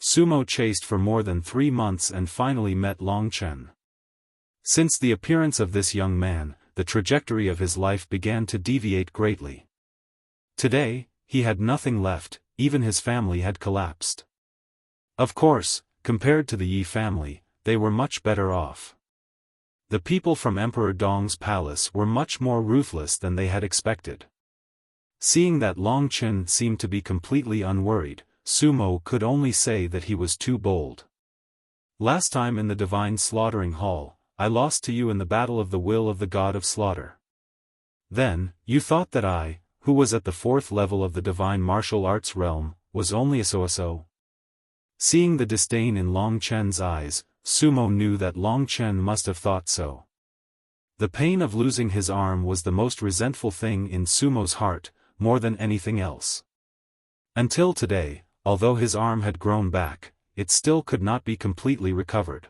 Sumo chased for more than 3 months and finally met Long Chen. Since the appearance of this young man, the trajectory of his life began to deviate greatly. Today, he had nothing left, even his family had collapsed. Of course, compared to the Yi family, they were much better off. The people from Emperor Dong's palace were much more ruthless than they had expected. Seeing that Long Chen seemed to be completely unworried, Sumo could only say that he was too bold. Last time in the divine slaughtering hall, I lost to you in the battle of the will of the god of slaughter. Then, you thought that I, who was at the 4th level of the divine martial arts realm, was only a so-so? Seeing the disdain in Long Chen's eyes, Sumo knew that Long Chen must have thought so. The pain of losing his arm was the most resentful thing in Sumo's heart, more than anything else. Until today, although his arm had grown back, it still could not be completely recovered.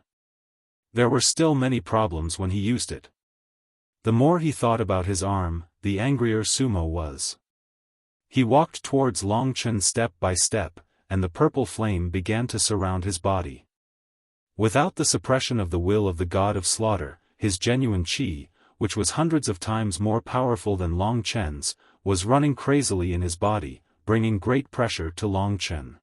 There were still many problems when he used it. The more he thought about his arm, the angrier Sumo was. He walked towards Long Chen step by step, and the purple flame began to surround his body. Without the suppression of the will of the god of slaughter, his genuine qi, which was hundreds of times more powerful than Long Chen's, was running crazily in his body, bringing great pressure to Long Chen.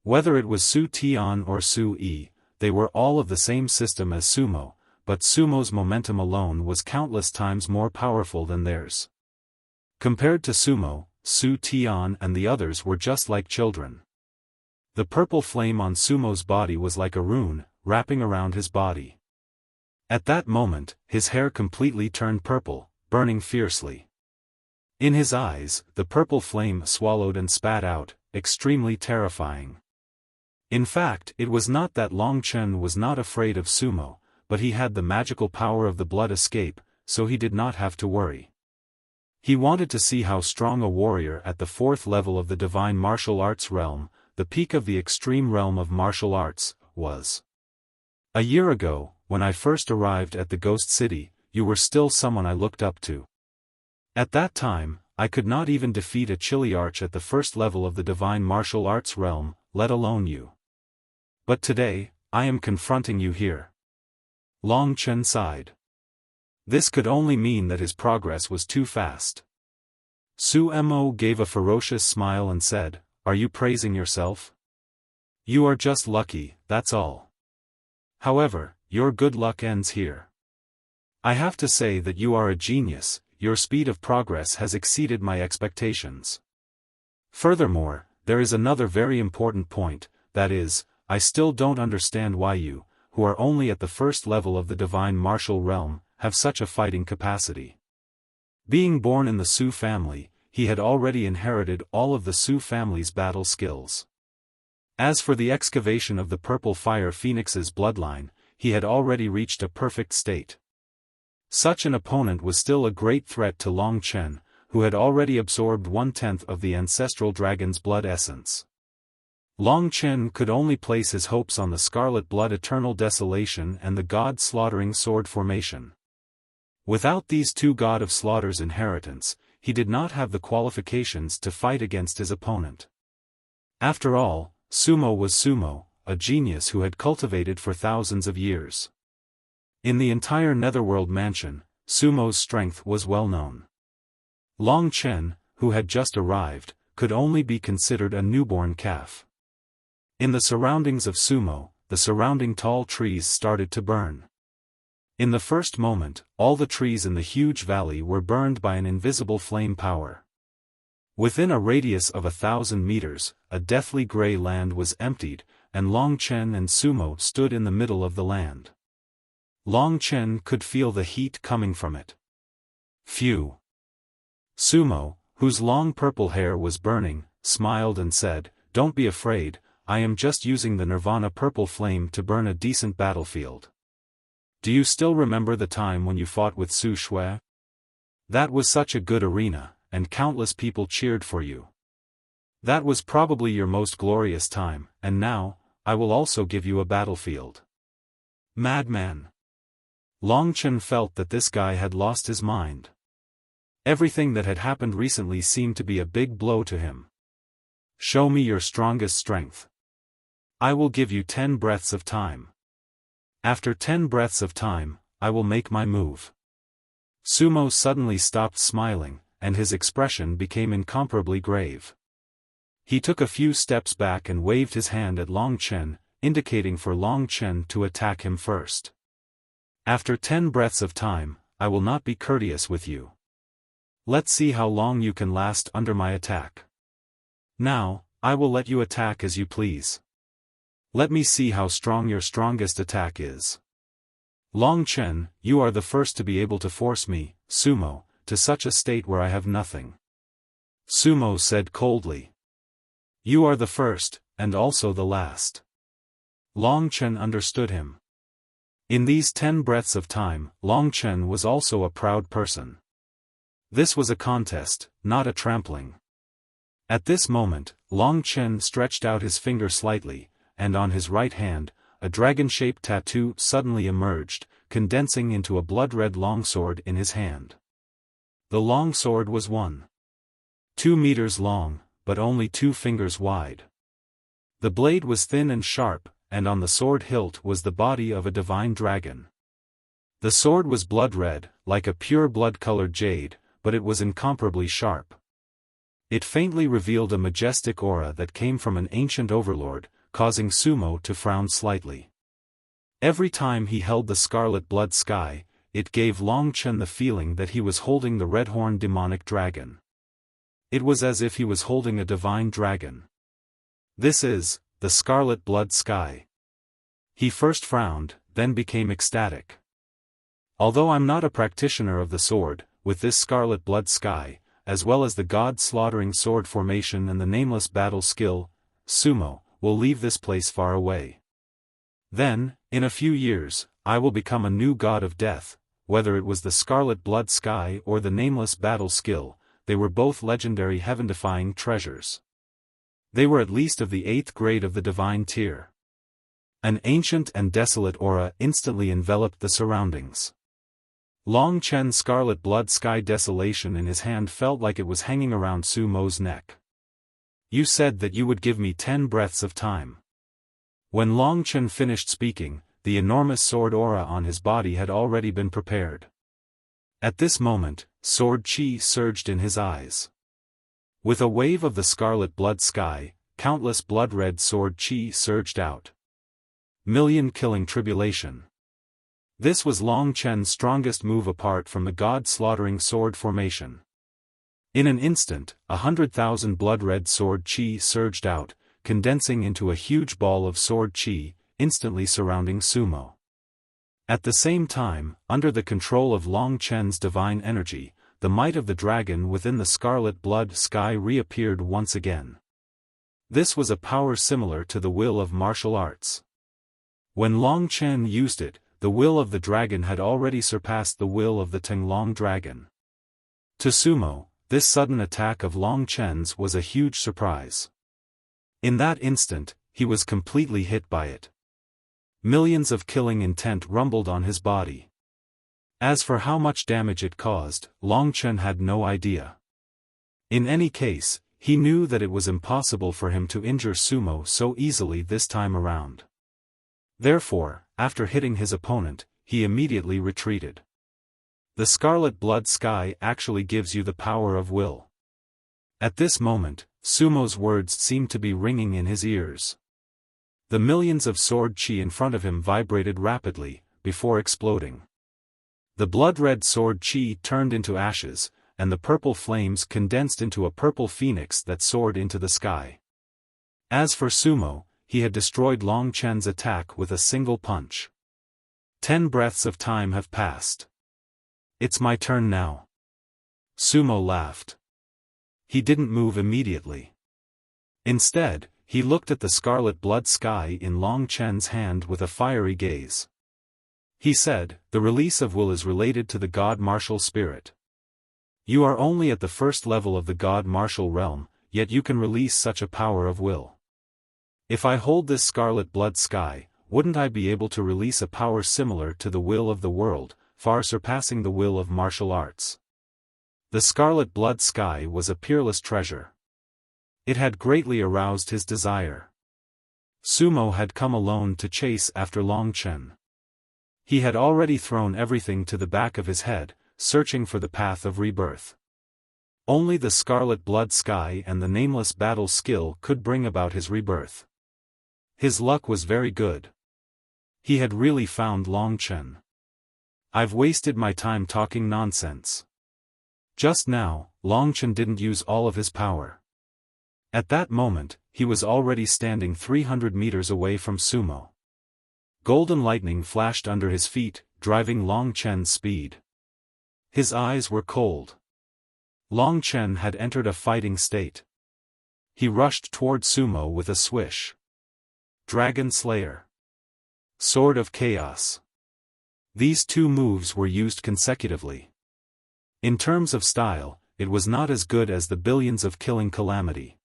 Whether it was Su Tian or Su Yi, they were all of the same system as Sumo, but Sumo's momentum alone was countless times more powerful than theirs. Compared to Sumo, Su Tian and the others were just like children. The purple flame on Sumo's body was like a rune, wrapping around his body. At that moment, his hair completely turned purple, burning fiercely. In his eyes, the purple flame swallowed and spat out, extremely terrifying. In fact, it was not that Long Chen was not afraid of Sumo, but he had the magical power of the blood escape, so he did not have to worry. He wanted to see how strong a warrior at the 4th level of the divine martial arts realm, the peak of the extreme realm of martial arts, was. A year ago, when I first arrived at the Ghost City, you were still someone I looked up to. At that time, I could not even defeat a Chiliarch at the 1st level of the divine martial arts realm, let alone you. But today, I am confronting you here. Long Chen sighed. This could only mean that his progress was too fast. Su Mo gave a ferocious smile and said, "Are you praising yourself? You are just lucky, that's all. However, your good luck ends here. I have to say that you are a genius, your speed of progress has exceeded my expectations. Furthermore, there is another very important point, that is, I still don't understand why you, who are only at the 1st level of the divine martial realm, have such a fighting capacity." Being born in the Su family, he had already inherited all of the Su family's battle skills. As for the excavation of the purple fire phoenix's bloodline, he had already reached a perfect state. Such an opponent was still a great threat to Long Chen, who had already absorbed 1/10 of the ancestral dragon's blood essence. Long Chen could only place his hopes on the Scarlet Blood Eternal Desolation and the God Slaughtering Sword Formation. Without these two God of Slaughter's inheritance, he did not have the qualifications to fight against his opponent. After all, Sumo was Sumo, a genius who had cultivated for thousands of years. In the entire Netherworld mansion, Sumo's strength was well known. Long Chen, who had just arrived, could only be considered a newborn calf. In the surroundings of Sumo, the surrounding tall trees started to burn. In the first moment, all the trees in the huge valley were burned by an invisible flame power. Within a radius of 1,000 meters, a deathly gray land was emptied, and Long Chen and Sumo stood in the middle of the land. Long Chen could feel the heat coming from it. Phew! Sumo, whose long purple hair was burning, smiled and said, "Don't be afraid, I am just using the Nirvana purple flame to burn a decent battlefield. Do you still remember the time when you fought with Su Shui? That was such a good arena, and countless people cheered for you. That was probably your most glorious time, and now, I will also give you a battlefield." Madman! Long Chen felt that this guy had lost his mind. Everything that had happened recently seemed to be a big blow to him. "Show me your strongest strength. I will give you 10 breaths of time. After 10 breaths of time, I will make my move." Sumo suddenly stopped smiling, and his expression became incomparably grave. He took a few steps back and waved his hand at Long Chen, indicating for Long Chen to attack him first. After 10 breaths of time, I will not be courteous with you. Let's see how long you can last under my attack. Now, I will let you attack as you please. Let me see how strong your strongest attack is. Long Chen, you are the first to be able to force me, Sumo, to such a state where I have nothing. Sumo said coldly. You are the first, and also the last. Long Chen understood him. In these 10 breaths of time, Long Chen was also a proud person. This was a contest, not a trampling. At this moment, Long Chen stretched out his finger slightly, and on his right hand, a dragon-shaped tattoo suddenly emerged, condensing into a blood-red longsword in his hand. The longsword was 1.2 meters long, but only 2 fingers wide. The blade was thin and sharp, and on the sword hilt was the body of a divine dragon. The sword was blood-red, like a pure blood-colored jade, but it was incomparably sharp. It faintly revealed a majestic aura that came from an ancient overlord, causing Sumo to frown slightly. Every time he held the scarlet blood sky, it gave Long Chen the feeling that he was holding the red-horned demonic dragon. It was as if he was holding a divine dragon. This is the scarlet blood sky. He first frowned, then became ecstatic. Although I'm not a practitioner of the sword, with this scarlet blood sky, as well as the god-slaughtering sword formation and the nameless battle skill, Sumo, will leave this place far away. Then, in a few years, I will become a new god of death. Whether it was the scarlet blood sky or the nameless battle skill, they were both legendary heaven-defying treasures. They were at least of the 8th grade of the divine tier. An ancient and desolate aura instantly enveloped the surroundings. Long Chen's scarlet blood sky desolation in his hand felt like it was hanging around Sumo's neck. You said that you would give me 10 breaths of time. When Long Chen finished speaking, the enormous sword aura on his body had already been prepared. At this moment, sword chi surged in his eyes. With a wave of the scarlet blood sky, countless blood-red sword chi surged out. Million-killing tribulation. This was Long Chen's strongest move apart from the god-slaughtering sword formation. In an instant, 100,000 blood-red sword chi surged out, condensing into a huge ball of sword chi, instantly surrounding Sumo. At the same time, under the control of Long Chen's divine energy, the might of the dragon within the scarlet blood sky reappeared once again. This was a power similar to the will of martial arts. When Long Chen used it, the will of the dragon had already surpassed the will of the Tenglong dragon. To Sumo, this sudden attack of Long Chen's was a huge surprise. In that instant, he was completely hit by it. Millions of killing intent rumbled on his body. As for how much damage it caused, Long Chen had no idea. In any case, he knew that it was impossible for him to injure Sumo so easily this time around. Therefore, after hitting his opponent, he immediately retreated. The scarlet blood sky actually gives you the power of will. At this moment, Sumo's words seemed to be ringing in his ears. The millions of sword chi in front of him vibrated rapidly, before exploding. The blood-red sword chi turned into ashes, and the purple flames condensed into a purple phoenix that soared into the sky. As for Sumo, he had destroyed Long Chen's attack with a single punch. 10 breaths of time have passed. It's my turn now. Sumo laughed. He didn't move immediately. Instead, he looked at the scarlet blood sky in Long Chen's hand with a fiery gaze. He said, the release of will is related to the god martial spirit. You are only at the first level of the god martial realm, yet you can release such a power of will. If I hold this scarlet blood sky, wouldn't I be able to release a power similar to the will of the world, far surpassing the will of martial arts? The scarlet blood sky was a peerless treasure. It had greatly aroused his desire. Sumo had come alone to chase after Long Chen. He had already thrown everything to the back of his head, searching for the path of rebirth. Only the scarlet blood sky and the nameless battle skill could bring about his rebirth. His luck was very good. He had really found Long Chen. I've wasted my time talking nonsense. Just now, Long Chen didn't use all of his power. At that moment, he was already standing 300 meters away from Sumo. Golden lightning flashed under his feet, driving Long Chen's speed. His eyes were cold. Long Chen had entered a fighting state. He rushed toward Sumo with a swish. Dragon Slayer. Sword of Chaos. These two moves were used consecutively. In terms of style, it was not as good as the billions of killing calamity.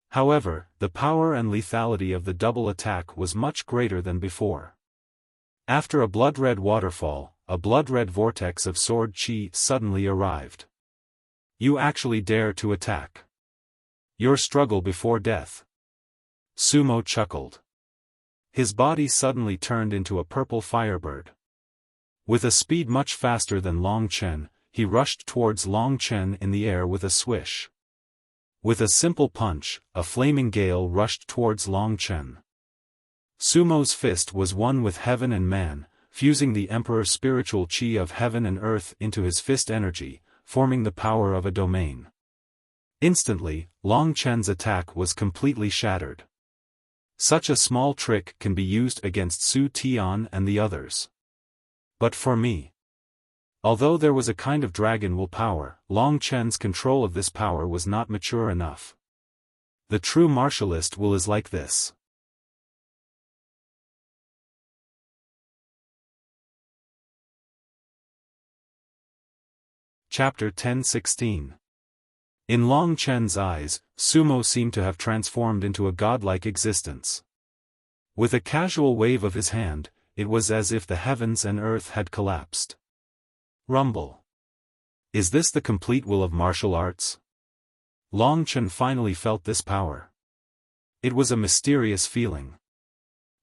However, the power and lethality of the double attack was much greater than before. After a blood-red waterfall, a blood-red vortex of sword chi suddenly arrived. You actually dare to attack. Your struggle before death. Sumo chuckled. His body suddenly turned into a purple firebird. With a speed much faster than Long Chen, he rushed towards Long Chen in the air with a swish. With a simple punch, a flaming gale rushed towards Long Chen. Sumo's fist was one with heaven and man, fusing the Emperor's spiritual chi of heaven and earth into his fist energy, forming the power of a domain. Instantly, Long Chen's attack was completely shattered. Such a small trick can be used against Su Tian and the others. But for me. Although there was a kind of dragon will power, Long Chen's control of this power was not mature enough. The true martialist will is like this. Chapter 10:16. In Long Chen's eyes, Sumo seemed to have transformed into a godlike existence. With a casual wave of his hand, it was as if the heavens and earth had collapsed. Rumble. Is this the complete will of martial arts? Long Chen finally felt this power. It was a mysterious feeling.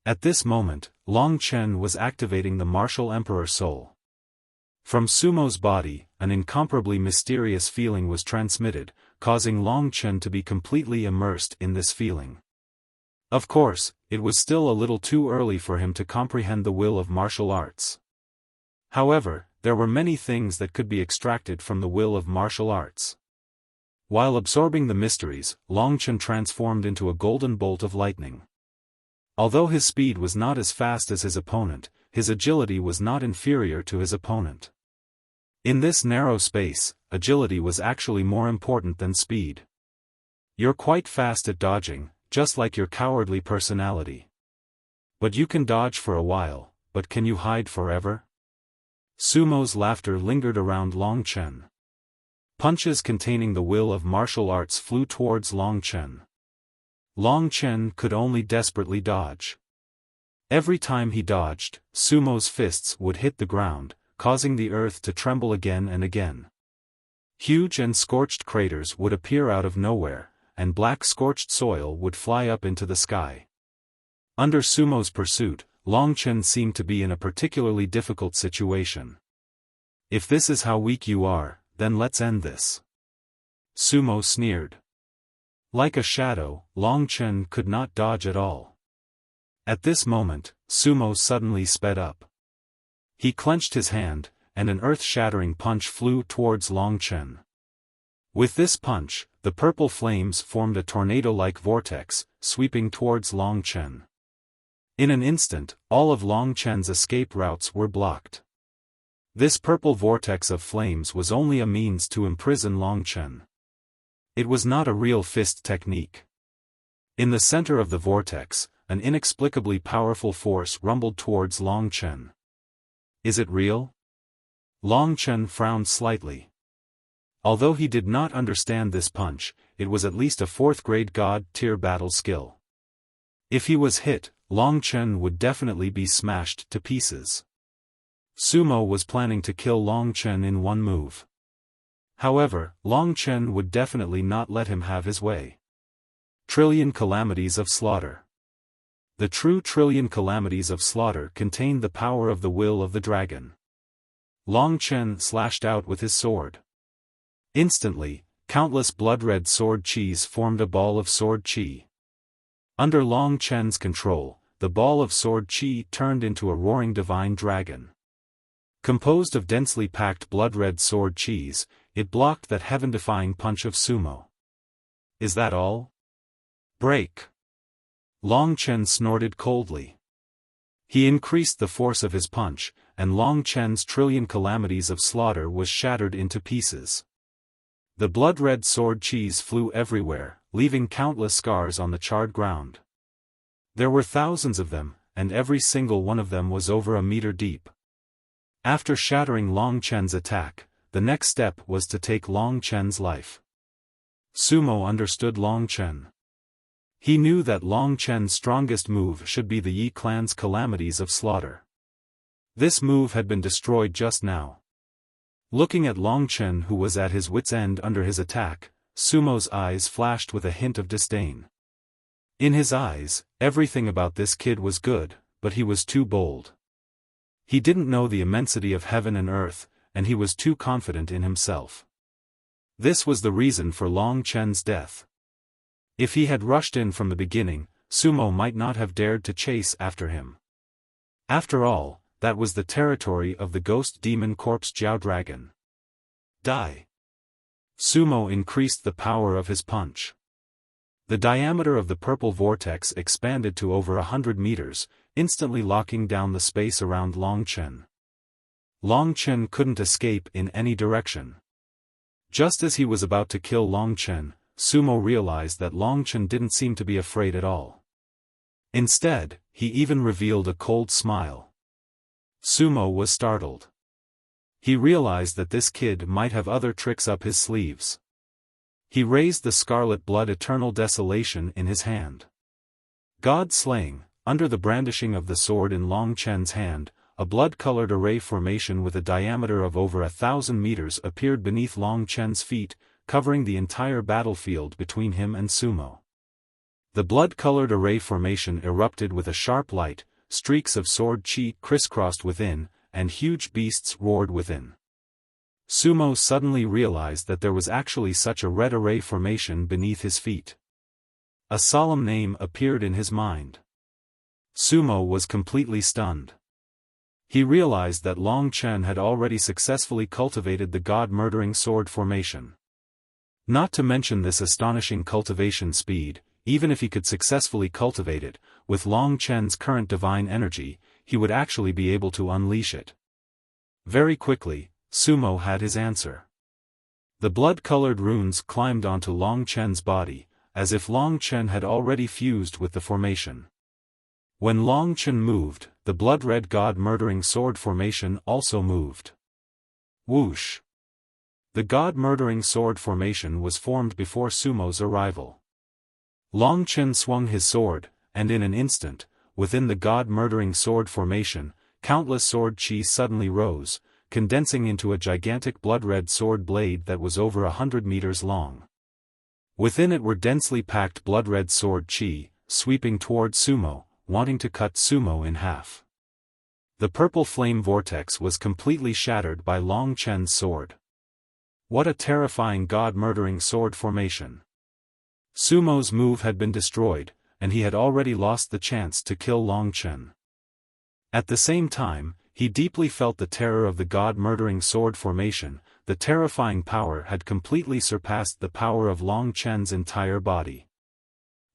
At this moment, Long Chen was activating the martial emperor soul. From Sumo's body, an incomparably mysterious feeling was transmitted, causing Long Chen to be completely immersed in this feeling. Of course, it was still a little too early for him to comprehend the will of martial arts. However, there were many things that could be extracted from the will of martial arts. While absorbing the mysteries, Long Chen transformed into a golden bolt of lightning. Although his speed was not as fast as his opponent, his agility was not inferior to his opponent. In this narrow space, agility was actually more important than speed. You're quite fast at dodging, just like your cowardly personality. But you can dodge for a while, but can you hide forever? Sumo's laughter lingered around Long Chen. Punches containing the will of martial arts flew towards Long Chen. Long Chen could only desperately dodge. Every time he dodged, Sumo's fists would hit the ground, causing the earth to tremble again and again. Huge and scorched craters would appear out of nowhere, and black scorched soil would fly up into the sky. Under Sumo's pursuit, Long Chen seemed to be in a particularly difficult situation. If this is how weak you are, then let's end this. Sumo sneered. Like a shadow, Long Chen could not dodge at all. At this moment, Sumo suddenly sped up. He clenched his hand, and an earth-shattering punch flew towards Long Chen. With this punch, the purple flames formed a tornado-like vortex, sweeping towards Long Chen. In an instant, all of Long Chen's escape routes were blocked. This purple vortex of flames was only a means to imprison Long Chen. It was not a real fist technique. In the center of the vortex, an inexplicably powerful force rumbled towards Long Chen. Is it real? Long Chen frowned slightly. Although he did not understand this punch, it was at least a 4th-grade god-tier battle skill. If he was hit, Long Chen would definitely be smashed to pieces. Sumo was planning to kill Long Chen in one move. However, Long Chen would definitely not let him have his way. Trillion calamities of slaughter. The true trillion calamities of slaughter contained the power of the will of the dragon. Long Chen slashed out with his sword. Instantly, countless blood-red sword chis formed a ball of sword chi. Under Long Chen's control, the ball of sword chi turned into a roaring divine dragon. Composed of densely packed blood-red sword chis, it blocked that heaven-defying punch of sumo. Is that all? Break! Long Chen snorted coldly. He increased the force of his punch, and Long Chen's trillion calamities of slaughter was shattered into pieces. The blood-red sword chis flew everywhere, leaving countless scars on the charred ground. There were thousands of them, and every single one of them was over a meter deep. After shattering Long Chen's attack, the next step was to take Long Chen's life. Sumo understood Long Chen. He knew that Long Chen's strongest move should be the Yi clan's calamities of slaughter. This move had been destroyed just now. Looking at Long Chen, who was at his wit's end under his attack, Sumo's eyes flashed with a hint of disdain. In his eyes, everything about this kid was good, but he was too bold. He didn't know the immensity of heaven and earth, and he was too confident in himself. This was the reason for Long Chen's death. If he had rushed in from the beginning, Sumo might not have dared to chase after him. After all, that was the territory of the ghost demon corpse Jiao Dragon. Die! Sumo increased the power of his punch. The diameter of the purple vortex expanded to over 100 meters, instantly locking down the space around Long Chen. Long Chen couldn't escape in any direction. Just as he was about to kill Long Chen, Sumo realized that Long Chen didn't seem to be afraid at all. Instead, he even revealed a cold smile. Sumo was startled. He realized that this kid might have other tricks up his sleeves. He raised the scarlet blood eternal desolation in his hand. God slaying, under the brandishing of the sword in Long Chen's hand, a blood-colored array formation with a diameter of over 1,000 meters appeared beneath Long Chen's feet, covering the entire battlefield between him and Sumo. The blood-colored array formation erupted with a sharp light, streaks of sword chi crisscrossed within, and huge beasts roared within. Sumo suddenly realized that there was actually such a red array formation beneath his feet. A solemn name appeared in his mind. Sumo was completely stunned. He realized that Long Chen had already successfully cultivated the god-murdering sword formation. Not to mention this astonishing cultivation speed, even if he could successfully cultivate it, with Long Chen's current divine energy, he would actually be able to unleash it. Very quickly, Sumo had his answer. The blood-colored runes climbed onto Long Chen's body, as if Long Chen had already fused with the formation. When Long Chen moved, the blood-red god-murdering sword formation also moved. Whoosh! The god-murdering sword formation was formed before Sumo's arrival. Long Chen swung his sword, and in an instant, within the god-murdering sword formation, countless sword chi suddenly rose, condensing into a gigantic blood-red sword blade that was over 100 meters long. Within it were densely packed blood-red sword chi, sweeping toward Sumo, wanting to cut Sumo in half. The purple flame vortex was completely shattered by Long Chen's sword. What a terrifying god-murdering sword formation! Sumo's move had been destroyed, and he had already lost the chance to kill Long Chen. At the same time, he deeply felt the terror of the god-murdering sword formation. The terrifying power had completely surpassed the power of Long Chen's entire body.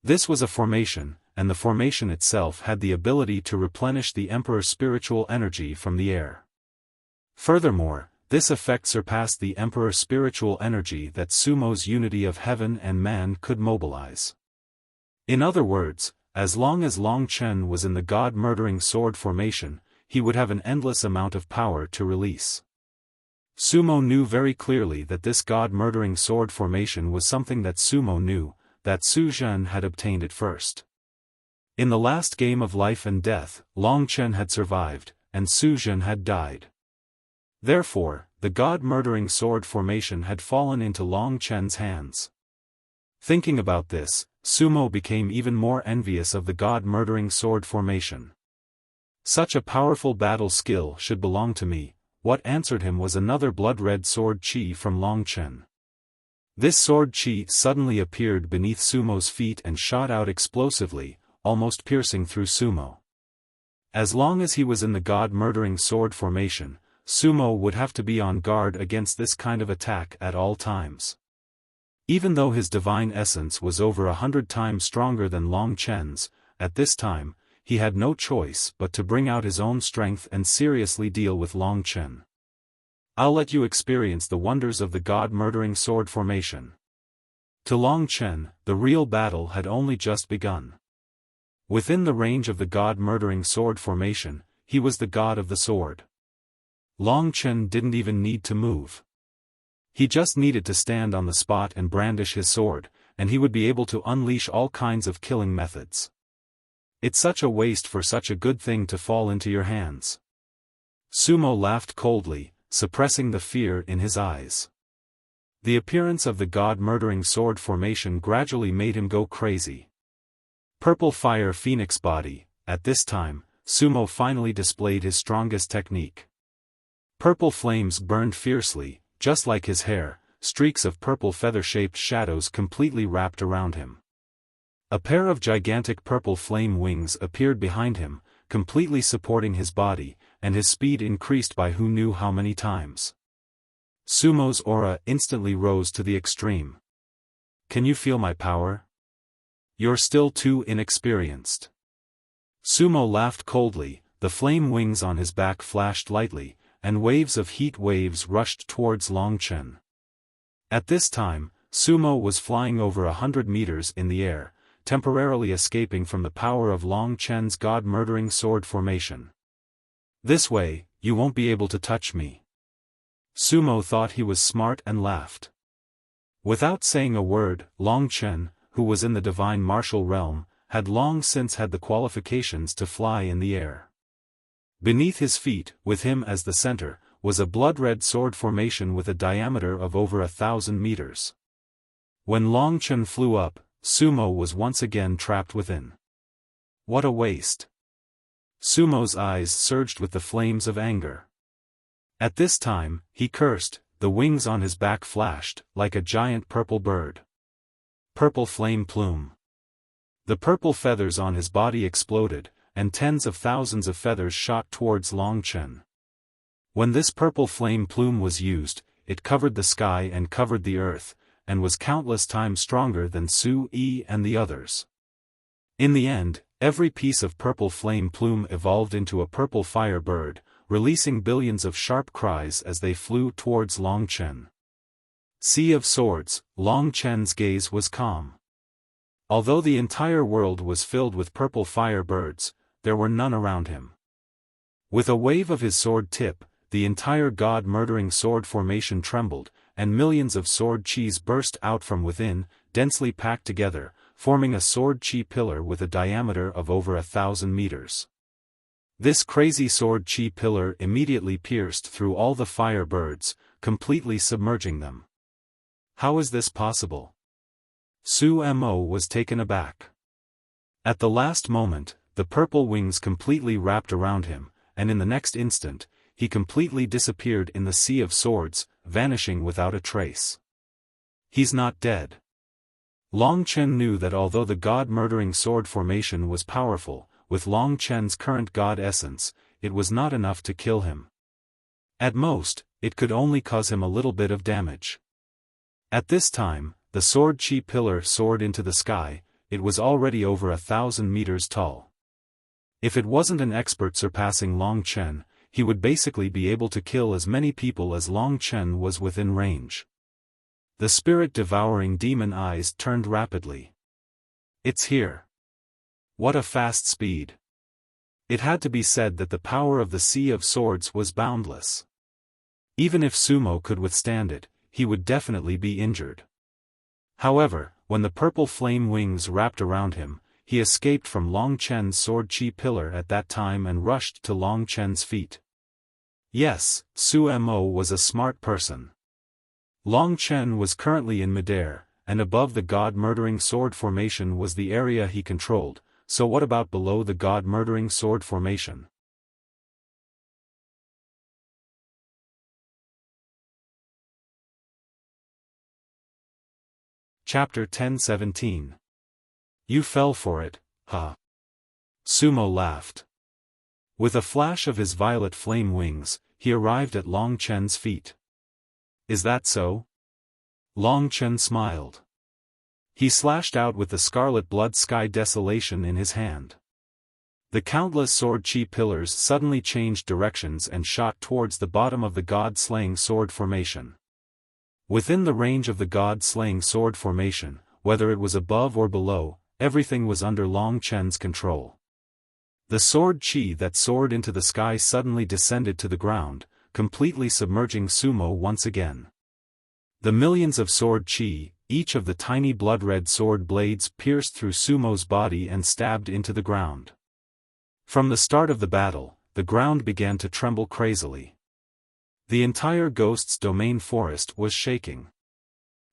This was a formation, and the formation itself had the ability to replenish the Emperor's spiritual energy from the air. Furthermore, this effect surpassed the Emperor's spiritual energy that Sumo's unity of heaven and man could mobilize. In other words, as long as Long Chen was in the god-murdering sword formation, he would have an endless amount of power to release. Sumo knew very clearly that this god-murdering sword formation was something that Sumo knew, that Su Zhen had obtained it first. In the last game of life and death, Long Chen had survived, and Su Zhen had died. Therefore, the god-murdering sword formation had fallen into Long Chen's hands. Thinking about this, Sumo became even more envious of the god-murdering sword formation. Such a powerful battle skill should belong to me. What answered him was another blood-red sword chi from Long Chen. This sword chi suddenly appeared beneath Sumo's feet and shot out explosively, almost piercing through Sumo. As long as he was in the god-murdering sword formation, Sumo would have to be on guard against this kind of attack at all times. Even though his divine essence was over 100 times stronger than Long Chen's, at this time, he had no choice but to bring out his own strength and seriously deal with Long Chen. I'll let you experience the wonders of the god-murdering sword formation. To Long Chen, the real battle had only just begun. Within the range of the god-murdering sword formation, he was the god of the sword. Long Chen didn't even need to move. He just needed to stand on the spot and brandish his sword, and he would be able to unleash all kinds of killing methods. It's such a waste for such a good thing to fall into your hands. Sumo laughed coldly, suppressing the fear in his eyes. The appearance of the god-murdering sword formation gradually made him go crazy. Purple Fire Phoenix Body. At this time, Sumo finally displayed his strongest technique. Purple flames burned fiercely, just like his hair, streaks of purple feather-shaped shadows completely wrapped around him. A pair of gigantic purple flame wings appeared behind him, completely supporting his body, and his speed increased by who knew how many times. Sumo's aura instantly rose to the extreme. Can you feel my power? You're still too inexperienced. Sumo laughed coldly, the flame wings on his back flashed lightly, and waves of heat waves rushed towards Long Chen. At this time, Sumo was flying over 100 meters in the air, temporarily escaping from the power of Long Chen's god-murdering sword formation. This way, you won't be able to touch me. Sumo thought he was smart and laughed. Without saying a word, Long Chen, who was in the divine martial realm, had long since had the qualifications to fly in the air. Beneath his feet, with him as the center, was a blood-red sword formation with a diameter of over 1,000 meters. When Long Chen flew up, Sumo was once again trapped within. What a waste! Sumo's eyes surged with the flames of anger. At this time, he cursed, the wings on his back flashed, like a giant purple bird. Purple flame plume. The purple feathers on his body exploded, and tens of thousands of feathers shot towards Long Chen. When this purple flame plume was used, it covered the sky and covered the earth, and was countless times stronger than Su Yi and the others. In the end, every piece of purple flame plume evolved into a purple fire bird, releasing billions of sharp cries as they flew towards Long Chen. Sea of Swords. Long Chen's gaze was calm. Although the entire world was filled with purple fire birds, there were none around him. With a wave of his sword tip, the entire god-murdering sword formation trembled, and millions of sword chis burst out from within, densely packed together, forming a sword chi pillar with a diameter of over 1,000 meters. This crazy sword chi pillar immediately pierced through all the fire birds, completely submerging them. How is this possible? Su Mo was taken aback. At the last moment, the purple wings completely wrapped around him, and in the next instant, he completely disappeared in the Sea of Swords, vanishing without a trace. He's not dead. Long Chen knew that although the god-murdering sword formation was powerful, with Long Chen's current god essence, it was not enough to kill him. At most, it could only cause him a little bit of damage. At this time, the sword chi pillar soared into the sky. It was already over 1,000 meters tall. If it wasn't an expert surpassing Long Chen, he would basically be able to kill as many people as Long Chen was within range. The spirit-devouring demon eyes turned rapidly. It's here. What a fast speed. It had to be said that the power of the Sea of Swords was boundless. Even if Sumo could withstand it, he would definitely be injured. However, when the purple flame wings wrapped around him, he escaped from Long Chen's sword chi pillar at that time and rushed to Long Chen's feet. Yes, Su Mo was a smart person. Long Chen was currently in midair, and above the god-murdering sword formation was the area he controlled, so what about below the god-murdering sword formation? Chapter 10:17. You fell for it, huh? Sumo laughed. With a flash of his violet flame wings, he arrived at Long Chen's feet. Is that so? Long Chen smiled. He slashed out with the scarlet blood sky desolation in his hand. The countless sword chi pillars suddenly changed directions and shot towards the bottom of the god-slaying sword formation. Within the range of the god-slaying sword formation, whether it was above or below, everything was under Long Chen's control. The sword chi that soared into the sky suddenly descended to the ground, completely submerging Sumo once again. The millions of sword chi, each of the tiny blood-red sword blades pierced through Sumo's body and stabbed into the ground. From the start of the battle, the ground began to tremble crazily. The entire Ghost's domain forest was shaking.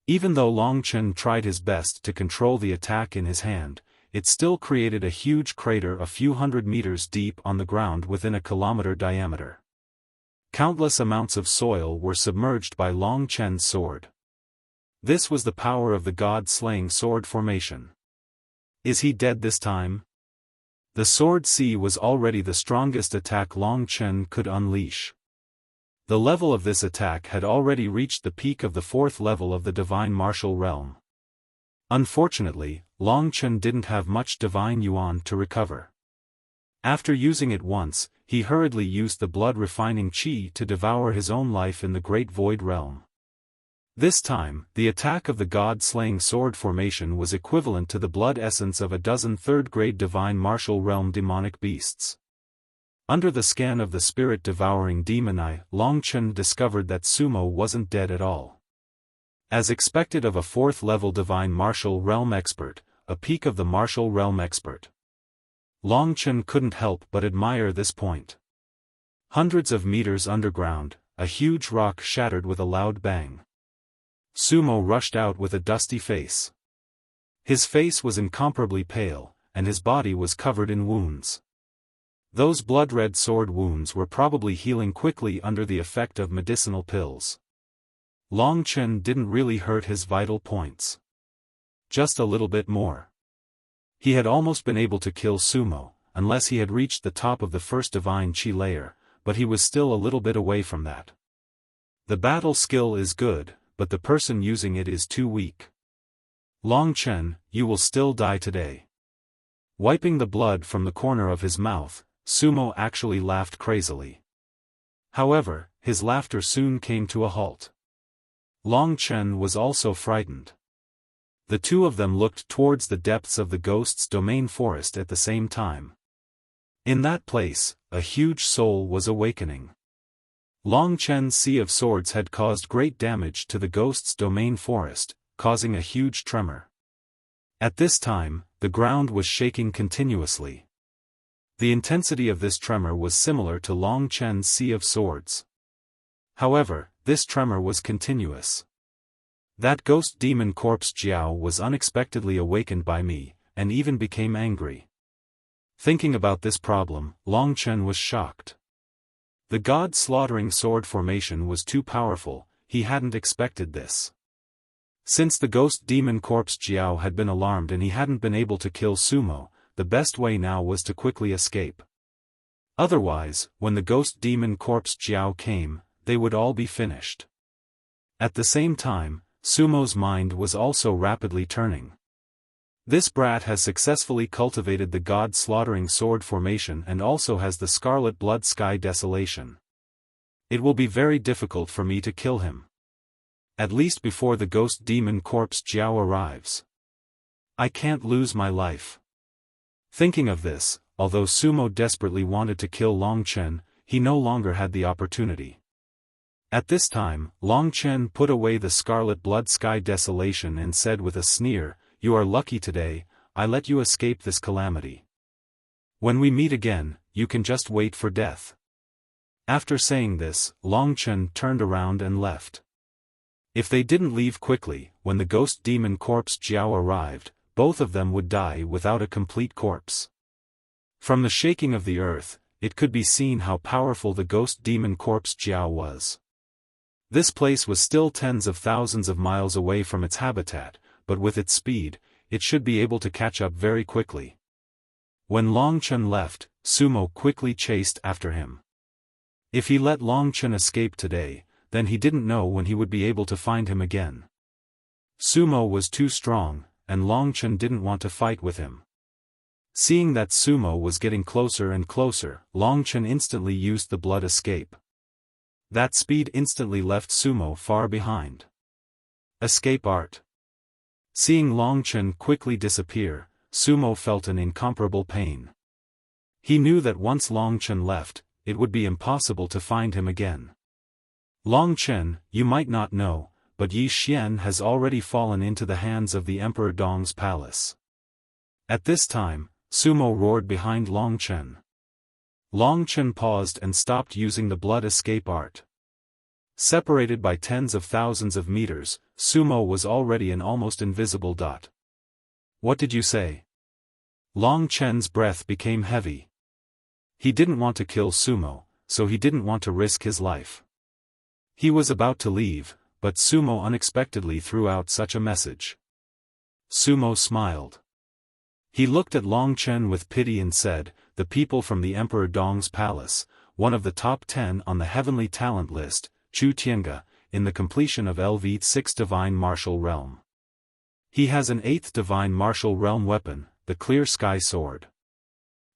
Even though Long Chen tried his best to control the attack in his hand, it still created a huge crater a few hundred meters deep on the ground within a kilometer diameter. Countless amounts of soil were submerged by Long Chen's sword. This was the power of the god-slaying sword formation. Is he dead this time? The sword sea was already the strongest attack Long Chen could unleash. The level of this attack had already reached the peak of the 4th level of the divine martial realm. Unfortunately, Long Chen didn't have much divine yuan to recover. After using it once, he hurriedly used the blood-refining qi to devour his own life in the great void realm. This time, the attack of the god-slaying sword formation was equivalent to the blood essence of a dozen third-grade divine martial realm demonic beasts. Under the scan of the spirit-devouring demon eye, Long Chen discovered that Sumo wasn't dead at all. As expected of a 4th-level divine martial realm expert, a peak of the martial realm expert. Long Chen couldn't help but admire this point. Hundreds of meters underground, a huge rock shattered with a loud bang. Sumo rushed out with a dusty face. His face was incomparably pale, and his body was covered in wounds. Those blood-red sword wounds were probably healing quickly under the effect of medicinal pills. Long Chen didn't really hurt his vital points. Just a little bit more. He had almost been able to kill Sumo, unless he had reached the top of the first divine chi layer, but he was still a little bit away from that. The battle skill is good, but the person using it is too weak. Long Chen, you will still die today. Wiping the blood from the corner of his mouth, Sumo actually laughed crazily. However, his laughter soon came to a halt. Long Chen was also frightened. The two of them looked towards the depths of the Ghost's domain forest at the same time. In that place, a huge soul was awakening. Long Chen's Sea of Swords had caused great damage to the Ghost's domain forest, causing a huge tremor. At this time, the ground was shaking continuously. The intensity of this tremor was similar to Long Chen's Sea of Swords. However, this tremor was continuous. That ghost demon corpse Jiao was unexpectedly awakened by me, and even became angry. Thinking about this problem, Long Chen was shocked. The god-slaughtering sword formation was too powerful, he hadn't expected this. Since the ghost demon corpse Jiao had been alarmed and he hadn't been able to kill Sumo, the best way now was to quickly escape. Otherwise, when the ghost demon corpse Jiao came, they would all be finished. At the same time, Sumo's mind was also rapidly turning. This brat has successfully cultivated the god-slaughtering sword formation and also has the scarlet blood sky desolation. It will be very difficult for me to kill him. At least before the ghost demon corpse Jiao arrives. I can't lose my life. Thinking of this, although Sumo desperately wanted to kill Long Chen, he no longer had the opportunity. At this time, Long Chen put away the scarlet blood sky desolation and said with a sneer, "You are lucky today, I let you escape this calamity. When we meet again, you can just wait for death." After saying this, Long Chen turned around and left. If they didn't leave quickly, when the ghost demon corpse Jiao arrived, both of them would die without a complete corpse. From the shaking of the earth, it could be seen how powerful the ghost demon corpse Jiao was. This place was still tens of thousands of miles away from its habitat, but with its speed, it should be able to catch up very quickly. When Long Chen left, Sumo quickly chased after him. If he let Long Chen escape today, then he didn't know when he would be able to find him again. Sumo was too strong, and Long Chen didn't want to fight with him. Seeing that Sumo was getting closer and closer, Long Chen instantly used the blood escape. That speed instantly left Sumo far behind. Escape art. Seeing Long Chen quickly disappear, Sumo felt an incomparable pain. He knew that once Long Chen left, it would be impossible to find him again. Long Chen, you might not know, but Yi Xian has already fallen into the hands of the Emperor Dong's palace. At this time, Sumo roared behind Long Chen. Long Chen paused and stopped using the blood escape art. Separated by tens of thousands of meters, Sumo was already an almost invisible dot. What did you say? Long Chen's breath became heavy. He didn't want to kill Sumo, so he didn't want to risk his life. He was about to leave, but Sumo unexpectedly threw out such a message. Sumo smiled. He looked at Long Chen with pity and said, "The people from the Emperor Dong's palace, one of the top 10 on the heavenly talent list, Chu Tiange, in the completion of LV6 Divine Martial Realm. He has an 8th Divine Martial Realm weapon, the Clear Sky Sword.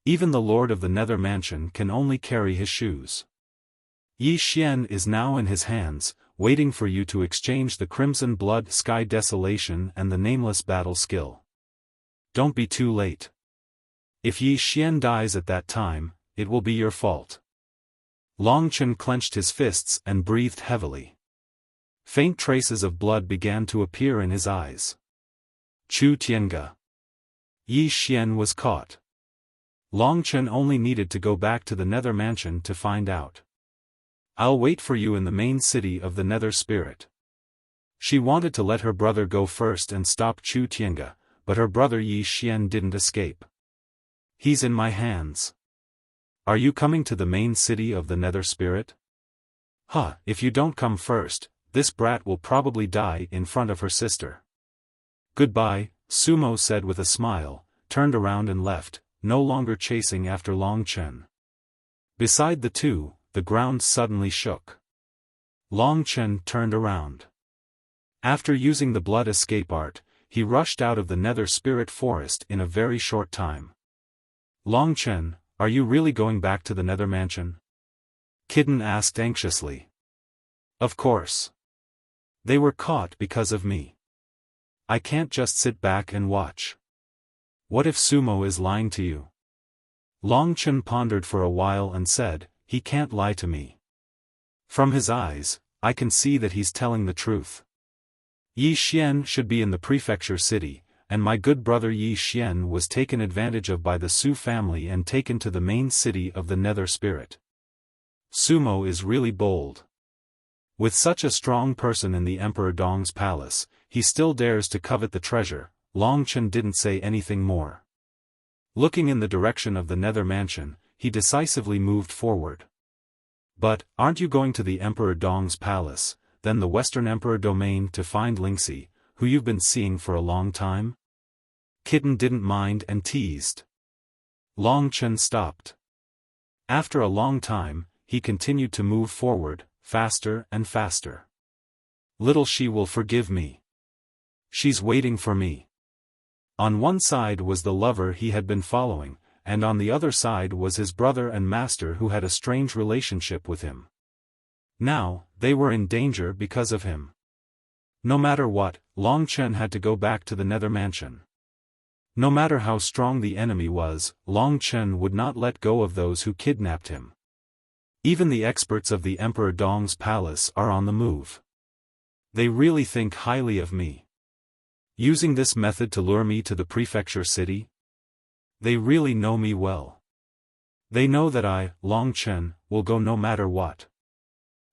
Even the Lord of the Nether Mansion can only carry his shoes. Yi Xian is now in his hands, waiting for you to exchange the Crimson Blood Sky Desolation and the Nameless Battle skill. Don't be too late. If Yi Xian dies at that time, it will be your fault." Long Chen clenched his fists and breathed heavily. Faint traces of blood began to appear in his eyes. Chu Tiange. Yi Xian was caught. Long Chen only needed to go back to the Nether Mansion to find out. "I'll wait for you in the main city of the Nether Spirit." She wanted to let her brother go first and stop Chu Tiange, but her brother Yi Xian didn't escape. "He's in my hands. Are you coming to the main city of the Nether Spirit?" If you don't come first, this brat will probably die in front of her sister." "Goodbye," Sumo said with a smile, turned around and left, no longer chasing after Long Chen. Beside the two, the ground suddenly shook. Long Chen turned around. After using the blood escape art, he rushed out of the Nether Spirit Forest in a very short time. "Long Chen, are you really going back to the Nether Mansion?" Kitten asked anxiously. "Of course. They were caught because of me. I can't just sit back and watch. What if Sumo is lying to you?" Long Chen pondered for a while and said, "He can't lie to me. From his eyes, I can see that he's telling the truth. Yi Xian should be in the prefecture city, and my good brother Yi Xian was taken advantage of by the Su family and taken to the main city of the Nether Spirit. Sumo is really bold. With such a strong person in the Emperor Dong's palace, he still dares to covet the treasure." Long Chen didn't say anything more. Looking in the direction of the Nether Mansion, he decisively moved forward. "But, aren't you going to the Emperor Dong's palace, then the Western Emperor domain to find Lingxi, who you've been seeing for a long time?" Kitten didn't mind and teased. Long Chen stopped. After a long time, he continued to move forward, faster and faster. "Little she will forgive me. She's waiting for me." On one side was the lover he had been following, and on the other side was his brother and master who had a strange relationship with him. Now, they were in danger because of him. No matter what, Long Chen had to go back to the Nether Mansion. No matter how strong the enemy was, Long Chen would not let go of those who kidnapped him. Even the experts of the Emperor Dong's palace are on the move. They really think highly of me. Using this method to lure me to the prefecture city? They really know me well. They know that I, Long Chen, will go no matter what.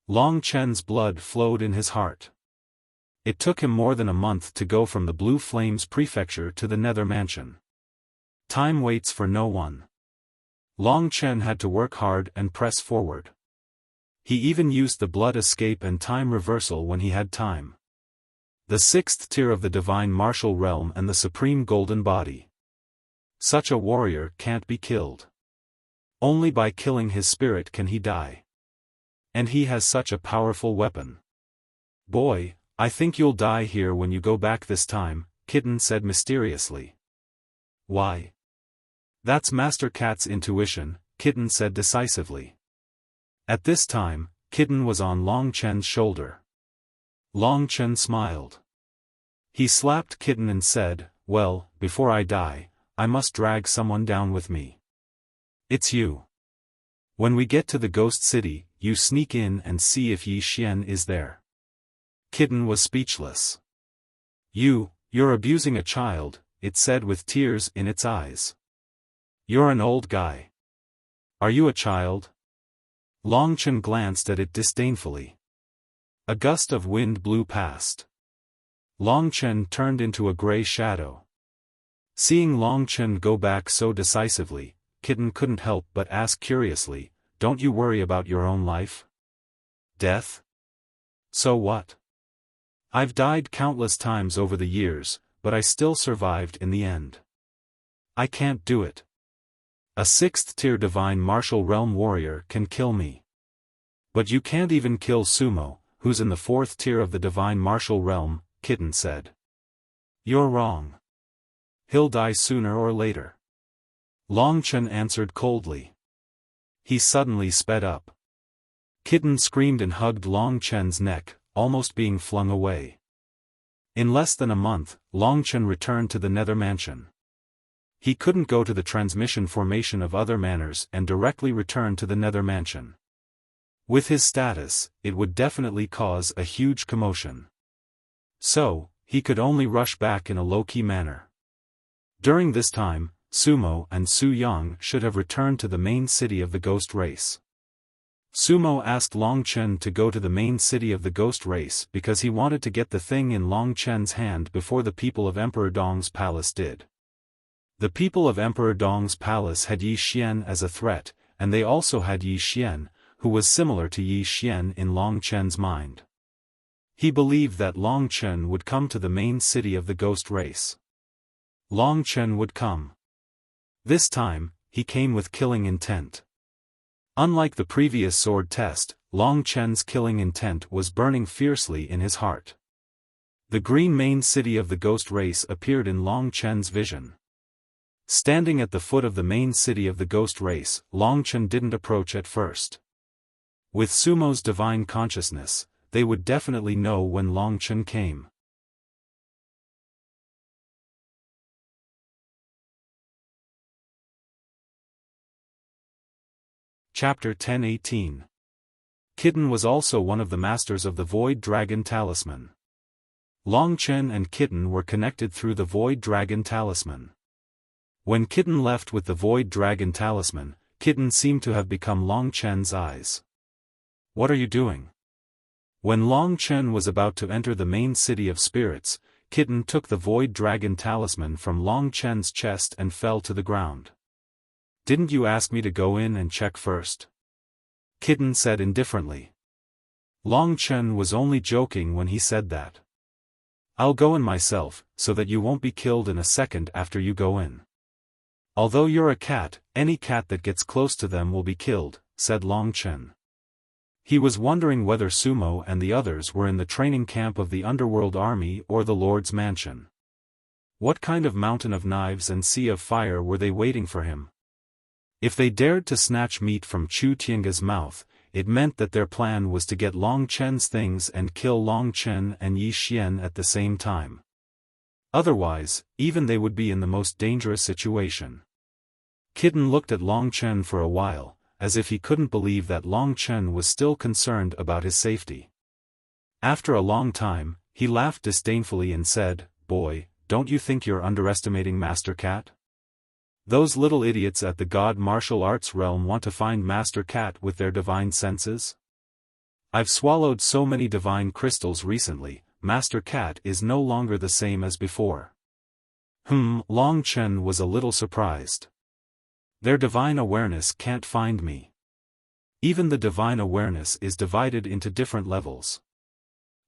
Long Chen's blood flowed in his heart. It took him more than a month to go from the Blue Flames Prefecture to the Nether Mansion. Time waits for no one. Long Chen had to work hard and press forward. He even used the blood escape and time reversal when he had time. The sixth tier of the divine martial realm and the supreme golden body. Such a warrior can't be killed. Only by killing his spirit can he die. And he has such a powerful weapon. Boy, I think you'll die here when you go back this time, Kitten said mysteriously. Why? That's Master Cat's intuition, Kitten said decisively. At this time, Kitten was on Long Chen's shoulder. Long Chen smiled. He slapped Kitten and said, well, before I die, I must drag someone down with me. It's you. When we get to the ghost city, you sneak in and see if Yi Xian is there. Kitten was speechless. You're abusing a child, it said with tears in its eyes. You're an old guy. Are you a child? Long Chen glanced at it disdainfully. A gust of wind blew past. Long Chen turned into a gray shadow. Seeing Long Chen go back so decisively, Kitten couldn't help but ask curiously, don't you worry about your own life? Death? So what? I've died countless times over the years, but I still survived in the end. I can't do it. A sixth-tier divine martial realm warrior can kill me. But you can't even kill Sumo, who's in the fourth tier of the divine martial realm, Kitten said. You're wrong. He'll die sooner or later. Long Chen answered coldly. He suddenly sped up. Kitten screamed and hugged Long Chen's neck, almost being flung away. In less than a month, Long Chen returned to the Nether Mansion. He couldn't go to the transmission formation of other manners and directly return to the Nether Mansion. With his status, it would definitely cause a huge commotion. So, he could only rush back in a low-key manner. During this time, Sumo and Su Yang should have returned to the main city of the ghost race. Sumo asked Long Chen to go to the main city of the ghost race because he wanted to get the thing in Long Chen's hand before the people of Emperor Dong's palace did. The people of Emperor Dong's palace had Yi Xian as a threat, and they also had Yi Xian, who was similar to Yi Xian in Long Chen's mind. He believed that Long Chen would come to the main city of the ghost race. Long Chen would come. This time, he came with killing intent. Unlike the previous sword test, Long Chen's killing intent was burning fiercely in his heart. The green main city of the ghost race appeared in Long Chen's vision. Standing at the foot of the main city of the ghost race, Long Chen didn't approach at first. With Sumo's divine consciousness, they would definitely know when Long Chen came. Chapter 10:18. Kitten was also one of the masters of the Void Dragon Talisman. Long Chen and Kitten were connected through the Void Dragon Talisman. When Kitten left with the Void Dragon Talisman, Kitten seemed to have become Long Chen's eyes. What are you doing? When Long Chen was about to enter the main city of spirits, Kitten took the Void Dragon Talisman from Long Chen's chest and fell to the ground. Didn't you ask me to go in and check first? Kitten said indifferently. Long Chen was only joking when he said that. I'll go in myself, so that you won't be killed in a second after you go in. Although you're a cat, any cat that gets close to them will be killed, said Long Chen. He was wondering whether Sumo and the others were in the training camp of the Underworld Army or the Lord's Mansion. What kind of mountain of knives and sea of fire were they waiting for him? If they dared to snatch meat from Chu Tianga's mouth, it meant that their plan was to get Long Chen's things and kill Long Chen and Yi Xian at the same time. Otherwise, even they would be in the most dangerous situation. Kitten looked at Long Chen for a while, as if he couldn't believe that Long Chen was still concerned about his safety. After a long time, he laughed disdainfully and said, "Boy, don't you think you're underestimating Master Cat? Those little idiots at the God martial arts realm want to find Master Cat with their divine senses? I've swallowed so many divine crystals recently, Master Cat is no longer the same as before." Long Chen was a little surprised. Their divine awareness can't find me. Even the divine awareness is divided into different levels.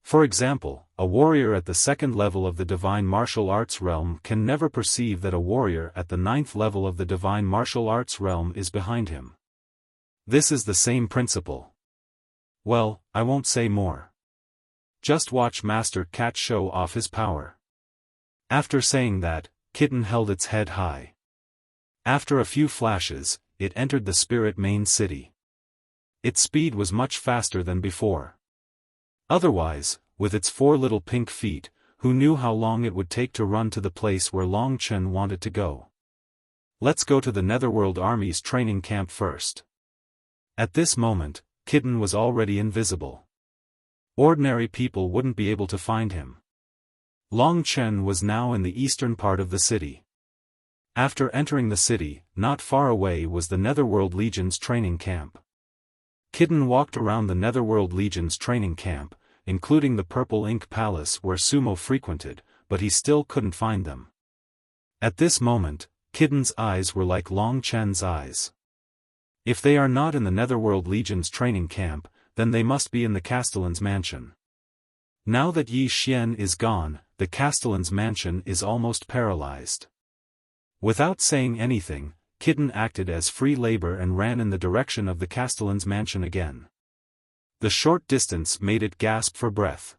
For example, a warrior at the second level of the divine martial arts realm can never perceive that a warrior at the ninth level of the divine martial arts realm is behind him. This is the same principle. Well, I won't say more. Just watch Master Cat show off his power. After saying that, Kitten held its head high. After a few flashes, it entered the spirit main city. Its speed was much faster than before. Otherwise, with its 4 little pink feet, who knew how long it would take to run to the place where Long Chen wanted to go? Let's go to the Netherworld Army's training camp first. At this moment, Kitten was already invisible. Ordinary people wouldn't be able to find him. Long Chen was now in the eastern part of the city. After entering the city, not far away was the Netherworld Legion's training camp. Kitten walked around the Netherworld Legion's training camp, including the Purple Ink Palace where Sumo frequented, but he still couldn't find them. At this moment, Kitten's eyes were like Long Chen's eyes. If they are not in the Netherworld Legion's training camp, then they must be in the Castellan's mansion. Now that Yi Xian is gone, the Castellan's mansion is almost paralyzed. Without saying anything, Kitten acted as free labor and ran in the direction of the Castellan's mansion again. The short distance made it gasp for breath.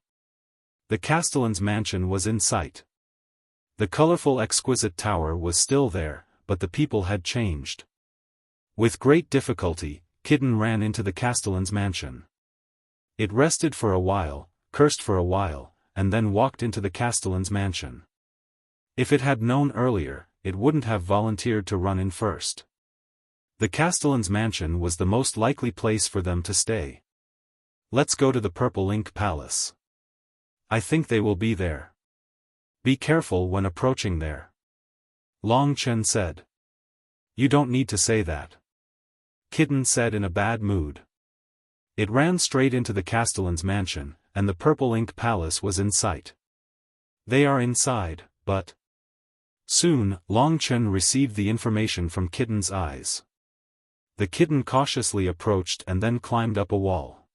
The Castellan's mansion was in sight. The colorful exquisite tower was still there, but the people had changed. With great difficulty, Kitten ran into the Castellan's mansion. It rested for a while, cursed for a while, and then walked into the Castellan's mansion. If it had known earlier, it wouldn't have volunteered to run in first. The Castellan's mansion was the most likely place for them to stay. Let's go to the Purple Ink Palace. I think they will be there. Be careful when approaching there. Long Chen said. You don't need to say that. Kitten said in a bad mood. It ran straight into the Castellan's mansion, and the Purple Ink Palace was in sight. They are inside, but... Soon, Long Chen received the information from Kitten's eyes. The kitten cautiously approached and then climbed up a wall.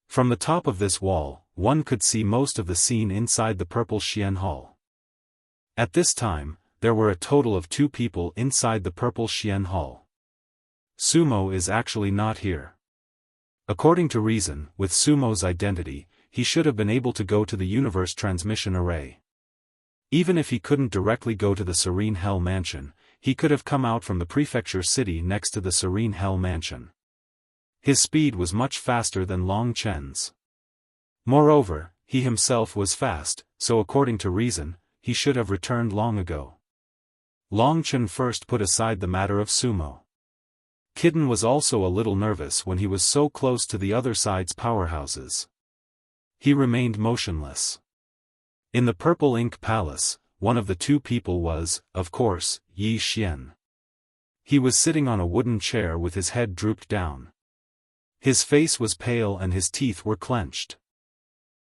From the top of this wall, one could see most of the scene inside the Purple Xian Hall. At this time, there were a total of 2 people inside the Purple Xian Hall. Sumo is actually not here. According to reason, with Sumo's identity, he should have been able to go to the universe transmission array. Even if he couldn't directly go to the Serene Hell Mansion, he could have come out from the prefecture city next to the Serene Hell Mansion. His speed was much faster than Long Chen's. Moreover, he himself was fast, so according to reason, he should have returned long ago. Long Chen first put aside the matter of Sumo. Kitten was also a little nervous when he was so close to the other side's powerhouses. He remained motionless. In the Purple Ink Palace, one of the 2 people was, of course, Yi Xian. He was sitting on a wooden chair with his head drooped down. His face was pale and his teeth were clenched.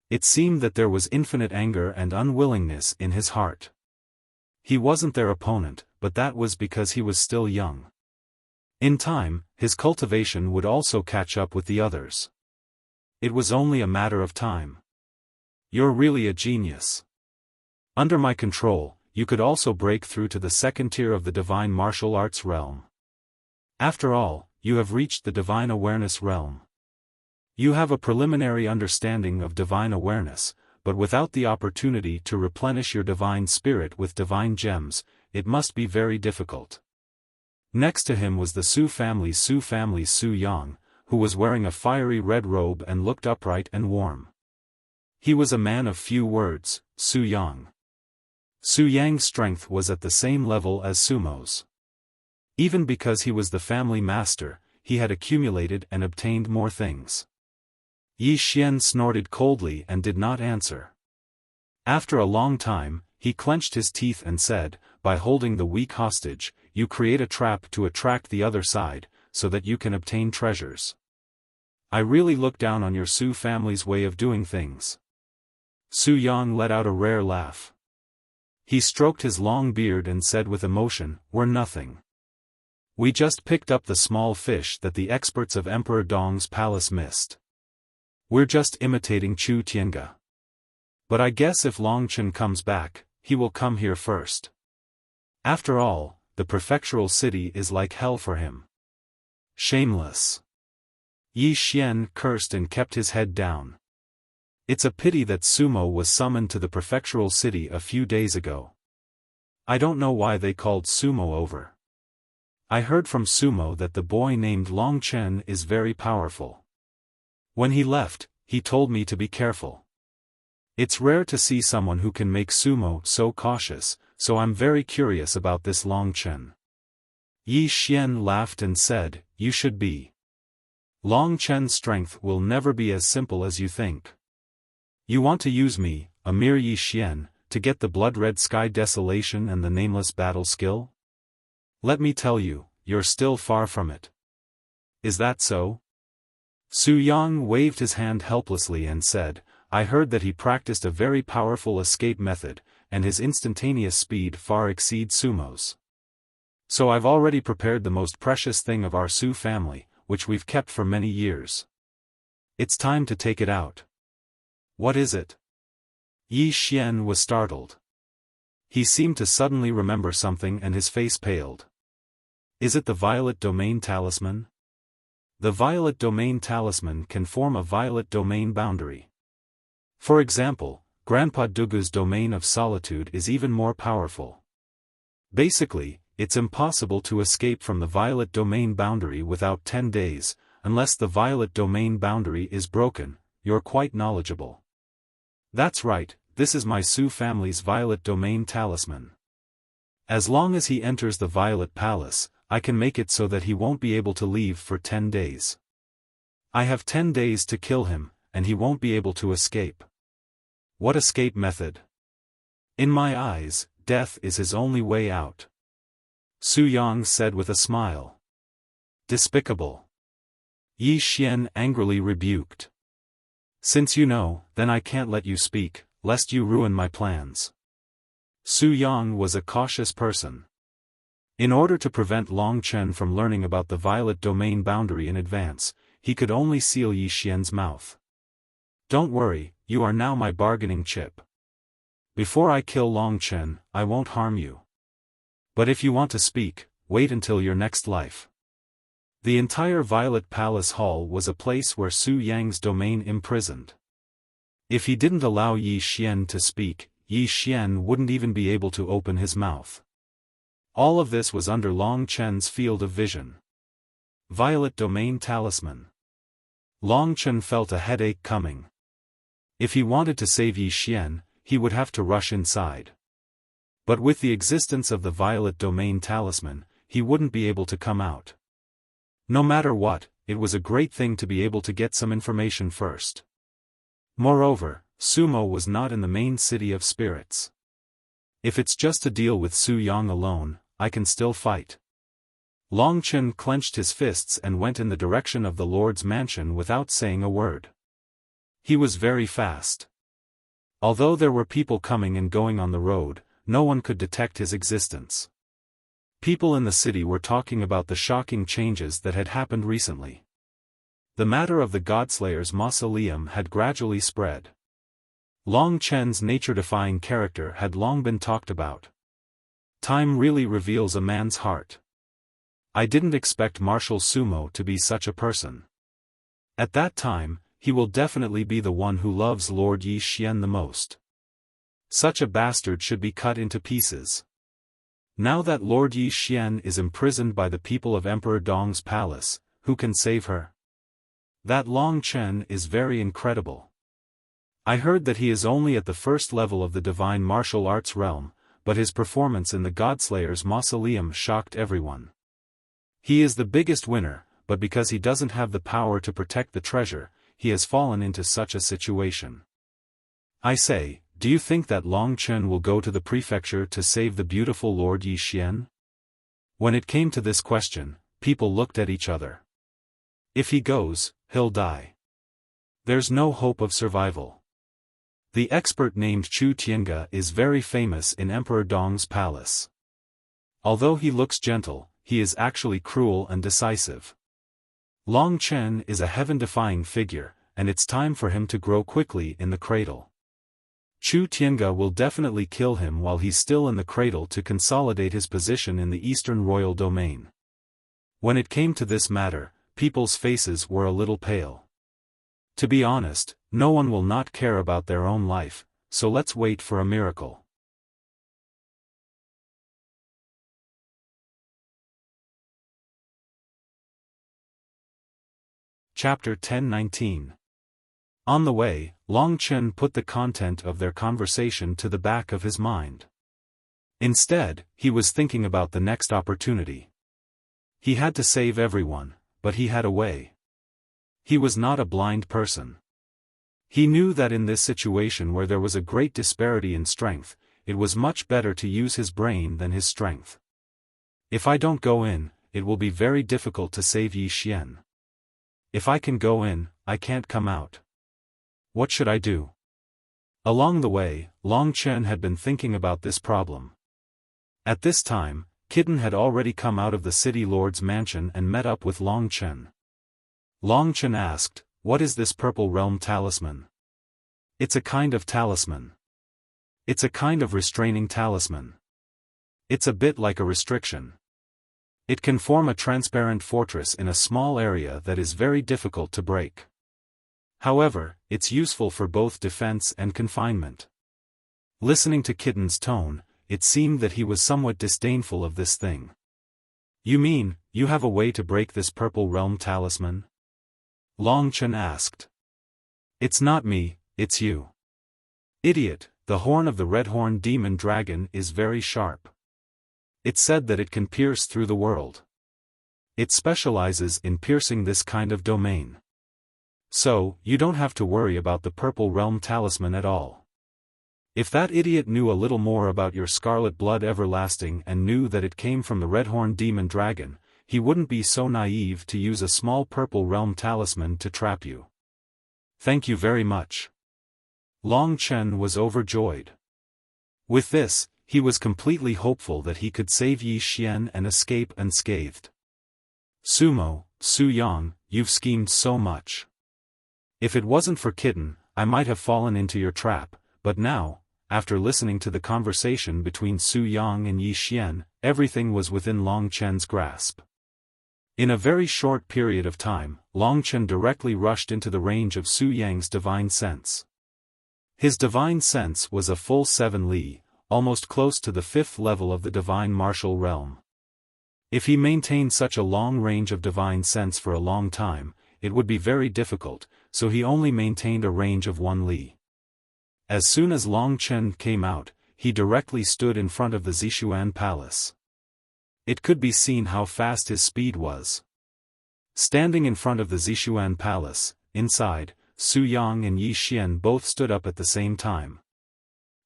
It seemed that there was infinite anger and unwillingness in his heart. He wasn't their opponent, but that was because he was still young. In time, his cultivation would also catch up with the others. It was only a matter of time. You're really a genius. Under my control, you could also break through to the second tier of the divine martial arts realm. After all, you have reached the divine awareness realm. You have a preliminary understanding of divine awareness, but without the opportunity to replenish your divine spirit with divine gems, it must be very difficult. Next to him was the Su family's Su Yang, who was wearing a fiery red robe and looked upright and warm. He was a man of few words, Su Yang. Su Yang's strength was at the same level as Sumo's. Even because he was the family master, he had accumulated and obtained more things. Yi Xian snorted coldly and did not answer. After a long time, he clenched his teeth and said, by holding the weak hostage, you create a trap to attract the other side, so that you can obtain treasures. I really look down on your Su family's way of doing things. Su Yang let out a rare laugh. He stroked his long beard and said with emotion, we're nothing. We just picked up the small fish that the experts of Emperor Dong's palace missed. We're just imitating Chu Tiange. But I guess if Long Chen comes back, he will come here first. After all, the prefectural city is like hell for him. Shameless. Yi Xian cursed and kept his head down. It's a pity that Sumo was summoned to the prefectural city a few days ago. I don't know why they called Sumo over. I heard from Sumo that the boy named Long Chen is very powerful. When he left, he told me to be careful. It's rare to see someone who can make Sumo so cautious, so I'm very curious about this Long Chen. Yi Xian laughed and said, "You should be. Long Chen's strength will never be as simple as you think. You want to use me, a mere Yi Xian, to get the blood-red sky desolation and the nameless battle skill? Let me tell you, you're still far from it. Is that so?" Su Yang waved his hand helplessly and said, "I heard that he practiced a very powerful escape method, and his instantaneous speed far exceeds Sumo's. So I've already prepared the most precious thing of our Su family, which we've kept for many years. It's time to take it out." "What is it?" Yi Xian was startled. He seemed to suddenly remember something and his face paled. "Is it the Violet Domain Talisman?" The Violet Domain Talisman can form a Violet Domain boundary. For example, Grandpa Dugu's Domain of Solitude is even more powerful. Basically, it's impossible to escape from the Violet Domain boundary without 10 days, unless the Violet Domain boundary is broken. You're quite knowledgeable. That's right, this is my Su family's Violet Domain Talisman. As long as he enters the Violet Palace, I can make it so that he won't be able to leave for 10 days. I have 10 days to kill him, and he won't be able to escape. What escape method? In my eyes, death is his only way out. Su Yang said with a smile. Despicable. Yi Xian angrily rebuked. Since you know, then I can't let you speak, lest you ruin my plans. Su Yang was a cautious person. In order to prevent Long Chen from learning about the Violet Domain boundary in advance, he could only seal Yi Xian's mouth. Don't worry, you are now my bargaining chip. Before I kill Long Chen, I won't harm you. But if you want to speak, wait until your next life. The entire Violet Palace Hall was a place where Su Yang's domain imprisoned. If he didn't allow Yi Xian to speak, Yi Xian wouldn't even be able to open his mouth. All of this was under Long Chen's field of vision. Violet Domain Talisman. Long Chen felt a headache coming. If he wanted to save Yi Xian, he would have to rush inside. But with the existence of the Violet Domain Talisman, he wouldn't be able to come out. No matter what, it was a great thing to be able to get some information first. Moreover, Sumo was not in the main city of spirits. If it's just to deal with Su Yang alone, I can still fight. Long Chen clenched his fists and went in the direction of the Lord's mansion without saying a word. He was very fast. Although there were people coming and going on the road, no one could detect his existence. People in the city were talking about the shocking changes that had happened recently. The matter of the Godslayer's mausoleum had gradually spread. Long Chen's nature-defying character had long been talked about. Time really reveals a man's heart. I didn't expect Martial Sumo to be such a person. At that time, he will definitely be the one who loves Lord Yi Xian the most. Such a bastard should be cut into pieces. Now that Lord Yi Xian is imprisoned by the people of Emperor Dong's palace, who can save her? That Long Chen is very incredible. I heard that he is only at the first level of the divine martial arts realm, but his performance in the Godslayer's mausoleum shocked everyone. He is the biggest winner, but because he doesn't have the power to protect the treasure, he has fallen into such a situation. I say, do you think that Long Chen will go to the prefecture to save the beautiful Lord Yi Xian? When it came to this question, people looked at each other. If he goes, he'll die. There's no hope of survival. The expert named Chu Tiange is very famous in Emperor Dong's palace. Although he looks gentle, he is actually cruel and decisive. Long Chen is a heaven-defying figure, and it's time for him to grow quickly in the cradle. Chu Tiange will definitely kill him while he's still in the cradle to consolidate his position in the eastern royal domain. When it came to this matter, people's faces were a little pale. To be honest, no one will not care about their own life, so let's wait for a miracle. Chapter 10:19. On the way, Long Chen put the content of their conversation to the back of his mind. Instead, he was thinking about the next opportunity. He had to save everyone, but he had a way. He was not a blind person. He knew that in this situation where there was a great disparity in strength, it was much better to use his brain than his strength. If I don't go in, it will be very difficult to save Yi Xian. If I can go in, I can't come out. What should I do? Along the way, Long Chen had been thinking about this problem. At this time, Kitten had already come out of the city lord's mansion and met up with Long Chen. Long Chen asked, "What is this purple realm talisman?" "It's a kind of talisman. It's a kind of restraining talisman. It's a bit like a restriction. It can form a transparent fortress in a small area that is very difficult to break. However, it's useful for both defense and confinement." Listening to Kitten's tone, it seemed that he was somewhat disdainful of this thing. "You mean, you have a way to break this purple realm talisman?" Long Chen asked. "It's not me, it's you. Idiot, the horn of the red-horned demon dragon is very sharp. It's said that it can pierce through the world. It specializes in piercing this kind of domain. So, you don't have to worry about the purple realm talisman at all. If that idiot knew a little more about your scarlet blood everlasting and knew that it came from the red-horned demon dragon, he wouldn't be so naive to use a small purple realm talisman to trap you. Thank you very much." Long Chen was overjoyed. With this, he was completely hopeful that he could save Yi Xian and escape unscathed. "Sumo, Su Yang, you've schemed so much. If it wasn't for Kitten, I might have fallen into your trap, but now, after listening to the conversation between Su Yang and Yi Xian, everything was within Long Chen's grasp." In a very short period of time, Long Chen directly rushed into the range of Su Yang's divine sense. His divine sense was a full 7 li, almost close to the 5th level of the divine martial realm. If he maintained such a long range of divine sense for a long time, it would be very difficult, so he only maintained a range of 1 li. As soon as Long Chen came out, he directly stood in front of the Zishuan Palace. It could be seen how fast his speed was. Standing in front of the Zishuan Palace, inside, Su Yang and Yi Xian both stood up at the same time.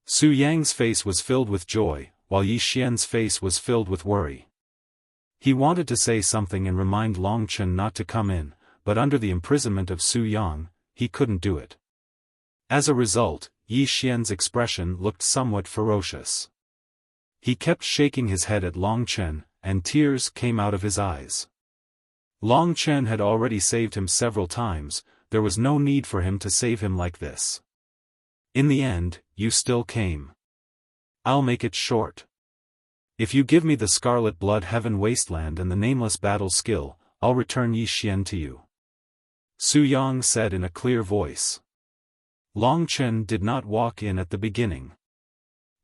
Su Yang's face was filled with joy, while Yi Xian's face was filled with worry. He wanted to say something and remind Long Chen not to come in, but under the imprisonment of Su Yang, he couldn't do it. As a result, Yi Xian's expression looked somewhat ferocious. He kept shaking his head at Long Chen, and tears came out of his eyes. Long Chen had already saved him several times, there was no need for him to save him like this. In the end, you still came. I'll make it short. If you give me the Scarlet Blood Heaven Wasteland and the Nameless Battle skill, I'll return Yi Xian to you. Su Yang said in a clear voice. Long Chen did not walk in at the beginning.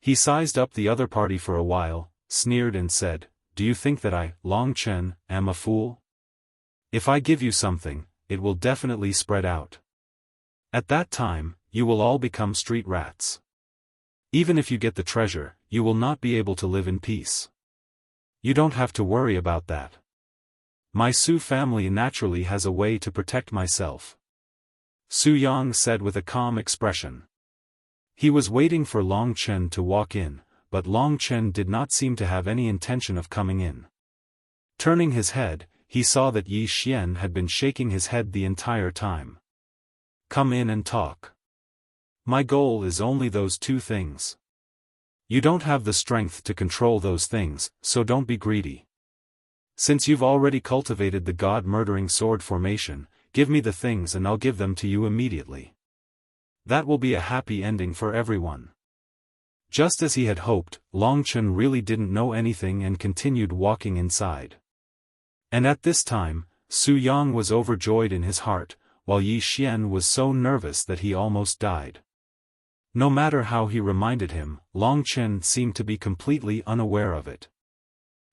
He sized up the other party for a while, sneered and said, "Do you think that I, Long Chen, am a fool? If I give you something, it will definitely spread out. At that time, you will all become street rats. Even if you get the treasure, you will not be able to live in peace. You don't have to worry about that. My Su family naturally has a way to protect myself." Su Yang said with a calm expression. He was waiting for Long Chen to walk in, but Long Chen did not seem to have any intention of coming in. Turning his head, he saw that Yi Xian had been shaking his head the entire time. "Come in and talk. My goal is only those 2 things. You don't have the strength to control those things, so don't be greedy. Since you've already cultivated the god-murdering sword formation, give me the things and I'll give them to you immediately." That will be a happy ending for everyone. Just as he had hoped, Long Chen really didn't know anything and continued walking inside. And at this time, Su Yang was overjoyed in his heart, while Yi Xian was so nervous that he almost died. No matter how he reminded him, Long Chen seemed to be completely unaware of it.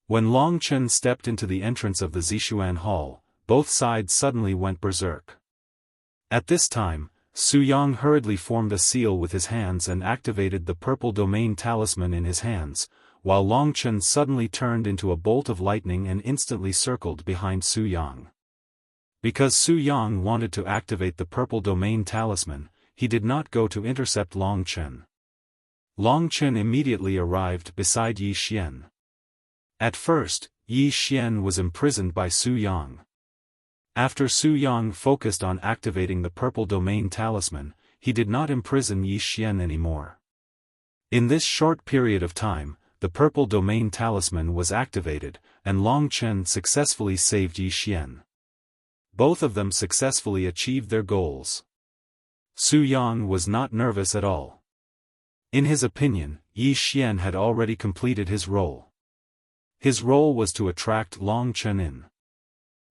When Long Chen stepped into the entrance of the Zixuan Hall, both sides suddenly went berserk. At this time, Su Yang hurriedly formed a seal with his hands and activated the purple domain talisman in his hands, while Long Chen suddenly turned into a bolt of lightning and instantly circled behind Su Yang. Because Su Yang wanted to activate the purple domain talisman, he did not go to intercept Long Chen. Long Chen immediately arrived beside Yi Xian. At first, Yi Xian was imprisoned by Su Yang. After Su Yang focused on activating the purple domain talisman, he did not imprison Yi Xian anymore. In this short period of time, the purple domain talisman was activated, and Long Chen successfully saved Yi Xian. Both of them successfully achieved their goals. Su Yang was not nervous at all. In his opinion, Yi Xian had already completed his role. His role was to attract Long Chen in.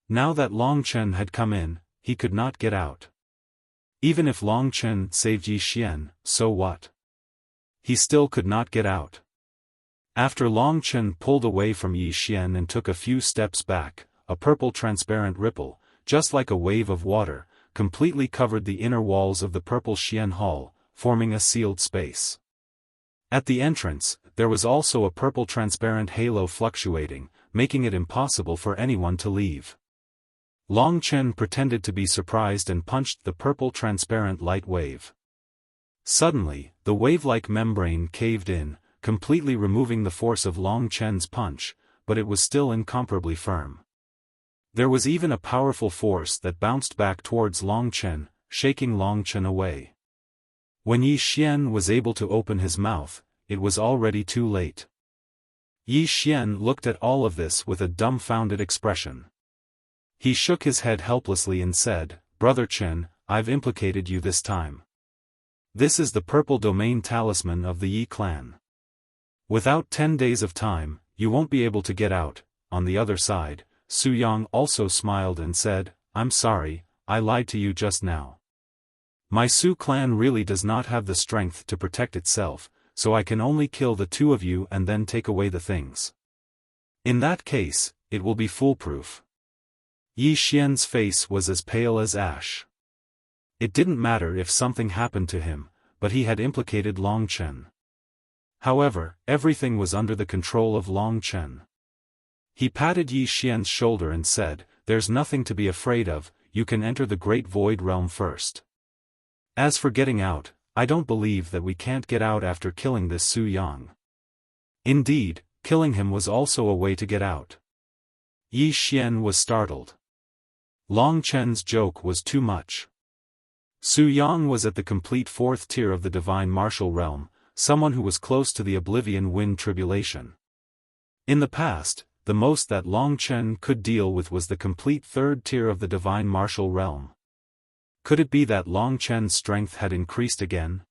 Now that Long Chen had come in, he could not get out. Even if Long Chen saved Yi Xian, so what? He still could not get out. After Long Chen pulled away from Yi Xian and took a few steps back, a purple transparent ripple, just like a wave of water, completely covered the inner walls of the purple Xian Hall, forming a sealed space. At the entrance, there was also a purple transparent halo fluctuating, making it impossible for anyone to leave. Long Chen pretended to be surprised and punched the purple transparent light wave. Suddenly, the wave-like membrane caved in, completely removing the force of Long Chen's punch, but it was still incomparably firm. There was even a powerful force that bounced back towards Long Chen, shaking Long Chen away. When Yi Xian was able to open his mouth, it was already too late. Yi Xian looked at all of this with a dumbfounded expression. He shook his head helplessly and said, "Brother Chen, I've implicated you this time. This is the purple domain talisman of the Yi clan. Without 10 days of time, you won't be able to get out." On the other side, Su Yang also smiled and said, "I'm sorry, I lied to you just now. My Su clan really does not have the strength to protect itself, so I can only kill the two of you and then take away the things. In that case, it will be foolproof." Yi Xian's face was as pale as ash. It didn't matter if something happened to him, but he had implicated Long Chen. However, everything was under the control of Long Chen. He patted Yi Xian's shoulder and said, "There's nothing to be afraid of, you can enter the Great Void Realm first. As for getting out, I don't believe that we can't get out after killing this Su Yang." Indeed, killing him was also a way to get out. Yi Xian was startled. Long Chen's joke was too much. Su Yang was at the complete fourth tier of the divine martial realm, someone who was close to the oblivion wind tribulation. In the past, the most that Long Chen could deal with was the complete third tier of the divine martial realm. Could it be that Long Chen's strength had increased again?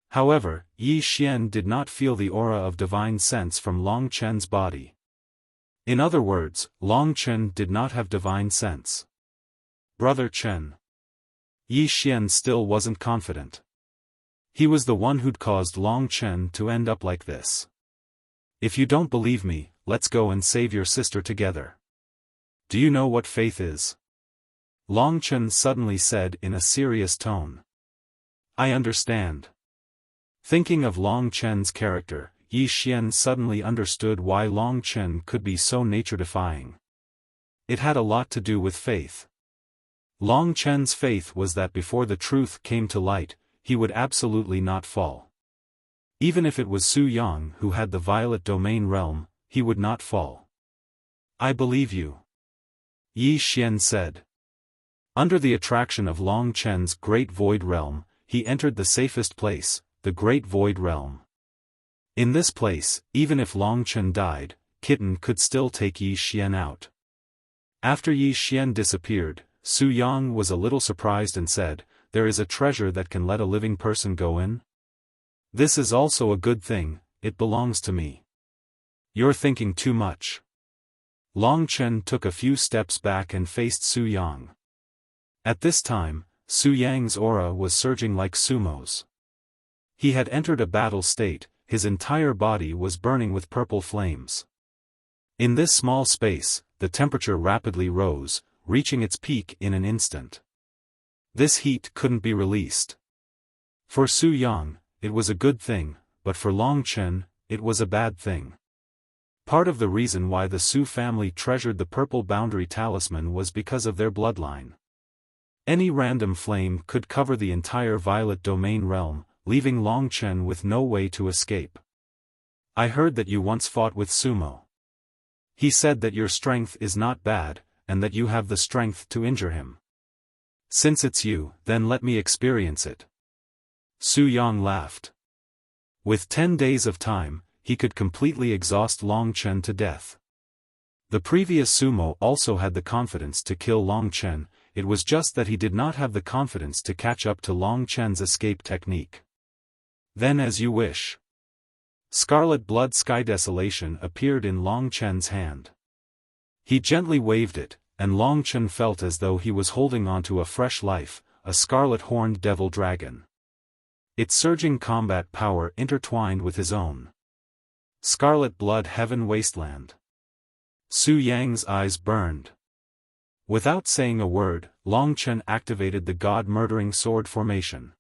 However, Yi Xian did not feel the aura of divine sense from Long Chen's body. In other words, Long Chen did not have divine sense. Brother Chen. Yi Xian still wasn't confident. He was the one who'd caused Long Chen to end up like this. "If you don't believe me, let's go and save your sister together. Do you know what faith is?" Long Chen suddenly said in a serious tone. "I understand." Thinking of Long Chen's character, Yi Xian suddenly understood why Long Chen could be so nature-defying. It had a lot to do with faith. Long Chen's faith was that before the truth came to light, he would absolutely not fall. Even if it was Su Yang who had the violet domain realm, he would not fall. "I believe you," Yi Xian said. Under the attraction of Long Chen's Great Void Realm, he entered the safest place, the Great Void Realm. In this place, even if Long Chen died, Kitten could still take Yi Xian out. After Yi Xian disappeared, Su Yang was a little surprised and said, there is a treasure that can let a living person go in? This is also a good thing, it belongs to me. You're thinking too much. Long Chen took a few steps back and faced Su Yang. At this time, Su Yang's aura was surging like sumo's. He had entered a battle state, his entire body was burning with purple flames. In this small space, the temperature rapidly rose, reaching its peak in an instant. This heat couldn't be released. For Su Yang, it was a good thing, but for Long Chen, it was a bad thing. Part of the reason why the Su family treasured the purple boundary talisman was because of their bloodline. Any random flame could cover the entire violet domain realm, leaving Long Chen with no way to escape. I heard that you once fought with Sumo. He said that your strength is not bad, and that you have the strength to injure him. Since it's you, then let me experience it. Su Yang laughed. With 10 days of time, he could completely exhaust Long Chen to death. The previous Sumo also had the confidence to kill Long Chen, it was just that he did not have the confidence to catch up to Long Chen's escape technique. Then as you wish. Scarlet Blood Sky Desolation appeared in Long Chen's hand. He gently waved it, and Long Chen felt as though he was holding onto a fresh life, a scarlet-horned devil dragon. Its surging combat power intertwined with his own. Scarlet Blood Heaven Wasteland. Su Yang's eyes burned. Without saying a word, Long Chen activated the God-murdering sword formation.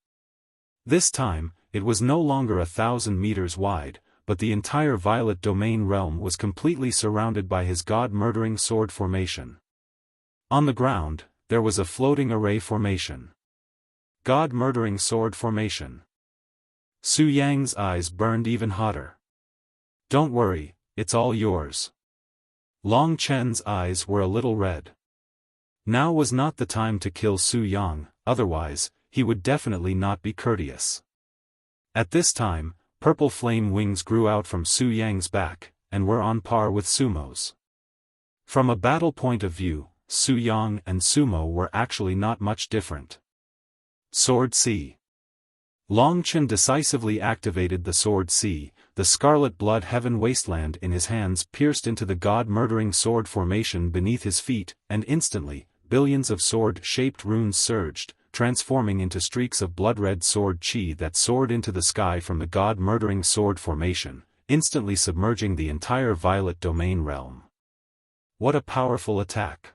This time, it was no longer 1,000 meters wide, but the entire violet domain realm was completely surrounded by his God-murdering sword formation. On the ground, there was a floating array formation. God-murdering sword formation. Su Yang's eyes burned even hotter. Don't worry, it's all yours. Long Chen's eyes were a little red. Now was not the time to kill Su Yang, otherwise, he would definitely not be courteous. At this time, purple flame wings grew out from Su Yang's back, and were on par with Sumo's. From a battle point of view, Su Yang and Sumo were actually not much different. Sword C. Long Chen decisively activated the Sword C, the Scarlet Blood Heaven Wasteland in his hands pierced into the God-murdering sword formation beneath his feet, and instantly, billions of sword-shaped runes surged, transforming into streaks of blood-red sword chi that soared into the sky from the God-murdering sword formation, instantly submerging the entire violet domain realm. What a powerful attack!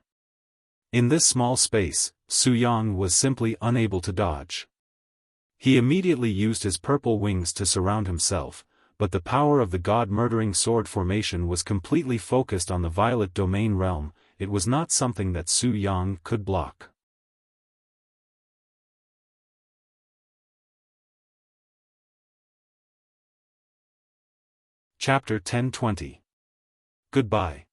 In this small space, Su Yang was simply unable to dodge. He immediately used his purple wings to surround himself, but the power of the God-murdering sword formation was completely focused on the violet domain realm, it was not something that Su Yang could block. Chapter 10-20. Goodbye.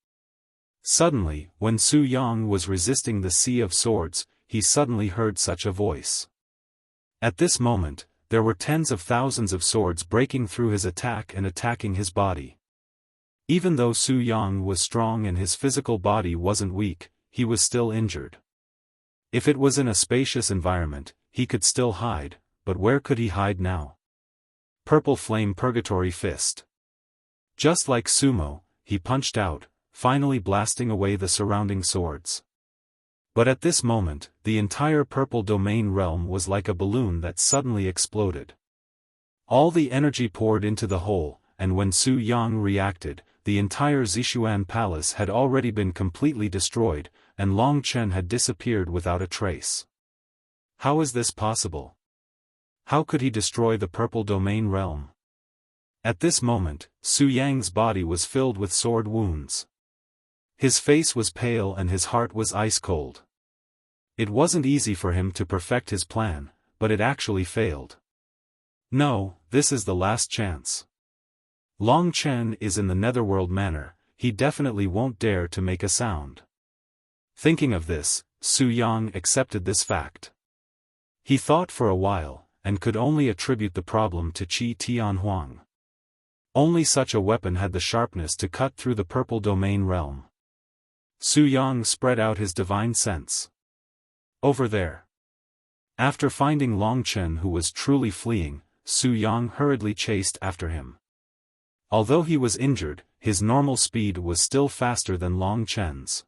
Suddenly, when Su Yang was resisting the Sea of Swords, he suddenly heard such a voice. At this moment, there were tens of thousands of swords breaking through his attack and attacking his body. Even though Su Yang was strong and his physical body wasn't weak, he was still injured. If it was in a spacious environment, he could still hide, but where could he hide now? Purple Flame Purgatory Fist. Just like Sumo, he punched out, finally blasting away the surrounding swords. But at this moment, the entire purple domain realm was like a balloon that suddenly exploded. All the energy poured into the hole, and when Su Yang reacted, the entire Zishuan palace had already been completely destroyed, and Long Chen had disappeared without a trace. How is this possible? How could he destroy the purple domain realm? At this moment, Su Yang's body was filled with sword wounds. His face was pale and his heart was ice-cold. It wasn't easy for him to perfect his plan, but it actually failed. No, this is the last chance. Long Chen is in the Netherworld manor, he definitely won't dare to make a sound. Thinking of this, Su Yang accepted this fact. He thought for a while, and could only attribute the problem to Qi Tianhuang. Only such a weapon had the sharpness to cut through the purple domain realm. Su Yang spread out his divine sense. Over there. After finding Long Chen, who was truly fleeing, Su Yang hurriedly chased after him. Although he was injured, his normal speed was still faster than Long Chen's.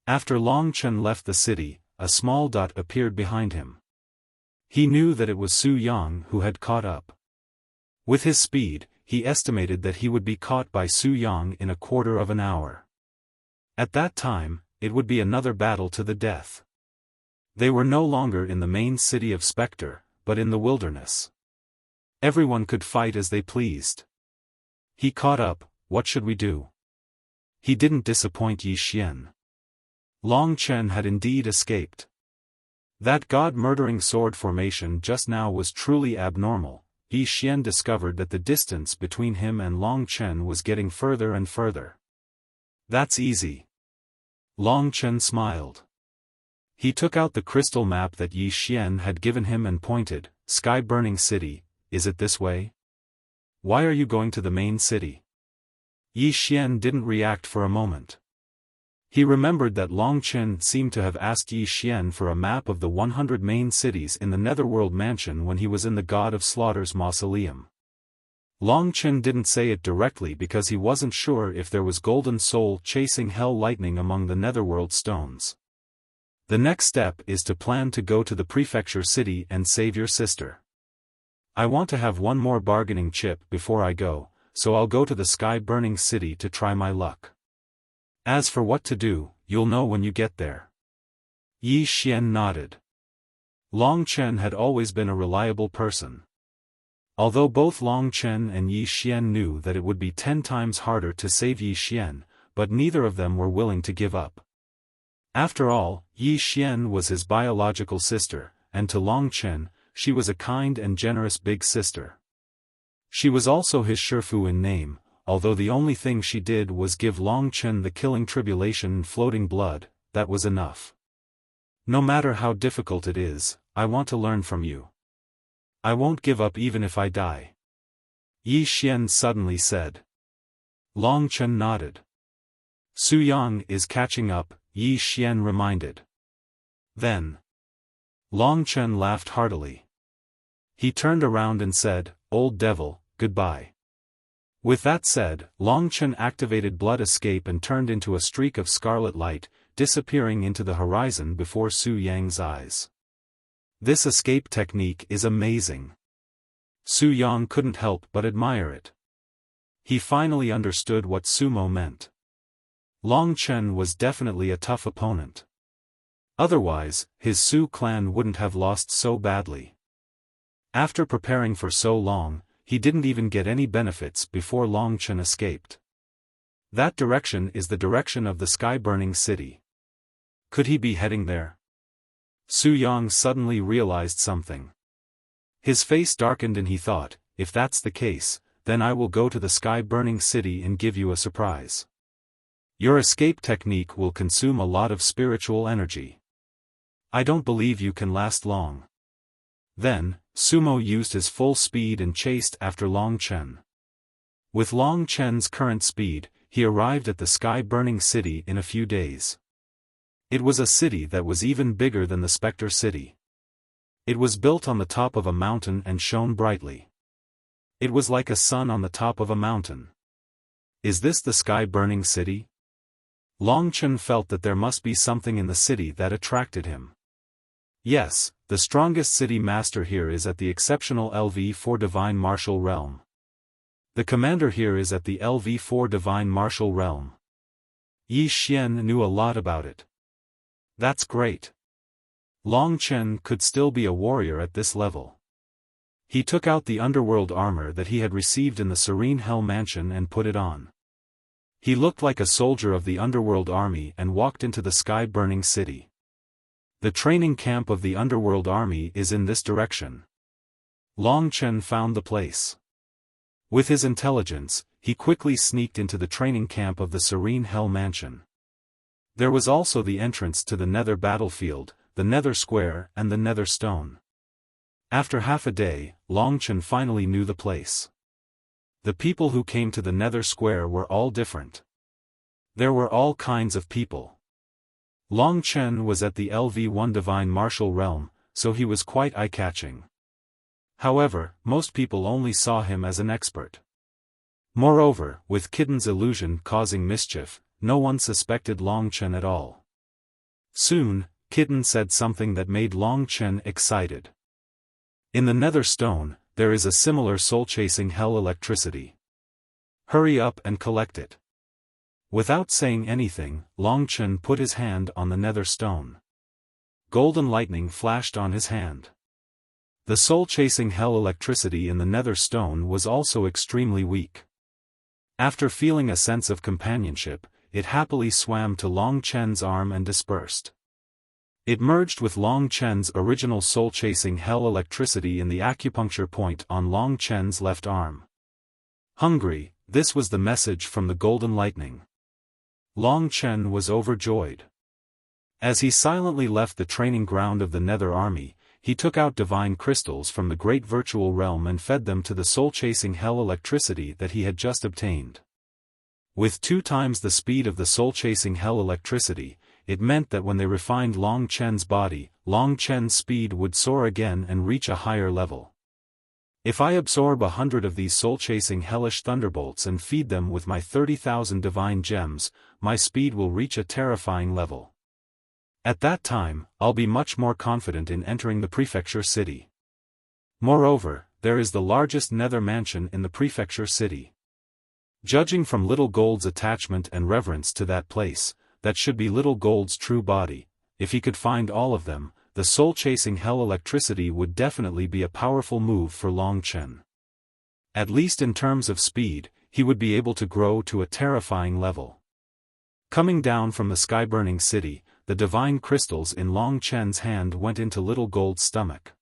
After Long Chen left the city, a small dot appeared behind him. He knew that it was Su Yang who had caught up. With his speed, he estimated that he would be caught by Su Yang in a quarter of an hour. At that time, it would be another battle to the death. They were no longer in the main city of Spectre, but in the wilderness. Everyone could fight as they pleased. He caught up. What should we do? He didn't disappoint Yi Xian. Long Chen had indeed escaped. That god-murdering sword formation just now was truly abnormal. Yi Xian discovered that the distance between him and Long Chen was getting further and further. That's easy. Long Chen smiled. He took out the crystal map that Yi Xian had given him and pointed. Sky-burning city, is it this way? Why are you going to the main city? Yi Xian didn't react for a moment. He remembered that Long Chen seemed to have asked Yi Xian for a map of the 100 main cities in the Netherworld mansion when he was in the God of Slaughter's mausoleum. Long Chen didn't say it directly because he wasn't sure if there was golden soul chasing hell lightning among the Netherworld stones. The next step is to plan to go to the prefecture city and save your sister. I want to have one more bargaining chip before I go, so I'll go to the sky-burning city to try my luck. As for what to do, you'll know when you get there. Yi Xian nodded. Long Chen had always been a reliable person. Although both Long Chen and Yi Xian knew that it would be 10 times harder to save Yi Xian, but neither of them were willing to give up. After all, Yi Xian was his biological sister, and to Long Chen, she was a kind and generous big sister. She was also his Shifu in name, although the only thing she did was give Long Chen the killing tribulation and floating blood. That was enough. No matter how difficult it is, I want to learn from you. I won't give up even if I die. Yi Xian suddenly said. Long Chen nodded. Su Yang is catching up, Yi Xian reminded. Then. Long Chen laughed heartily. He turned around and said, "Old devil, goodbye." With that said, Long Chen activated blood escape and turned into a streak of scarlet light, disappearing into the horizon before Su Yang's eyes. This escape technique is amazing. Su Yang couldn't help but admire it. He finally understood what sumo meant. Long Chen was definitely a tough opponent. Otherwise, his Su clan wouldn't have lost so badly. After preparing for so long, he didn't even get any benefits before Long Chen escaped. That direction is the direction of the sky-burning city. Could he be heading there? Su Yang suddenly realized something. His face darkened and he thought, if that's the case, then I will go to the sky-burning city and give you a surprise. Your escape technique will consume a lot of spiritual energy. I don't believe you can last long. Then, Sumo used his full speed and chased after Long Chen. With Long Chen's current speed, he arrived at the sky-burning city in a few days. It was a city that was even bigger than the Spectre City. It was built on the top of a mountain and shone brightly. It was like a sun on the top of a mountain. Is this the sky-burning city? Long Chen felt that there must be something in the city that attracted him. Yes, the strongest city master here is at the exceptional LV4 Divine Martial Realm. The commander here is at the LV4 Divine Martial Realm. Yi Xian knew a lot about it. That's great. Long Chen could still be a warrior at this level. He took out the underworld armor that he had received in the Serene Hell Mansion and put it on. He looked like a soldier of the underworld army and walked into the sky-burning city. The training camp of the underworld army is in this direction. Long Chen found the place. With his intelligence, he quickly sneaked into the training camp of the Serene Hell Mansion. There was also the entrance to the Nether battlefield, the Nether Square and the Nether Stone. After half a day, Long Chen finally knew the place. The people who came to the Nether Square were all different. There were all kinds of people. Long Chen was at the LV1 Divine Martial Realm, so he was quite eye-catching. However, most people only saw him as an expert. Moreover, with Kitten's illusion causing mischief, no one suspected Long Chen at all. Soon, Kitten said something that made Long Chen excited. In the nether stone, there is a similar soul-chasing hell electricity. Hurry up and collect it. Without saying anything, Long Chen put his hand on the nether stone. Golden lightning flashed on his hand. The soul-chasing hell electricity in the nether stone was also extremely weak. After feeling a sense of companionship, it happily swam to Long Chen's arm and dispersed. It merged with Long Chen's original soul-chasing hell electricity in the acupuncture point on Long Chen's left arm. Hungry, this was the message from the golden lightning. Long Chen was overjoyed. As he silently left the training ground of the Nether Army, he took out divine crystals from the great virtual realm and fed them to the soul-chasing hell electricity that he had just obtained. With 2 times the speed of the soul-chasing hell electricity, it meant that when they refined Long Chen's body, Long Chen's speed would soar again and reach a higher level. If I absorb 100 of these soul-chasing hellish thunderbolts and feed them with my 30,000 divine gems, my speed will reach a terrifying level. At that time, I'll be much more confident in entering the prefecture city. Moreover, there is the largest nether mansion in the prefecture city. Judging from Little Gold's attachment and reverence to that place, that should be Little Gold's true body. If he could find all of them, the soul-chasing hell electricity would definitely be a powerful move for Long Chen. At least in terms of speed, he would be able to grow to a terrifying level. Coming down from the sky-burning city, the divine crystals in Long Chen's hand went into Little Gold's stomach.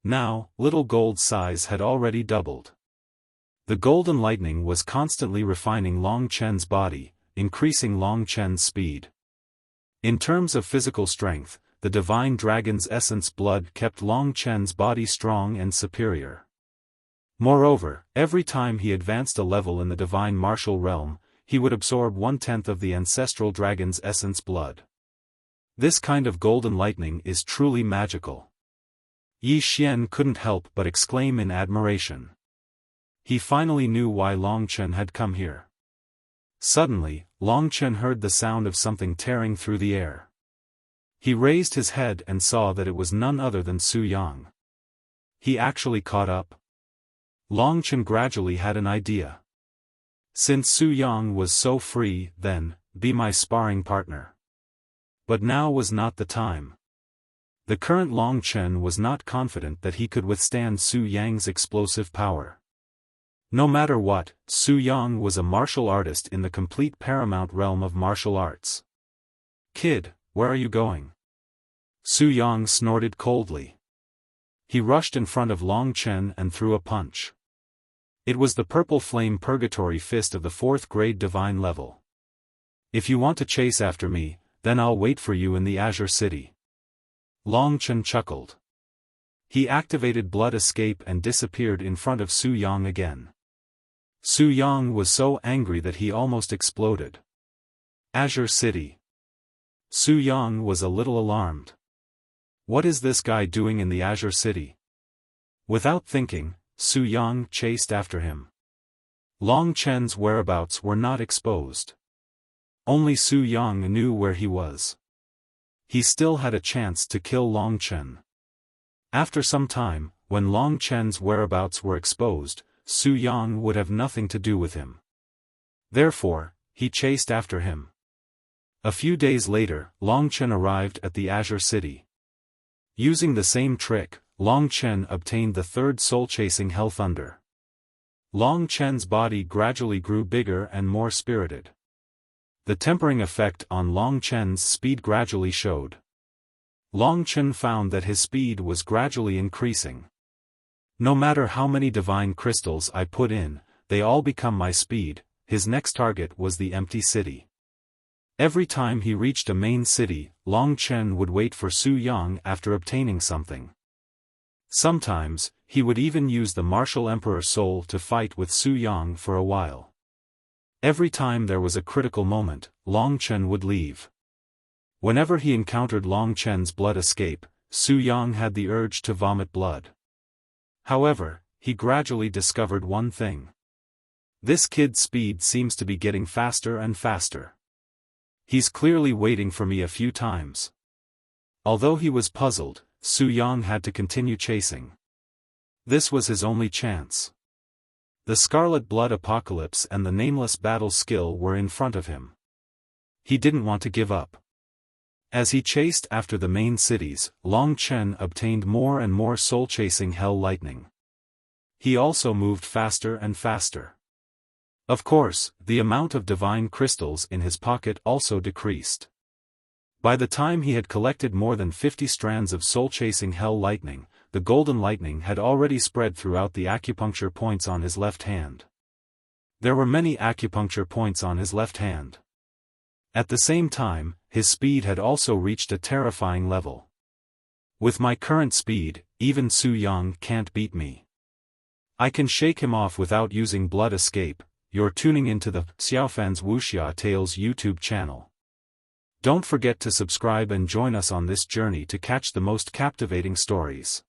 Now, Little Gold's size had already doubled. The golden lightning was constantly refining Long Chen's body, increasing Long Chen's speed. In terms of physical strength, the divine dragon's essence blood kept Long Chen's body strong and superior. Moreover, every time he advanced a level in the divine martial realm, he would absorb 1/10 of the ancestral dragon's essence blood. This kind of golden lightning is truly magical. Yi Xian couldn't help but exclaim in admiration. He finally knew why Long Chen had come here. Suddenly, Long Chen heard the sound of something tearing through the air. He raised his head and saw that it was none other than Su Yang. He actually caught up. Long Chen gradually had an idea. Since Su Yang was so free, then, be my sparring partner. But now was not the time. The current Long Chen was not confident that he could withstand Su Yang's explosive power. No matter what, Su Yang was a martial artist in the complete paramount realm of martial arts. Kid, where are you going? Su Yang snorted coldly. He rushed in front of Long Chen and threw a punch. It was the purple flame purgatory fist of the 4th grade divine level. If you want to chase after me, then I'll wait for you in the Azure City. Long Chen chuckled. He activated blood escape and disappeared in front of Su Yang again. Su Yang was so angry that he almost exploded. Azure City. Su Yang was a little alarmed. What is this guy doing in the Azure City? Without thinking, Su Yang chased after him. Long Chen's whereabouts were not exposed. Only Su Yang knew where he was. He still had a chance to kill Long Chen. After some time, when Long Chen's whereabouts were exposed, Su Yang would have nothing to do with him. Therefore, he chased after him. A few days later, Long Chen arrived at the Azure City. Using the same trick, Long Chen obtained the 3rd soul-chasing Hell Thunder. Long Chen's body gradually grew bigger and more spirited. The tempering effect on Long Chen's speed gradually showed. Long Chen found that his speed was gradually increasing. No matter how many divine crystals I put in, they all become my speed. His next target was the empty city. Every time he reached a main city, Long Chen would wait for Su Yang after obtaining something. Sometimes, he would even use the martial emperor soul to fight with Su Yang for a while. Every time there was a critical moment, Long Chen would leave. Whenever he encountered Long Chen's blood escape, Su Yang had the urge to vomit blood. However, he gradually discovered one thing. This kid's speed seems to be getting faster and faster. He's clearly waiting for me a few times. Although he was puzzled, Su Yang had to continue chasing. This was his only chance. The Scarlet Blood Apocalypse and the Nameless Battle skill were in front of him. He didn't want to give up. As he chased after the main cities, Long Chen obtained more and more soul-chasing hell lightning. He also moved faster and faster. Of course, the amount of divine crystals in his pocket also decreased. By the time he had collected more than 50 strands of soul-chasing hell lightning, the golden lightning had already spread throughout the acupuncture points on his left hand. There were many acupuncture points on his left hand. At the same time, his speed had also reached a terrifying level. With my current speed, even Su Yang can't beat me. I can shake him off without using blood escape. You're tuning into the Xiaofan's Wuxia Tales YouTube channel. Don't forget to subscribe and join us on this journey to catch the most captivating stories.